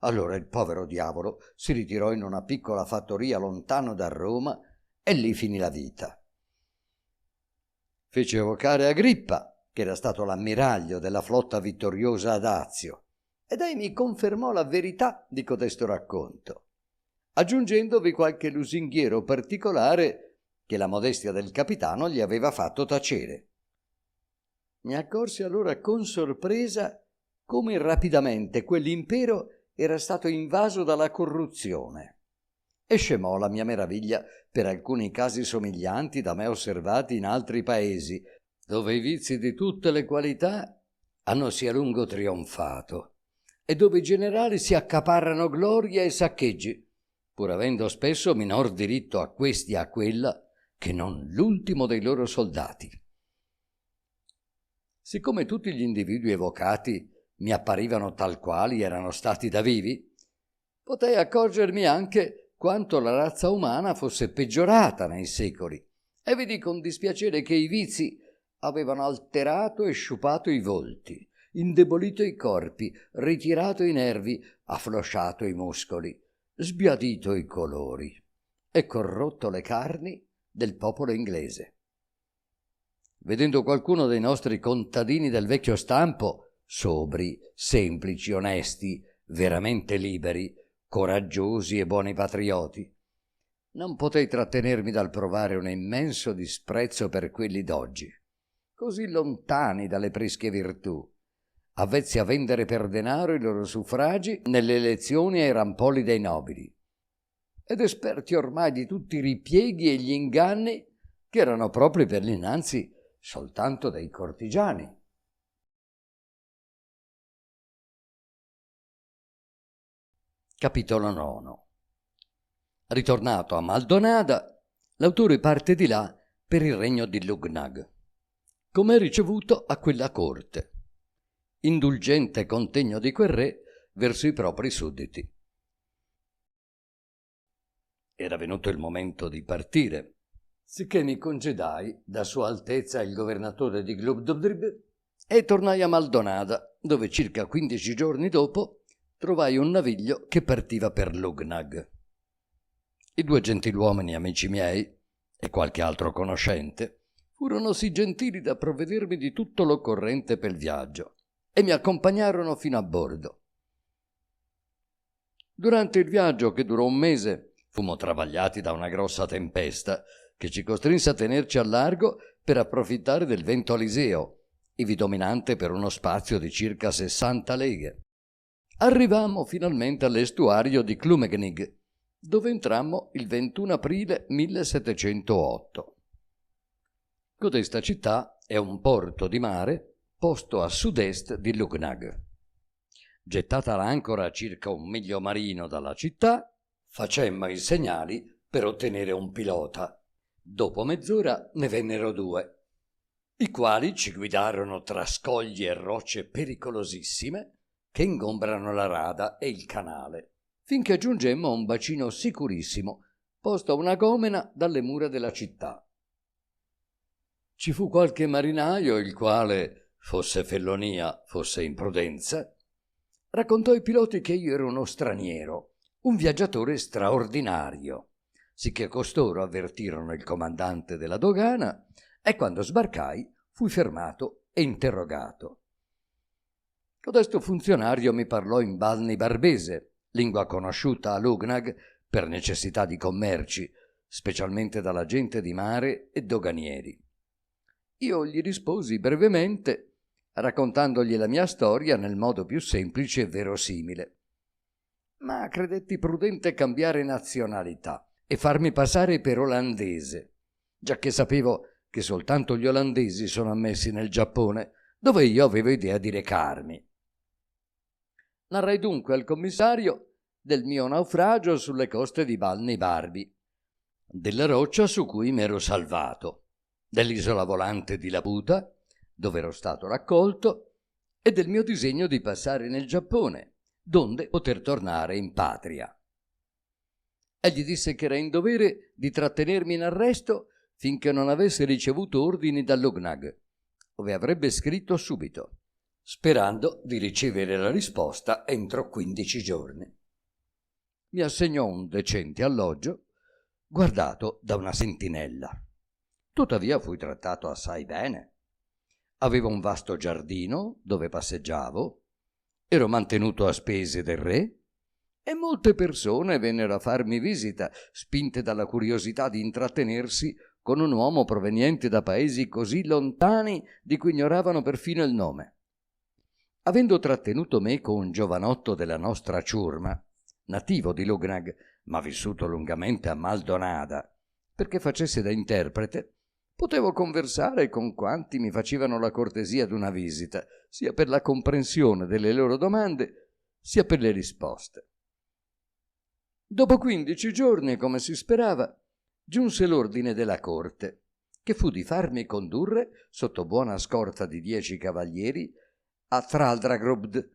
Allora il povero diavolo si ritirò in una piccola fattoria lontano da Roma e lì finì la vita. Fece evocare Agrippa, che era stato l'ammiraglio della flotta vittoriosa ad Azio, ed mi confermò la verità di codesto racconto, aggiungendovi qualche lusinghiero particolare che la modestia del capitano gli aveva fatto tacere. Mi accorsi allora con sorpresa come rapidamente quell'impero era stato invaso dalla corruzione, e scemò la mia meraviglia per alcuni casi somiglianti da me osservati in altri paesi, dove i vizi di tutte le qualità hanno sì a lungo trionfato e dove i generali si accaparrano gloria e saccheggi, pur avendo spesso minor diritto a questi e a quella che non l'ultimo dei loro soldati. Siccome tutti gli individui evocati mi apparivano tal quali erano stati da vivi, potei accorgermi anche quanto la razza umana fosse peggiorata nei secoli, e vidi con dispiacere che i vizi avevano alterato e sciupato i volti, indebolito i corpi, ritirato i nervi, afflosciato i muscoli, sbiadito i colori e corrotto le carni del popolo inglese. Vedendo qualcuno dei nostri contadini del vecchio stampo, sobri, semplici, onesti, veramente liberi, coraggiosi e buoni patrioti, non potei trattenermi dal provare un immenso disprezzo per quelli d'oggi, così lontani dalle prische virtù, avvezzi a vendere per denaro i loro suffragi nelle elezioni ai rampolli dei nobili, ed esperti ormai di tutti i ripieghi e gli inganni che erano propri per l'innanzi soltanto dei cortigiani. Capitolo 9. Ritornato a Maldonada, l'autore parte di là per il regno di Lugnag, come è ricevuto a quella corte, indulgente contegno di quel re verso i propri sudditi. Era venuto il momento di partire, sicché mi congedai da Sua Altezza il governatore di Glubdubdrib e tornai a Maldonada, dove circa 15 giorni dopo trovai un naviglio che partiva per Lugnag. I 2 gentiluomini amici miei e qualche altro conoscente furono sì gentili da provvedermi di tutto l'occorrente per il viaggio e mi accompagnarono fino a bordo. Durante il viaggio, che durò un mese, fummo travagliati da una grossa tempesta che ci costrinse a tenerci al largo per approfittare del vento aliseo, ivi dominante per uno spazio di circa 60 leghe. Arrivammo finalmente all'estuario di Klumegnig, dove entrammo il 21 aprile 1708. Codesta città è un porto di mare posto a sud-est di Lugnag. Gettata l'ancora a circa 1 miglio marino dalla città, facemmo i segnali per ottenere un pilota. Dopo mezz'ora ne vennero 2, i quali ci guidarono tra scogli e rocce pericolosissime che ingombrano la rada e il canale, finché giungemmo a un bacino sicurissimo posto a una gomena dalle mura della città. Ci fu qualche marinaio, il quale, fosse fellonia, fosse imprudenza, raccontò ai piloti che io ero uno straniero, un viaggiatore straordinario, sicché costoro avvertirono il comandante della dogana e quando sbarcai fui fermato e interrogato. Codesto funzionario mi parlò in balni barbese, lingua conosciuta a Lugnag per necessità di commerci, specialmente dalla gente di mare e doganieri. Io gli risposi brevemente, raccontandogli la mia storia nel modo più semplice e verosimile. Ma credetti prudente cambiare nazionalità e farmi passare per olandese, giacché sapevo che soltanto gli olandesi sono ammessi nel Giappone, dove io avevo idea di recarmi. Narrai dunque al commissario del mio naufragio sulle coste di Balni Barbi, della roccia su cui m'ero salvato, dell'isola volante di Labuta, dove ero stato raccolto, e del mio disegno di passare nel Giappone, donde poter tornare in patria. Egli disse che era in dovere di trattenermi in arresto finché non avesse ricevuto ordini da Lugnag, dove avrebbe scritto subito, sperando di ricevere la risposta entro 15 giorni. Mi assegnò un decente alloggio, guardato da una sentinella. Tuttavia fui trattato assai bene. Avevo un vasto giardino dove passeggiavo, ero mantenuto a spese del re e molte persone vennero a farmi visita, spinte dalla curiosità di intrattenersi con un uomo proveniente da paesi così lontani di cui ignoravano perfino il nome. Avendo trattenuto me con un giovanotto della nostra ciurma, nativo di Lugnag, ma vissuto lungamente a Maldonada, perché facesse da interprete, potevo conversare con quanti mi facevano la cortesia d'una visita, sia per la comprensione delle loro domande, sia per le risposte. Dopo 15 giorni, come si sperava, giunse l'ordine della corte, che fu di farmi condurre, sotto buona scorta di 10 cavalieri, a Traldragrobd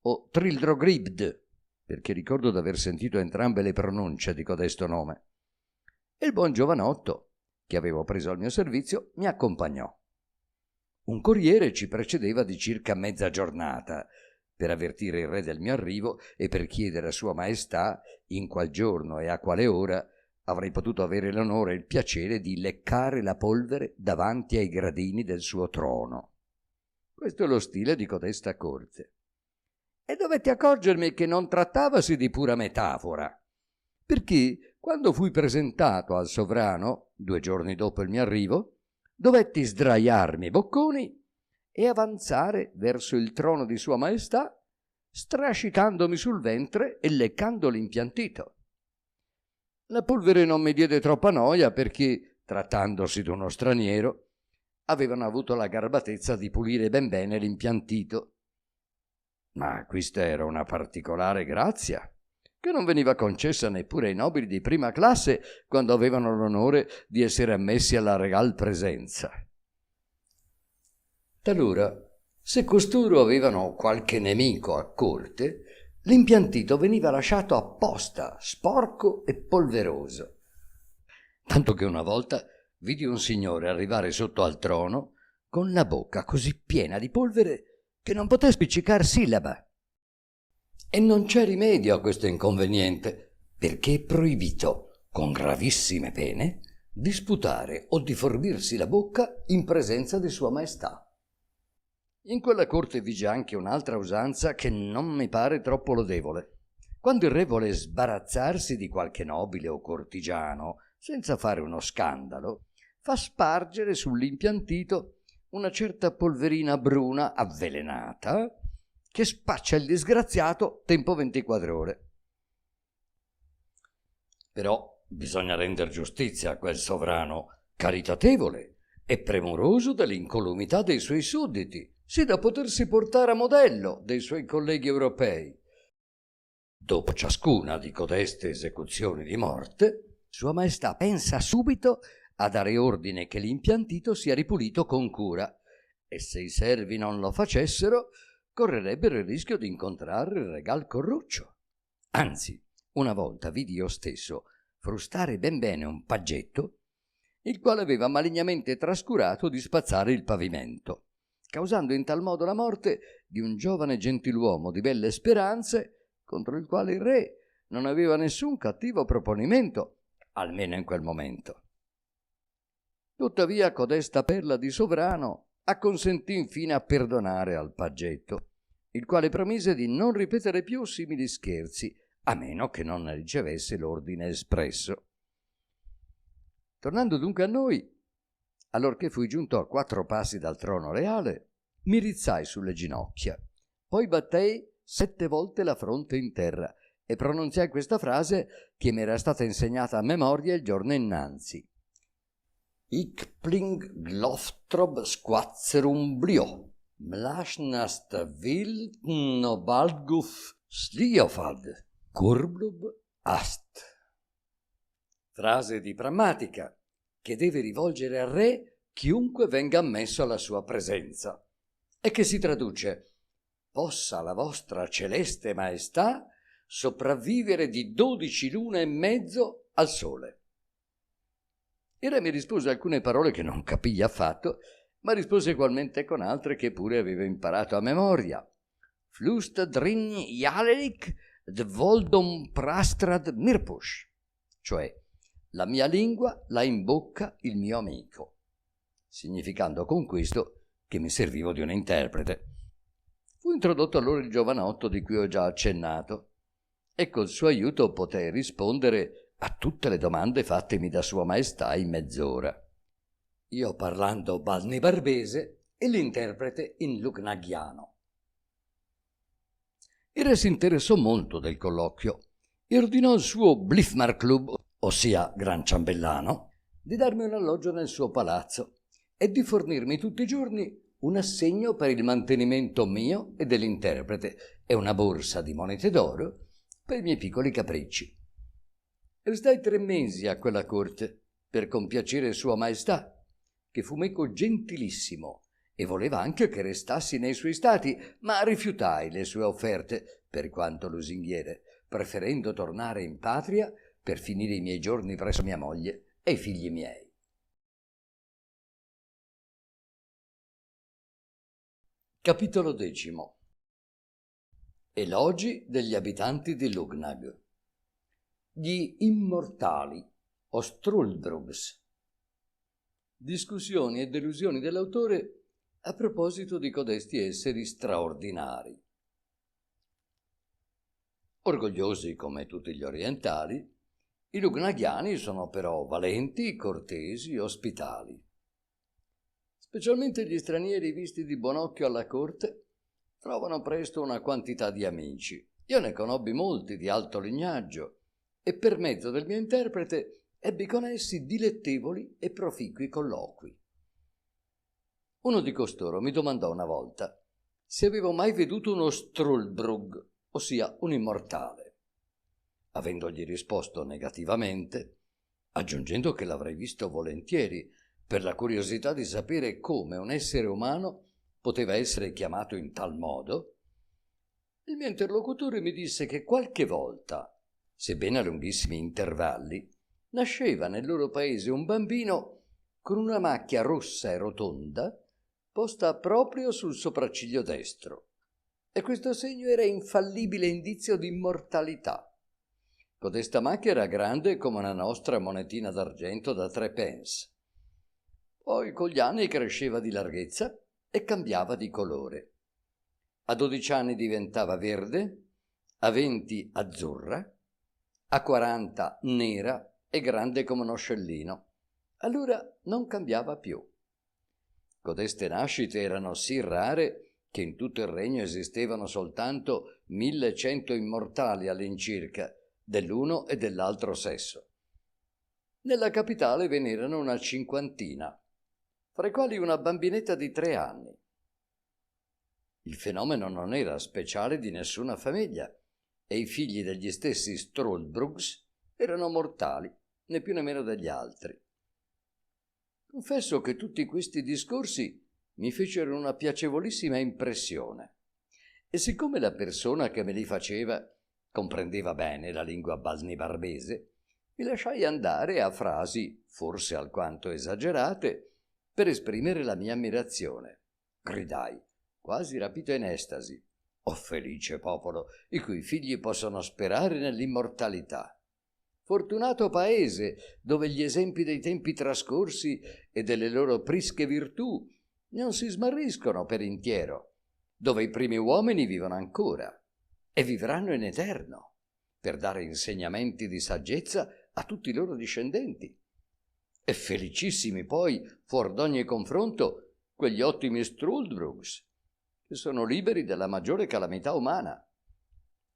o Trildrogribd, perché ricordo d'aver sentito entrambe le pronunce di codesto nome. E il buon giovanotto, che avevo preso al mio servizio, mi accompagnò. Un corriere ci precedeva di circa mezza giornata per avvertire il re del mio arrivo e per chiedere a Sua Maestà in qual giorno e a quale ora avrei potuto avere l'onore e il piacere di leccare la polvere davanti ai gradini del suo trono. Questo è lo stile di codesta corte. E dovetti accorgermi che non trattavasi di pura metafora, perché quando fui presentato al sovrano, 2 giorni dopo il mio arrivo, dovetti sdraiarmi bocconi e avanzare verso il trono di Sua Maestà, strascicandomi sul ventre e leccando l'impiantito. La polvere non mi diede troppa noia perché, trattandosi di uno straniero, avevano avuto la garbatezza di pulire ben bene l'impiantito. Ma questa era una particolare grazia, che non veniva concessa neppure ai nobili di prima classe quando avevano l'onore di essere ammessi alla regal presenza. Talora, se costoro avevano qualche nemico a corte, l'impiantito veniva lasciato apposta, sporco e polveroso. Tanto che una volta vidi un signore arrivare sotto al trono con la bocca così piena di polvere che non poté spiccicar sillaba. E non c'è rimedio a questo inconveniente, perché è proibito, con gravissime pene, di sputare o di forbirsi la bocca in presenza di Sua Maestà. In quella corte vige anche un'altra usanza che non mi pare troppo lodevole. Quando il re vuole sbarazzarsi di qualche nobile o cortigiano, senza fare uno scandalo, fa spargere sull'impiantito una certa polverina bruna avvelenata che spaccia il disgraziato tempo 24 ore. Però bisogna render giustizia a quel sovrano caritatevole e premuroso dell'incolumità dei suoi sudditi, sì da potersi portare a modello dei suoi colleghi europei. Dopo ciascuna di codeste esecuzioni di morte, Sua Maestà pensa subito a dare ordine che l'impiantito sia ripulito con cura, e se i servi non lo facessero, correrebbero il rischio di incontrare il regal corruccio. Anzi, una volta vidi io stesso frustare ben bene un paggetto, il quale aveva malignamente trascurato di spazzare il pavimento, causando in tal modo la morte di un giovane gentiluomo di belle speranze contro il quale il re non aveva nessun cattivo proponimento, almeno in quel momento. Tuttavia codesta perla di sovrano acconsentì infine a perdonare al paggetto, il quale promise di non ripetere più simili scherzi, a meno che non ne ricevesse l'ordine espresso. Tornando dunque a noi, allorché fui giunto a 4 passi dal trono reale, mi rizzai sulle ginocchia, poi battei 7 volte la fronte in terra e pronunziai questa frase che mi era stata insegnata a memoria il giorno innanzi. Ich pling gloftrob squazzerum blio, mlashnast wild nobalguf sliofad, curblub ast. Frase di prammatica che deve rivolgere al re chiunque venga ammesso alla sua presenza e che si traduce: possa la vostra celeste maestà sopravvivere di 12 lune e mezzo al sole. Il re mi rispose alcune parole che non capii affatto, ma rispose ugualmente con altre che pure avevo imparato a memoria. Flust drin jalerik dvoldom prastrad mirpush, cioè la mia lingua la imbocca il mio amico, significando con questo che mi servivo di un interprete. Fu introdotto allora il giovanotto di cui ho già accennato e col suo aiuto potei rispondere a tutte le domande fattemi da Sua Maestà in mezz'ora. Io parlando balnibarbese e l'interprete in lugnaghiano. Il re si interessò molto del colloquio e ordinò al suo Blifmarklub, ossia Gran Ciambellano, di darmi un alloggio nel suo palazzo e di fornirmi tutti i giorni un assegno per il mantenimento mio e dell'interprete e una borsa di monete d'oro per i miei piccoli capricci. Restai 3 mesi a quella corte per compiacere Sua Maestà, che fu meco gentilissimo e voleva anche che restassi nei suoi stati, ma rifiutai le sue offerte, per quanto lusinghiere, preferendo tornare in patria per finire i miei giorni presso mia moglie e i figli miei. Capitolo 10. Elogi degli abitanti di Lugnag. Gli immortali, o Struldbrugs. Discussioni e delusioni dell'autore a proposito di codesti esseri straordinari. Orgogliosi come tutti gli orientali, i lugnaghiani sono però valenti, cortesi, ospitali. Specialmente gli stranieri visti di buon occhio alla corte trovano presto una quantità di amici. Io ne conobbi molti di alto lignaggio e per mezzo del mio interprete ebbi con essi dilettevoli e proficui colloqui. Uno di costoro mi domandò una volta se avevo mai veduto uno Struldbrug, ossia un immortale. Avendogli risposto negativamente, aggiungendo che l'avrei visto volentieri per la curiosità di sapere come un essere umano poteva essere chiamato in tal modo, il mio interlocutore mi disse che qualche volta, sebbene a lunghissimi intervalli, nasceva nel loro paese un bambino con una macchia rossa e rotonda posta proprio sul sopracciglio destro, e questo segno era infallibile indizio di immortalità. Codesta macchia era grande come una nostra monetina d'argento da 3 pence. Poi con gli anni cresceva di larghezza e cambiava di colore. A 12 anni diventava verde, a 20 azzurra, a 40 nera e grande come uno scellino. Allora non cambiava più. Codeste nascite erano sì rare che in tutto il regno esistevano soltanto 1100 immortali all'incirca, dell'uno e dell'altro sesso. Nella capitale ve n'erano una 50, fra i quali una bambinetta di 3 anni. Il fenomeno non era speciale di nessuna famiglia e i figli degli stessi Struldbrugs erano mortali, né più né meno degli altri. Confesso che tutti questi discorsi mi fecero una piacevolissima impressione e siccome la persona che me li faceva comprendeva bene la lingua balnibarbese, mi lasciai andare a frasi, forse alquanto esagerate, per esprimere la mia ammirazione. Gridai, quasi rapito in estasi: «Oh felice popolo, i cui figli possono sperare nell'immortalità! Fortunato paese, dove gli esempi dei tempi trascorsi e delle loro prische virtù non si smarriscono per intiero, dove i primi uomini vivono ancora e vivranno in eterno, per dare insegnamenti di saggezza a tutti i loro discendenti. E felicissimi poi, fuor d'ogni confronto, quegli ottimi Struldbrugs, che sono liberi dalla maggiore calamità umana,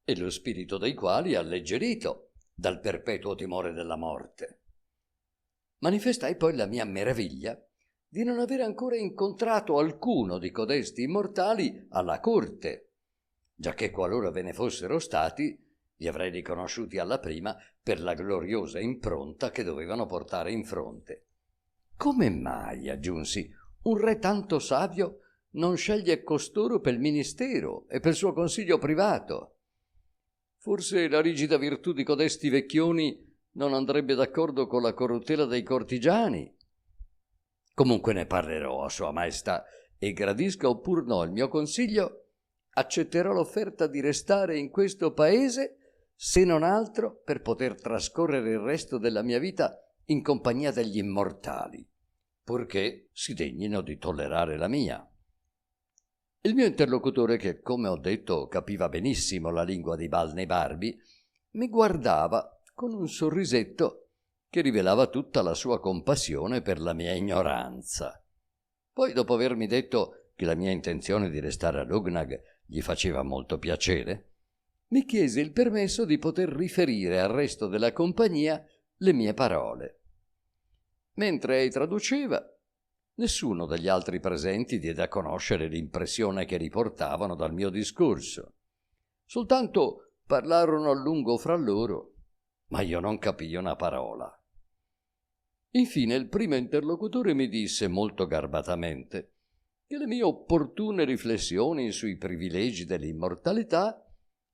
e lo spirito dei quali è alleggerito dal perpetuo timore della morte». Manifestai poi la mia meraviglia di non avere ancora incontrato alcuno di codesti immortali alla corte, giacché qualora ve ne fossero stati, li avrei riconosciuti alla prima per la gloriosa impronta che dovevano portare in fronte. «Come mai», aggiunsi, «un re tanto savio non sceglie costoro per il ministero e per il suo consiglio privato? Forse la rigida virtù di codesti vecchioni non andrebbe d'accordo con la corruttela dei cortigiani? Comunque ne parlerò a Sua Maestà, e gradisca oppur no il mio consiglio, accetterò l'offerta di restare in questo paese, se non altro per poter trascorrere il resto della mia vita in compagnia degli immortali, purché si degnino di tollerare la mia». Il mio interlocutore, che come ho detto capiva benissimo la lingua di Balnebarbi, mi guardava con un sorrisetto che rivelava tutta la sua compassione per la mia ignoranza. Poi, dopo avermi detto che la mia intenzione di restare a Lugnag gli faceva molto piacere, mi chiese il permesso di poter riferire al resto della compagnia le mie parole. Mentre ei traduceva, nessuno degli altri presenti diede a conoscere l'impressione che riportavano dal mio discorso. Soltanto parlarono a lungo fra loro, ma io non capii una parola. Infine il primo interlocutore mi disse molto garbatamente che le mie opportune riflessioni sui privilegi dell'immortalità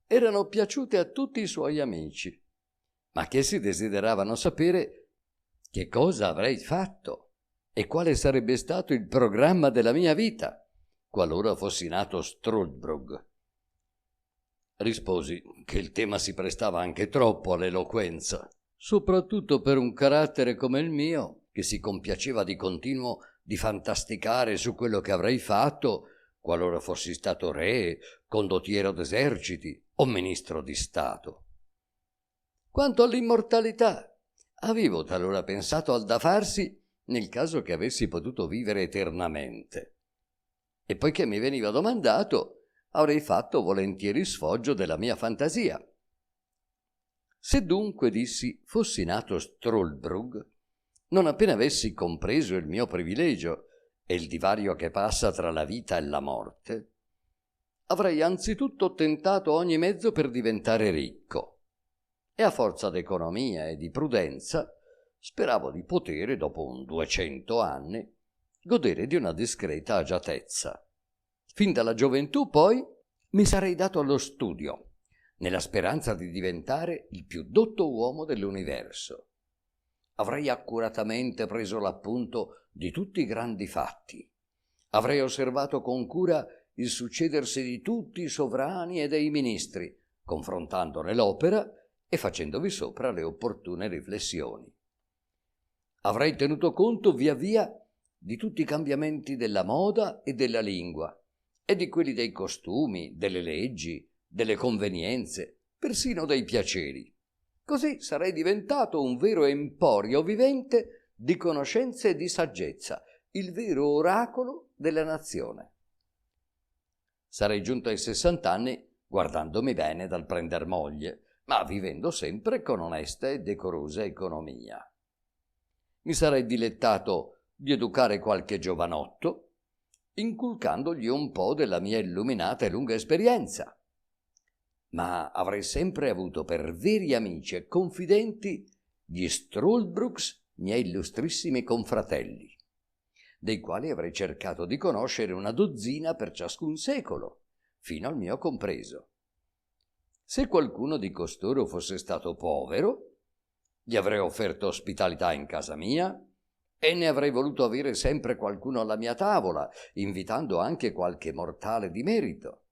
erano piaciute a tutti i suoi amici, ma che si desideravano sapere che cosa avrei fatto e quale sarebbe stato il programma della mia vita, qualora fossi nato Struldbrug. Risposi che il tema si prestava anche troppo all'eloquenza, soprattutto per un carattere come il mio, che si compiaceva di continuo di fantasticare su quello che avrei fatto qualora fossi stato re, condottiero d'eserciti o ministro di Stato. Quanto all'immortalità, avevo talora pensato al da farsi nel caso che avessi potuto vivere eternamente. E poiché mi veniva domandato, avrei fatto volentieri sfoggio della mia fantasia. Se dunque, dissi, fossi nato Struldbrug, non appena avessi compreso il mio privilegio e il divario che passa tra la vita e la morte, avrei anzitutto tentato ogni mezzo per diventare ricco, e a forza d'economia e di prudenza speravo di poter, dopo un 200 anni, godere di una discreta agiatezza. Fin dalla gioventù, poi, mi sarei dato allo studio, nella speranza di diventare il più dotto uomo dell'universo. Avrei accuratamente preso l'appunto di tutti i grandi fatti. Avrei osservato con cura il succedersi di tutti i sovrani e dei ministri, confrontandone l'opera e facendovi sopra le opportune riflessioni. Avrei tenuto conto via via di tutti i cambiamenti della moda e della lingua, e di quelli dei costumi, delle leggi, delle convenienze, persino dei piaceri. Così sarei diventato un vero emporio vivente di conoscenze e di saggezza, il vero oracolo della nazione. Sarei giunto ai 60 anni guardandomi bene dal prender moglie, ma vivendo sempre con onesta e decorosa economia. Mi sarei dilettato di educare qualche giovanotto, inculcandogli un po' della mia illuminata e lunga esperienza, ma avrei sempre avuto per veri amici e confidenti gli Struldbrugs, miei illustrissimi confratelli, dei quali avrei cercato di conoscere una dozzina per ciascun secolo, fino al mio compreso. Se qualcuno di costoro fosse stato povero, gli avrei offerto ospitalità in casa mia e ne avrei voluto avere sempre qualcuno alla mia tavola, invitando anche qualche mortale di merito.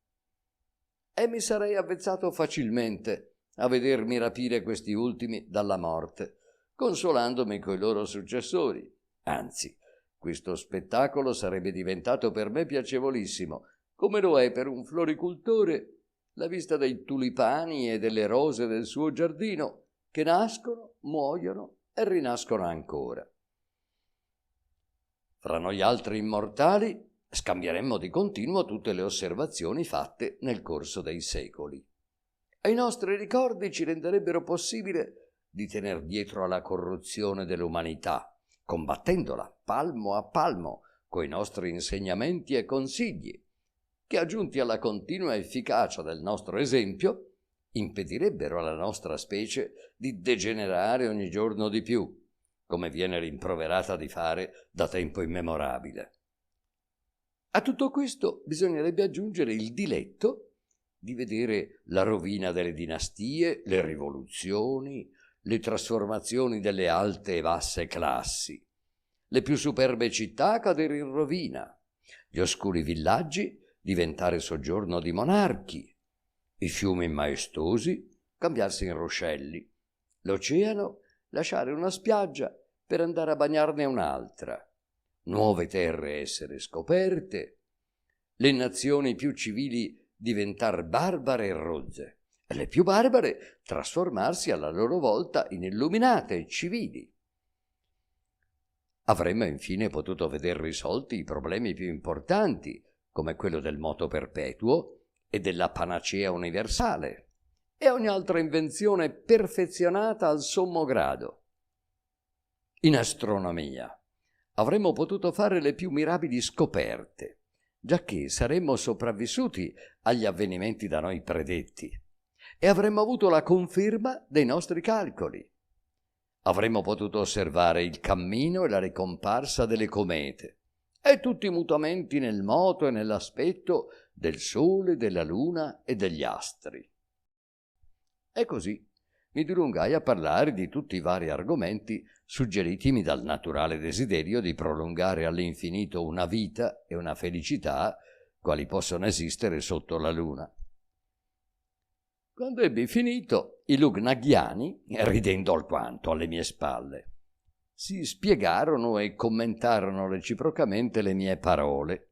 E mi sarei avvezzato facilmente a vedermi rapire questi ultimi dalla morte, consolandomi coi loro successori. Anzi, questo spettacolo sarebbe diventato per me piacevolissimo, come lo è per un floricoltore la vista dei tulipani e delle rose del suo giardino, che nascono, muoiono e rinascono ancora. Fra noi altri immortali scambieremmo di continuo tutte le osservazioni fatte nel corso dei secoli. E i nostri ricordi ci renderebbero possibile di tener dietro alla corruzione dell'umanità, combattendola palmo a palmo coi nostri insegnamenti e consigli, che aggiunti alla continua efficacia del nostro esempio, impedirebbero alla nostra specie di degenerare ogni giorno di più, come viene rimproverata di fare da tempo immemorabile. A tutto questo bisognerebbe aggiungere il diletto di vedere la rovina delle dinastie, le rivoluzioni, le trasformazioni delle alte e basse classi, le più superbe città cadere in rovina, gli oscuri villaggi diventare soggiorno di monarchi, i fiumi maestosi cambiarsi in ruscelli, l'oceano lasciare una spiaggia per andare a bagnarne un'altra, nuove terre essere scoperte, le nazioni più civili diventar barbare e rozze, e le più barbare trasformarsi alla loro volta in illuminate e civili. Avremmo infine potuto veder risolti i problemi più importanti, come quello del moto perpetuo e della panacea universale, e ogni altra invenzione perfezionata al sommo grado. In astronomia avremmo potuto fare le più mirabili scoperte, giacché saremmo sopravvissuti agli avvenimenti da noi predetti, e avremmo avuto la conferma dei nostri calcoli. Avremmo potuto osservare il cammino e la ricomparsa delle comete, e tutti i mutamenti nel moto e nell'aspetto del Sole, della Luna e degli astri. E così mi dilungai a parlare di tutti i vari argomenti suggeritimi dal naturale desiderio di prolungare all'infinito una vita e una felicità quali possono esistere sotto la luna. Quando ebbi finito, i Lugnagiani, ridendo alquanto alle mie spalle, si spiegarono e commentarono reciprocamente le mie parole.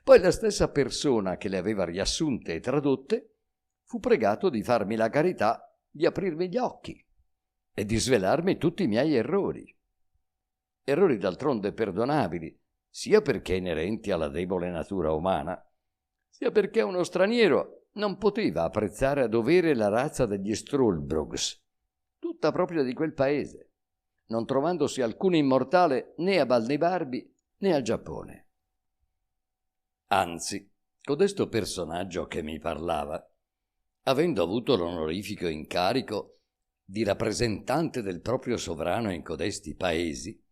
Poi la stessa persona che le aveva riassunte e tradotte fu pregato di farmi la carità di aprirmi gli occhi e di svelarmi tutti i miei errori d'altronde perdonabili, sia perché inerenti alla debole natura umana, sia perché uno straniero non poteva apprezzare a dovere la razza degli Struldbrugs, tutta propria di quel paese, non trovandosi alcun immortale né a Balnibarbi né al Giappone. Anzi, codesto personaggio che mi parlava, avendo avuto l'onorifico incarico di rappresentante del proprio sovrano in codesti paesi,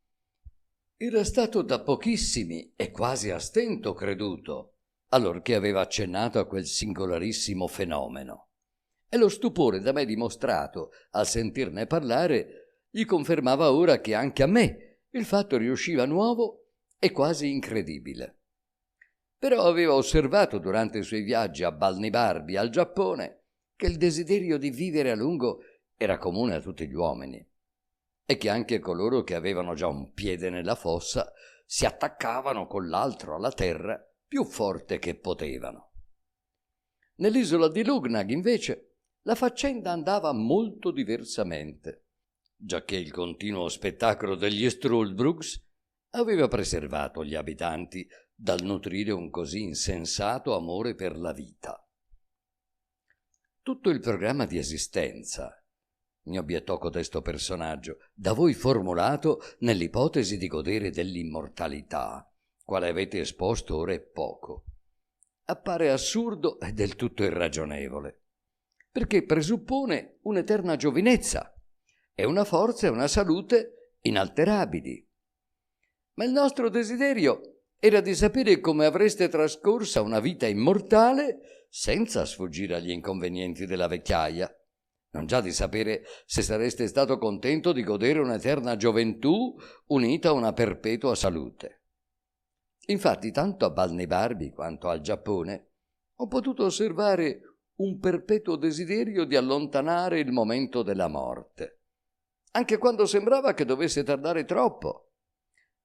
era stato da pochissimi e quasi a stento creduto, allorché aveva accennato a quel singolarissimo fenomeno, e lo stupore da me dimostrato al sentirne parlare gli confermava ora che anche a me il fatto riusciva nuovo e quasi incredibile. Però aveva osservato durante i suoi viaggi a Balnibarbi e al Giappone che il desiderio di vivere a lungo era comune a tutti gli uomini e che anche coloro che avevano già un piede nella fossa si attaccavano con l'altro alla terra più forte che potevano. Nell'isola di Lugnag, invece, la faccenda andava molto diversamente, giacché il continuo spettacolo degli Struldbrugs aveva preservato gli abitanti dal nutrire un così insensato amore per la vita. Tutto il programma di esistenza, mi obiettò codesto personaggio, da voi formulato nell'ipotesi di godere dell'immortalità, quale avete esposto ora è poco, appare assurdo e del tutto irragionevole, perché presuppone un'eterna giovinezza e una forza e una salute inalterabili. Ma il nostro desiderio era di sapere come avreste trascorsa una vita immortale senza sfuggire agli inconvenienti della vecchiaia, non già di sapere se sareste stato contento di godere un'eterna gioventù unita a una perpetua salute. Infatti, tanto a Balnebarbi quanto al Giappone ho potuto osservare un perpetuo desiderio di allontanare il momento della morte, anche quando sembrava che dovesse tardare troppo,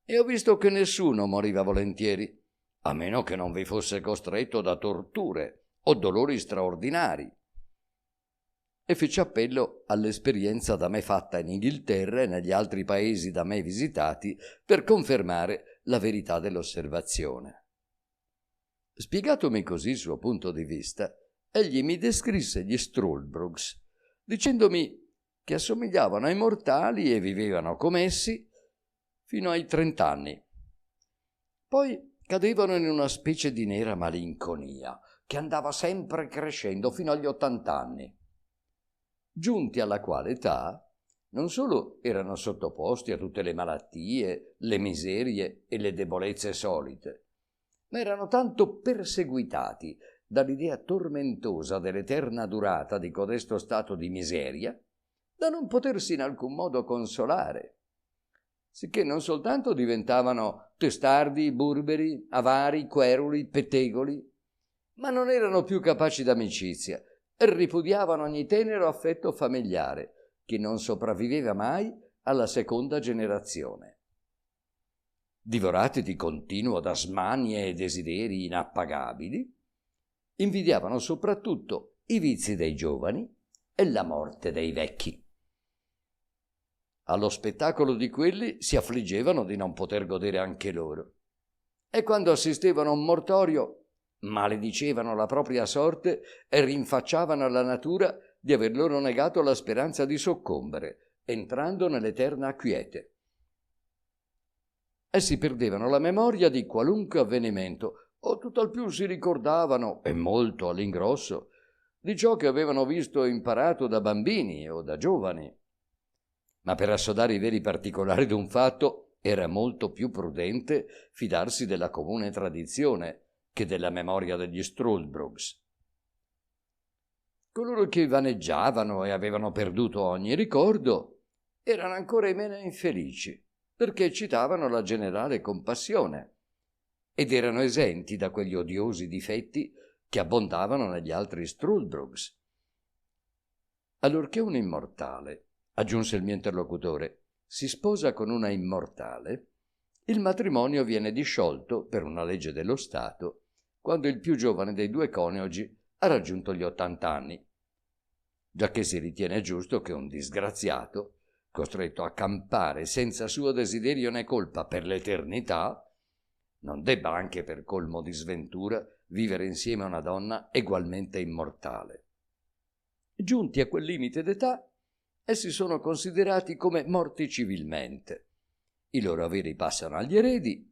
e ho visto che nessuno moriva volentieri, a meno che non vi fosse costretto da torture o dolori straordinari. E feci appello all'esperienza da me fatta in Inghilterra e negli altri paesi da me visitati per confermare la verità dell'osservazione. Spiegatomi così il suo punto di vista, egli mi descrisse gli Struldbrugs, dicendomi che assomigliavano ai mortali e vivevano come essi fino ai 30 anni. Poi cadevano in una specie di nera malinconia che andava sempre crescendo fino agli 80 anni. Giunti alla quale età, non solo erano sottoposti a tutte le malattie, le miserie e le debolezze solite, ma erano tanto perseguitati dall'idea tormentosa dell'eterna durata di codesto stato di miseria da non potersi in alcun modo consolare, sicché non soltanto diventavano testardi, burberi, avari, queruli, pettegoli, ma non erano più capaci d'amicizia e ripudiavano ogni tenero affetto familiare, che non sopravviveva mai alla seconda generazione. Divorati di continuo da smanie e desideri inappagabili, invidiavano soprattutto i vizi dei giovani e la morte dei vecchi. Allo spettacolo di quelli si affliggevano di non poter godere anche loro, e quando assistevano a un mortorio maledicevano la propria sorte e rinfacciavano alla natura di aver loro negato la speranza di soccombere, entrando nell'eterna quiete. Essi perdevano la memoria di qualunque avvenimento, o tutt'al più si ricordavano, e molto all'ingrosso, di ciò che avevano visto e imparato da bambini o da giovani. Ma per assodare i veri particolari d'un fatto era molto più prudente fidarsi della comune tradizione che della memoria degli Struldbrugs. Coloro che vaneggiavano e avevano perduto ogni ricordo erano ancora i meno infelici, perché eccitavano la generale compassione ed erano esenti da quegli odiosi difetti che abbondavano negli altri Struldbrugs. Allorché un immortale, aggiunse il mio interlocutore, si sposa con una immortale, il matrimonio viene disciolto per una legge dello Stato quando il più giovane dei due coniugi ha raggiunto gli 80 anni, giacché si ritiene giusto che un disgraziato, costretto a campare senza suo desiderio né colpa per l'eternità, non debba anche per colmo di sventura vivere insieme a una donna egualmente immortale. Giunti a quel limite d'età, essi sono considerati come morti civilmente. I loro averi passano agli eredi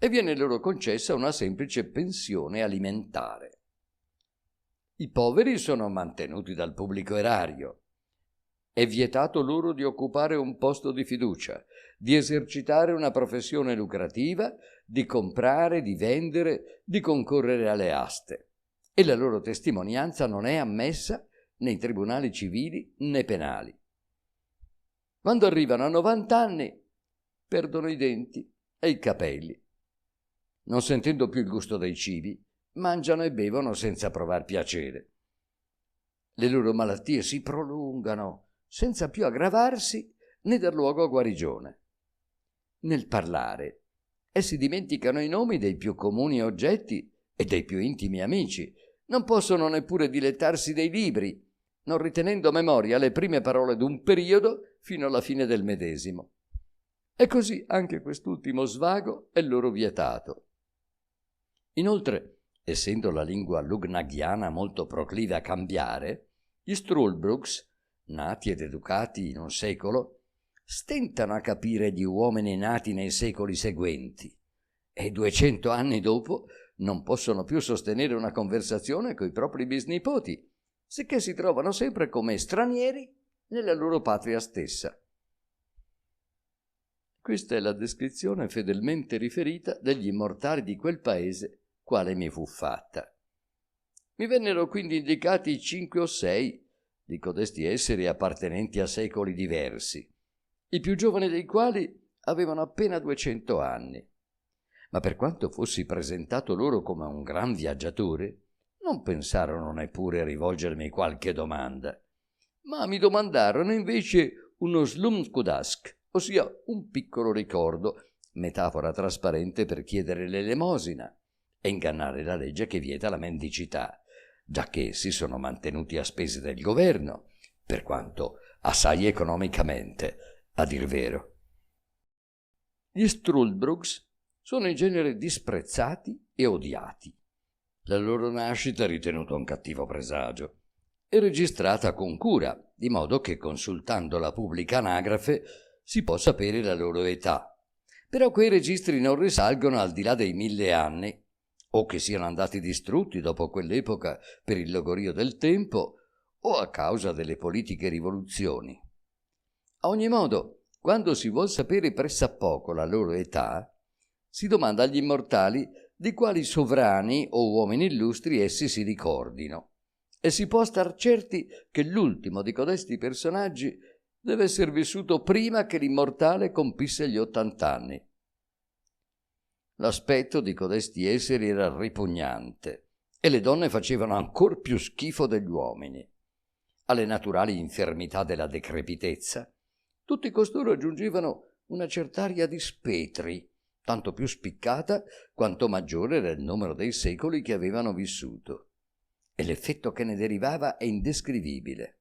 e viene loro concessa una semplice pensione alimentare. I poveri sono mantenuti dal pubblico erario. È vietato loro di occupare un posto di fiducia, di esercitare una professione lucrativa, di comprare, di vendere, di concorrere alle aste, e la loro testimonianza non è ammessa nei tribunali civili né penali. Quando arrivano a 90 anni, perdono i denti e i capelli. Non sentendo più il gusto dei cibi, mangiano e bevono senza provar piacere. Le loro malattie si prolungano senza più aggravarsi né dar luogo a guarigione. Nel parlare, essi dimenticano i nomi dei più comuni oggetti e dei più intimi amici. Non possono neppure dilettarsi dei libri, non ritenendo a memoria le prime parole d'un periodo fino alla fine del medesimo. E così anche quest'ultimo svago è loro vietato. Inoltre, essendo la lingua lugnaghiana molto proclive a cambiare, gli Struldbrugs, nati ed educati in un secolo, stentano a capire gli uomini nati nei secoli seguenti e 200 anni dopo non possono più sostenere una conversazione coi propri bisnipoti, sicché si trovano sempre come stranieri nella loro patria stessa. Questa è la descrizione fedelmente riferita degli immortali di quel paese quale mi fu fatta. Mi vennero quindi indicati 5 o 6, di codesti esseri appartenenti a secoli diversi, i più giovani dei quali avevano appena 200 anni. Ma per quanto fossi presentato loro come un gran viaggiatore, non pensarono neppure a rivolgermi qualche domanda, ma mi domandarono invece uno slumkudask, ossia un piccolo ricordo, metafora trasparente per chiedere l'elemosina e ingannare la legge che vieta la mendicità, giacché essi sono mantenuti a spese del governo, per quanto assai economicamente, a dir vero. Gli Struldbrugs sono in genere disprezzati e odiati. La loro nascita è ritenuta un cattivo presagio e registrata con cura, di modo che consultando la pubblica anagrafe si può sapere la loro età. Però quei registri non risalgono al di là dei 1000 anni, o che siano andati distrutti dopo quell'epoca per il logorio del tempo o a causa delle politiche rivoluzioni. A ogni modo, quando si vuol sapere pressappoco la loro età, si domanda agli immortali di quali sovrani o uomini illustri essi si ricordino, e si può star certi che l'ultimo di codesti personaggi deve essere vissuto prima che l'immortale compisse gli 80 anni. L'aspetto di codesti esseri era ripugnante e le donne facevano ancor più schifo degli uomini. Alle naturali infermità della decrepitezza, tutti costoro aggiungevano una cert'aria di spetri, tanto più spiccata quanto maggiore era il numero dei secoli che avevano vissuto, e l'effetto che ne derivava è indescrivibile.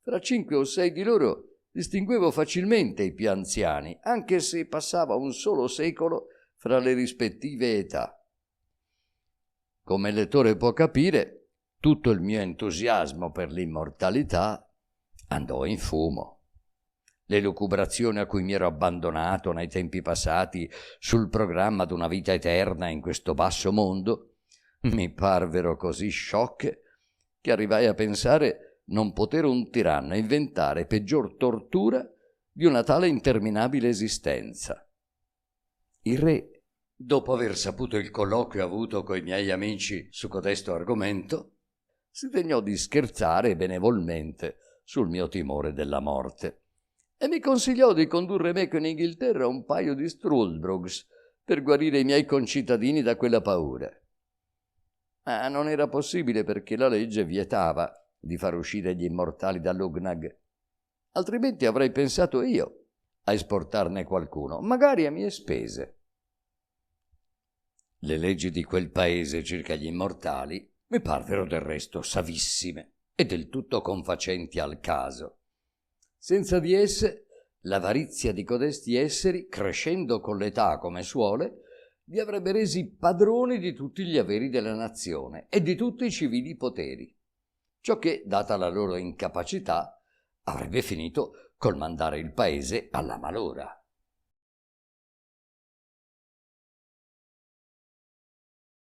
Fra 5 o 6 di loro distinguevo facilmente i più anziani, anche se passava un solo secolo fra le rispettive età. Come il lettore può capire, tutto il mio entusiasmo per l'immortalità andò in fumo. Le lucubrazioni a cui mi ero abbandonato nei tempi passati sul programma d'una vita eterna in questo basso mondo mi parvero così sciocche che arrivai a pensare non poter un tiranno inventare peggior tortura di una tale interminabile esistenza. Il re, dopo aver saputo il colloquio avuto coi miei amici su codesto argomento, si degnò di scherzare benevolmente sul mio timore della morte e mi consigliò di condurre meco in Inghilterra un paio di Struldbrugs per guarire i miei concittadini da quella paura. Ma non era possibile perché la legge vietava di far uscire gli immortali dall'Ugnag, altrimenti avrei pensato io a esportarne qualcuno, magari a mie spese. Le leggi di quel paese circa gli immortali mi parvero del resto savissime e del tutto confacenti al caso. Senza di esse, l'avarizia di codesti esseri, crescendo con l'età come suole, li avrebbe resi padroni di tutti gli averi della nazione e di tutti i civili poteri, ciò che, data la loro incapacità, avrebbe finito col mandare il paese alla malora.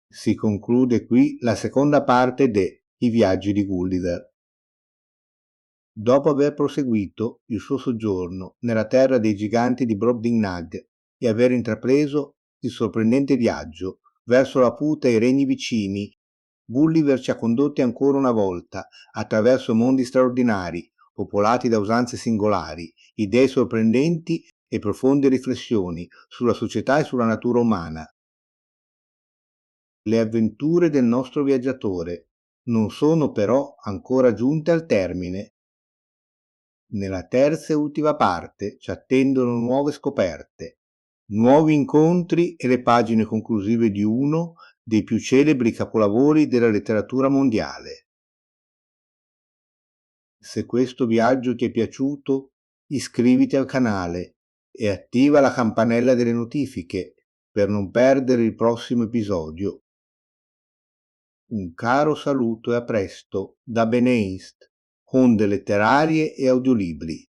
Si conclude qui la seconda parte de I viaggi di Gulliver. Dopo aver proseguito il suo soggiorno nella terra dei giganti di Brobdingnag e aver intrapreso il sorprendente viaggio verso la Puta e i regni vicini, Gulliver ci ha condotti ancora una volta attraverso mondi straordinari, popolati da usanze singolari, idee sorprendenti e profonde riflessioni sulla società e sulla natura umana. Le avventure del nostro viaggiatore non sono però ancora giunte al termine. Nella terza e ultima parte ci attendono nuove scoperte, nuovi incontri e le pagine conclusive di uno dei più celebri capolavori della letteratura mondiale. Se questo viaggio ti è piaciuto, iscriviti al canale e attiva la campanella delle notifiche per non perdere il prossimo episodio. Un caro saluto e a presto da Beneist, onde letterarie e audiolibri.